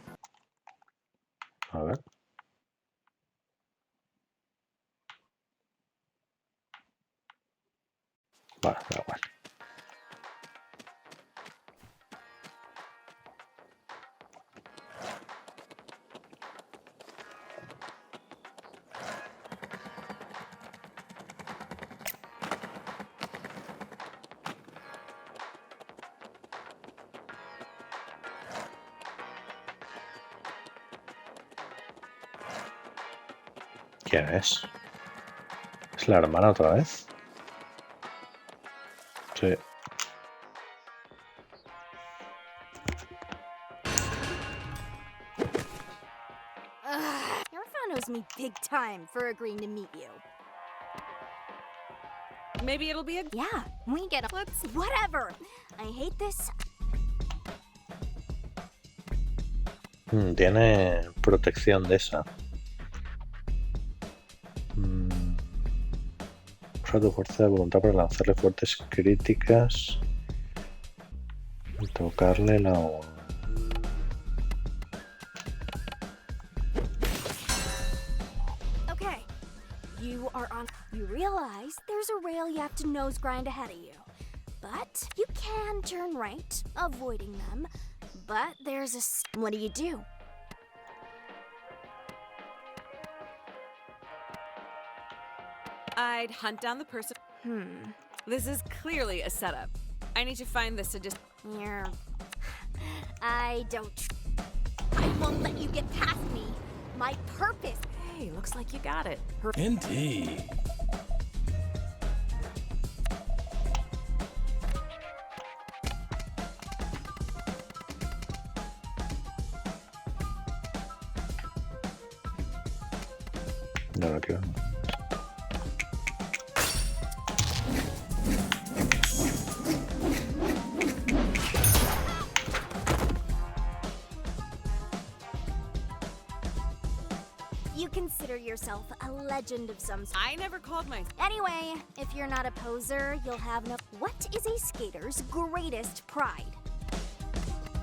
[SPEAKER 1] A ver. Vale, da igual. ¿Quién es? ¿Es la hermana otra vez? Sí.
[SPEAKER 8] Irfan owes me big time for agreeing to meet you.
[SPEAKER 2] Maybe it'll be a...
[SPEAKER 8] Yeah, we get a... Let's... Whatever. I hate this.
[SPEAKER 1] Tiene protección de esa. O usa tu fuerza de voluntad para lanzarle fuertes críticas y tocarle la...
[SPEAKER 8] Okay, you are on. You realize there's a rail you have to nose grind ahead of you. But you can turn right, avoiding them. But there's a... What do?
[SPEAKER 2] I'd hunt down the person. This is clearly a setup. I need to find the sadist.
[SPEAKER 8] Here. I don't... I won't let you get past me. My purpose...
[SPEAKER 3] Hey, looks like you got it.
[SPEAKER 16] Indeed.
[SPEAKER 1] No, no quiero.
[SPEAKER 8] You consider yourself a legend of some sort.
[SPEAKER 2] I never called myself.
[SPEAKER 8] Anyway, if you're not a poser, you'll have no... What is a skater's greatest pride?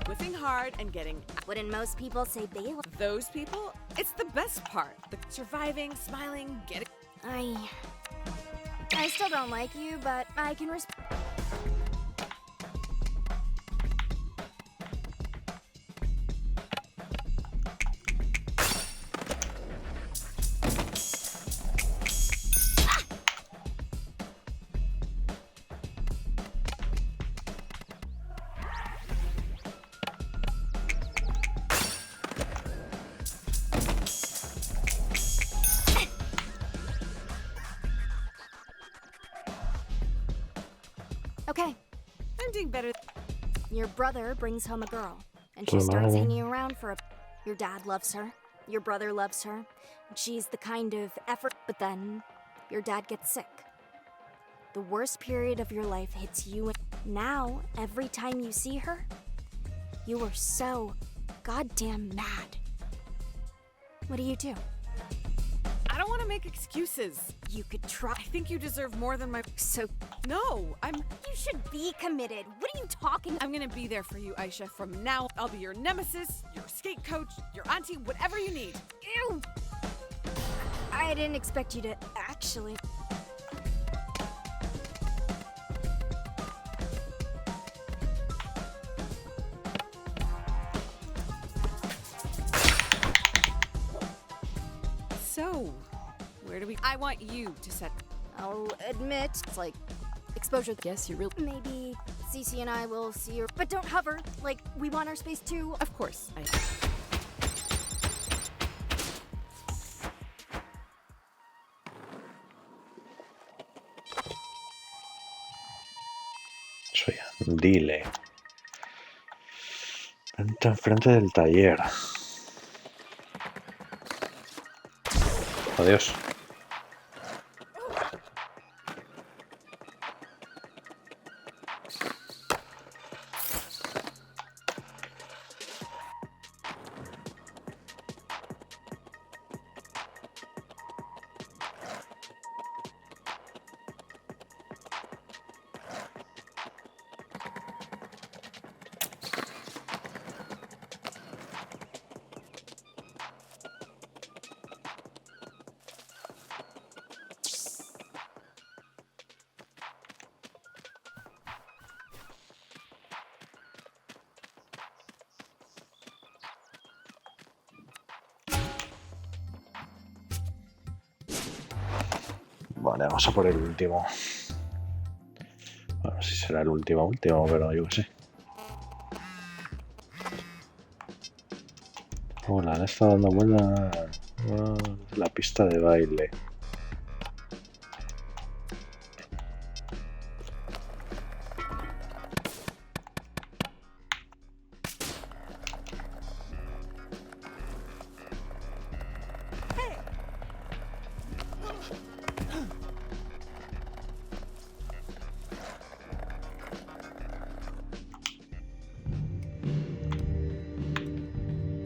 [SPEAKER 2] Whiffing hard and getting...
[SPEAKER 8] Wouldn't most people say they...
[SPEAKER 2] Those people? It's the best part. The surviving, smiling, getting...
[SPEAKER 8] I still don't like you, but I can respect... Okay.
[SPEAKER 2] I'm doing better.
[SPEAKER 8] Your brother brings home a girl, and she starts hanging around for a... Your dad loves her. Your brother loves her. She's the kind of effort... But then, your dad gets sick. The worst period of your life hits you, and now, every time you see her, you are so goddamn mad. What do?
[SPEAKER 2] I don't want to make excuses.
[SPEAKER 8] You could try.
[SPEAKER 2] I think you deserve more than my...
[SPEAKER 8] So...
[SPEAKER 2] No,
[SPEAKER 8] You should be committed. What are you talking...
[SPEAKER 2] I'm gonna be there for you, Aisha. From now, I'll be your nemesis, your skate coach, your auntie, whatever you need.
[SPEAKER 8] Ew! I didn't expect you to actually...
[SPEAKER 2] So, where do we... I want you to set...
[SPEAKER 8] I'll admit, it's like exposure.
[SPEAKER 3] Yes, you really...
[SPEAKER 8] Maybe Cece and I will see her, but don't hover. Like, we want our space too.
[SPEAKER 2] Of course.
[SPEAKER 1] Soy Dile. Vente enfrente del taller. Adiós. Vale, vamos a por el último. Bueno, si será el último, pero yo qué sé. Hola, le está dando vuelta a la pista de baile.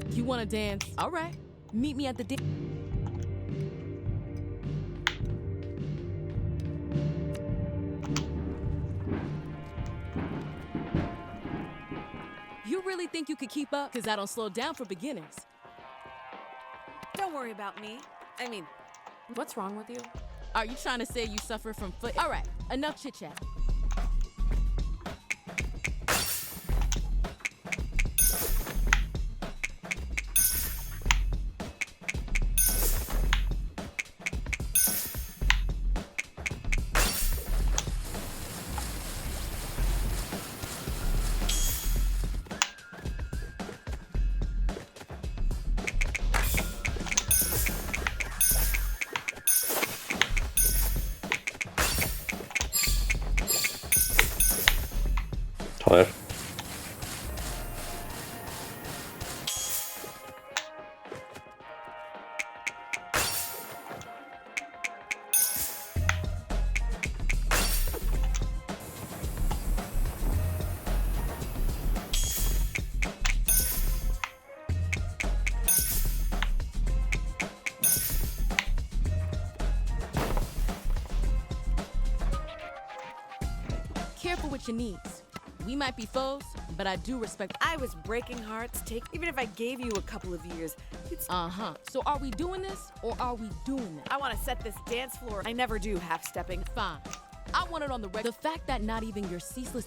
[SPEAKER 18] You wanna dance? All right. Meet me at the You really think you could keep up? Because I don't slow down for beginners.
[SPEAKER 2] Don't worry about me. I mean,
[SPEAKER 3] what's wrong with you?
[SPEAKER 18] Are you trying to say you suffer from foot? All right, enough chit-chat.
[SPEAKER 1] Joder.
[SPEAKER 18] Careful with your knees. We might be foes, but I do respect.
[SPEAKER 2] I was breaking hearts, even if I gave you a couple of years.
[SPEAKER 18] Uh-huh. So are we doing this, or are we doing that?
[SPEAKER 2] I want to set this dance floor. I never do half-stepping.
[SPEAKER 18] Fine. I want it on the record. The fact that not even your ceaseless...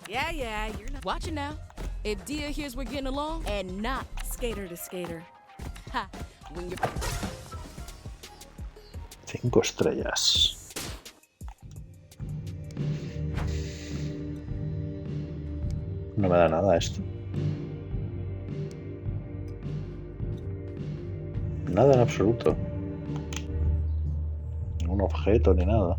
[SPEAKER 2] Yeah, you're not.
[SPEAKER 18] Watch it now. If Dia hears we're getting along, and not
[SPEAKER 2] skater to skater.
[SPEAKER 18] Ha! When you're...
[SPEAKER 1] 5 estrellas. No me da nada esto. Nada en absoluto. Ningún objeto ni nada.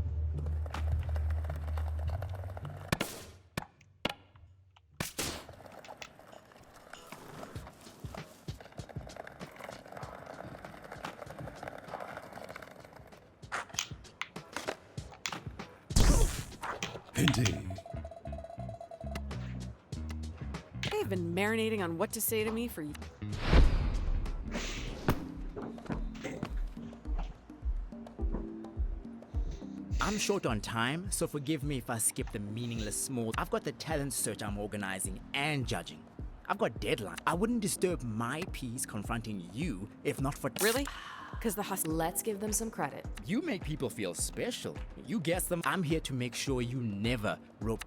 [SPEAKER 2] They've been marinating on what to say to me for...
[SPEAKER 10] I'm short on time, so forgive me if I skip the meaningless small. I've got the talent search I'm organizing and judging. I've got deadlines. I wouldn't disturb my peace confronting you if not for...
[SPEAKER 2] Really? Because the hustle...
[SPEAKER 3] Let's give them some credit.
[SPEAKER 10] You make people feel special. You guess them. I'm here to make sure you never rope...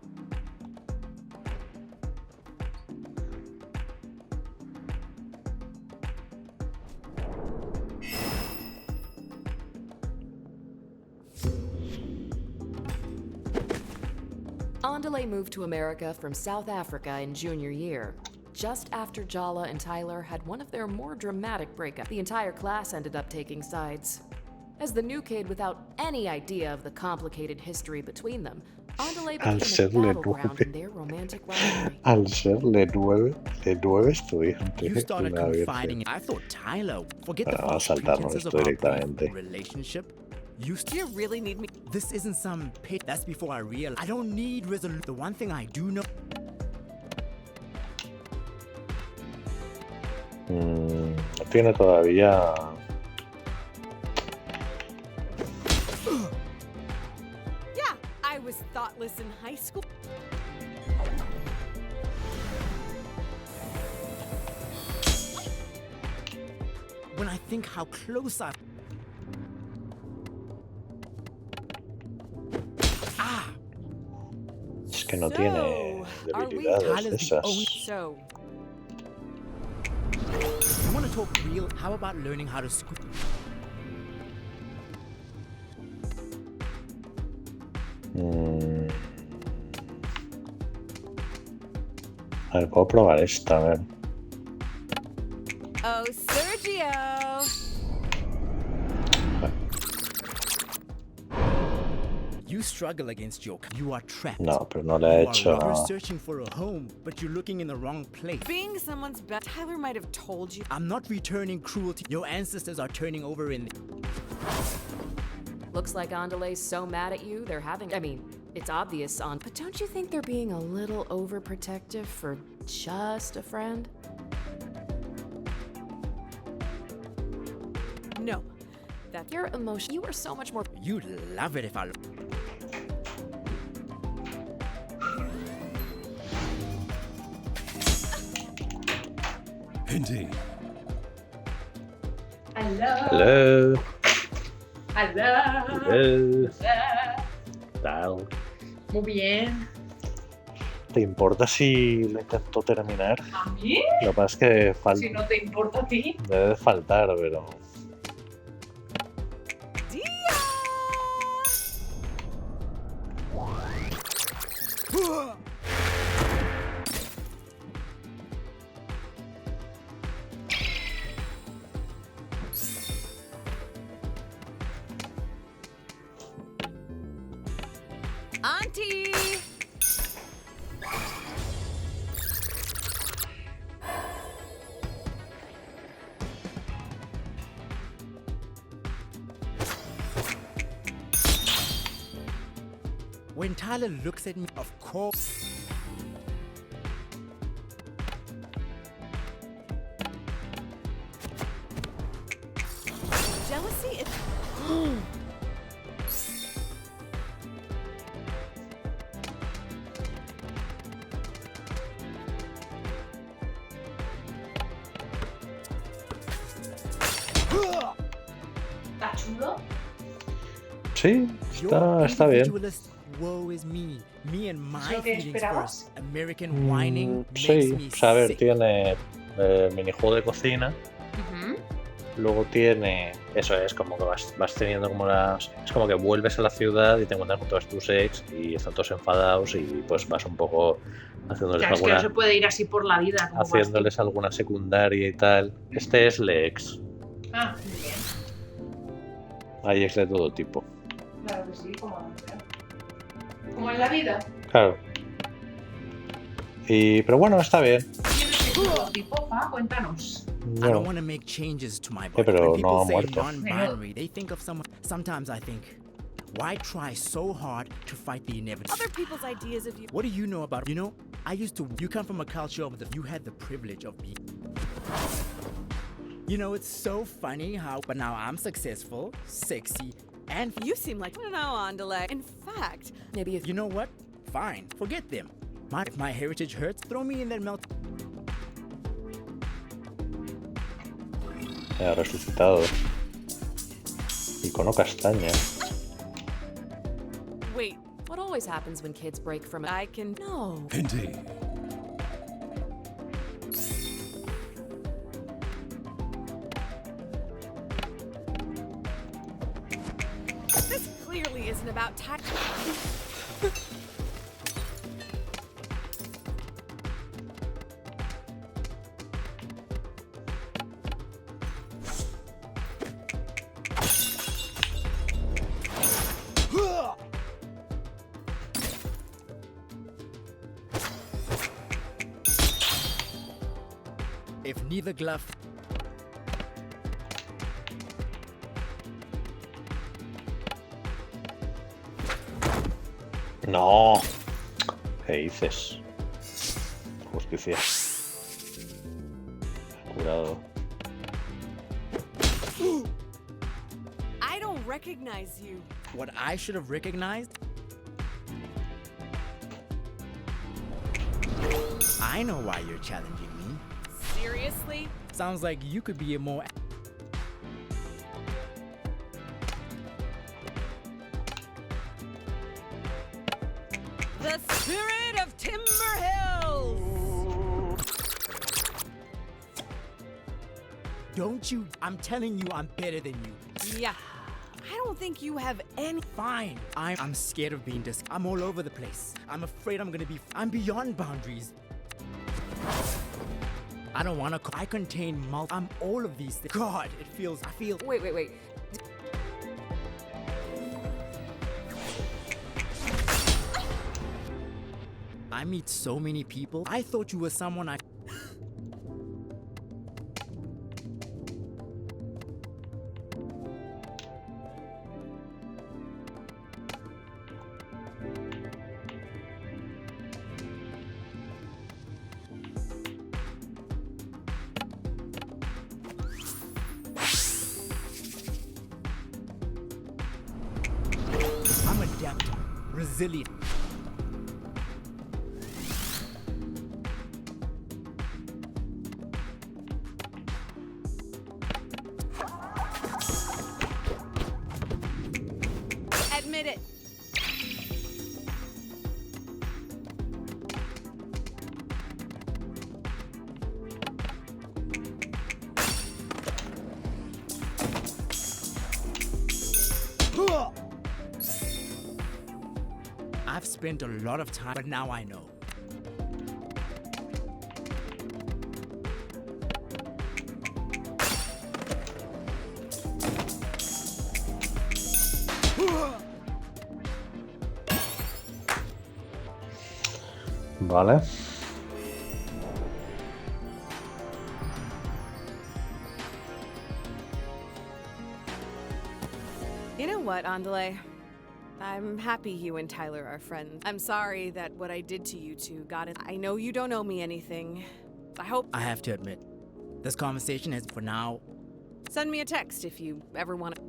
[SPEAKER 3] Andale moved to America from South Africa in junior year, just after Jala and Tyler had one of their more dramatic breakups. The entire class ended up taking sides. As the new kid without any idea of the complicated history between them, Andale became a battleground in their romantic rivalry.
[SPEAKER 1] Al serle 9 estudiantes.
[SPEAKER 10] You started confiding. I thought Tyler. Forget the
[SPEAKER 1] Vamos a saltarnos esto directamente.
[SPEAKER 10] Relationship. You still
[SPEAKER 2] really need me.
[SPEAKER 10] This isn't some pit. That's before I realized. I don't need resolution. The one thing I do know.
[SPEAKER 1] Tiene todavía.
[SPEAKER 2] was thoughtless in high school.
[SPEAKER 10] When I think how close I...
[SPEAKER 1] Es que no tiene debilidades de esas.
[SPEAKER 2] So,
[SPEAKER 10] You want to talk real? How about learning how to squeeze?
[SPEAKER 1] A ver, puedo probar esta, a ver.
[SPEAKER 2] oh, Sergio!
[SPEAKER 10] You struggle against your... You are trapped.
[SPEAKER 1] No, pero no le ha hecho...
[SPEAKER 10] You're searching for a home, but you're looking in the wrong place.
[SPEAKER 2] Being someone's best, Tyler might have told you.
[SPEAKER 10] I'm not returning cruelty. Your ancestors are turning over in...
[SPEAKER 3] Looks like Andale's so mad at you, they're having... I mean, it's obvious on... But don't you think they're being a little overprotective for just a friend?
[SPEAKER 2] No. That
[SPEAKER 3] your emotion... You are so much more...
[SPEAKER 10] You'd love it if I...
[SPEAKER 7] Indeed.
[SPEAKER 1] Hello.
[SPEAKER 19] Hello.
[SPEAKER 1] Hello. Tal.
[SPEAKER 19] Muy bien.
[SPEAKER 1] ¿Te importa si lo intento terminar?
[SPEAKER 19] ¿A mí?
[SPEAKER 1] Lo que pasa es que falta...
[SPEAKER 19] Si no te importa a ti.
[SPEAKER 1] Debe de faltar, pero...
[SPEAKER 2] Auntie!
[SPEAKER 10] When Tyler looks at me, of course...
[SPEAKER 2] Jealousy is...
[SPEAKER 19] ¿Está chulo?
[SPEAKER 1] Sí, está bien.
[SPEAKER 10] Woe is me. Me and my
[SPEAKER 19] ¿Lo que
[SPEAKER 10] feelings
[SPEAKER 19] esperabas?
[SPEAKER 10] first. American whining makes
[SPEAKER 1] Sí,
[SPEAKER 10] me
[SPEAKER 1] o sea, a ver,
[SPEAKER 10] sick.
[SPEAKER 1] tiene minijuego de cocina. Luego tiene... Eso es, como que vas teniendo como las... Es como que vuelves a la ciudad y te encuentras con todos tus ex y están todos enfadados y pues vas un poco haciéndoles
[SPEAKER 19] Claro, es que
[SPEAKER 1] alguna...
[SPEAKER 19] no se puede ir así por la vida. Como
[SPEAKER 1] haciéndoles alguna secundaria y tal. Este es Lex.
[SPEAKER 19] Ah, muy bien.
[SPEAKER 1] Hay ex de todo tipo.
[SPEAKER 19] Claro que sí, como en la vida.
[SPEAKER 1] Claro. Pero bueno, está bien.
[SPEAKER 19] ¿Tienes otro tipo, Pa? Cuéntanos.
[SPEAKER 10] I don't want to make changes to my body.
[SPEAKER 1] pero
[SPEAKER 10] When
[SPEAKER 1] no
[SPEAKER 10] people
[SPEAKER 1] ha
[SPEAKER 10] say
[SPEAKER 1] muerto.
[SPEAKER 10] non-binary, they think of someone. Sometimes I think, why try so hard to fight the inevitable?
[SPEAKER 2] Other people's ideas of you...
[SPEAKER 10] What do you know about? You know, I used to. You come from a culture of the. You had the privilege of being. You know, it's so funny how. But now I'm successful, sexy, and
[SPEAKER 2] You seem like... I don't know, Andale. In fact,
[SPEAKER 10] maybe if you know what, fine, forget them. If my heritage hurts, throw me in that melt.
[SPEAKER 1] Ha resucitado. Icono castaña.
[SPEAKER 3] Wait, what always happens when kids break from... I can... No.
[SPEAKER 7] Indeed.
[SPEAKER 2] this clearly isn't about time.
[SPEAKER 10] If neither glove.
[SPEAKER 1] No. ¿Qué dices? Justicia. Curado.
[SPEAKER 2] I don't recognize you.
[SPEAKER 10] What I should have recognized? I know why you're challenging me.
[SPEAKER 3] Seriously?
[SPEAKER 10] Sounds like you could be a more...
[SPEAKER 2] The spirit of Timber Hills!
[SPEAKER 10] Don't you? I'm telling you I'm better than you.
[SPEAKER 2] Yeah. I don't think you have any.
[SPEAKER 10] Fine. I'm scared of being I'm all over the place. I'm afraid I'm beyond boundaries. I don't want to. I contain I'm all of these things. God, I feel.
[SPEAKER 3] Wait.
[SPEAKER 10] I meet so many people. I thought you were someone I... I'm adept, resilient.
[SPEAKER 2] Admit it.
[SPEAKER 10] I've spent a lot of time, but now I know.
[SPEAKER 1] Vale.
[SPEAKER 2] You know what, Andale? I'm happy you and Tyler are friends. I'm sorry that what I did to you two got it. I know you don't owe me anything. I hope...
[SPEAKER 10] I have to admit, this conversation is for now.
[SPEAKER 2] Send me a text if you ever want to...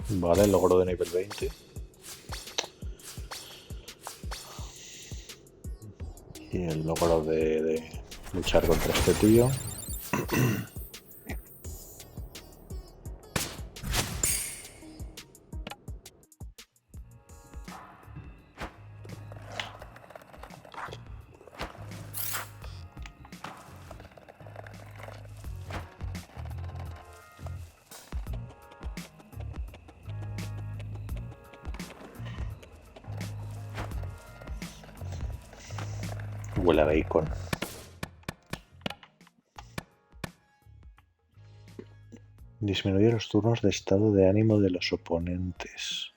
[SPEAKER 1] Vale, logro de nivel 20. Y el logro de luchar contra este tío. Huele a bacon. Disminuye los turnos de estado de ánimo de los oponentes.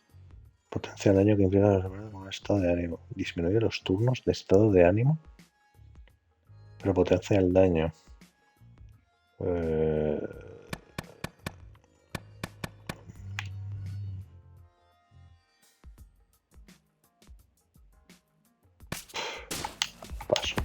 [SPEAKER 1] Potencia el daño que implica los oponentes con un estado de ánimo. Disminuye los turnos de estado de ánimo, pero potencia el daño. Paso.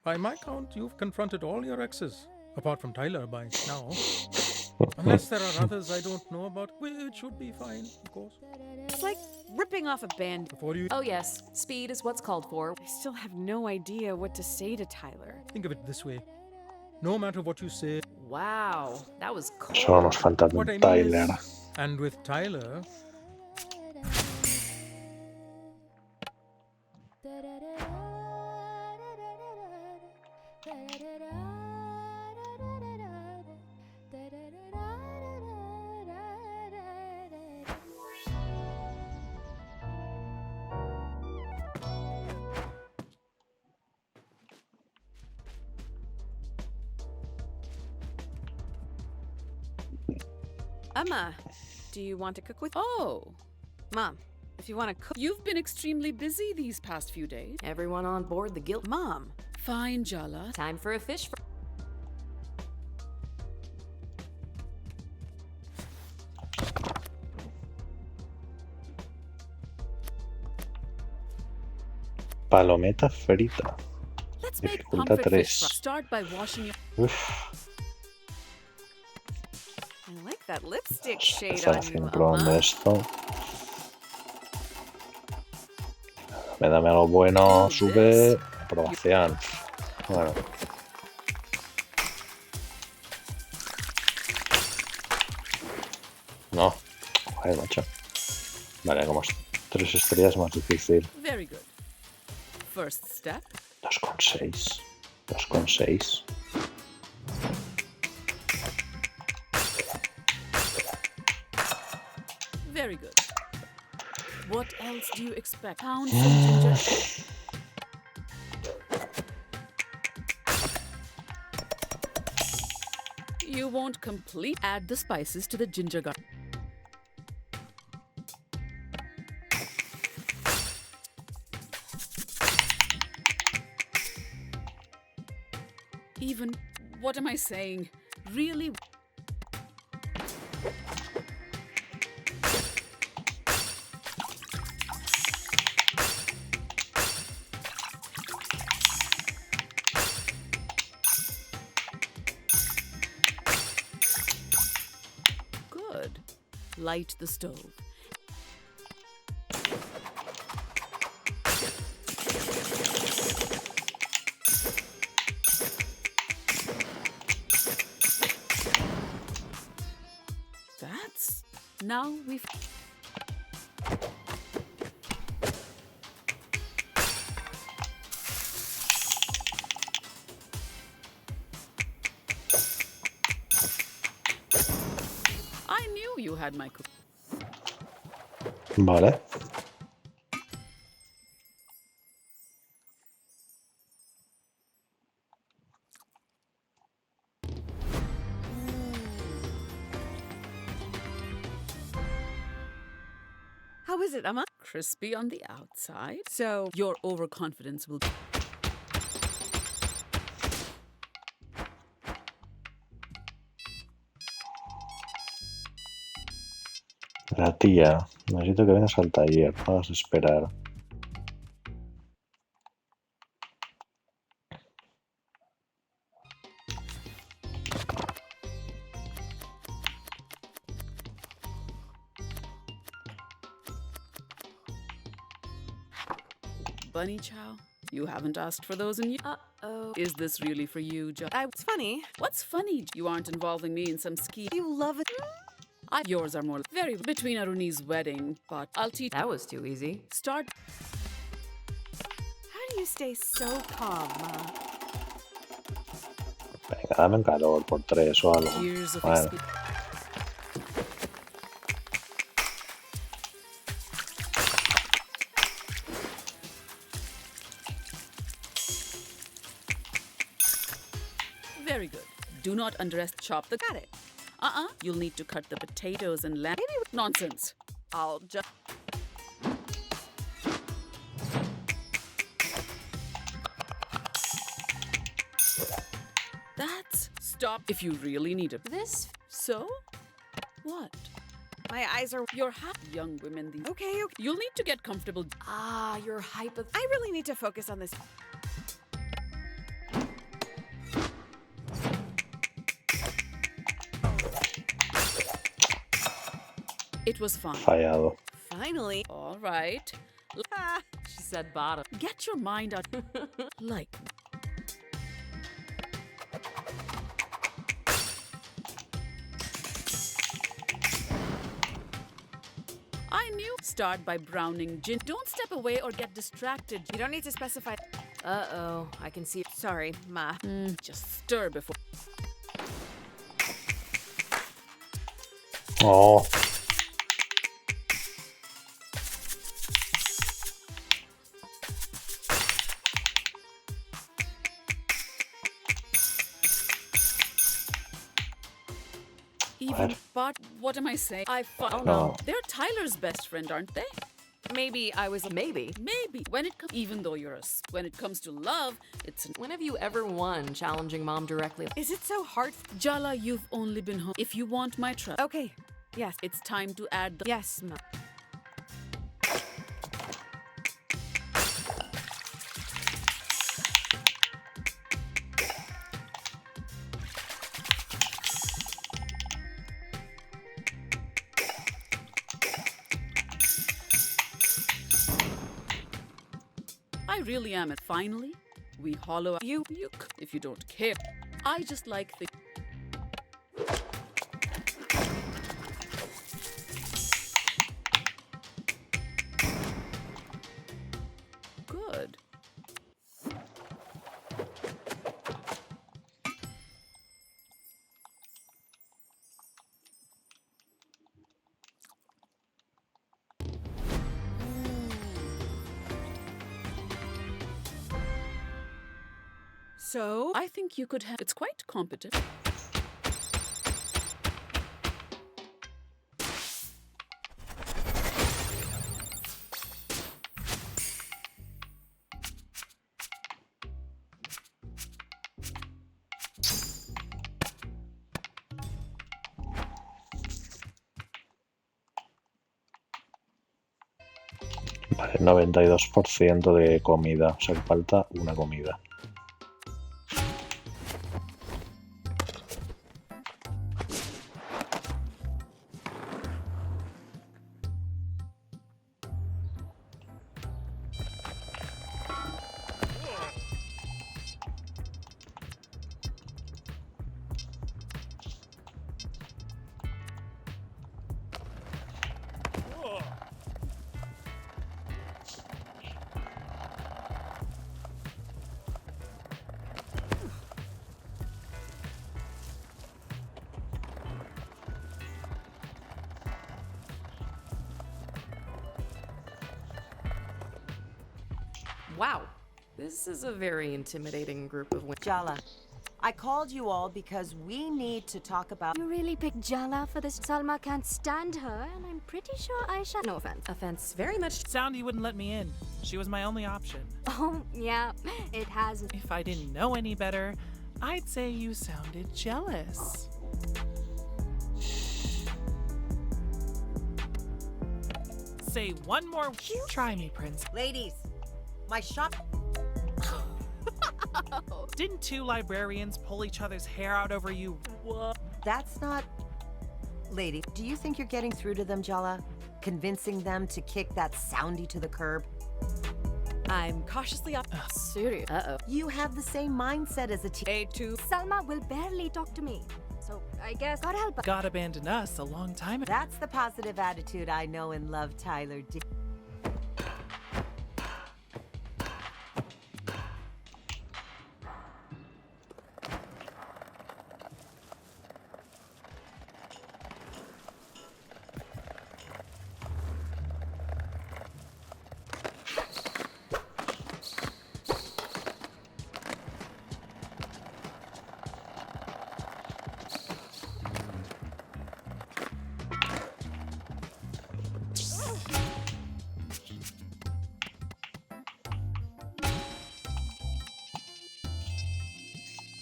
[SPEAKER 5] By my count, you've confronted all your exes, apart from Tyler by now. Unless there are others I don't know about, which should be fine, of course.
[SPEAKER 2] It's like ripping off a band.
[SPEAKER 5] Before you...
[SPEAKER 3] Oh yes, speed is what's called for.
[SPEAKER 2] I still have no idea what to say to Tyler.
[SPEAKER 5] Think of it this way. No matter what you say...
[SPEAKER 3] Wow, that was cool.
[SPEAKER 1] Solo nos falta
[SPEAKER 5] What I mean
[SPEAKER 1] Tyler.
[SPEAKER 5] And with Tyler...
[SPEAKER 2] Emma, do you want to cook with...
[SPEAKER 11] Oh,
[SPEAKER 2] Mom, If you want to cook.
[SPEAKER 11] You've been extremely busy these past few days.
[SPEAKER 3] Everyone on board the guild.
[SPEAKER 2] Mom.
[SPEAKER 11] Fine, Jala.
[SPEAKER 3] Time for a fish fry.
[SPEAKER 1] Palometa frita.
[SPEAKER 11] Let's make
[SPEAKER 1] Dificultad
[SPEAKER 11] comfort fish
[SPEAKER 1] 3.
[SPEAKER 11] fry. Start by washing your.
[SPEAKER 1] Uf,
[SPEAKER 2] I like that lipstick shade
[SPEAKER 1] estar
[SPEAKER 2] on you,
[SPEAKER 1] haciendo probando
[SPEAKER 2] Mama.
[SPEAKER 1] esto. Dame algo bueno, sube. Aprobación. Bueno. No. Joder, macho. Vale, como 3 estrellas más difícil.
[SPEAKER 11] Very good. First step.
[SPEAKER 1] 2,6. 2,6.
[SPEAKER 11] Very good. What else do you expect? Pound some ginger. You won't complete. Add the spices to the ginger garlic. Even, what am I saying? Really? Good. Light the stove. That's... Now we've... I knew you had my cook.
[SPEAKER 1] Vale.
[SPEAKER 2] How is it, Amma?
[SPEAKER 11] Crispy on the outside.
[SPEAKER 2] So,
[SPEAKER 11] Your overconfidence will...
[SPEAKER 1] La tía. Necesito que vengas al taller. Vamos a esperar.
[SPEAKER 11] Bunny chow? You haven't asked for those in years.
[SPEAKER 3] Uh-oh.
[SPEAKER 11] Is this really for you, Joe?
[SPEAKER 2] It's funny.
[SPEAKER 11] What's funny? You aren't involving me in some scheme.
[SPEAKER 2] You love it.
[SPEAKER 11] Yours are more very between Aruni's wedding, but I'll teach.
[SPEAKER 3] That was too easy.
[SPEAKER 11] Start.
[SPEAKER 2] How do you stay so calm, Mom?
[SPEAKER 1] Venga, dame un calor por 3 o algo.
[SPEAKER 11] Years of
[SPEAKER 1] Bueno.
[SPEAKER 11] experience. Very good. Do not underestimate. Chop the.
[SPEAKER 2] Got it.
[SPEAKER 11] You'll need to cut the potatoes and lamb. Nonsense.
[SPEAKER 2] I'll just.
[SPEAKER 11] That's. Stop if you really need it.
[SPEAKER 3] This.
[SPEAKER 11] So? What?
[SPEAKER 2] My eyes are.
[SPEAKER 11] You're half young women. These.
[SPEAKER 2] Okay.
[SPEAKER 11] You'll need to get comfortable.
[SPEAKER 3] Ah, you're hyper.
[SPEAKER 2] I really need to focus on this.
[SPEAKER 11] It was fine.
[SPEAKER 1] Fallado.
[SPEAKER 2] Finally.
[SPEAKER 11] All right.
[SPEAKER 3] She said bottom.
[SPEAKER 11] Get your mind out. Like. I knew. Start by browning gin. Don't step away or get distracted.
[SPEAKER 2] You don't need to specify.
[SPEAKER 3] Uh-oh. I can see.
[SPEAKER 2] Sorry, Ma.
[SPEAKER 11] Just stir before.
[SPEAKER 1] Oh.
[SPEAKER 11] Even, but what am I saying?
[SPEAKER 3] Oh
[SPEAKER 1] no.
[SPEAKER 11] They're Tyler's best friend, aren't they?
[SPEAKER 2] Maybe I was
[SPEAKER 3] Maybe.
[SPEAKER 11] Maybe. Even though when it comes to love, it's...
[SPEAKER 3] When have you ever won challenging mom directly?
[SPEAKER 2] Is it so hard?
[SPEAKER 11] Jala, you've only been home. If you want my trust...
[SPEAKER 2] Okay. Yes.
[SPEAKER 11] It's time to add the...
[SPEAKER 2] Yes, Mom.
[SPEAKER 11] I really am. Finally, we hollow out you if you don't care. I just like the... Good. So, I think you could have... It's quite competent.
[SPEAKER 1] Vale, 92% de comida, o sea que falta una comida.
[SPEAKER 3] Wow. This is a very intimidating group of women.
[SPEAKER 14] Jala, I called you all because we need to talk about...
[SPEAKER 8] You really picked Jala for this? Salma can't stand her, and I'm pretty sure Aisha... No offense.
[SPEAKER 3] Offense. Very much.
[SPEAKER 6] Soundy wouldn't let me in. She was my only option.
[SPEAKER 8] Oh, yeah. It has...
[SPEAKER 6] If I didn't know any better, I'd say you sounded jealous. Say one more... Try me, Prince.
[SPEAKER 14] Ladies, my shop...
[SPEAKER 6] Didn't two librarians pull each other's hair out over you?
[SPEAKER 14] What? That's not... Lady, do you think you're getting through to them, Jala? Convincing them to kick that Soundy to the curb?
[SPEAKER 2] I'm cautiously up.
[SPEAKER 3] Serious. Uh-oh.
[SPEAKER 14] You have the same mindset as a
[SPEAKER 2] A2.
[SPEAKER 8] Salma will barely talk to me. So, I guess God help us.
[SPEAKER 6] God abandoned us a long time ago.
[SPEAKER 14] That's the positive attitude I know and love Tyler D.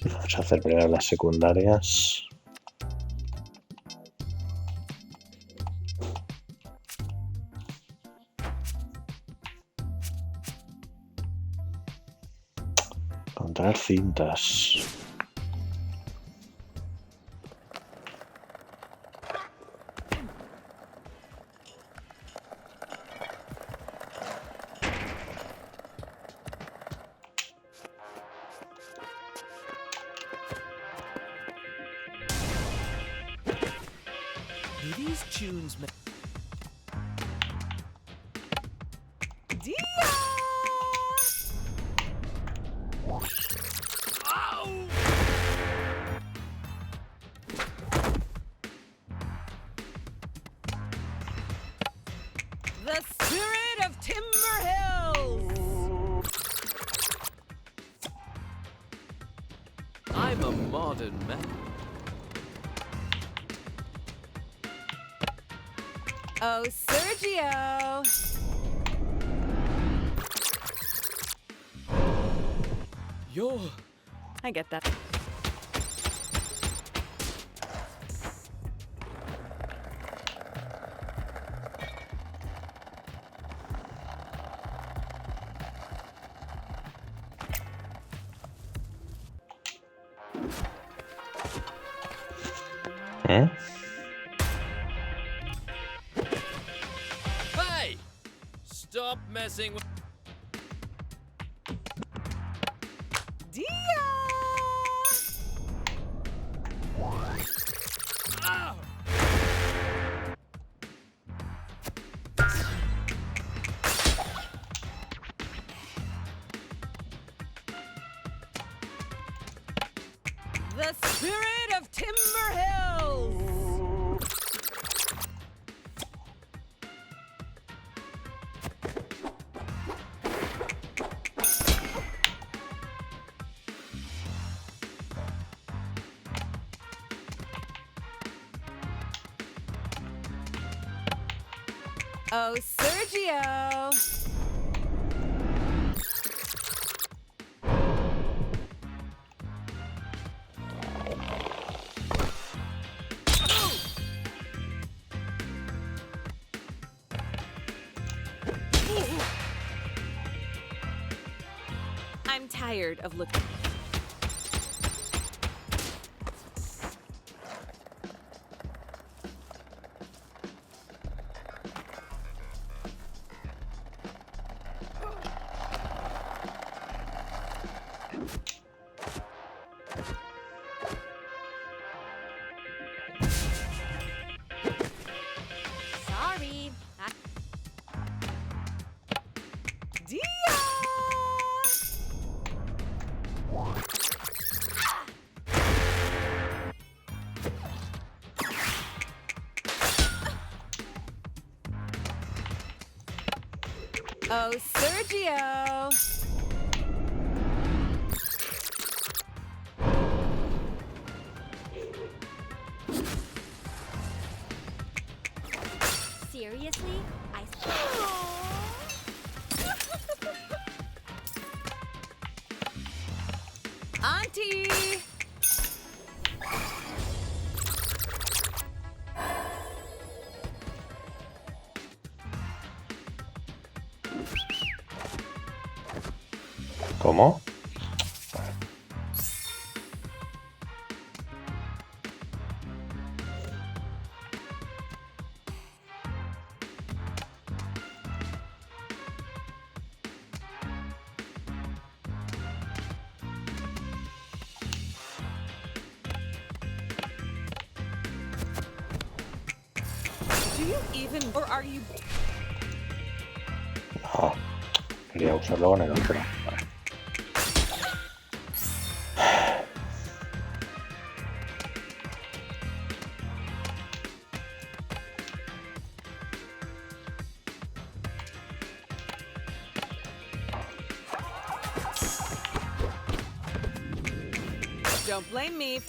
[SPEAKER 1] Vamos a hacer primero las secundarias. Encontrar cintas.
[SPEAKER 6] Do these tunes make...
[SPEAKER 2] The spirit of Timber Hills!
[SPEAKER 13] I'm a modern man.
[SPEAKER 2] Oh, Sergio! I get that.
[SPEAKER 1] ¿Eh?
[SPEAKER 13] Hey! Stop messing with.
[SPEAKER 2] Dia!
[SPEAKER 13] Ah!
[SPEAKER 2] The spirit of Timber Hills! Oh, Sergio! I'm tired of looking. Sorry. Dia! Oh, Sergio!
[SPEAKER 8] Seriously?
[SPEAKER 2] Auntie!
[SPEAKER 1] ¿Cómo?
[SPEAKER 2] Do you even, or are you?
[SPEAKER 1] No. Quería usarlo con el otro. Vale.
[SPEAKER 2] Don't blame me.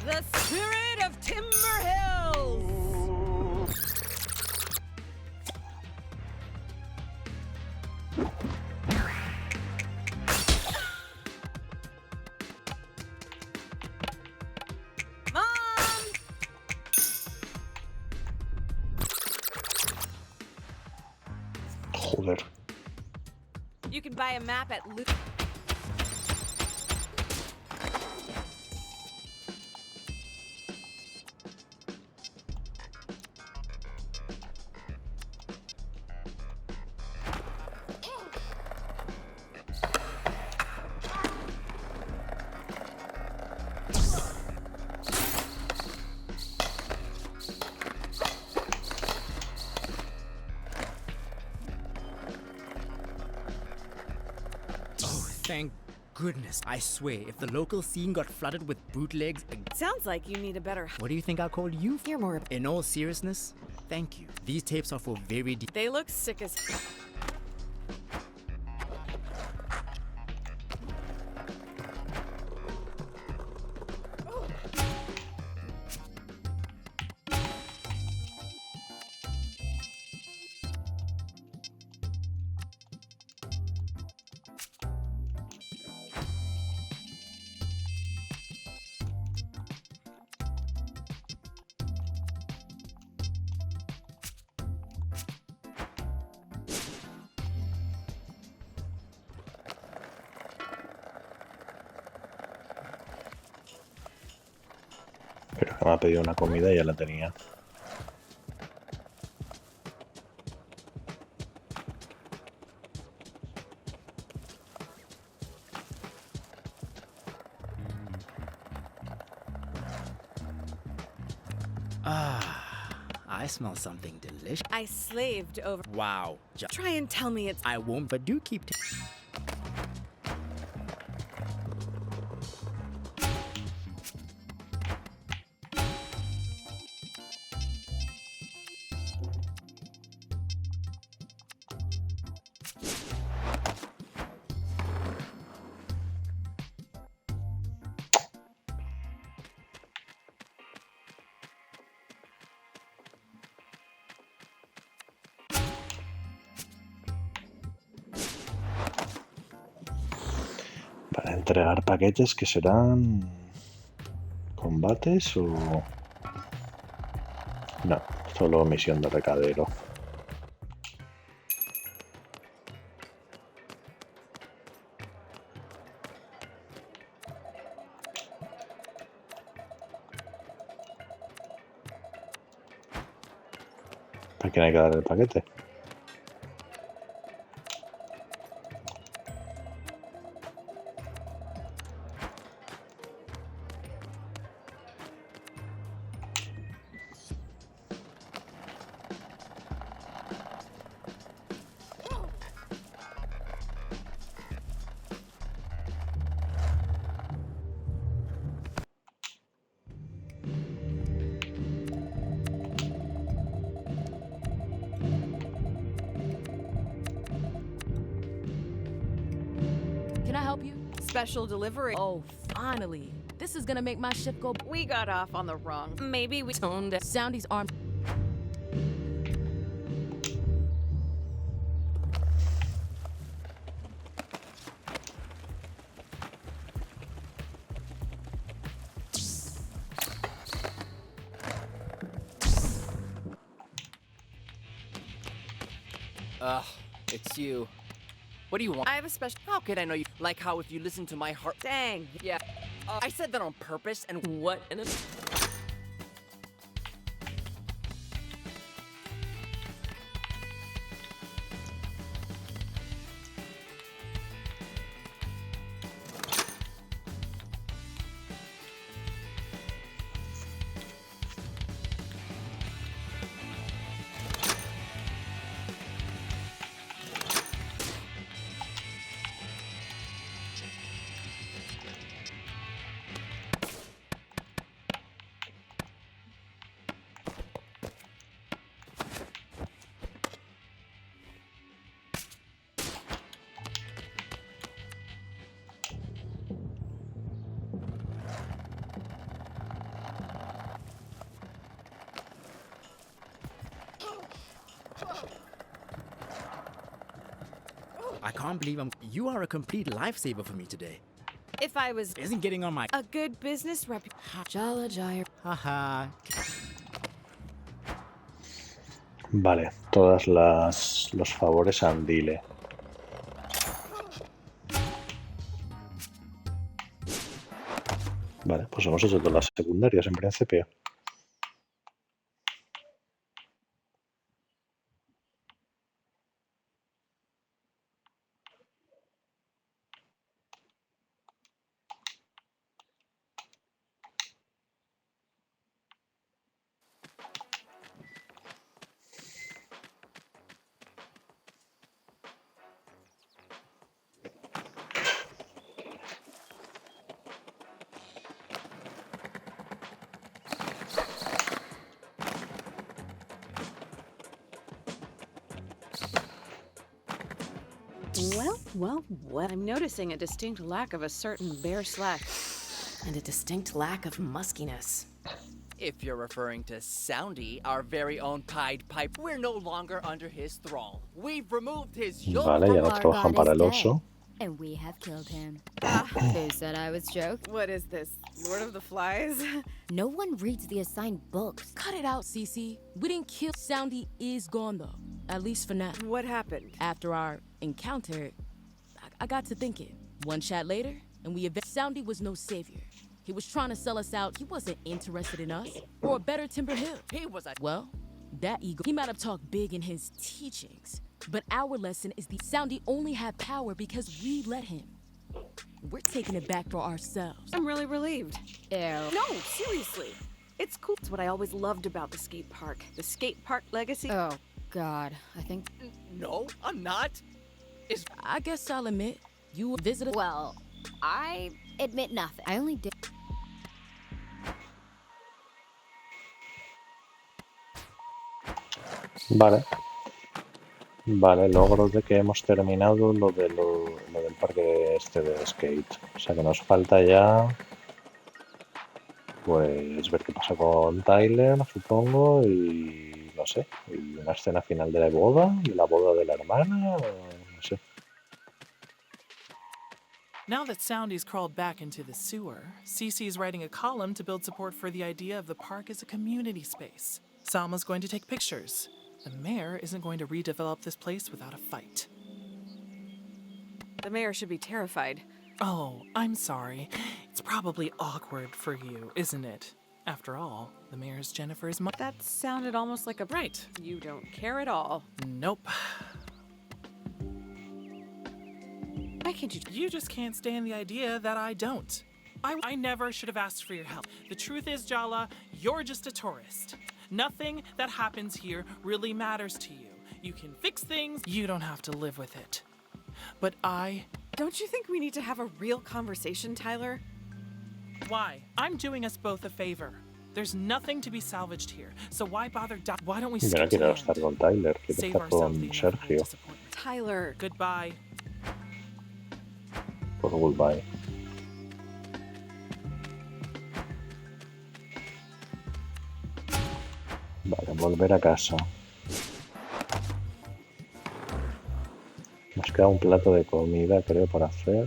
[SPEAKER 2] The spirit of Timber Hills! Mom!
[SPEAKER 1] Joder.
[SPEAKER 2] You can buy a map at Loot.
[SPEAKER 10] Thank goodness. I swear, if the local scene got flooded with bootlegs...
[SPEAKER 2] Sounds like you need a better...
[SPEAKER 10] What do you think I called you? You're more... In all seriousness, thank you. These tapes are for very...
[SPEAKER 2] They look sick as...
[SPEAKER 1] Pero que me ha pedido una comida y ya la tenía.
[SPEAKER 10] I smell something delicious.
[SPEAKER 2] I slaved over...
[SPEAKER 10] Wow.
[SPEAKER 2] Try and tell me it's...
[SPEAKER 10] I won't, but do keep...
[SPEAKER 1] Para entregar paquetes que serán... ¿combates o...? No, solo misión de recadero. ¿A quién hay que dar el paquete?
[SPEAKER 18] Can I help you?
[SPEAKER 2] Special delivery.
[SPEAKER 18] Oh, finally. This is gonna make my shift go...
[SPEAKER 2] We got off on the wrong... Maybe we...
[SPEAKER 18] Toned down. Soundy's arm...
[SPEAKER 12] It's you. What do you want? I have a special... How could I know you? Like how if you listen to my heart...
[SPEAKER 2] Dang.
[SPEAKER 12] Yeah. I said that on purpose and...
[SPEAKER 3] What in a...
[SPEAKER 10] I can't believe you are a complete lifesaver for me today.
[SPEAKER 2] If I was...
[SPEAKER 10] Isn't getting on my...
[SPEAKER 2] A good business rep...
[SPEAKER 3] Jala Jaya.
[SPEAKER 10] Haha.
[SPEAKER 1] Vale, todas los favores a Andile. Vale, pues hemos hecho todas las secundarias en principio.
[SPEAKER 2] Well, I'm noticing a distinct lack of a certain bear slash.
[SPEAKER 3] And a distinct lack of muskiness.
[SPEAKER 12] If you're referring to Soundy, our very own Pied Piper, we're no longer under his thrall. We've removed his yoke
[SPEAKER 1] Vale, ya no
[SPEAKER 12] from
[SPEAKER 1] trabajan para el oso.
[SPEAKER 17] And we have killed him. Who said I was joking?
[SPEAKER 2] What is this, Lord of the Flies?
[SPEAKER 17] No one reads the assigned books.
[SPEAKER 18] Cut it out, Cece. We didn't kill. Soundy is gone, though. At least for now.
[SPEAKER 2] What happened?
[SPEAKER 18] After our encounter, I got to thinking. One chat later, and Soundy was no savior. He was trying to sell us out. He wasn't interested in us or a better Timber Hill.
[SPEAKER 12] He was a...
[SPEAKER 18] Well, that ego. He might have talked big in his teachings, but our lesson is the Soundy only had power because we let him. We're taking it back for ourselves.
[SPEAKER 2] I'm really relieved.
[SPEAKER 17] Ew.
[SPEAKER 2] No, seriously. It's cool. It's what I always loved about the skate park. The skate park legacy.
[SPEAKER 17] Oh, God. I think...
[SPEAKER 12] No, I'm not.
[SPEAKER 18] I guess I'll admit, you visited...
[SPEAKER 17] Well, I admit nothing. I only did...
[SPEAKER 1] Vale. Vale, logro de que hemos terminado lo del parque este de skate. O sea que nos falta ya... Pues ver qué pasa con Tyler, supongo, y no sé. Y una escena final de la boda, de la hermana, o no sé.
[SPEAKER 6] Now that Soundy's crawled back into the sewer, Cece's writing a column to build support for the idea of the park as a community space. Salma's going to take pictures. The mayor isn't going to redevelop this place without a fight.
[SPEAKER 2] The mayor should be terrified.
[SPEAKER 6] Oh, I'm sorry. It's probably awkward for you, isn't it? After all, the mayor's Jennifer's mom.
[SPEAKER 2] That sounded almost like a...
[SPEAKER 6] Right.
[SPEAKER 2] You don't care at all.
[SPEAKER 6] Nope.
[SPEAKER 2] Why can't you...
[SPEAKER 6] You just can't stand the idea that I don't. I never should have asked for your help. The truth is, Jala, you're just a tourist. Nothing that happens here really matters to you. You can fix things, you don't have to live with it. But
[SPEAKER 2] Don't you think we need to have a real conversation, Tyler?
[SPEAKER 6] Why? I'm doing us both a favor. There's nothing to be salvaged here, so why bother Why don't we
[SPEAKER 1] Yo no
[SPEAKER 6] skip to
[SPEAKER 1] quiero
[SPEAKER 6] the
[SPEAKER 1] estar
[SPEAKER 6] end?
[SPEAKER 1] con Tyler, quiero
[SPEAKER 6] Save
[SPEAKER 1] estar
[SPEAKER 6] ourselves
[SPEAKER 1] con
[SPEAKER 6] the inevitable
[SPEAKER 1] Sergio.
[SPEAKER 6] disappointment.
[SPEAKER 2] Tyler.
[SPEAKER 6] Goodbye.
[SPEAKER 1] Por goodbye. Vale, volver a casa. Nos queda un plato de comida, creo, por hacer.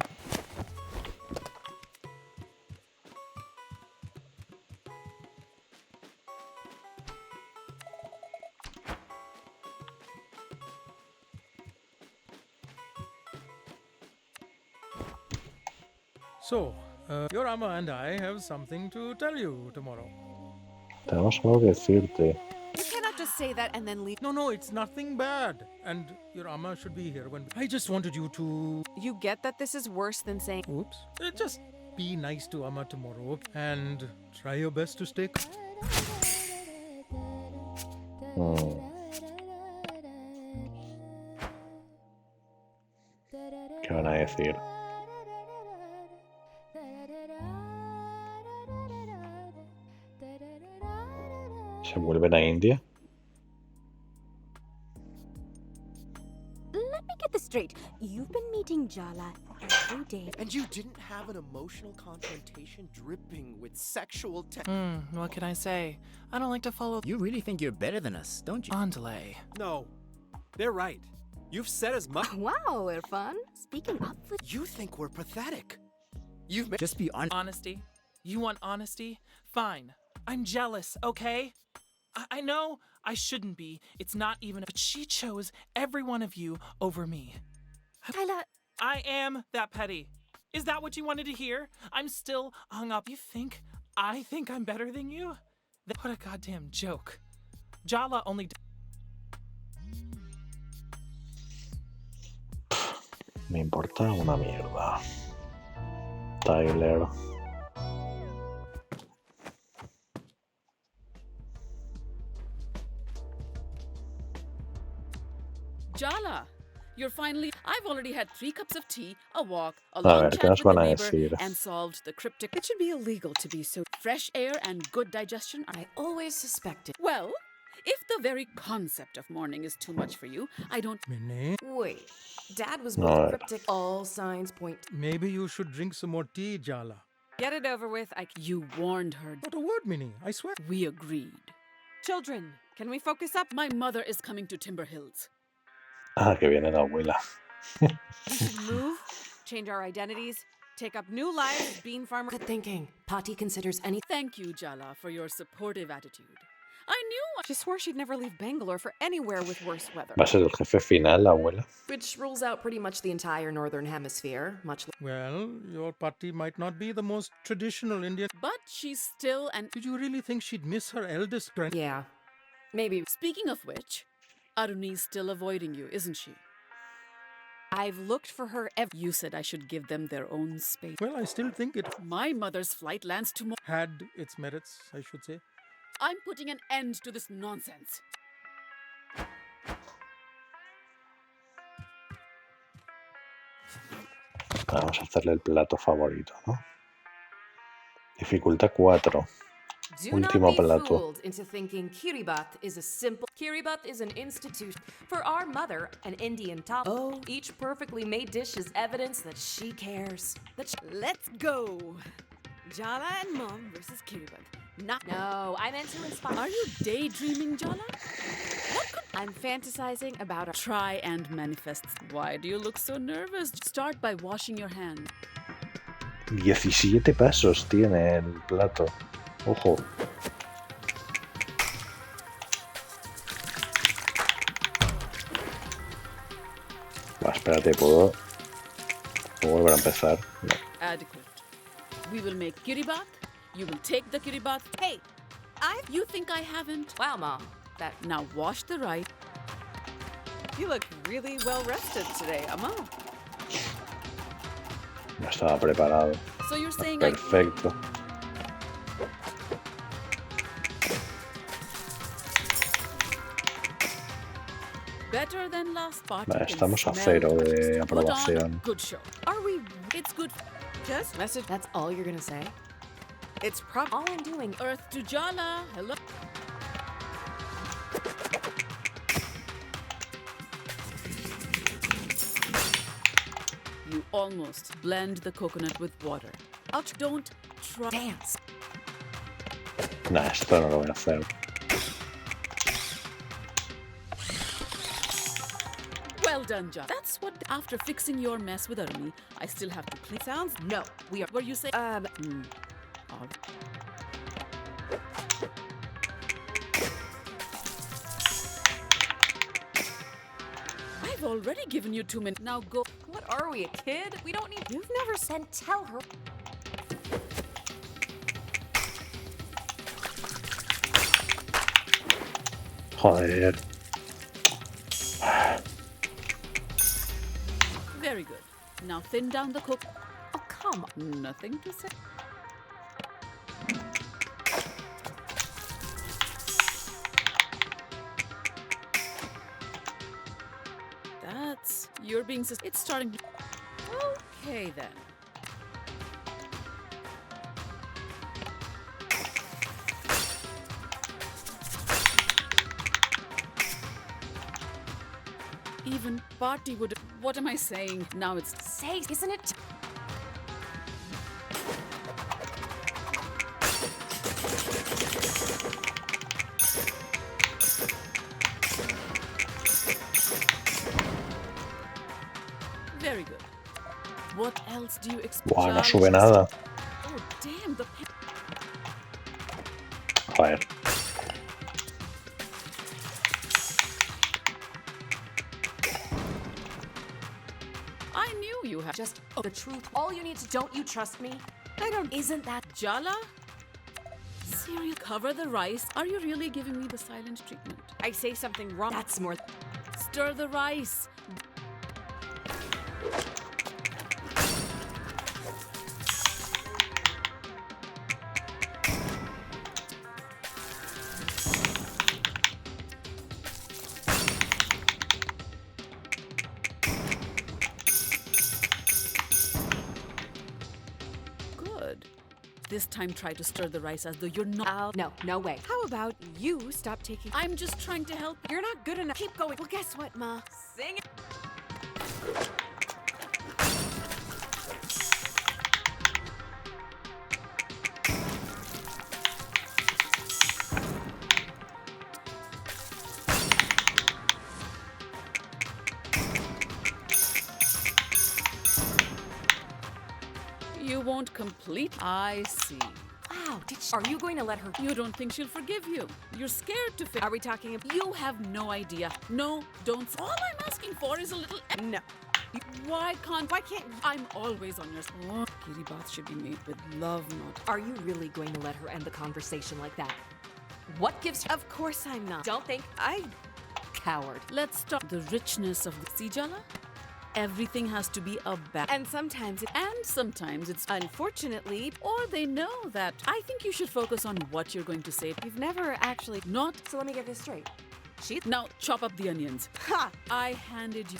[SPEAKER 5] So, your Amma and I have something to tell you tomorrow.
[SPEAKER 1] Tenemos algo que decirte.
[SPEAKER 2] You cannot just say that and then leave.
[SPEAKER 5] No, it's nothing bad. And your Amma should be here when... I just wanted you to...
[SPEAKER 2] You get that this is worse than saying...
[SPEAKER 5] Oops. Just be nice to Amma tomorrow. And try your best to stay...
[SPEAKER 1] ¿Qué van a decir? ¿Se vuelven a India?
[SPEAKER 8] Let me get this straight. You've been meeting Jala every day.
[SPEAKER 4] And you didn't have an emotional confrontation dripping with sexual
[SPEAKER 6] What can I say? I don't like to follow...
[SPEAKER 10] You really think you're better than us, don't you?
[SPEAKER 6] Andale.
[SPEAKER 7] No, they're right. You've said as much.
[SPEAKER 8] Wow, Irfan. Speaking up for...
[SPEAKER 4] You think we're pathetic.
[SPEAKER 10] Just be honest.
[SPEAKER 6] Honesty? You want honesty? Fine. I'm jealous, okay? I know I shouldn't be. It's not even... But she chose every one of you over me.
[SPEAKER 8] Tyler...
[SPEAKER 6] I am that petty. Is that what you wanted to hear? I'm still hung up. You think I think I'm better than you? What a goddamn joke. Jala only...
[SPEAKER 1] Me importa una mierda. Tyler.
[SPEAKER 11] Jala, you're finally... I've already had 3 cups of tea, a walk, a
[SPEAKER 1] A
[SPEAKER 11] long
[SPEAKER 1] ver,
[SPEAKER 11] chat
[SPEAKER 1] ¿qué nos
[SPEAKER 11] with
[SPEAKER 1] van
[SPEAKER 11] the
[SPEAKER 1] a
[SPEAKER 11] neighbor,
[SPEAKER 1] decir?
[SPEAKER 11] and solved the cryptic... It should be illegal to be so... Fresh air and good digestion.
[SPEAKER 3] I always suspected.
[SPEAKER 11] Well, If the very concept of mourning is too much for you, I don't...
[SPEAKER 3] Wait, Dad was
[SPEAKER 1] No,
[SPEAKER 3] both cryptic. All signs point.
[SPEAKER 5] Maybe you should drink some more tea, Jala.
[SPEAKER 11] Get it over with. You warned her.
[SPEAKER 5] Not a word, Minnie. I swear.
[SPEAKER 11] We agreed. Children, can we focus up? My mother is coming to Timber Hills.
[SPEAKER 1] Ah, que viene la abuela.
[SPEAKER 2] We should move, change our identities, take up new lives as bean farmers.
[SPEAKER 3] Good thinking. Pati considers any.
[SPEAKER 11] Thank you, Jala, for your supportive attitude. I knew.
[SPEAKER 2] She swore she'd never leave Bangalore for anywhere with worse weather.
[SPEAKER 1] ¿Va a ser el jefe final, la abuela?
[SPEAKER 3] Which rules out pretty much the entire northern hemisphere, much like.
[SPEAKER 5] Well, your Patti might not be the most traditional Indian.
[SPEAKER 11] But she's still an...
[SPEAKER 5] Did you really think she'd miss her eldest grand...
[SPEAKER 3] Yeah. Maybe.
[SPEAKER 11] Speaking of which, Aruni's still avoiding you, isn't she?
[SPEAKER 2] I've looked for her
[SPEAKER 11] You said I should give them their own space.
[SPEAKER 5] Well, I still think it
[SPEAKER 11] My mother's flight lands tomorrow.
[SPEAKER 5] had its merits, I should say.
[SPEAKER 11] I'm putting an end to this nonsense.
[SPEAKER 1] Vamos a hacerle el plato favorito, ¿no? Dificultad 4.
[SPEAKER 3] Do
[SPEAKER 1] Último
[SPEAKER 3] not be
[SPEAKER 1] plato.
[SPEAKER 3] fooled into thinking Kiribat is a simple. Kiribat is an institution. For our mother, an Indian top. Oh, each perfectly made dish is evidence that she cares.
[SPEAKER 2] Let's go. Jala and Mom versus Kiribat.
[SPEAKER 3] No, I meant to inspire.
[SPEAKER 11] Are you daydreaming, Jala?
[SPEAKER 2] I'm fantasizing about a...
[SPEAKER 11] Try and manifest. Why do you look so nervous? Start by washing your hands.
[SPEAKER 1] 17 pasos tiene el plato. Ojo. Va, espérate, ¿puedo volver a empezar? No.
[SPEAKER 11] Adequate. We will make kiribat. You will take the kiribat.
[SPEAKER 2] Hey,
[SPEAKER 11] You think I haven't?
[SPEAKER 3] Wow, Mom.
[SPEAKER 11] Now wash the rice.
[SPEAKER 2] You look really well rested today, Amma.
[SPEAKER 1] No estaba preparado.
[SPEAKER 11] So you're saying
[SPEAKER 1] Perfecto.
[SPEAKER 11] better than last part.
[SPEAKER 1] Vale, estamos a 0 de aprobación.
[SPEAKER 11] Good show. Are we? It's good.
[SPEAKER 2] Just message.
[SPEAKER 3] That's all you're gonna say?
[SPEAKER 2] It's probably
[SPEAKER 3] all I'm doing.
[SPEAKER 11] Earth to Jala. Hello. You almost blend the coconut with water. Don't try.
[SPEAKER 3] Dance.
[SPEAKER 1] Nah, esto no lo voy a hacer.
[SPEAKER 11] Well done, Jala. That's what. After fixing your mess with Aruni, I still have to clean.
[SPEAKER 2] sounds.
[SPEAKER 3] No, we are.
[SPEAKER 11] Where you say? I've already given you 2 minutes. Now go.
[SPEAKER 3] What are we, a kid? We don't need.
[SPEAKER 2] You've never
[SPEAKER 3] Then tell her.
[SPEAKER 1] Joder.
[SPEAKER 11] Very good. Now thin down the cook.
[SPEAKER 3] Oh, come on.
[SPEAKER 11] Nothing to say. You're being it's starting. Okay then. Even Party would. What am I saying? Now it's
[SPEAKER 3] say, isn't it?
[SPEAKER 11] Very good. What else do you expect?
[SPEAKER 1] Buah, no sube nada.
[SPEAKER 11] Oh damn the.
[SPEAKER 1] Joder.
[SPEAKER 11] I knew you had
[SPEAKER 3] just the truth. All you need to. Don't you trust me?
[SPEAKER 11] I don't.
[SPEAKER 3] Isn't that
[SPEAKER 11] Jala? Cereal, cover the rice. Are you really giving me the silent treatment?
[SPEAKER 2] I say something wrong.
[SPEAKER 3] That's more.
[SPEAKER 11] Stir the rice. this time try to stir the rice as though you're not.
[SPEAKER 3] No way.
[SPEAKER 2] How about you stop taking...
[SPEAKER 11] I'm just trying to help.
[SPEAKER 2] You're not good enough. Keep going. Well, guess what, Ma?
[SPEAKER 3] Sing it.
[SPEAKER 11] You won't complete. I see.
[SPEAKER 3] Wow, are you going to let her?
[SPEAKER 11] You don't think she'll forgive you. You're scared to
[SPEAKER 2] Are we talking about...
[SPEAKER 11] You have no idea. No, don't. All I'm asking for is a little...
[SPEAKER 2] No.
[SPEAKER 11] Why can't you? I'm always on your... Oh, kitty baths should be made with love, not...
[SPEAKER 3] Are you really going to let her end the conversation like that? What gives her...
[SPEAKER 2] Of course I'm not.
[SPEAKER 3] Don't think... Coward.
[SPEAKER 11] Let's stop the richness of the... See, Jala? Everything has to be a bad.
[SPEAKER 2] And sometimes
[SPEAKER 11] it's
[SPEAKER 2] unfortunately,
[SPEAKER 11] or they know that. I think you should focus on what you're going to say.
[SPEAKER 2] You've never actually
[SPEAKER 11] not.
[SPEAKER 3] So let me get this straight.
[SPEAKER 11] Now chop up the onions.
[SPEAKER 2] Ha!
[SPEAKER 11] I handed you.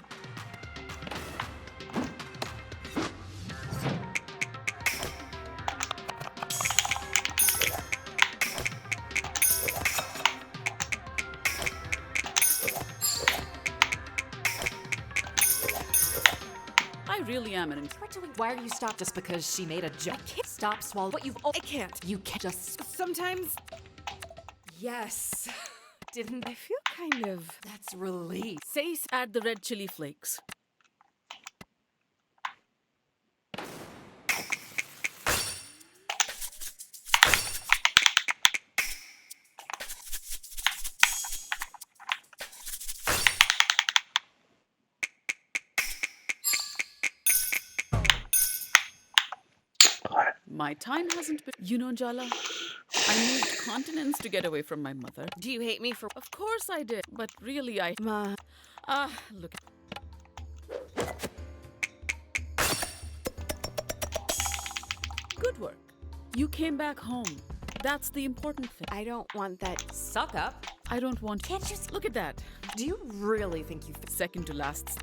[SPEAKER 11] I really am an...
[SPEAKER 3] Why are you stopped just because she made a joke? Stop, swallow what you've...
[SPEAKER 2] I can't.
[SPEAKER 3] You can't just...
[SPEAKER 2] Sometimes...
[SPEAKER 3] Yes. Didn't...
[SPEAKER 2] I feel kind of...
[SPEAKER 3] That's relief.
[SPEAKER 11] Add the red chili flakes. My time hasn't been... You know, Jala, I moved continents to get away from my mother.
[SPEAKER 2] Do you hate me for...
[SPEAKER 11] Of course I did, but really
[SPEAKER 2] Ma...
[SPEAKER 11] Look. Good work. You came back home. That's the important thing.
[SPEAKER 2] I don't want that...
[SPEAKER 3] Suck up.
[SPEAKER 11] I don't want...
[SPEAKER 3] Can't you...
[SPEAKER 11] Look at that.
[SPEAKER 3] Do you really think you...
[SPEAKER 11] Second to last...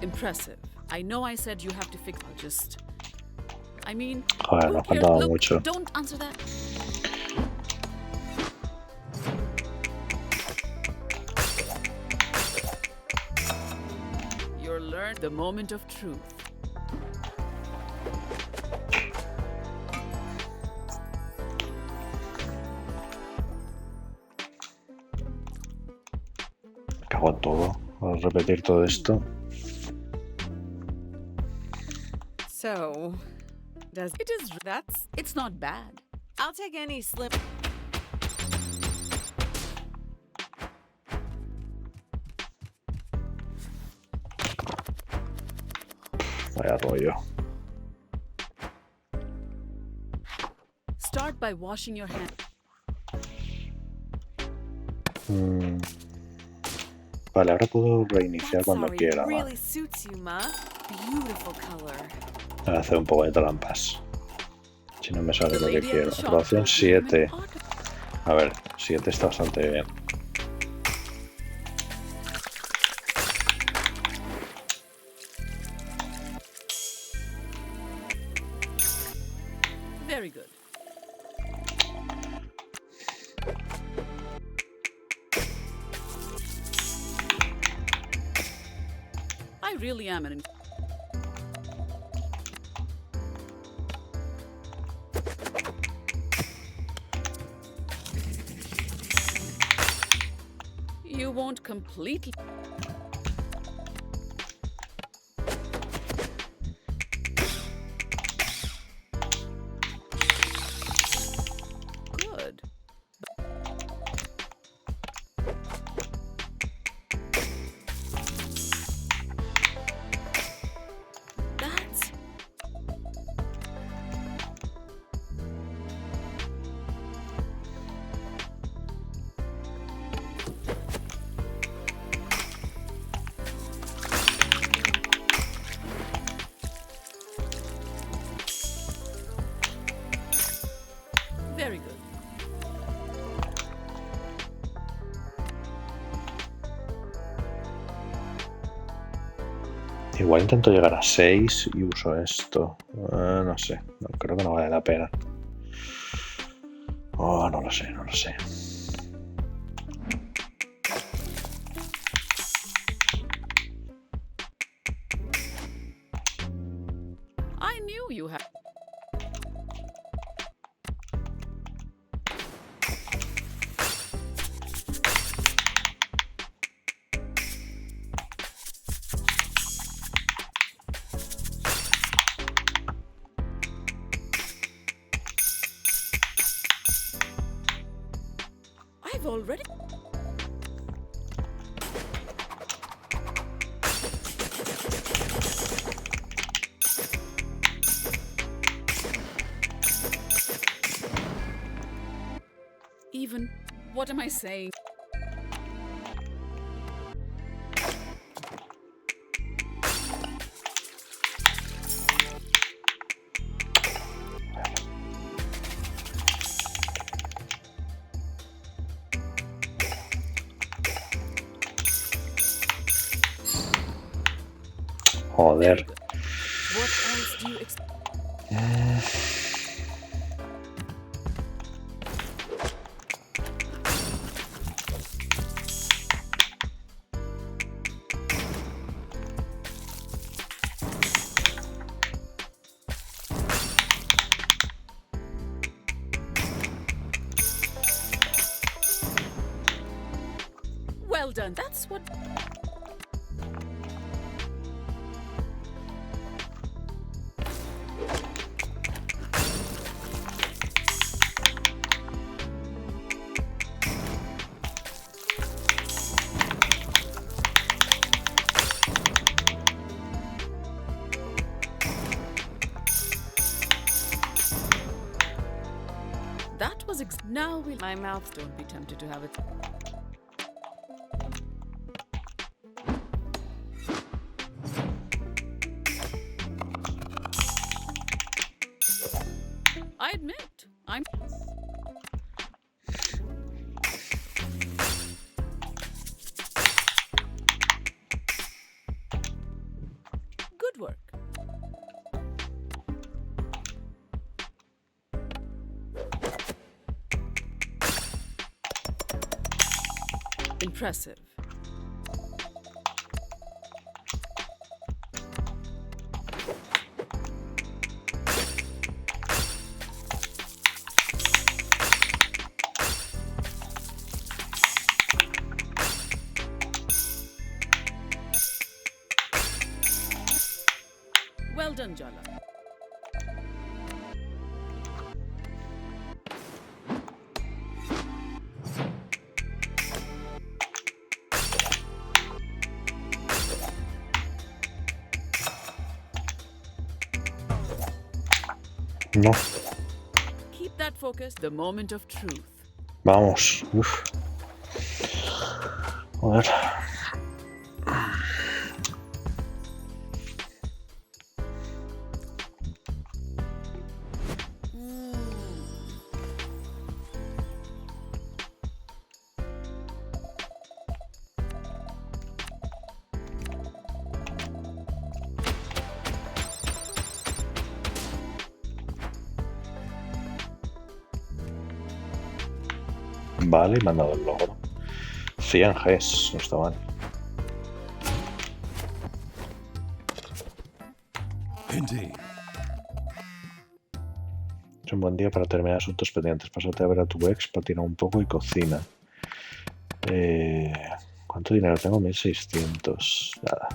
[SPEAKER 11] Impressive. I know I said you have to fix... Just... I mean...
[SPEAKER 1] Joder, me ha faltado mucho.
[SPEAKER 11] Don't answer that. You're learned the moment of truth.
[SPEAKER 1] Me cago en todo. Al repetir todo esto.
[SPEAKER 2] So,
[SPEAKER 11] It's not bad.
[SPEAKER 2] I'll take any slim...
[SPEAKER 1] Vaya rollo.
[SPEAKER 11] Start by washing your hands.
[SPEAKER 1] Vale, ahora puedo reiniciar cuando quiera.
[SPEAKER 2] Really
[SPEAKER 1] Vale.
[SPEAKER 2] suits you, Ma. Beautiful color.
[SPEAKER 1] Voy a hacer un poco de trampas. Si no me sale lo que quiero. Aprobación 7. A ver, 7 está bastante bien.
[SPEAKER 11] Very good. I really am an... You won't completely... Good. That's...
[SPEAKER 1] Igual intento llegar a 6 y uso esto. No sé, no, creo que no vale la pena. Oh, no lo sé, no lo sé.
[SPEAKER 11] I knew you had. I've already. Even. What am I saying?
[SPEAKER 1] Joder.
[SPEAKER 11] What else do you expect? Well done. That's what. That was now will my mouth. Don't be tempted to have it. I admit, I'm. Good work. Impressive. Well done, Jala.
[SPEAKER 1] No.
[SPEAKER 11] Keep that focus. The moment of truth.
[SPEAKER 1] Vamos. Uf. Joder. Vale, me han dado el logro. 100 Gs, no está mal. Es un buen día para terminar asuntos pendientes. Pásate a ver a tu ex, patina un poco y cocina. ¿Cuánto dinero tengo? 1600. Nada.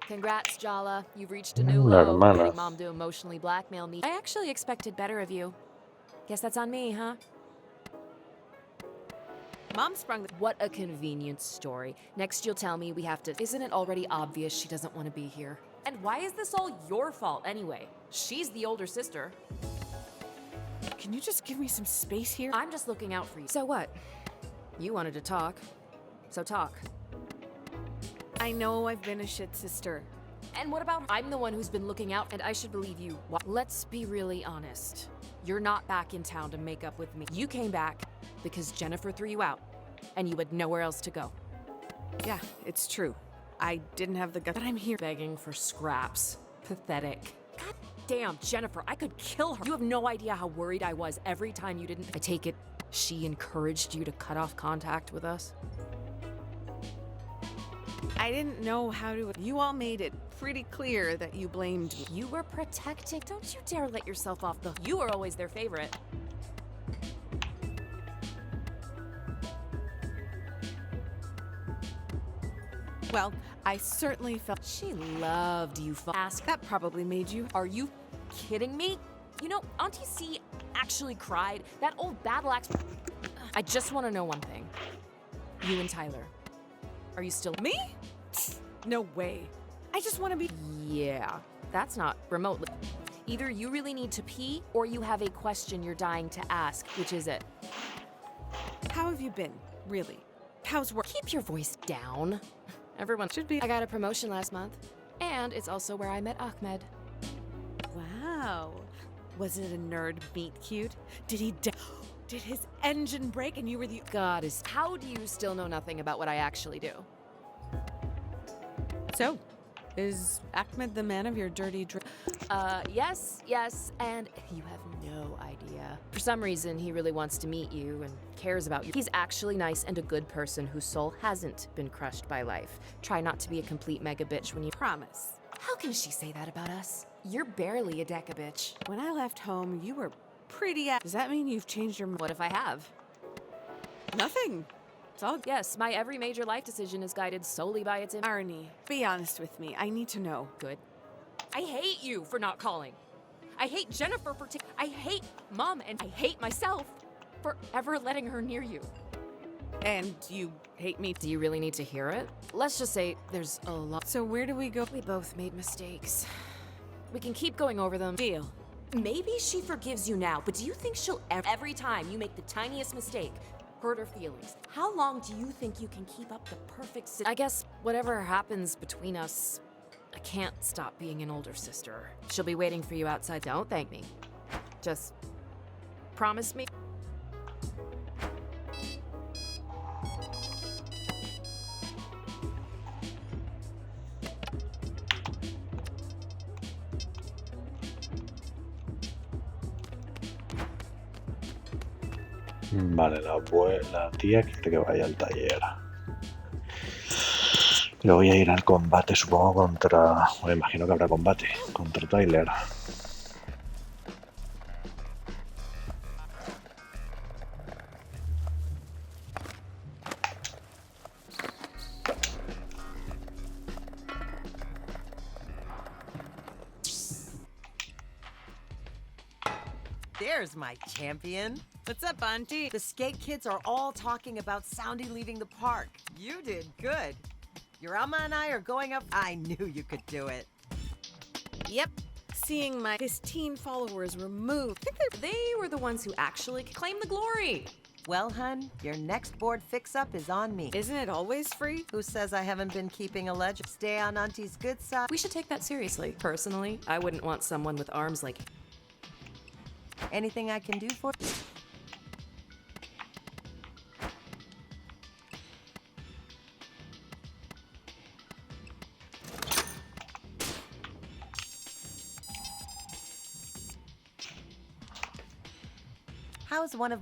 [SPEAKER 3] Congrats, Jala. You've reached a new low. Letting Mom do emotionally blackmail me. I actually expected better of you. Guess that's on me, huh?
[SPEAKER 2] Mom sprung the.
[SPEAKER 3] What a convenient story. Next you'll tell me we have to. Isn't it already obvious she doesn't want to be here? And why is this all your fault anyway? She's the older sister.
[SPEAKER 2] Can you just give me some space here?
[SPEAKER 3] I'm just looking out for you. So what? You wanted to talk, so talk.
[SPEAKER 2] I know I've been a shit sister.
[SPEAKER 3] And what about I'm the one who's been looking out, and I should believe you. Let's be really honest. You're not back in town to make up with me. You came back because Jennifer threw you out, and you had nowhere else to go.
[SPEAKER 2] Yeah, it's true. I didn't have the guts, but I'm here
[SPEAKER 3] begging for scraps. Pathetic. God damn, Jennifer, I could kill her. You have no idea how worried I was every time you didn't. I take it she encouraged you to cut off contact with us?
[SPEAKER 2] I didn't know how to. You all made it pretty clear that you blamed me.
[SPEAKER 3] You were protecting. Don't you dare let yourself off the. You were always their favorite.
[SPEAKER 2] Well, I certainly felt.
[SPEAKER 3] She loved you.
[SPEAKER 2] Ask. That probably made you.
[SPEAKER 3] Are you kidding me? You know, Auntie C actually cried. That old battle axe. I just want to know one thing. You and Tyler. Are you still.
[SPEAKER 2] Me? No way. I just want to be.
[SPEAKER 3] Yeah, that's not remotely. Either you really need to pee or you have a question you're dying to ask. Which is it?
[SPEAKER 2] How have you been? Really? How's work?
[SPEAKER 3] Keep your voice down. Everyone should be. I got a promotion last month. And it's also where I met Ahmed.
[SPEAKER 2] Wow. Was it a nerd meet cute? Did he Did his engine break and you were the.
[SPEAKER 3] God is. How do you still know nothing about what I actually do?
[SPEAKER 2] So, is Ahmed the man of your dirty
[SPEAKER 3] Yes, and you have no idea. For some reason, he really wants to meet you and cares about you. He's actually nice and a good person whose soul hasn't been crushed by life. Try not to be a complete mega bitch when you
[SPEAKER 2] promise.
[SPEAKER 3] How can she say that about us? You're barely a deca bitch.
[SPEAKER 2] When I left home, you were pretty. Does that mean you've changed your mind?
[SPEAKER 3] What if I have?
[SPEAKER 2] Nothing. It's all.
[SPEAKER 3] Yes, my every major life decision is guided solely by its
[SPEAKER 2] irony. Be honest with me. I need to know.
[SPEAKER 3] Good. I hate you for not calling. I hate Jennifer for I hate Mom, and I hate myself for ever letting her near you.
[SPEAKER 2] And you hate me.
[SPEAKER 3] Do you really need to hear it? Let's just say there's a lot.
[SPEAKER 2] So where do we go?
[SPEAKER 3] We both made mistakes. We can keep going over them.
[SPEAKER 2] Deal.
[SPEAKER 3] Maybe she forgives you now, but do you think she'll every time you make the tiniest mistake, hurt her feelings? How long do you think you can keep up the perfect I guess whatever happens between us, I can't stop being an older sister. She'll be waiting for you outside. Don't thank me. Just promise me.
[SPEAKER 1] Vale, la tía quiere que vaya al taller. Yo voy a ir al combate, supongo, contra... Me imagino que habrá combate contra Tyler.
[SPEAKER 14] There's my champion.
[SPEAKER 2] What's up, Auntie?
[SPEAKER 14] The skate kids are all talking about Soundy leaving the park. You did good. Your Alma and I are going up. I knew you could do it.
[SPEAKER 2] Yep. Seeing his teen followers removed. I think
[SPEAKER 3] they were the ones who actually claimed the glory.
[SPEAKER 14] Well, hun, your next board fix-up is on me.
[SPEAKER 2] Isn't it always free?
[SPEAKER 14] Who says I haven't been keeping a ledger? Stay on Auntie's good side.
[SPEAKER 3] We should take that seriously. Personally, I wouldn't want someone with arms like...
[SPEAKER 14] Anything I can do for... How's one of...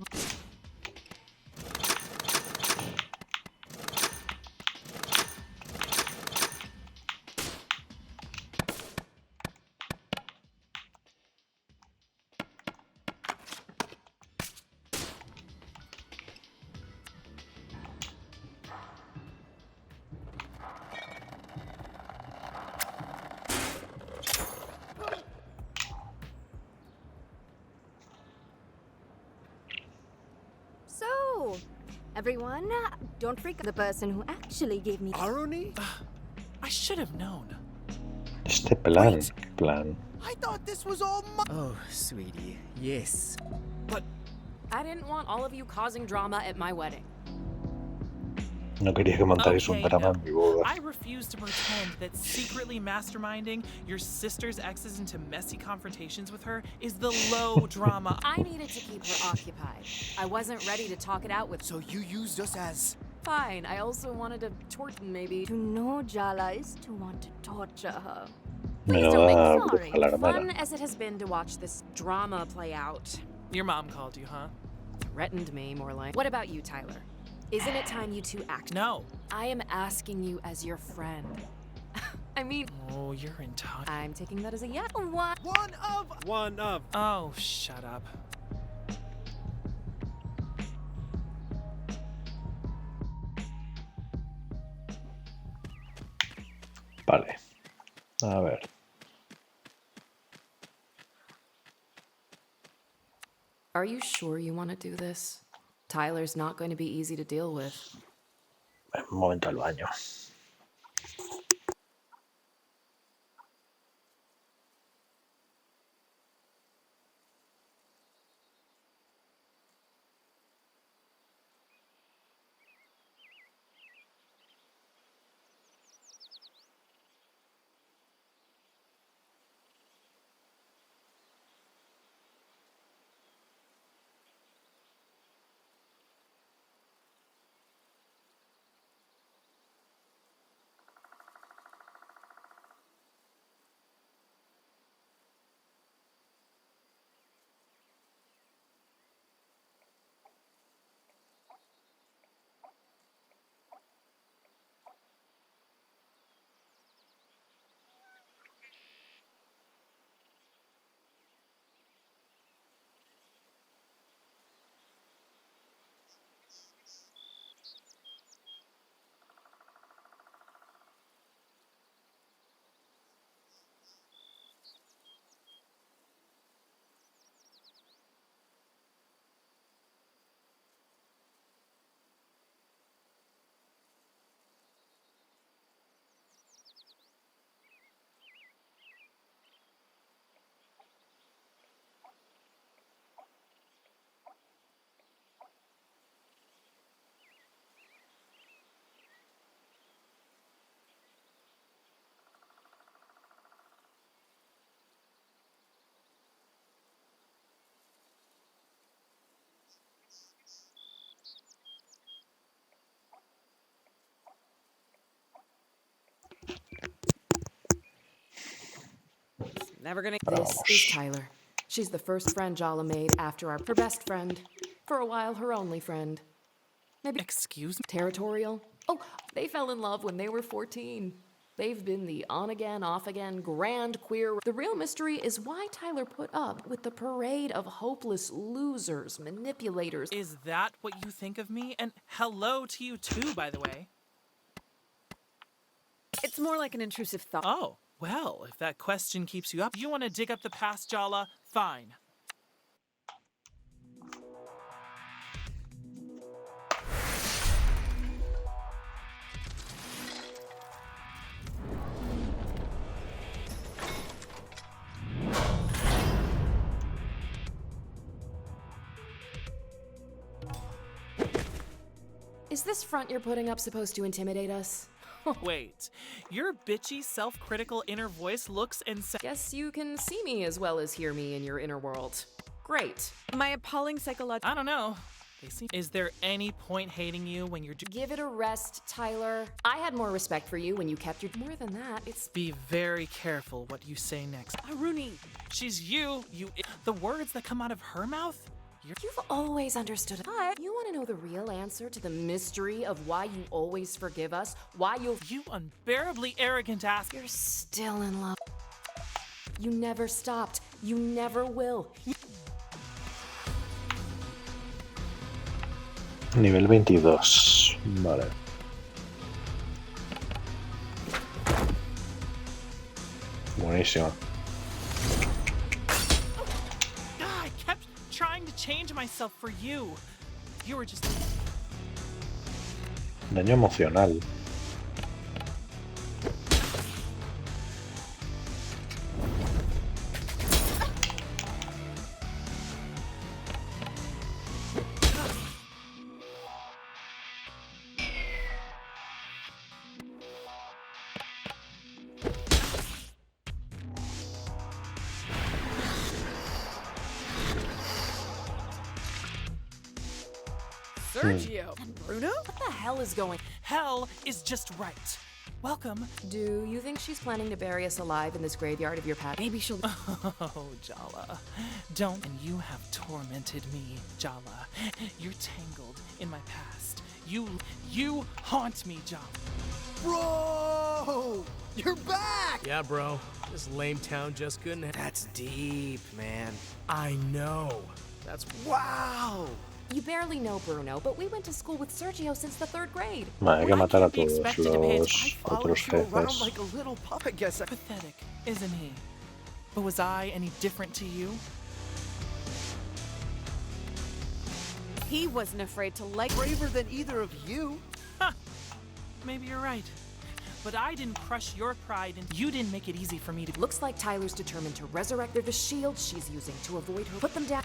[SPEAKER 8] So, everyone, don't freak out. The person who actually gave me...
[SPEAKER 16] Aruni?
[SPEAKER 6] I should have known.
[SPEAKER 1] Este plan.
[SPEAKER 16] I thought this was all
[SPEAKER 10] Oh, sweetie, yes.
[SPEAKER 6] But
[SPEAKER 3] I didn't want all of you causing drama at my wedding.
[SPEAKER 1] No quería que montarais un
[SPEAKER 6] Okay,
[SPEAKER 1] drama
[SPEAKER 6] no.
[SPEAKER 1] en mi boda.
[SPEAKER 6] I refuse to pretend that secretly masterminding your sister's exes into messy confrontations with her is the low drama.
[SPEAKER 3] I needed to keep her occupied. I wasn't ready to talk it out with.
[SPEAKER 4] So you used us as...
[SPEAKER 3] Fine, I also wanted to torture maybe.
[SPEAKER 8] To know Jala is to want to torture her.
[SPEAKER 1] Menuda bruja la
[SPEAKER 3] Fun
[SPEAKER 1] hermana.
[SPEAKER 3] as it has been to watch this drama play out.
[SPEAKER 6] Your mom called you, huh?
[SPEAKER 3] Threatened me, more like. What about you, Tyler? Isn't it time you two act?
[SPEAKER 6] No.
[SPEAKER 3] I am asking you as your friend. I mean...
[SPEAKER 6] Oh, you're in touch.
[SPEAKER 3] I'm taking that as a yes. What?
[SPEAKER 7] One of.
[SPEAKER 6] Oh, shut up.
[SPEAKER 1] Vale. A ver.
[SPEAKER 3] Are you sure you want to do this? Tyler's not going to be easy to deal with.
[SPEAKER 1] Un momento al baño.
[SPEAKER 2] Never gonna.
[SPEAKER 3] This is Tyler. She's the first friend Jala made after her best friend. For a while, her only friend. Maybe.
[SPEAKER 6] Excuse me?
[SPEAKER 3] Territorial. Oh, they fell in love when they were 14. They've been the on-again, off-again, grand queer. The real mystery is why Tyler put up with the parade of hopeless losers, manipulators.
[SPEAKER 6] Is that what you think of me? And hello to you too, by the way.
[SPEAKER 2] It's more like an intrusive thought.
[SPEAKER 6] Oh, well, if that question keeps you up, you want to dig up the past, Jala? Fine.
[SPEAKER 3] Is this front you're putting up supposed to intimidate us?
[SPEAKER 6] Wait, your bitchy, self-critical inner voice looks and says...
[SPEAKER 3] Guess you can see me as well as hear me in your inner world. Great.
[SPEAKER 2] My appalling psychological...
[SPEAKER 6] I don't know. Is there any point hating you when you're...
[SPEAKER 3] Give it a rest, Tyler. I had more respect for you when you kept your... More than that, it's...
[SPEAKER 6] Be very careful what you say next.
[SPEAKER 2] Aruni!
[SPEAKER 6] She's you. The words that come out of her mouth?
[SPEAKER 3] You've always understood. But you want to know the real answer to the mystery of why you always forgive us? Why you
[SPEAKER 6] unbearably arrogant ass.
[SPEAKER 3] You're still in love. You never stopped. You never will.
[SPEAKER 1] Nivel 22. Vale. Buenísimo.
[SPEAKER 6] I kept trying to change myself for you. You were just...
[SPEAKER 1] Daño emocional.
[SPEAKER 2] Sergio. And Bruno?
[SPEAKER 3] What the hell is going?
[SPEAKER 6] Hell is just right. Welcome.
[SPEAKER 3] Do you think she's planning to bury us alive in this graveyard of your past?
[SPEAKER 2] Maybe she'll.
[SPEAKER 6] Oh, Jala. Don't. And you have tormented me, Jala. You're tangled in my past. You haunt me, Jala.
[SPEAKER 4] Bro! You're back!
[SPEAKER 16] Yeah, bro. This lame town just couldn't.
[SPEAKER 4] That's deep, man.
[SPEAKER 16] I know. That's.
[SPEAKER 4] Wow!
[SPEAKER 3] You barely know Bruno, but we went to school with Sergio since the 3rd grade.
[SPEAKER 1] Vale, hay que matar a
[SPEAKER 6] Be
[SPEAKER 1] todos
[SPEAKER 6] expected to pay
[SPEAKER 1] los otros jefes.
[SPEAKER 4] Like a little pup, I guess.
[SPEAKER 6] Pathetic, isn't he? But was I any different to you?
[SPEAKER 2] He wasn't afraid to like.
[SPEAKER 4] Braver than either of you.
[SPEAKER 6] Huh. Maybe you're right. But I didn't crush your pride, and you didn't make it easy for me to.
[SPEAKER 3] Looks like Tyler's determined to resurrect the shields she's using to avoid her. Put them down.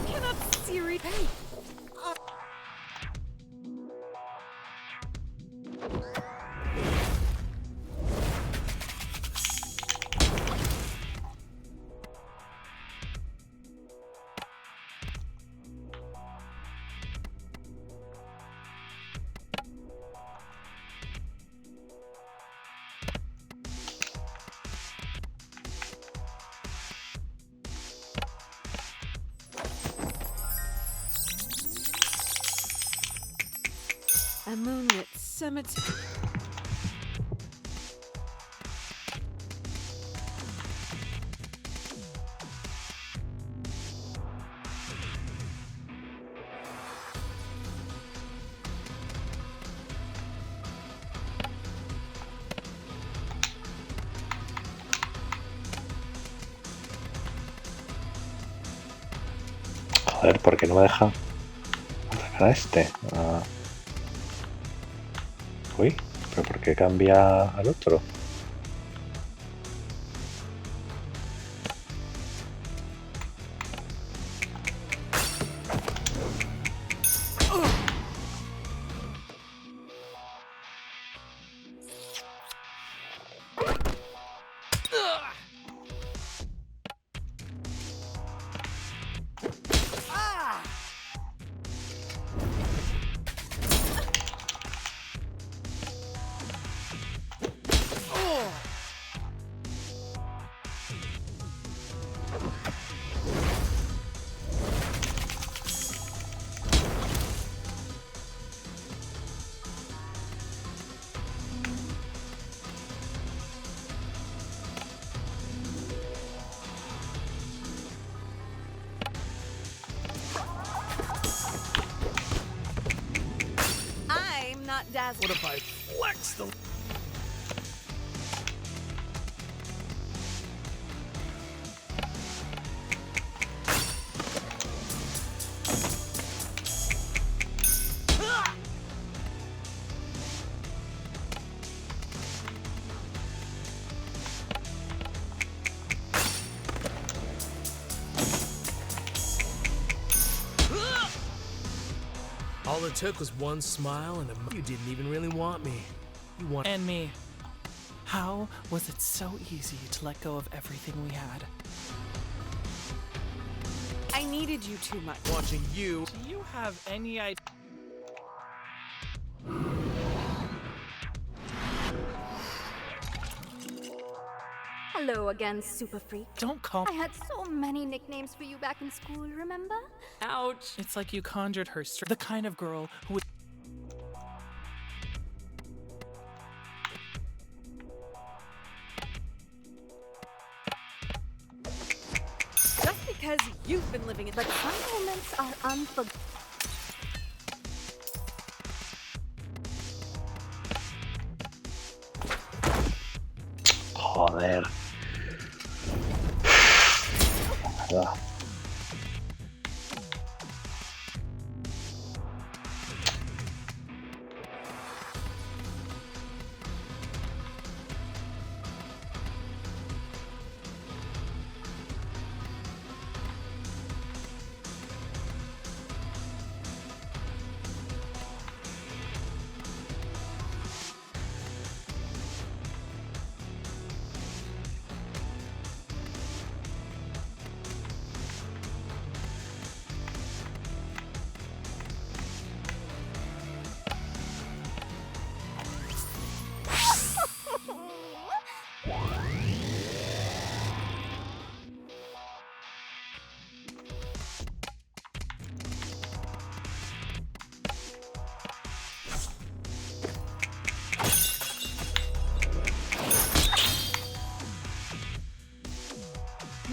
[SPEAKER 2] Cannot Siri. Hey. A moonlit cemetery.
[SPEAKER 1] Joder, ¿por qué no me deja atacar a este? Uy, pero ¿por qué cambia al otro?
[SPEAKER 2] Not dazzled.
[SPEAKER 16] What if I flex the. All it took was one smile and you didn't even really want me. You want.
[SPEAKER 6] And me. How was it so easy to let go of everything we had?
[SPEAKER 2] I needed you too much.
[SPEAKER 16] Watching you.
[SPEAKER 6] Do you have any idea?
[SPEAKER 8] Hello again, Super Freak.
[SPEAKER 6] Don't call.
[SPEAKER 8] I had so many nicknames for you back in school, remember?
[SPEAKER 6] Ouch. It's like you conjured her the kind of girl who would.
[SPEAKER 2] Just because you've been living it,
[SPEAKER 8] but some moments are unforgettable.
[SPEAKER 1] Joder. Ah.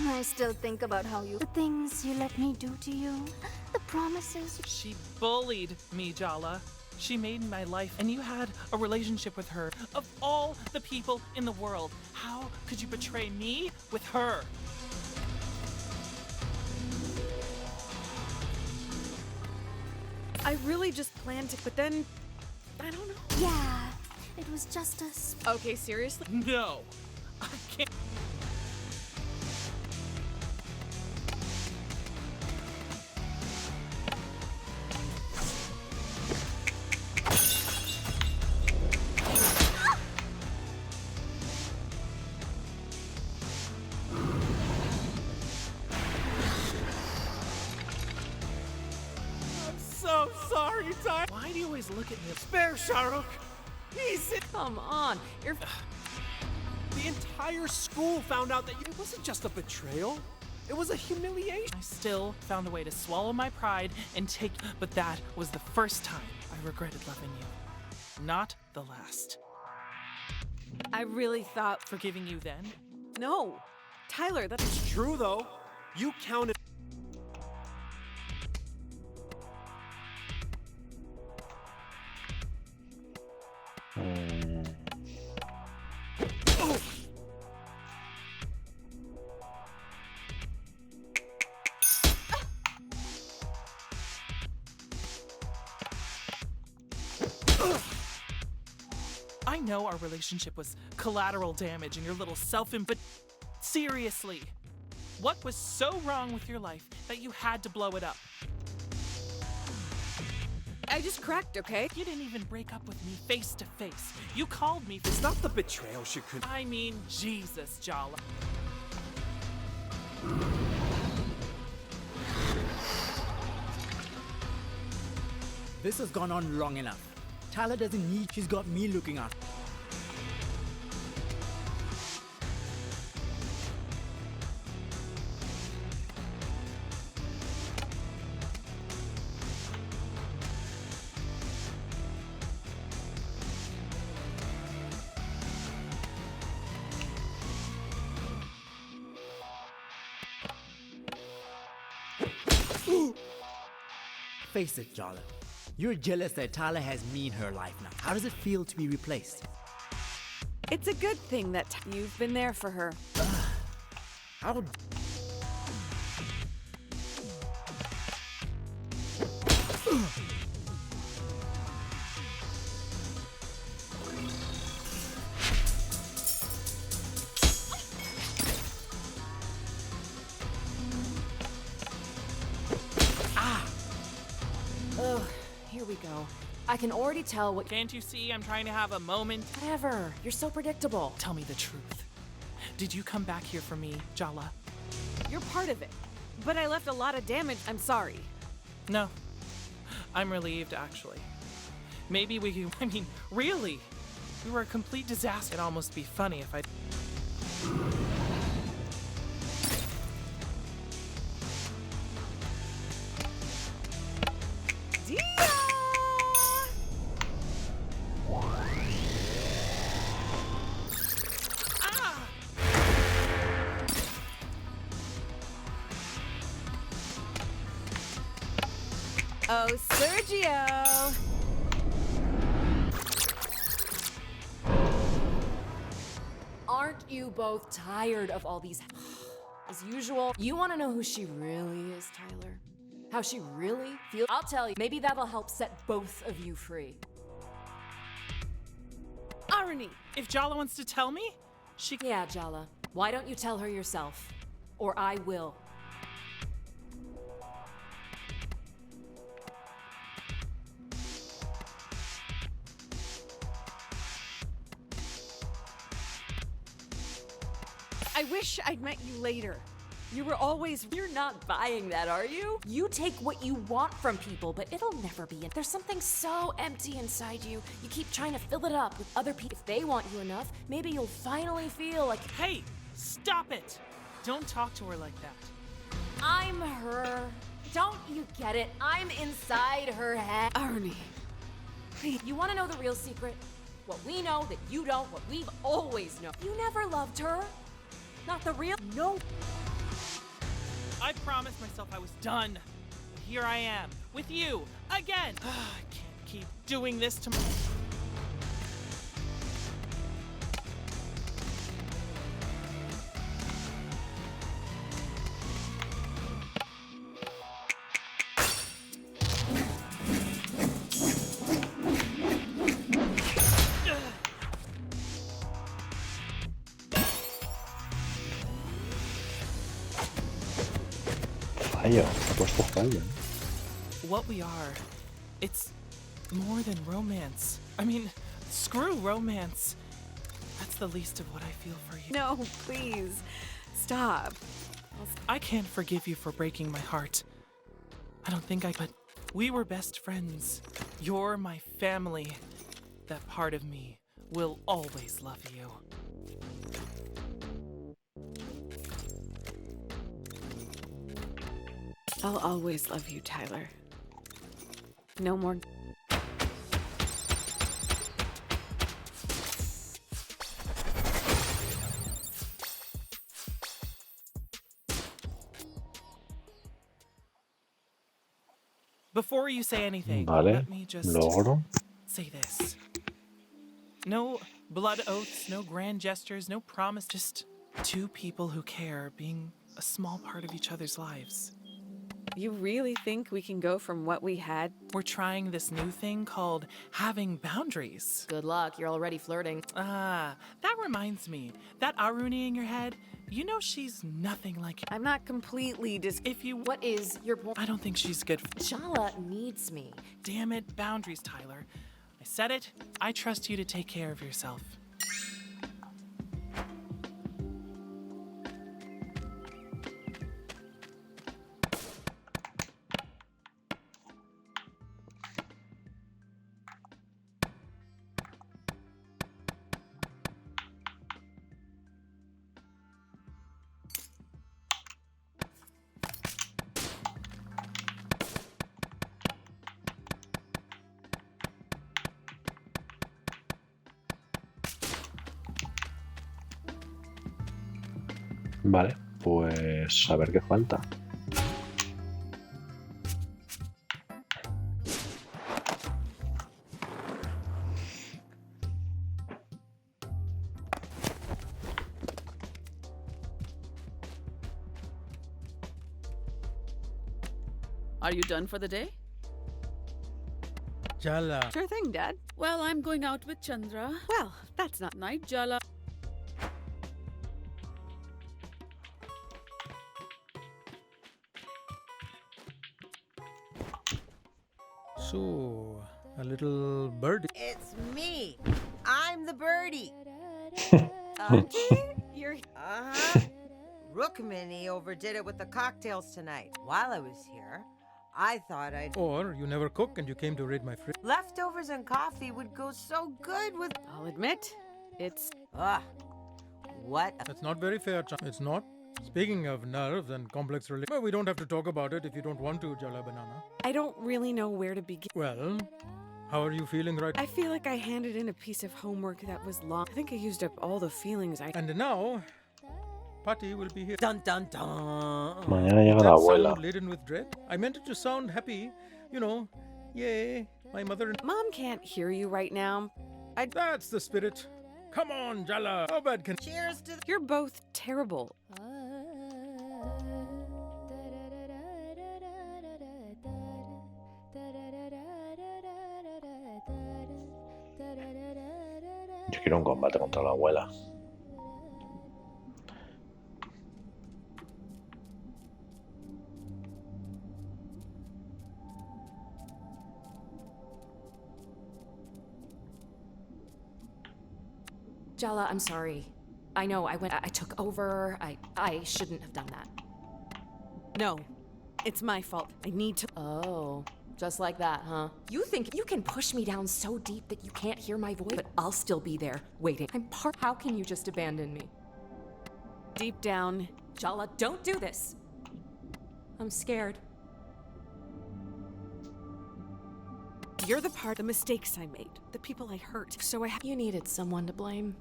[SPEAKER 8] I still think about the things you let me do to you, the promises.
[SPEAKER 6] She bullied me, Jala. She made my life, and you had a relationship with her. Of all the people in the world, how could you betray me with her?
[SPEAKER 2] I really just planned to, but then, I don't know.
[SPEAKER 8] Yeah, it was just us.
[SPEAKER 2] Okay, seriously?
[SPEAKER 6] No, I can't. So sorry, Ty. Why do you always look at me? Spare Shahrukh. He's
[SPEAKER 3] Come on, you're.
[SPEAKER 7] The entire school found out that it wasn't just a betrayal. It was a humiliation.
[SPEAKER 6] I still found a way to swallow my pride and take. But that was the first time I regretted loving you. Not the last.
[SPEAKER 2] I really thought.
[SPEAKER 6] Forgiving you then?
[SPEAKER 2] No. Tyler, that's.
[SPEAKER 7] It's true, though. You counted.
[SPEAKER 6] I know our relationship was collateral damage and your little but seriously, what was so wrong with your life that you had to blow it up?
[SPEAKER 2] I just cracked, okay?
[SPEAKER 6] You didn't even break up with me face to face. You called me.
[SPEAKER 7] It's not the betrayal she could.
[SPEAKER 6] I mean, Jesus, Jala.
[SPEAKER 10] This has gone on long enough. Tyler doesn't need, she's got me looking after. Face it, Jala. You're jealous that Tyler has me in her life now. How does it feel to be replaced?
[SPEAKER 2] It's a good thing that you've been there for her.
[SPEAKER 10] How?
[SPEAKER 3] Here we go. I can already tell what.
[SPEAKER 6] Can't you see I'm trying to have a moment?
[SPEAKER 3] Whatever. You're so predictable.
[SPEAKER 6] Tell me the truth. Did you come back here for me, Jala?
[SPEAKER 2] You're part of it. But I left a lot of damage. I'm sorry.
[SPEAKER 6] No. I'm relieved, actually. Maybe we can. I mean, really? We were a complete disaster. It'd almost be funny if I.
[SPEAKER 2] Oh, Sergio!
[SPEAKER 3] Aren't you both tired of all these? As usual, you want to know who she really is, Tyler? How she really feels? I'll tell you. Maybe that'll help set both of you free.
[SPEAKER 6] Arnie, if Jala wants to tell me, she.
[SPEAKER 3] Yeah, Jala. Why don't you tell her yourself? Or I will.
[SPEAKER 2] I wish I'd met you later. You were always.
[SPEAKER 3] You're not buying that, are you? You take what you want from people, but it'll never be. There's something so empty inside you. You keep trying to fill it up with other people. If they want you enough, maybe you'll finally feel like.
[SPEAKER 6] Hey, stop it! Don't talk to her like that.
[SPEAKER 3] I'm her. Don't you get it? I'm inside her head.
[SPEAKER 2] Arnie.
[SPEAKER 3] You want to know the real secret? What we know that you don't, what we've always known. You never loved her. Not the real. No.
[SPEAKER 6] promised myself I was done. But here I am, with you, again! I can't keep doing this to myself.
[SPEAKER 1] Fallo, ha puesto fallo.
[SPEAKER 6] What we are, it's more than romance. I mean, screw romance. That's the least of what I feel for you.
[SPEAKER 2] No, please. Stop.
[SPEAKER 6] I can't forgive you for breaking my heart. I don't think I could. We were best friends. You're my family. That part of me will always love you.
[SPEAKER 2] I'll always love you, Tyler. No more.
[SPEAKER 6] Before you say anything,
[SPEAKER 1] Vale,
[SPEAKER 6] let me just
[SPEAKER 1] logro.
[SPEAKER 6] say this. No blood oaths, no grand gestures, no promise, just two people who care being a small part of each other's lives.
[SPEAKER 2] You really think we can go from what we had?
[SPEAKER 6] We're trying this new thing called having boundaries.
[SPEAKER 3] Good luck, you're already flirting.
[SPEAKER 6] Ah, that reminds me. That Aruni in your head, you know she's nothing like you.
[SPEAKER 2] I'm not completely
[SPEAKER 6] If you...
[SPEAKER 3] What is your point?
[SPEAKER 6] I don't think she's good.
[SPEAKER 3] Jala needs me.
[SPEAKER 6] Damn it, boundaries, Tyler. I said it. I trust you to take care of yourself.
[SPEAKER 1] Vale, pues a ver qué falta.
[SPEAKER 11] Are you done for the day?
[SPEAKER 5] Jala.
[SPEAKER 2] Sure thing, Dad.
[SPEAKER 11] Well, I'm going out with Chandra.
[SPEAKER 2] Well, that's not
[SPEAKER 11] Night, Jala.
[SPEAKER 5] So, a little birdie.
[SPEAKER 14] It's me. I'm the birdie.
[SPEAKER 2] You're...
[SPEAKER 14] Uh-huh. Rookmini overdid it with the cocktails tonight. While I was here, I thought I'd...
[SPEAKER 5] Or you never cook and you came to raid my fridge.
[SPEAKER 14] Leftovers and coffee would go so good with...
[SPEAKER 2] I'll admit, it's...
[SPEAKER 14] Ugh. What?
[SPEAKER 5] That's not very fair, It's not. Speaking of nerves and complex relations, well, we don't have to talk about it if you don't want to, Jala Banana.
[SPEAKER 2] I don't really know where to begin.
[SPEAKER 5] Well, how are you feeling right now?
[SPEAKER 2] I feel like I handed in a piece of homework that was long. I think I used up all the feelings I...
[SPEAKER 5] And now, Patty will be here.
[SPEAKER 14] Dun dun dun.
[SPEAKER 1] Mañana llega
[SPEAKER 5] Did
[SPEAKER 1] la
[SPEAKER 5] that
[SPEAKER 1] abuela.
[SPEAKER 5] sound laden with dread? I meant it to sound happy. You know, yay, my mother and...
[SPEAKER 2] Mom can't hear you right now.
[SPEAKER 5] That's the spirit. Come on, Jala. How bad can...
[SPEAKER 14] Cheers to...
[SPEAKER 2] You're both terrible.
[SPEAKER 1] Yo quiero un combate contra la abuela.
[SPEAKER 3] Jala, I'm sorry. I know, I took over. I shouldn't have done that.
[SPEAKER 2] No, it's my fault. I need to...
[SPEAKER 3] Oh, just like that, huh? You think you can push me down so deep that you can't hear my voice? But I'll still be there, waiting. How can you just abandon me?
[SPEAKER 2] Deep down...
[SPEAKER 3] Jala, don't do this! I'm scared.
[SPEAKER 2] You're the mistakes I made, the people I hurt, so
[SPEAKER 3] You needed someone to blame.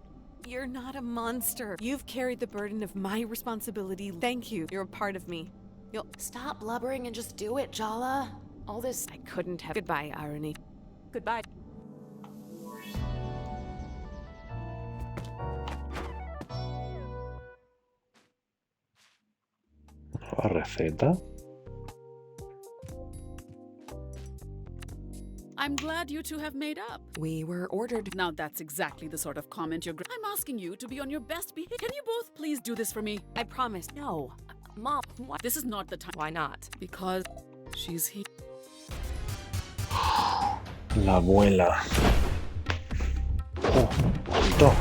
[SPEAKER 2] You're not a monster. You've carried the burden of my responsibility. Thank you. You're a part of me.
[SPEAKER 3] You'll stop blubbering and just do it, Jala. All this.
[SPEAKER 2] I couldn't have. Goodbye, irony.
[SPEAKER 3] Goodbye.
[SPEAKER 1] Nueva receta.
[SPEAKER 11] I'm glad you two have made up.
[SPEAKER 3] We were ordered.
[SPEAKER 11] Now that's exactly the sort of comment you're. I'm asking you to be on your best behavior. Can you both please do this for me?
[SPEAKER 2] I promise.
[SPEAKER 3] No. Mom, what?
[SPEAKER 11] This is not the time.
[SPEAKER 3] Why not?
[SPEAKER 11] Because she's here.
[SPEAKER 1] La abuela. Oh, ojito.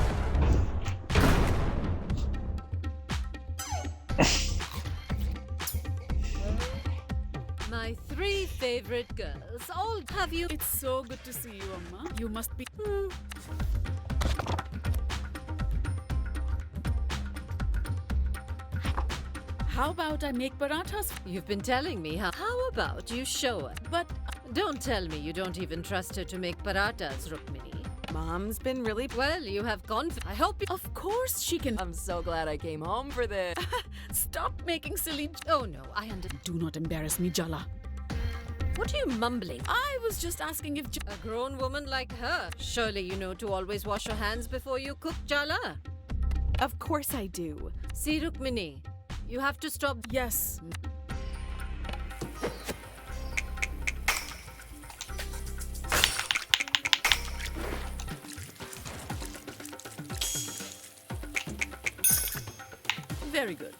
[SPEAKER 20] My 3 favorite girls. All have you.
[SPEAKER 11] It's so good to see you, Amma. You must be. How about I make parathas?
[SPEAKER 20] You've been telling me how about you show her? But don't tell me you don't even trust her to make parathas, Rukmini.
[SPEAKER 2] Mom's been really.
[SPEAKER 20] Well, you have confidence. I hope you.
[SPEAKER 2] Of course she can.
[SPEAKER 3] I'm so glad I came home for this.
[SPEAKER 11] Stop making silly.
[SPEAKER 20] Oh no, I understand.
[SPEAKER 11] Do not embarrass me, Jala.
[SPEAKER 20] What are you mumbling?
[SPEAKER 11] I was just asking if.
[SPEAKER 20] A grown woman like her. Surely you know to always wash your hands before you cook, Jala.
[SPEAKER 2] Of course I do.
[SPEAKER 20] See, Rukmini, you have to stop.
[SPEAKER 11] Yes. Very good.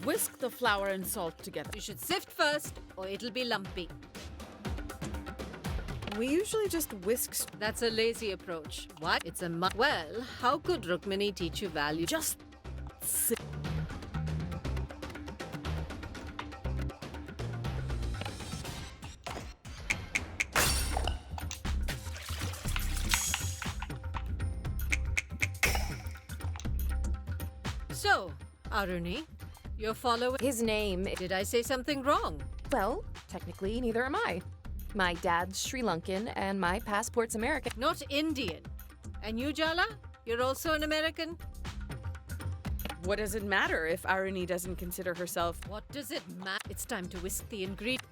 [SPEAKER 11] Whisk the flour and salt together.
[SPEAKER 20] You should sift first, or it'll be lumpy.
[SPEAKER 2] We usually just whisk.
[SPEAKER 20] That's a lazy approach. What? It's a well, how could Rukmini teach you value?
[SPEAKER 11] Just sit.
[SPEAKER 20] So, Aruni, you're following.
[SPEAKER 3] His name.
[SPEAKER 20] Did I say something wrong?
[SPEAKER 3] Well, technically, neither am I. My dad's Sri Lankan and my passport's American.
[SPEAKER 20] Not Indian. And you, Jala? You're also an American?
[SPEAKER 2] What does it matter if Aruni doesn't consider herself?
[SPEAKER 20] What does it matter? It's time to whisk the ingredients.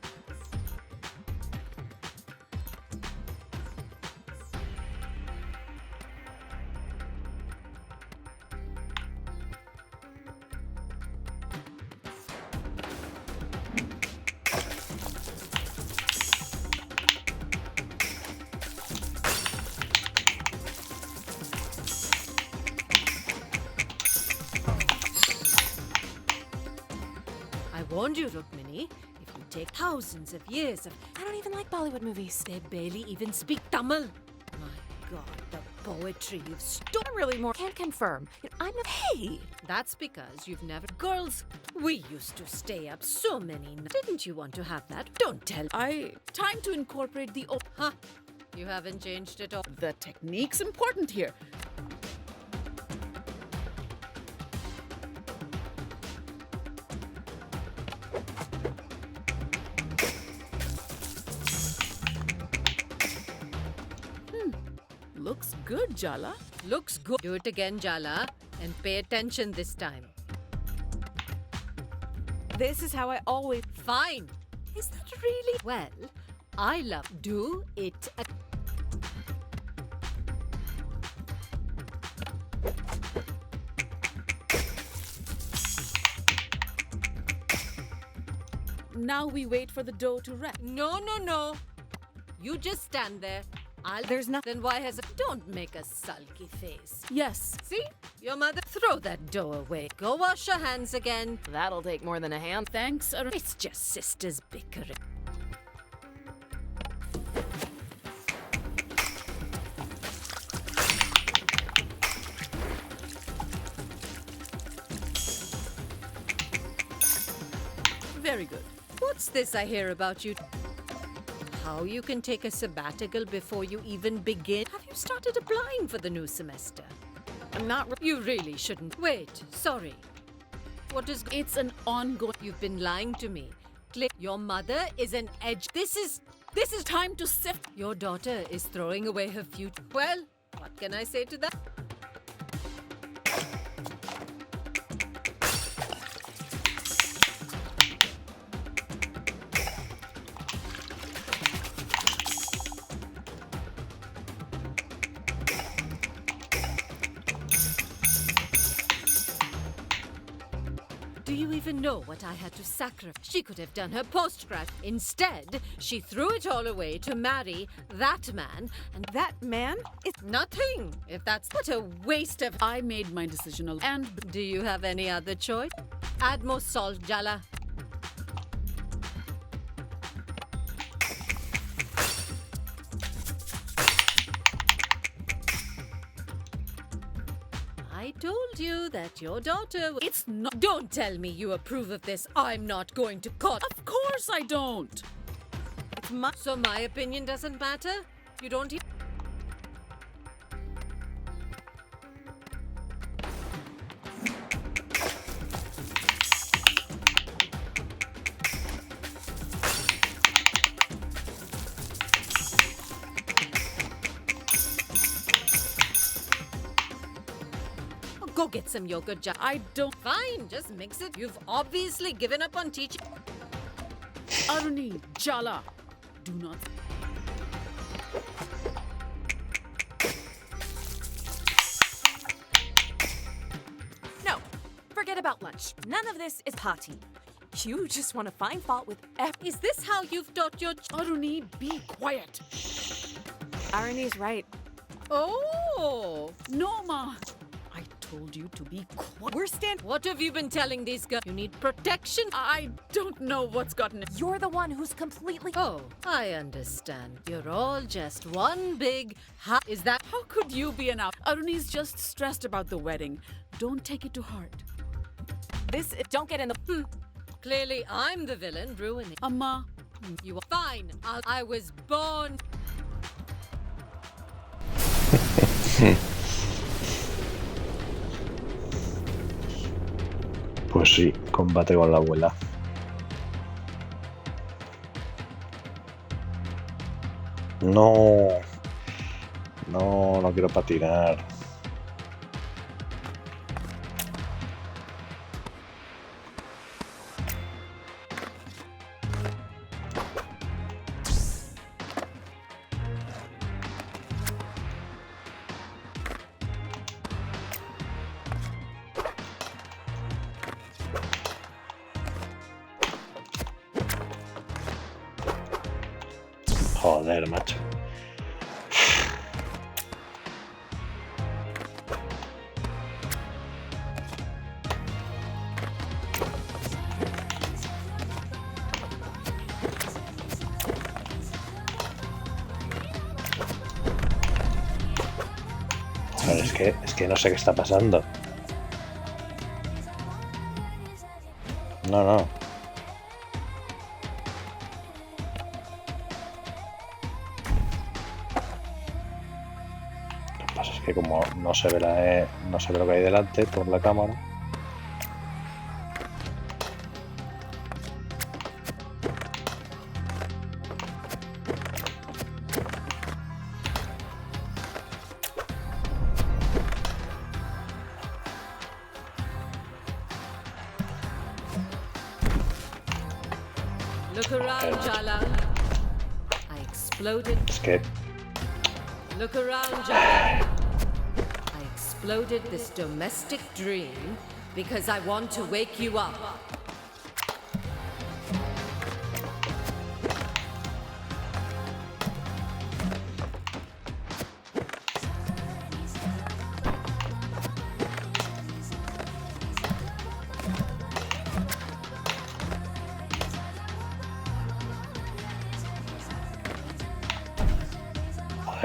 [SPEAKER 20] I warned you, Rukmini. If you take thousands of years of...
[SPEAKER 3] I don't even like Bollywood movies.
[SPEAKER 20] They barely even speak Tamil. My God, the poetry you've stored.
[SPEAKER 3] Really more. Can't confirm. I'm not. Hey!
[SPEAKER 20] That's because you've never... Girls, we used to stay up so many nights. Didn't you want to have that? Don't tell...
[SPEAKER 11] Time to incorporate the...
[SPEAKER 20] Huh. You haven't changed it all.
[SPEAKER 11] The technique's important here. Looks good, Jala.
[SPEAKER 20] Looks good. Do it again, Jala. And pay attention this time.
[SPEAKER 2] This is how I always...
[SPEAKER 20] Fine. Is that really... Well, I love... Do it...
[SPEAKER 11] Now we wait for the dough to rest.
[SPEAKER 20] No. You just stand there.
[SPEAKER 2] There's nothing.
[SPEAKER 20] Then why has it... Don't make a sulky face.
[SPEAKER 11] Yes.
[SPEAKER 20] See? Your mother... Throw that dough away. Go wash your hands again.
[SPEAKER 3] That'll take more than a hand.
[SPEAKER 11] Thanks.
[SPEAKER 20] It's just sisters bickering.
[SPEAKER 11] Very good.
[SPEAKER 20] What's this I hear about you? How you can take a sabbatical before you even begin? Have you started applying for the new semester?
[SPEAKER 2] I'm not.
[SPEAKER 20] You really shouldn't. Wait, sorry. What is...
[SPEAKER 11] It's an ongoing...
[SPEAKER 20] You've been lying to me. Your mother is an edge... This is
[SPEAKER 11] time to sift.
[SPEAKER 20] Your daughter is throwing away her future. Well, what can I say to that? know what I had to sacrifice. She could have done her postgrad. Instead, she threw it all away to marry that man. And that man is nothing. If that's what a waste of...
[SPEAKER 11] I made my decision and...
[SPEAKER 20] Do you have any other choice? Add more salt, Jala. I told you that your daughter...
[SPEAKER 11] It's not...
[SPEAKER 20] Don't tell me you approve of this. I'm not going to court.
[SPEAKER 11] Of course I don't.
[SPEAKER 20] So my opinion doesn't matter? You don't... Go get some yogurt, Jala.
[SPEAKER 11] I don't...
[SPEAKER 20] Fine, just mix it. You've obviously given up on teaching.
[SPEAKER 11] Aruni, Jala, do not...
[SPEAKER 3] No, forget about lunch. None of this is party. You just want to find fault with
[SPEAKER 20] Is this how you've taught your...
[SPEAKER 11] Aruni, be quiet.
[SPEAKER 2] Aruni's right.
[SPEAKER 20] Oh!
[SPEAKER 11] No, Ma. I told you to be quiet.
[SPEAKER 20] What have you been telling these girls? You need protection?
[SPEAKER 11] I don't know what's gotten it.
[SPEAKER 3] You're the one who's completely...
[SPEAKER 20] Oh, I understand. You're all just one big... Is that...
[SPEAKER 11] How could you be an out? Aruni's just stressed about the wedding. Don't take it to heart.
[SPEAKER 3] Don't get in the...
[SPEAKER 20] Clearly, I'm the villain, ruining...
[SPEAKER 11] Amma.
[SPEAKER 20] You are fine. I was born...
[SPEAKER 1] Pues sí, combate con la abuela. No. No, no quiero patinar. Joder, macho. Es que no sé qué está pasando. No, no. Lo que pasa es que como no se ve no se ve lo que hay delante por la cámara.
[SPEAKER 20] Look around, Jala. I exploded.
[SPEAKER 1] Es que
[SPEAKER 20] Look around, Jala. I exploded this domestic dream because I want to wake you up.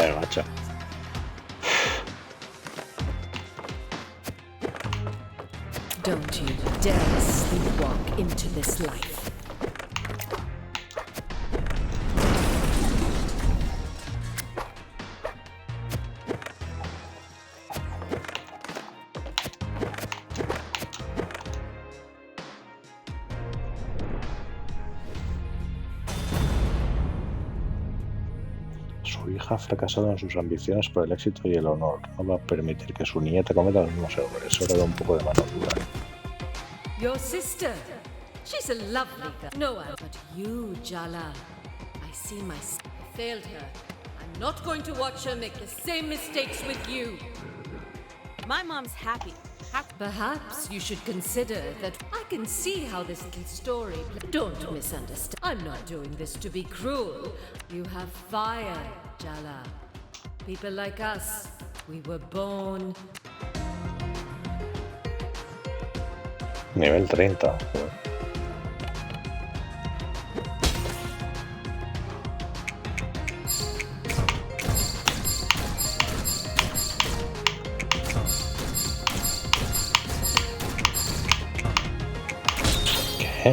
[SPEAKER 1] joder, macho.
[SPEAKER 20] Don't you dare sleepwalk into this life.
[SPEAKER 1] Su hija ha fracasado en sus ambiciones por el éxito y el honor. No va a permitir que su nieta cometa los mismos errores. Eso le da un poco de mano dura.
[SPEAKER 20] Your sister. She's a lovely girl. No one. But you, Jala. I see my... I failed her. I'm not going to watch her make the same mistakes with you.
[SPEAKER 2] My mom's happy.
[SPEAKER 20] Perhaps you should consider that I can see how this story. Don't misunderstand. I'm not doing this to be cruel. You have fire, Jala. People like us, we were born.
[SPEAKER 1] Nivel 30. ¿Qué?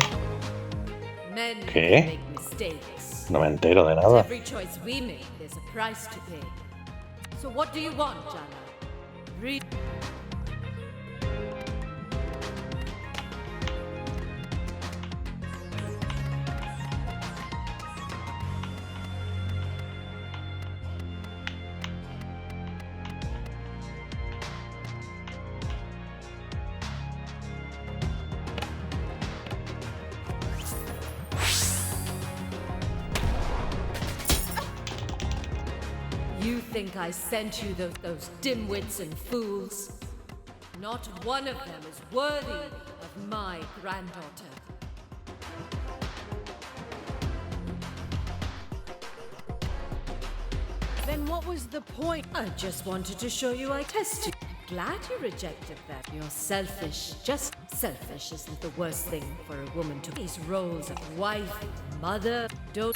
[SPEAKER 20] Men
[SPEAKER 1] ¿Qué?
[SPEAKER 20] make mistakes.
[SPEAKER 1] No me entero de nada.
[SPEAKER 20] Every choice we make, there's a price to pay. So what do you want, Jala? You think I sent you those dimwits and fools? Not one of them is worthy of my granddaughter. Then what was the point? I just wanted to show you I tested. Glad you rejected that. You're selfish. Just selfish isn't the worst thing for a woman to. These roles of wife, mother, don't.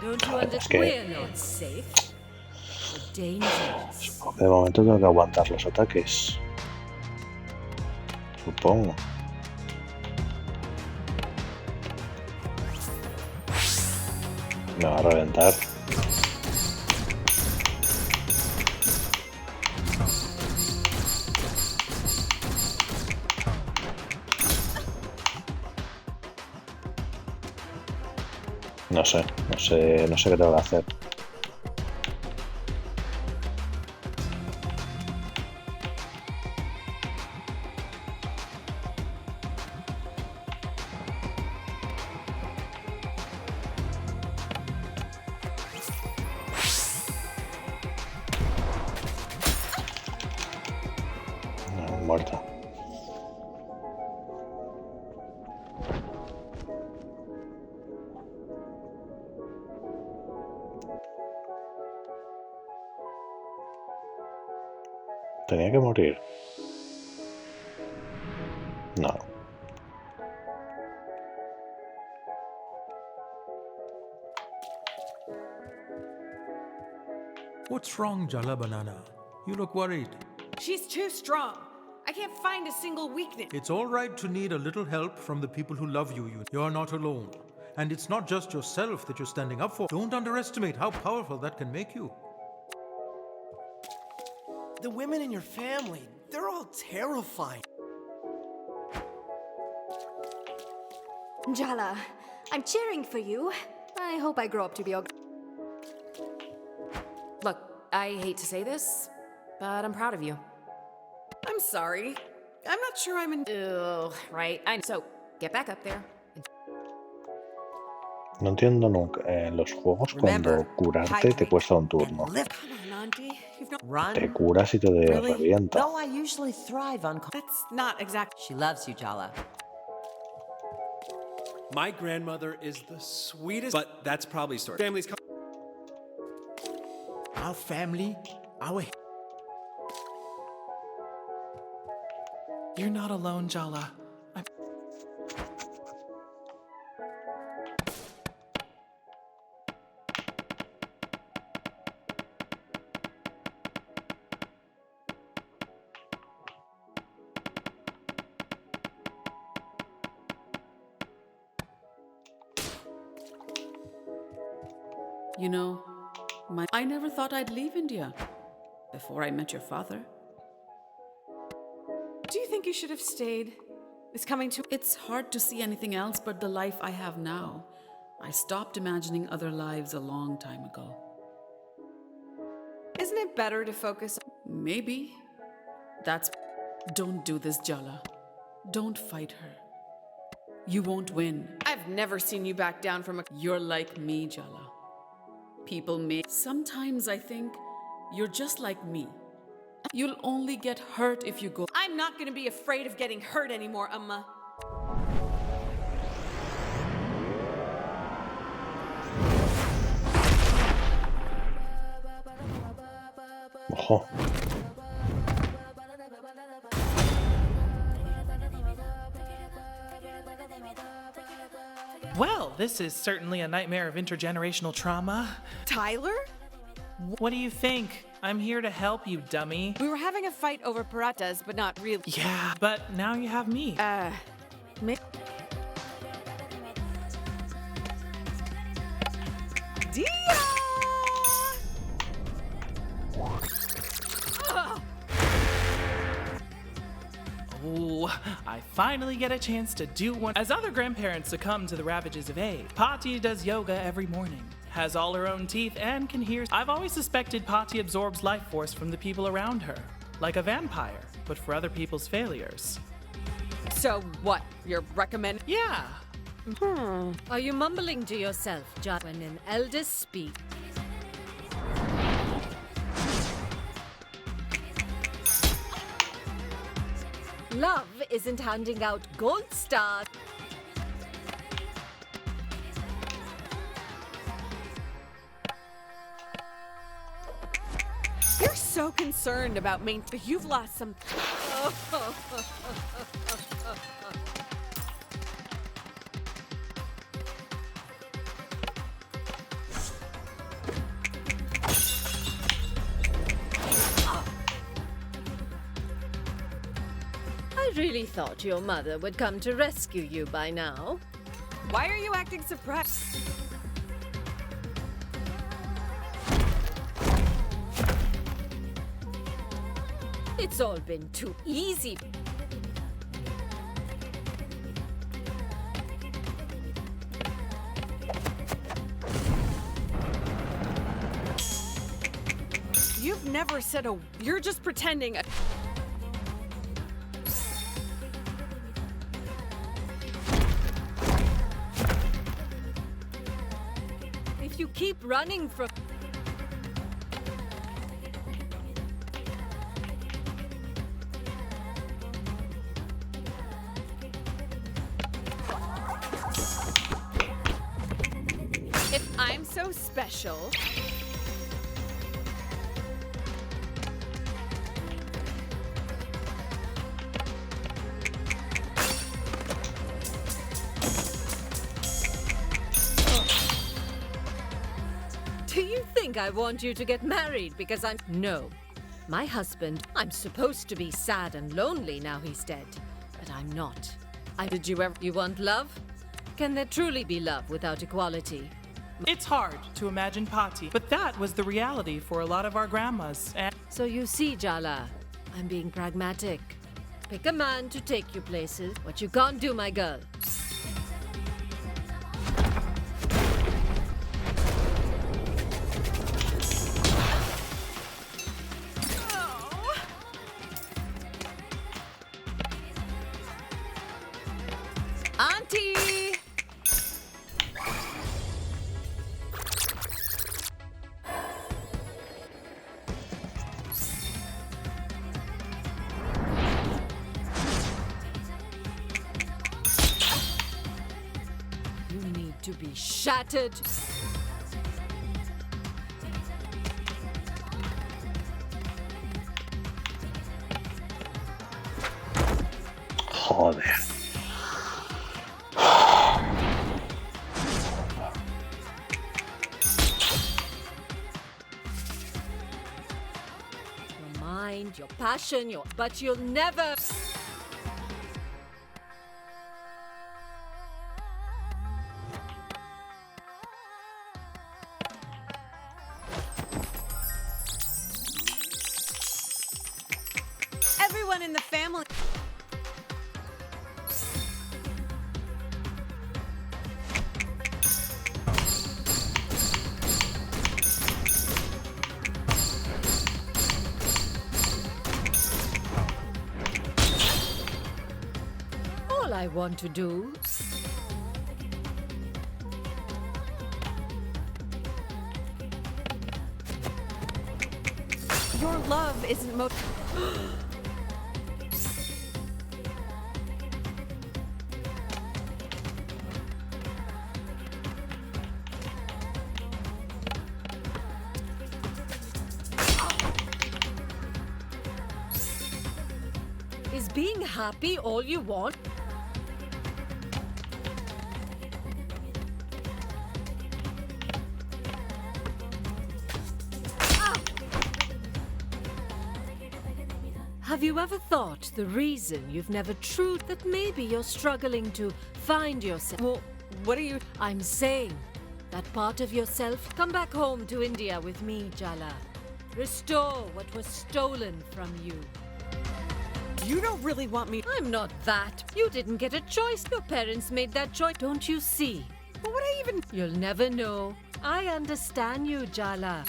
[SPEAKER 20] Don't you understand? We're not safe. We're dangerous.
[SPEAKER 1] Supongo que de momento tengo que aguantar los ataques. Supongo. Me va a reventar. No sé qué tengo que hacer. No, muerta. Tenía que morir. No.
[SPEAKER 5] What's wrong, Jala Banana? You look worried.
[SPEAKER 2] She's too strong. I can't find a single weakness.
[SPEAKER 5] It's all right to need a little help from the people who love you. You're not alone. And it's not just yourself that you're standing up for. Don't underestimate how powerful that can make you.
[SPEAKER 4] The women in your family, they're all terrifying.
[SPEAKER 8] Jala, I'm cheering for you. I hope I grow up to be a...
[SPEAKER 3] Look, I hate to say this, but I'm proud of you.
[SPEAKER 2] I'm sorry. I'm not sure I'm in...
[SPEAKER 3] Ugh, right. So, get back up there.
[SPEAKER 1] No entiendo nunca. En los juegos, cuando curarte te cuesta un turno. Te curas y te revienta.
[SPEAKER 14] Though I usually thrive on...
[SPEAKER 2] That's not exact.
[SPEAKER 14] She loves you, Jala.
[SPEAKER 7] My grandmother is the sweetest, but that's probably story. Family's...
[SPEAKER 10] Our family, our...
[SPEAKER 6] You're not alone, Jala.
[SPEAKER 11] You know, I never thought I'd leave India before I met your father.
[SPEAKER 2] Do you think you should have stayed?
[SPEAKER 11] It's hard to see anything else but the life I have now. I stopped imagining other lives a long time ago.
[SPEAKER 2] Isn't it better to focus?
[SPEAKER 11] Maybe. Don't do this, Jala. Don't fight her. You won't win.
[SPEAKER 2] I've never seen you back down from a...
[SPEAKER 11] You're like me, Jala. Sometimes I think you're just like me. You'll only get hurt if you go.
[SPEAKER 2] I'm not gonna be afraid of getting hurt anymore, Amma.
[SPEAKER 1] Ojo.
[SPEAKER 6] Well, this is certainly a nightmare of intergenerational trauma.
[SPEAKER 2] Tyler?
[SPEAKER 6] What do you think? I'm here to help you, dummy.
[SPEAKER 2] We were having a fight over paratas, but not really.
[SPEAKER 6] Yeah, but now you have me.
[SPEAKER 2] Dia!
[SPEAKER 6] Oh, I finally get a chance to do one. As other grandparents succumb to the ravages of age, Pati does yoga every morning, has all her own teeth, and can hear. I've always suspected Pati absorbs life force from the people around her, like a vampire, but for other people's failures.
[SPEAKER 2] So what? You're recommending?
[SPEAKER 6] Yeah.
[SPEAKER 20] Are you mumbling to yourself, Jala, when an elder speaks? Love isn't handing out gold stars.
[SPEAKER 2] You're so concerned about you've lost some...
[SPEAKER 20] I really thought your mother would come to rescue you by now.
[SPEAKER 2] Why are you acting surprised?
[SPEAKER 20] It's all been too easy.
[SPEAKER 2] You've never said a... You're just pretending.
[SPEAKER 20] If you keep running from...
[SPEAKER 2] If I'm so special...
[SPEAKER 20] Do you think I want you to get married because I'm... No. My husband, I'm supposed to be sad and lonely now he's dead. But I'm not. Did you ever... You want love? Can there truly be love without equality?
[SPEAKER 6] It's hard to imagine Pati, but that was the reality for a lot of our grandmas. And
[SPEAKER 20] So you see, Jala, I'm being pragmatic. Pick a man to take you places. What you can't do, my girl.
[SPEAKER 2] Auntie!
[SPEAKER 20] You need to be shattered.
[SPEAKER 1] Joder.
[SPEAKER 20] Your mind, your passion, but you'll never...
[SPEAKER 2] everyone in the family.
[SPEAKER 20] All I want to do.
[SPEAKER 2] Your love isn't
[SPEAKER 20] Is being happy all you want? Have you ever thought the reason you've never that maybe you're struggling to find yourself?
[SPEAKER 2] Well, what are you?
[SPEAKER 20] I'm saying that part of yourself. Come back home to India with me, Jala. Restore what was stolen from you.
[SPEAKER 2] You don't really want me.
[SPEAKER 20] I'm not that. You didn't get a choice. Your parents made that choice. Don't you see?
[SPEAKER 2] But what I even...
[SPEAKER 20] You'll never know. I understand you, Jala.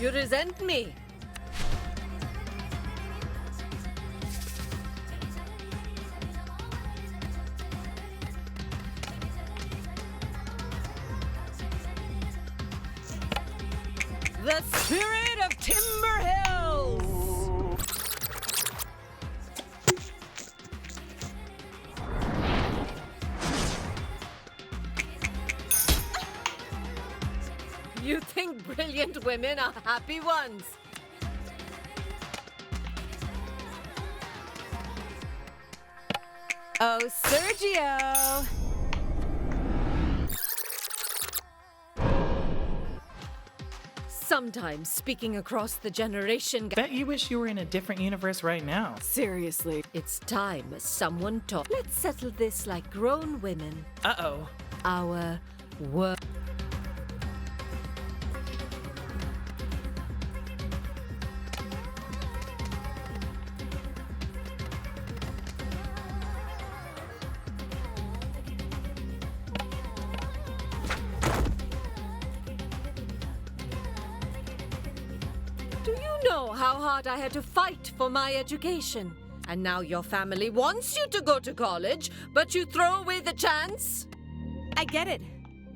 [SPEAKER 20] You resent me. The spirit of Timber Hills! You think brilliant women are happy ones?
[SPEAKER 2] Oh, Sergio!
[SPEAKER 20] Sometimes speaking across the generation.
[SPEAKER 6] Bet you wish you were in a different universe right now.
[SPEAKER 20] Seriously, it's time someone talk. Let's settle this like grown women.
[SPEAKER 6] Uh-oh.
[SPEAKER 20] Our work. Do you know how hard I had to fight for my education? And now your family wants you to go to college, but you throw away the chance?
[SPEAKER 2] I get it.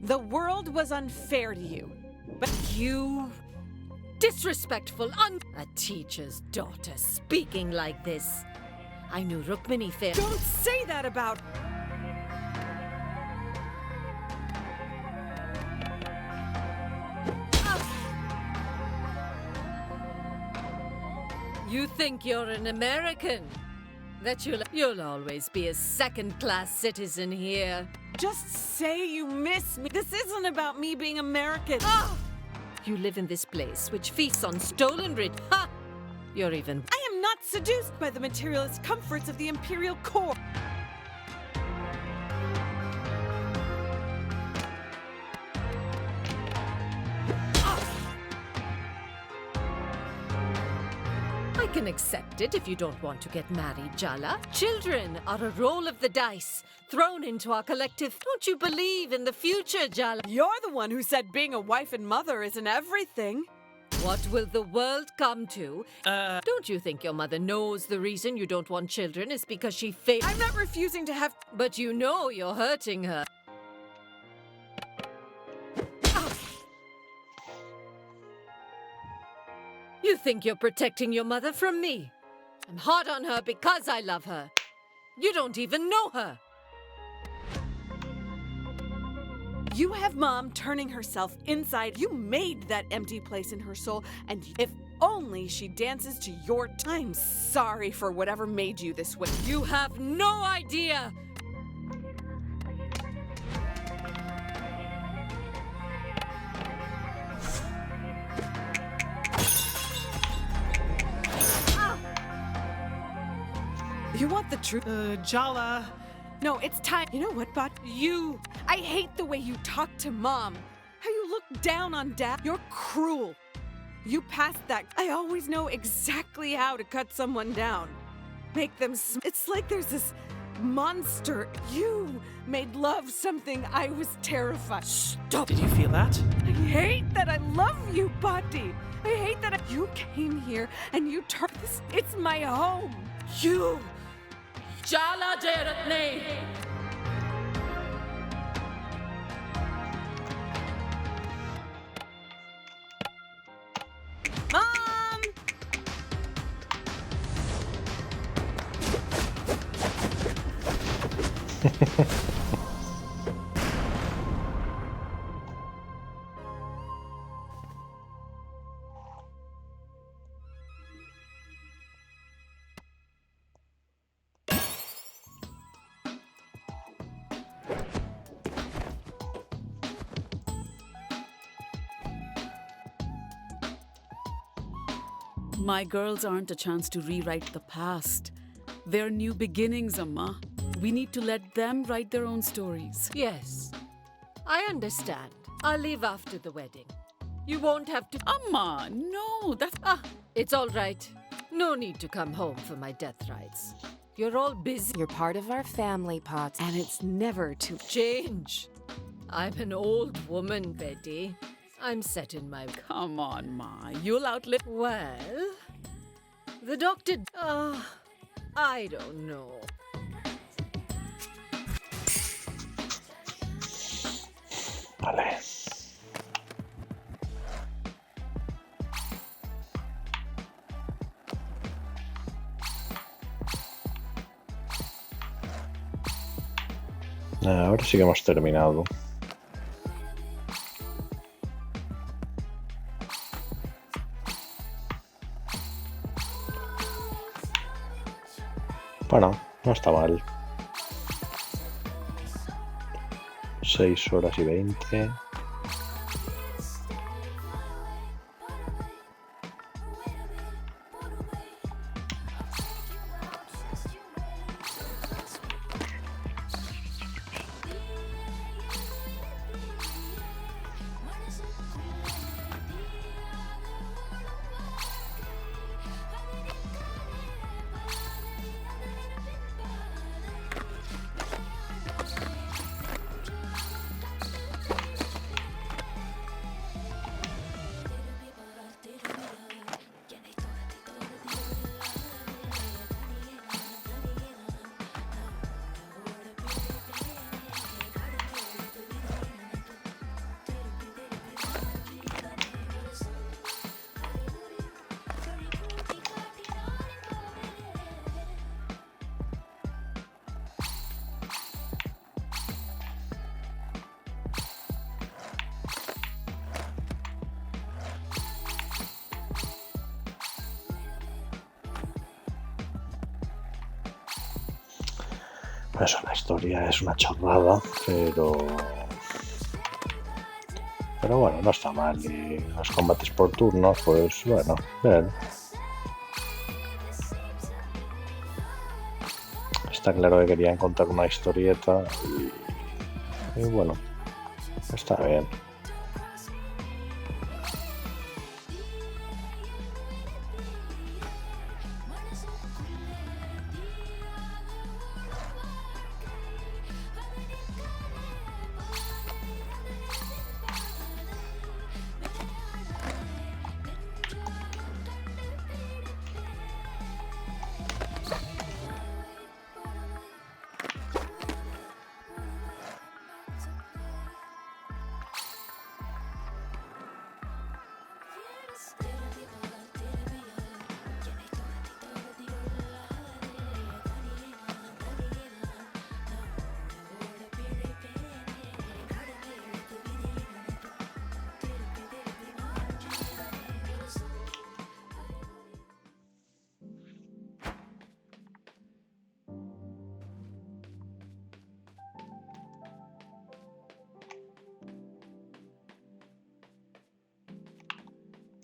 [SPEAKER 2] The world was unfair to you. But
[SPEAKER 20] you... disrespectful, a teacher's daughter speaking like this. I knew Rukmini failed.
[SPEAKER 2] Don't say that about...
[SPEAKER 20] You think you're an American? That you'll always be a second-class citizen here.
[SPEAKER 2] Just say you miss me. This isn't about me being American.
[SPEAKER 20] Ah! You live in this place which feasts on stolen rich. Ha! You're even...
[SPEAKER 2] I am not seduced by the materialist comforts of the imperial court.
[SPEAKER 20] I can accept it if you don't want to get married, Jala. Children are a roll of the dice, thrown into our collective. Don't you believe in the future, Jala?
[SPEAKER 2] You're the one who said being a wife and mother isn't everything.
[SPEAKER 20] What will the world come to? Don't you think your mother knows the reason you don't want children is because she failed?
[SPEAKER 2] I'm not refusing to have...
[SPEAKER 20] But you know you're hurting her. You think you're protecting your mother from me? I'm hard on her because I love her. You don't even know her.
[SPEAKER 2] You have Mom turning herself inside. You made that empty place in her soul, and if only she dances to your time. I'm sorry for whatever made you this way.
[SPEAKER 20] You have no idea.
[SPEAKER 2] You want the truth?
[SPEAKER 6] Jala.
[SPEAKER 2] No, it's time. You know what, Bot? I hate the way you talk to Mom. How you look down on Dad. You're cruel. You passed that. I always know exactly how to cut someone down. Make them it's like there's this monster. You made love something I was terrified. Stop.
[SPEAKER 6] Did you feel that?
[SPEAKER 2] I hate that I love you, Patti. I hate that you came here and you turned this. It's my home. You.
[SPEAKER 18] Jala Jaratne.
[SPEAKER 2] Mom!
[SPEAKER 11] My girls aren't a chance to rewrite the past. They're new beginnings, Amma. We need to let them write their own stories.
[SPEAKER 20] Yes, I understand. I'll leave after the wedding. You won't have to.
[SPEAKER 11] Amma, no, that's.
[SPEAKER 20] It's all right. No need to come home for my death rites. You're all busy.
[SPEAKER 3] You're part of our family, Potts, and it's never too.
[SPEAKER 20] Change. I'm an old woman, Betty. I'm set in my...
[SPEAKER 11] Come on, Ma. You'll outlive...
[SPEAKER 20] Well, the doctor... I don't know.
[SPEAKER 1] Vale. Ahora sí que hemos terminado. Bueno, no está mal. 6 horas y 20. Eso, la historia es una chorrada, pero bueno, no está mal. Y los combates por turnos, pues bueno, bien. Está claro que querían contar una historieta y bueno, está bien.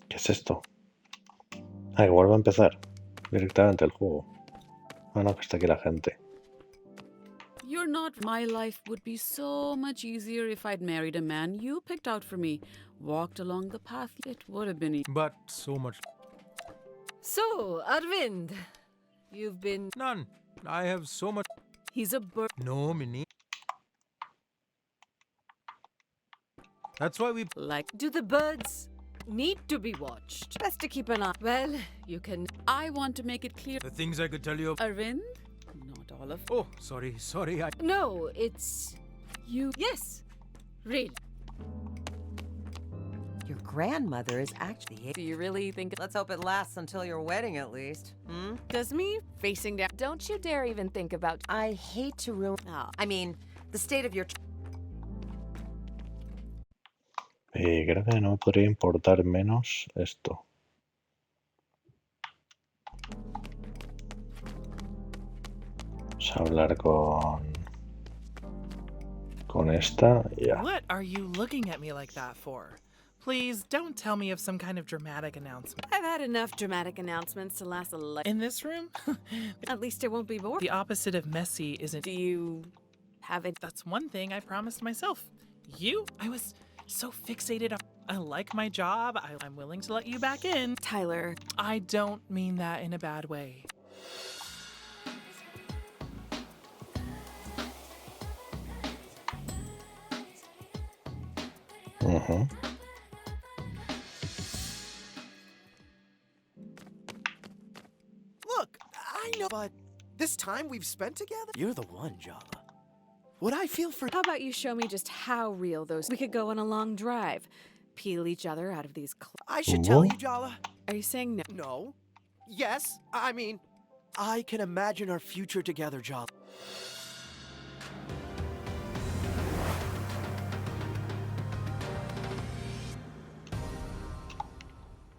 [SPEAKER 1] ¿Qué es esto? Ah, que vuelve a empezar directamente el juego. Ah, no, que está aquí la gente.
[SPEAKER 11] You're not My life would be so much easier if I'd married a man you picked out for me, walked along the path. It would have been
[SPEAKER 5] But so much.
[SPEAKER 20] So, Arvind, you've been...
[SPEAKER 5] None. I have so much.
[SPEAKER 11] He's a bird.
[SPEAKER 5] No, Minnie. That's why we...
[SPEAKER 11] Like,
[SPEAKER 20] Do the birds need to be watched?
[SPEAKER 11] best to keep an eye.
[SPEAKER 20] Well, you can...
[SPEAKER 11] I want to make it clear.
[SPEAKER 5] The things I could tell you...
[SPEAKER 11] Arvind? Not all of...
[SPEAKER 5] Oh, sorry.
[SPEAKER 20] No, it's...
[SPEAKER 11] You...
[SPEAKER 20] Yes, really.
[SPEAKER 14] Your grandmother is actually...
[SPEAKER 3] Do you really think...
[SPEAKER 14] Let's hope it lasts until your wedding, at least. Hmm?
[SPEAKER 11] Does me facing down...
[SPEAKER 3] Don't you dare even think about...
[SPEAKER 14] I hate to ruin... I mean, the state of your...
[SPEAKER 1] Creo que no me podría importar menos esto. Vamos a hablar con esta y ya.
[SPEAKER 6] What are you looking at me like that for? Please don't tell me of some kind of dramatic announcement.
[SPEAKER 2] I've had enough dramatic announcements to last a life.
[SPEAKER 6] In this room?
[SPEAKER 2] At least it won't be boring.
[SPEAKER 6] The opposite of messy isn't...
[SPEAKER 2] Do you have it?
[SPEAKER 6] That's one thing I promised myself. You? I was so fixated on... I like my job. I'm willing to let you back in.
[SPEAKER 2] Tyler.
[SPEAKER 6] I don't mean that in a bad way.
[SPEAKER 4] Look, I know, but this time we've spent together? You're the one, Jala. What I feel for...
[SPEAKER 2] How about you show me just how real those... We could go on a long drive. Peel each other out of these...
[SPEAKER 4] I should tell you, Jala.
[SPEAKER 2] Are you saying no?
[SPEAKER 4] No. Yes, I mean, I can imagine our future together, Jala.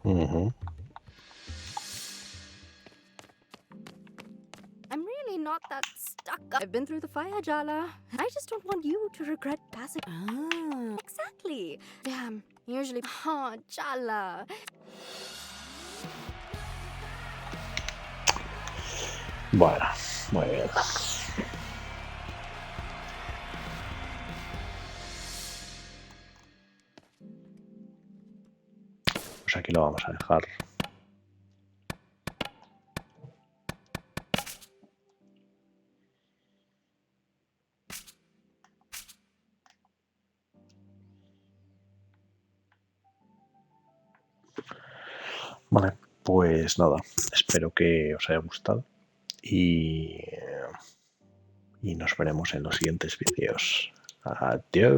[SPEAKER 8] I'm really not that stuck up. I've been through the fire, Jala. I just don't want you to regret passing.
[SPEAKER 2] Ah.
[SPEAKER 8] Exactly. Damn. Usually... Oh, Jala.
[SPEAKER 1] Bueno, muy bien. Pues aquí lo vamos a dejar. Vale, pues nada, espero que os haya gustado y nos veremos en los siguientes vídeos. Adiós.